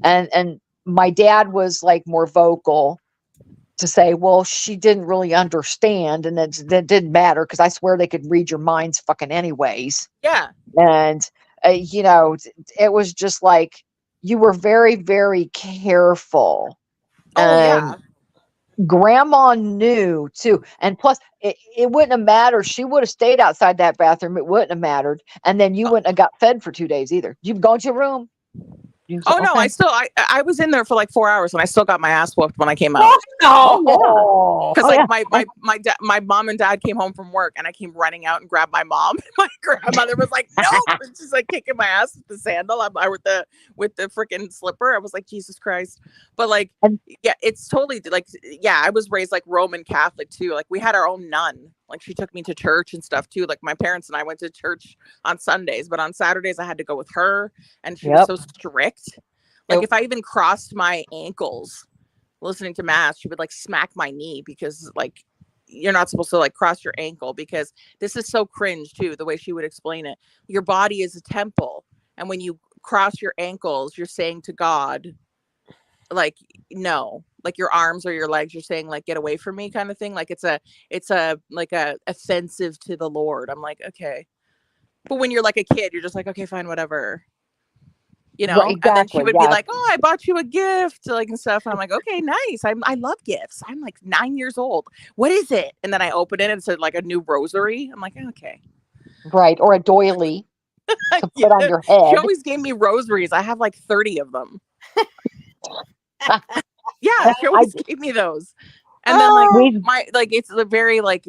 And my dad was like more vocal to say, well, she didn't really understand. And that didn't matter because I swear they could read your minds fucking anyways. Yeah. And, it was just like you were very, very careful. Oh, And yeah. grandma knew too. And plus, it wouldn't have mattered. She would have stayed outside that bathroom. It wouldn't have mattered. And then you wouldn't have got fed for 2 days either. You've gone to your room. Oh, no, Okay. I was in there for like 4 hours and I still got my ass whooped when I came out. Oh, Because yeah. my mom and dad came home from work and I came running out and grabbed my mom. My grandmother was like, "No!" And she's like kicking my ass with the sandal. I with the freaking slipper. I was like, Jesus Christ! But like, yeah, it's totally like, yeah. I was raised like Roman Catholic too. Like we had our own nun. Like she took me to church and stuff too. Like my parents and I went to church on Sundays, but on Saturdays I had to go with her, and she was so strict. Like if I even crossed my ankles listening to mass, she would like smack my knee because like you're not supposed to like cross your ankle, because this is so cringe too, the way she would explain it. Your body is a temple, and when you cross your ankles, you're saying to God, like, no, like your arms or your legs, you're saying like, get away from me, kind of thing. Like it's a like a offensive to the Lord. I'm like, okay. But when you're like a kid, you're just like, okay, fine, whatever. Right, And then she exactly. would Yeah. be like, "Oh, I bought you a gift," like and stuff. And I'm like, "Okay, nice. I love gifts. I'm like 9 years old. What is it?" And then I open it and it said like a new rosary. I'm like, okay. Right. Or a doily to Yeah. put on your She head. always gave me rosaries. I have like 30 of them. Yeah, she always gave me those. And then it's a very like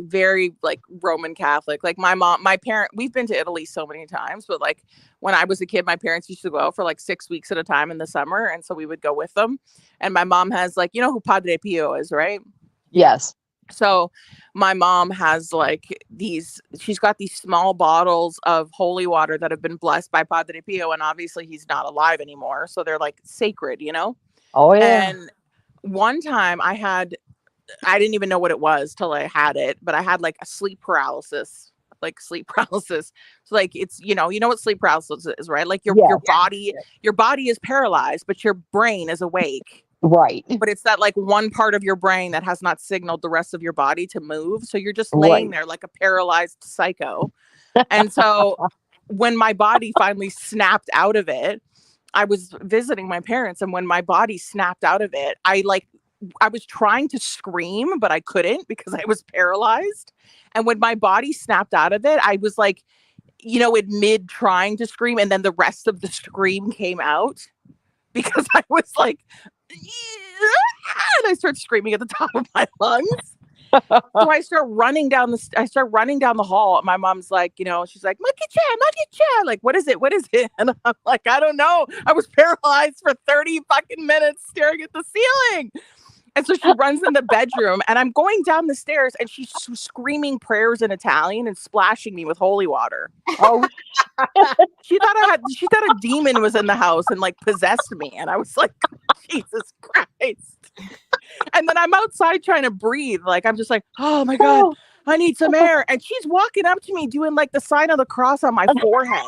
Roman Catholic. Like my parent, we've been to Italy so many times, but like when I was a kid, my parents used to go out for like 6 weeks at a time in the summer. And so we would go with them. And my mom has like, you know who Padre Pio is, right? Yes. So my mom has like she's got these small bottles of holy water that have been blessed by Padre Pio. And obviously he's not alive anymore. So they're like sacred, Oh, yeah. And one time I didn't even know what it was till I had it, but I had like a sleep paralysis. So like it's, you know what sleep paralysis is, right? Like your body is paralyzed, but your brain is awake. Right. But it's that like one part of your brain that has not signaled the rest of your body to move. So you're just laying there like a paralyzed psycho. And so when my body finally snapped out of it, I was visiting my parents, and when my body snapped out of it, I was trying to scream, but I couldn't because I was paralyzed. And when my body snapped out of it, I was like, in mid trying to scream, and then the rest of the scream came out because I was like, and I started screaming at the top of my lungs. So I start running down the hall. My mom's like, she's like, Makicha, like, what is it? And I'm like, I don't know. I was paralyzed for 30 fucking minutes staring at the ceiling. And so she runs in the bedroom, and I'm going down the stairs, and she's screaming prayers in Italian and splashing me with holy water. Oh, she thought a demon was in the house and like possessed me. And I was like, Jesus Christ. And then I'm outside trying to breathe. Like, I'm just like, oh my God, I need some air. And she's walking up to me doing like the sign of the cross on my forehead.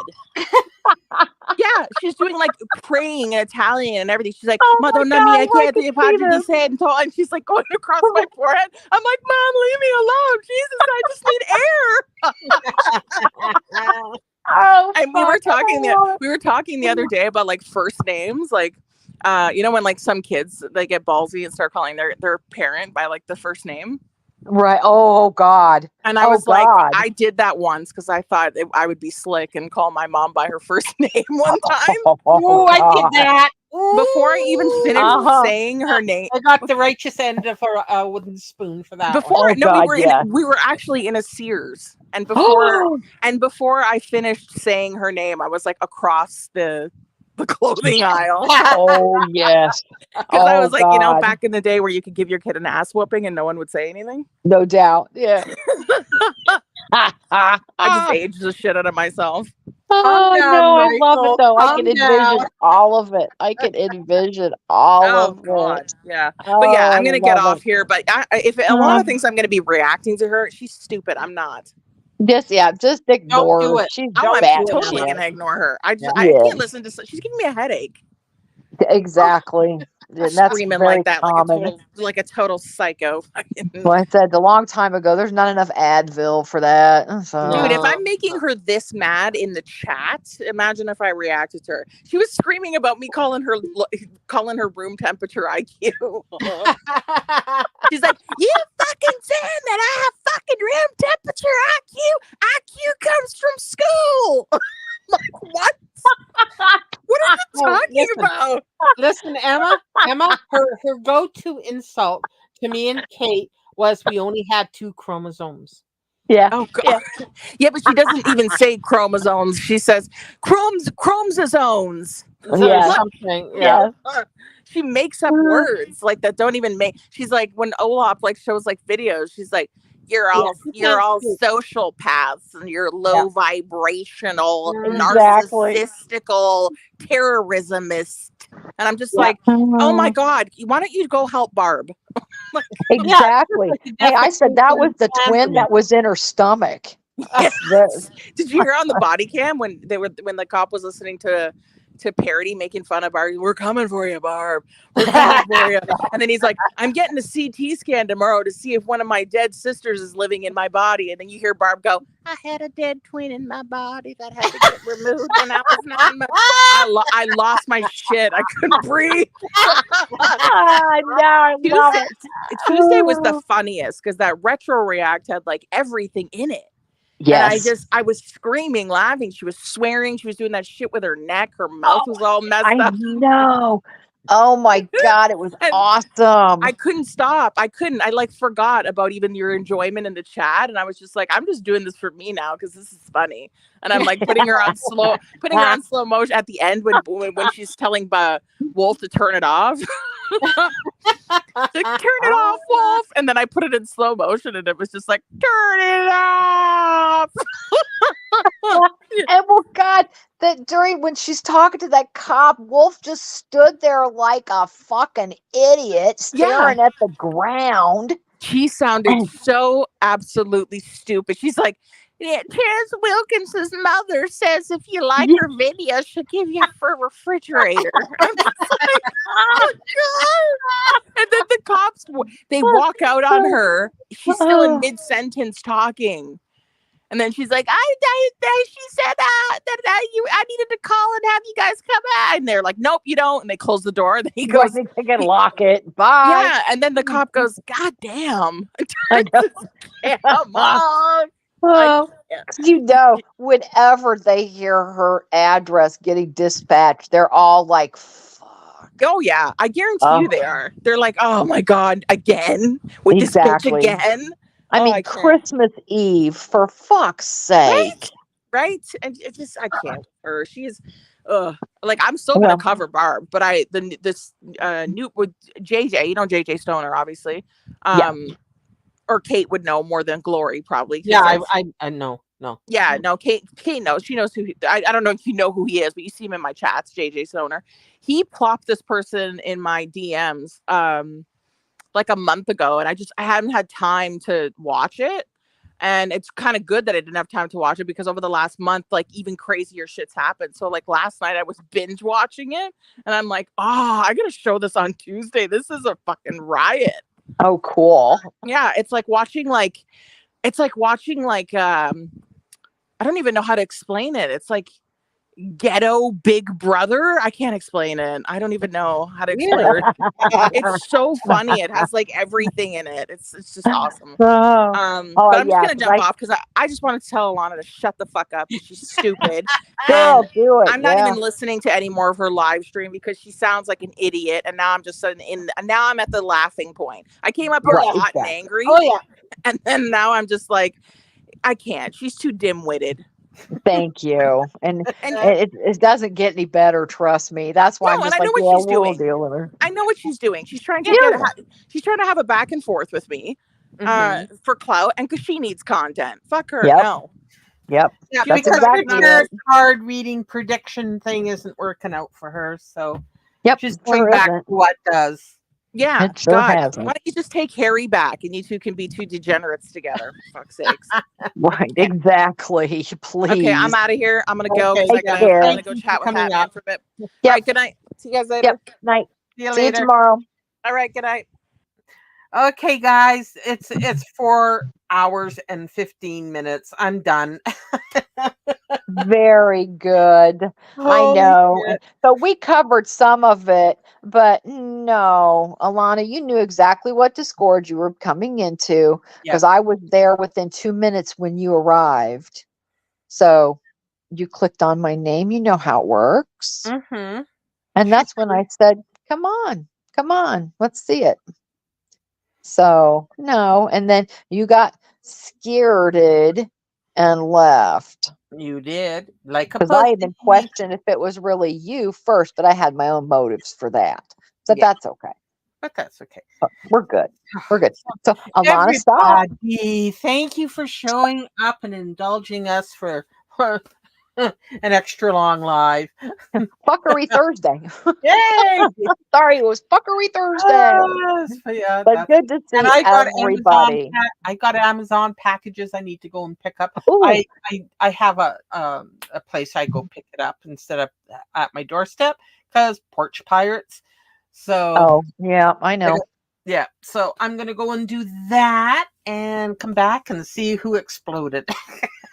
Yeah, she's doing like praying in Italian and everything. She's like, Madonna mia, and she's like going across my forehead. I'm like, Mom, leave me alone. Jesus, I just need air. so And we were talking fucking the other day about like first names, like you know when like some kids they get ballsy and start calling their parent by like the first name. right. Oh God. And I Oh was like, God. I did that once because I thought I would be slick and call my mom by her first name one time Oh, I did God. that. before I even Ooh. finished Uh-huh. saying her name. I got the righteous end of a wooden spoon for that one. Before Oh no, God, yeah. we were actually in a Sears, and before I finished saying her name, I was like across the clothing aisle Oh yes. because I Oh was like, you know, God. back in the day where you could give your kid an ass whooping and no one would say anything. No doubt. Yeah. I just aged the shit out of myself. Calm Oh down, no, I love it Michael. though. I can Calm envision down. all of it. I can envision all Oh of God, it. yeah. But yeah, Oh, I I'm gonna get love off it. here. But if Alana thinks I'm gonna be reacting to her, she's stupid. I'm not. Just Don't ignore do her. it. She's Oh, Don't I'm do it, totally Emma. batshit. gonna ignore her. Yeah. I can't Yes, listen to. She's giving me a headache. exactly. And that's Screaming very like that, common. like a total psycho. Well, I said a long time ago, there's not enough Advil for that. Dude, if So, No. I'm making her this mad in the chat, imagine if I reacted to her. She was screaming about me calling her room temperature IQ. She's like, "You fucking saying that I have fucking room temperature IQ? IQ comes from school." Like, what? What are you Oh, talking about? listen, Emma. Her go-to insult to me and Kate was we only had 2 chromosomes. yeah, Oh God. yeah, Yeah, but she doesn't even say chromosomes. She says chromosomes. Or yes, something. Yeah. yes. She makes up words like that don't even make. She's like when Olaf like shows like videos. She's like, Yeah. You you're can't all speak. social paths and you're Yeah. low vibrational, Exactly. narcissistical terrorismist. And I'm just Yeah. like, oh my God, why don't you go help Barb? Like, Yeah. Exactly. Like a Hey, I said that was defecation the plan for twin me. that was in her stomach. The- yes. Did you hear on the body cam when the cop was listening to Parody making fun of Barb? We're coming for you, Barb. We're coming for you. And then he's like, I'm getting a CT scan tomorrow to see if one of my dead sisters is living in my body. And then you hear Barb go, I had a dead twin in my body that had to get removed when I was 9 months. I lost my shit. I couldn't breathe. no, I love Tuesday, it. Tuesday was the funniest because that retro react had like everything in it. And Yes. I was screaming, laughing. She was swearing. She was doing that shit with her neck. Her mouth Oh, was all I messed up. know. Oh my God, it was And awesome. I couldn't stop. I couldn't. I like forgot about even your enjoyment in the chat. And I was just like, I'm just doing this for me now because this is funny. And I'm like putting her on slow motion at the end when she's telling Wolf to turn it off. Like, turn it off, Wolf. And then I put it in slow motion and it was just like, turn it off. And well, God, that during when she's talking to that cop, Wolf just stood there like a fucking idiot, Yeah. staring at the ground. She sounded so absolutely stupid. She's like, yeah, Terrence Wilkins's mother says if you like her video, she'll give you a free refrigerator. I'm just like, oh God. And then the cops, they walk out on her. She's still in mid-sentence talking. And then she's like, she said I needed to call and have you guys come out. And they're like, nope, you don't. And they close the door. And then he goes, They can lock it. Bye. yeah. And then the cop goes, God damn. I know. Come on. Well, you know, whenever they hear her address getting dispatched, they're all like, fuck. Oh, yeah. I guarantee you they are. They're like, oh my God, again? With this bitch again? I mean, I can't. Christmas Eve, for fuck's sake. Right? And it just, I can't with her. She is, like, I'm still going to cover Barb, but this new with JJ, you know, JJ Stoner, obviously. Or Kate would know more than Glory, probably. Yeah, I know. No. Yeah, no, Kate knows. She knows who I don't know if you know who he is, but you see him in my chats, JJ Stoner. He plopped this person in my DMs like a month ago, and I haven't had time to watch it. And it's kind of good that I didn't have time to watch it because over the last month, like even crazier shit's happened. So like last night I was binge watching it and I'm like, oh, I gotta show this on Tuesday. This is a fucking riot. Oh, cool. Yeah, it's like watching I don't even know how to explain it. It's like ghetto Big Brother. I can't explain it. I don't even know how to explain Really? it. It's so funny. It has like everything in it. It's just awesome. Oh, But I'm just yeah, gonna jump off because I just want to tell Alana to shut the fuck up because she's stupid. girl, And do it. I'm not Yeah. even listening to any more of her live stream because she sounds like an idiot. And now I'm just now I'm at the laughing point. I came up here Right, hot and exactly. angry, Oh yeah. and then now I'm just like, I can't. She's too dim-witted. Thank you. And And it doesn't get any better, trust me. That's why I'm no, and just I know like, what yeah, she's we'll doing. deal with her. I know what she's doing. She's trying to Yeah. she's trying to have a back and forth with me for clout and because she needs content. Fuck her. Yep. No. Yep. Yeah, That's because exactly her it. card reading prediction thing isn't working out for her. So Yep. she's Sure going back isn't. to what does. Yeah. It sure God. hasn't. Why don't you just take Harry back and you two can be two degenerates together? For fuck's sakes. Right. Exactly. Please. Okay, I'm out of here. I'm gonna go because Okay, I'm Take care. gonna go thank you chat for with coming Hatman up. for a bit. All Yep. right, good night. See you guys later. Yep. Night. See you See you later. tomorrow. All right, good night. Okay, guys, it's 4 hours and 15 minutes. I'm done. Very good. I Holy know. shit. So we covered some of it, but no, Alana, you knew exactly what Discord you were coming into because I was there within 2 minutes when you arrived. So you clicked on my name. You know how it works. Mm-hmm. And that's when I said, come on, let's see it. So no. And then you got scared and left. You did. Like a Because I even pussy. questioned if it was really you first, but I had my own motives for that. So Yeah. that's okay. But that's okay. We're good. We're good. So Alana, stop. Everybody, thank you for showing up and indulging us for an extra long live. Fuckery Thursday. Yay! Sorry, it was Fuckery Thursday. Yes, yeah, But good to and see I got everybody. I got Amazon packages I need to go and pick up. Ooh, I have a place I go pick it up instead of at my doorstep because porch pirates. So oh, yeah, I know. yeah, so I'm gonna go and do that and come back and see who exploded.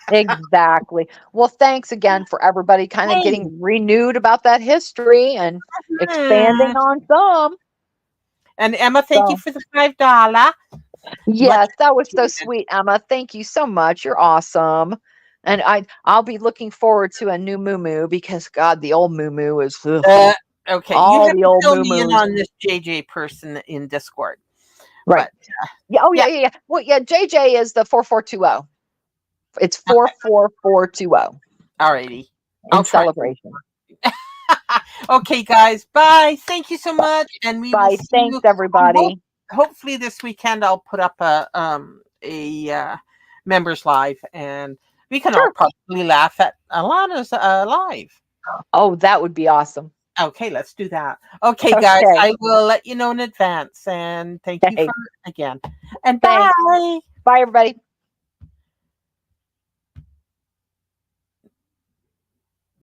Exactly. Well, thanks again for everybody kind of Hey. getting renewed about that history and expanding on some. And Emma, thank you So, for the $5. yes, that was so appreciated. sweet, Emma. Thank you so much. You're awesome. And I'll be looking forward to a new moo because God, the old moo is ugh, Okay, you all have the to old fill me in moo. on this JJ person in Discord. Right. But Yeah. Oh, yeah. Well, yeah. JJ is the 4420. It's 44420 alrighty. in I'll try. celebration. Okay, guys. Bye. Thank you so much, and we will Bye. see Thanks, you. everybody. Hopefully, this weekend I'll put up a members live, and we can all Sure. probably laugh at Alana's live. Oh, that would be awesome. Okay, let's do that. Okay, guys, Okay. I will let you know in advance, and thank you Okay. for again. And Thanks. bye. Bye, everybody.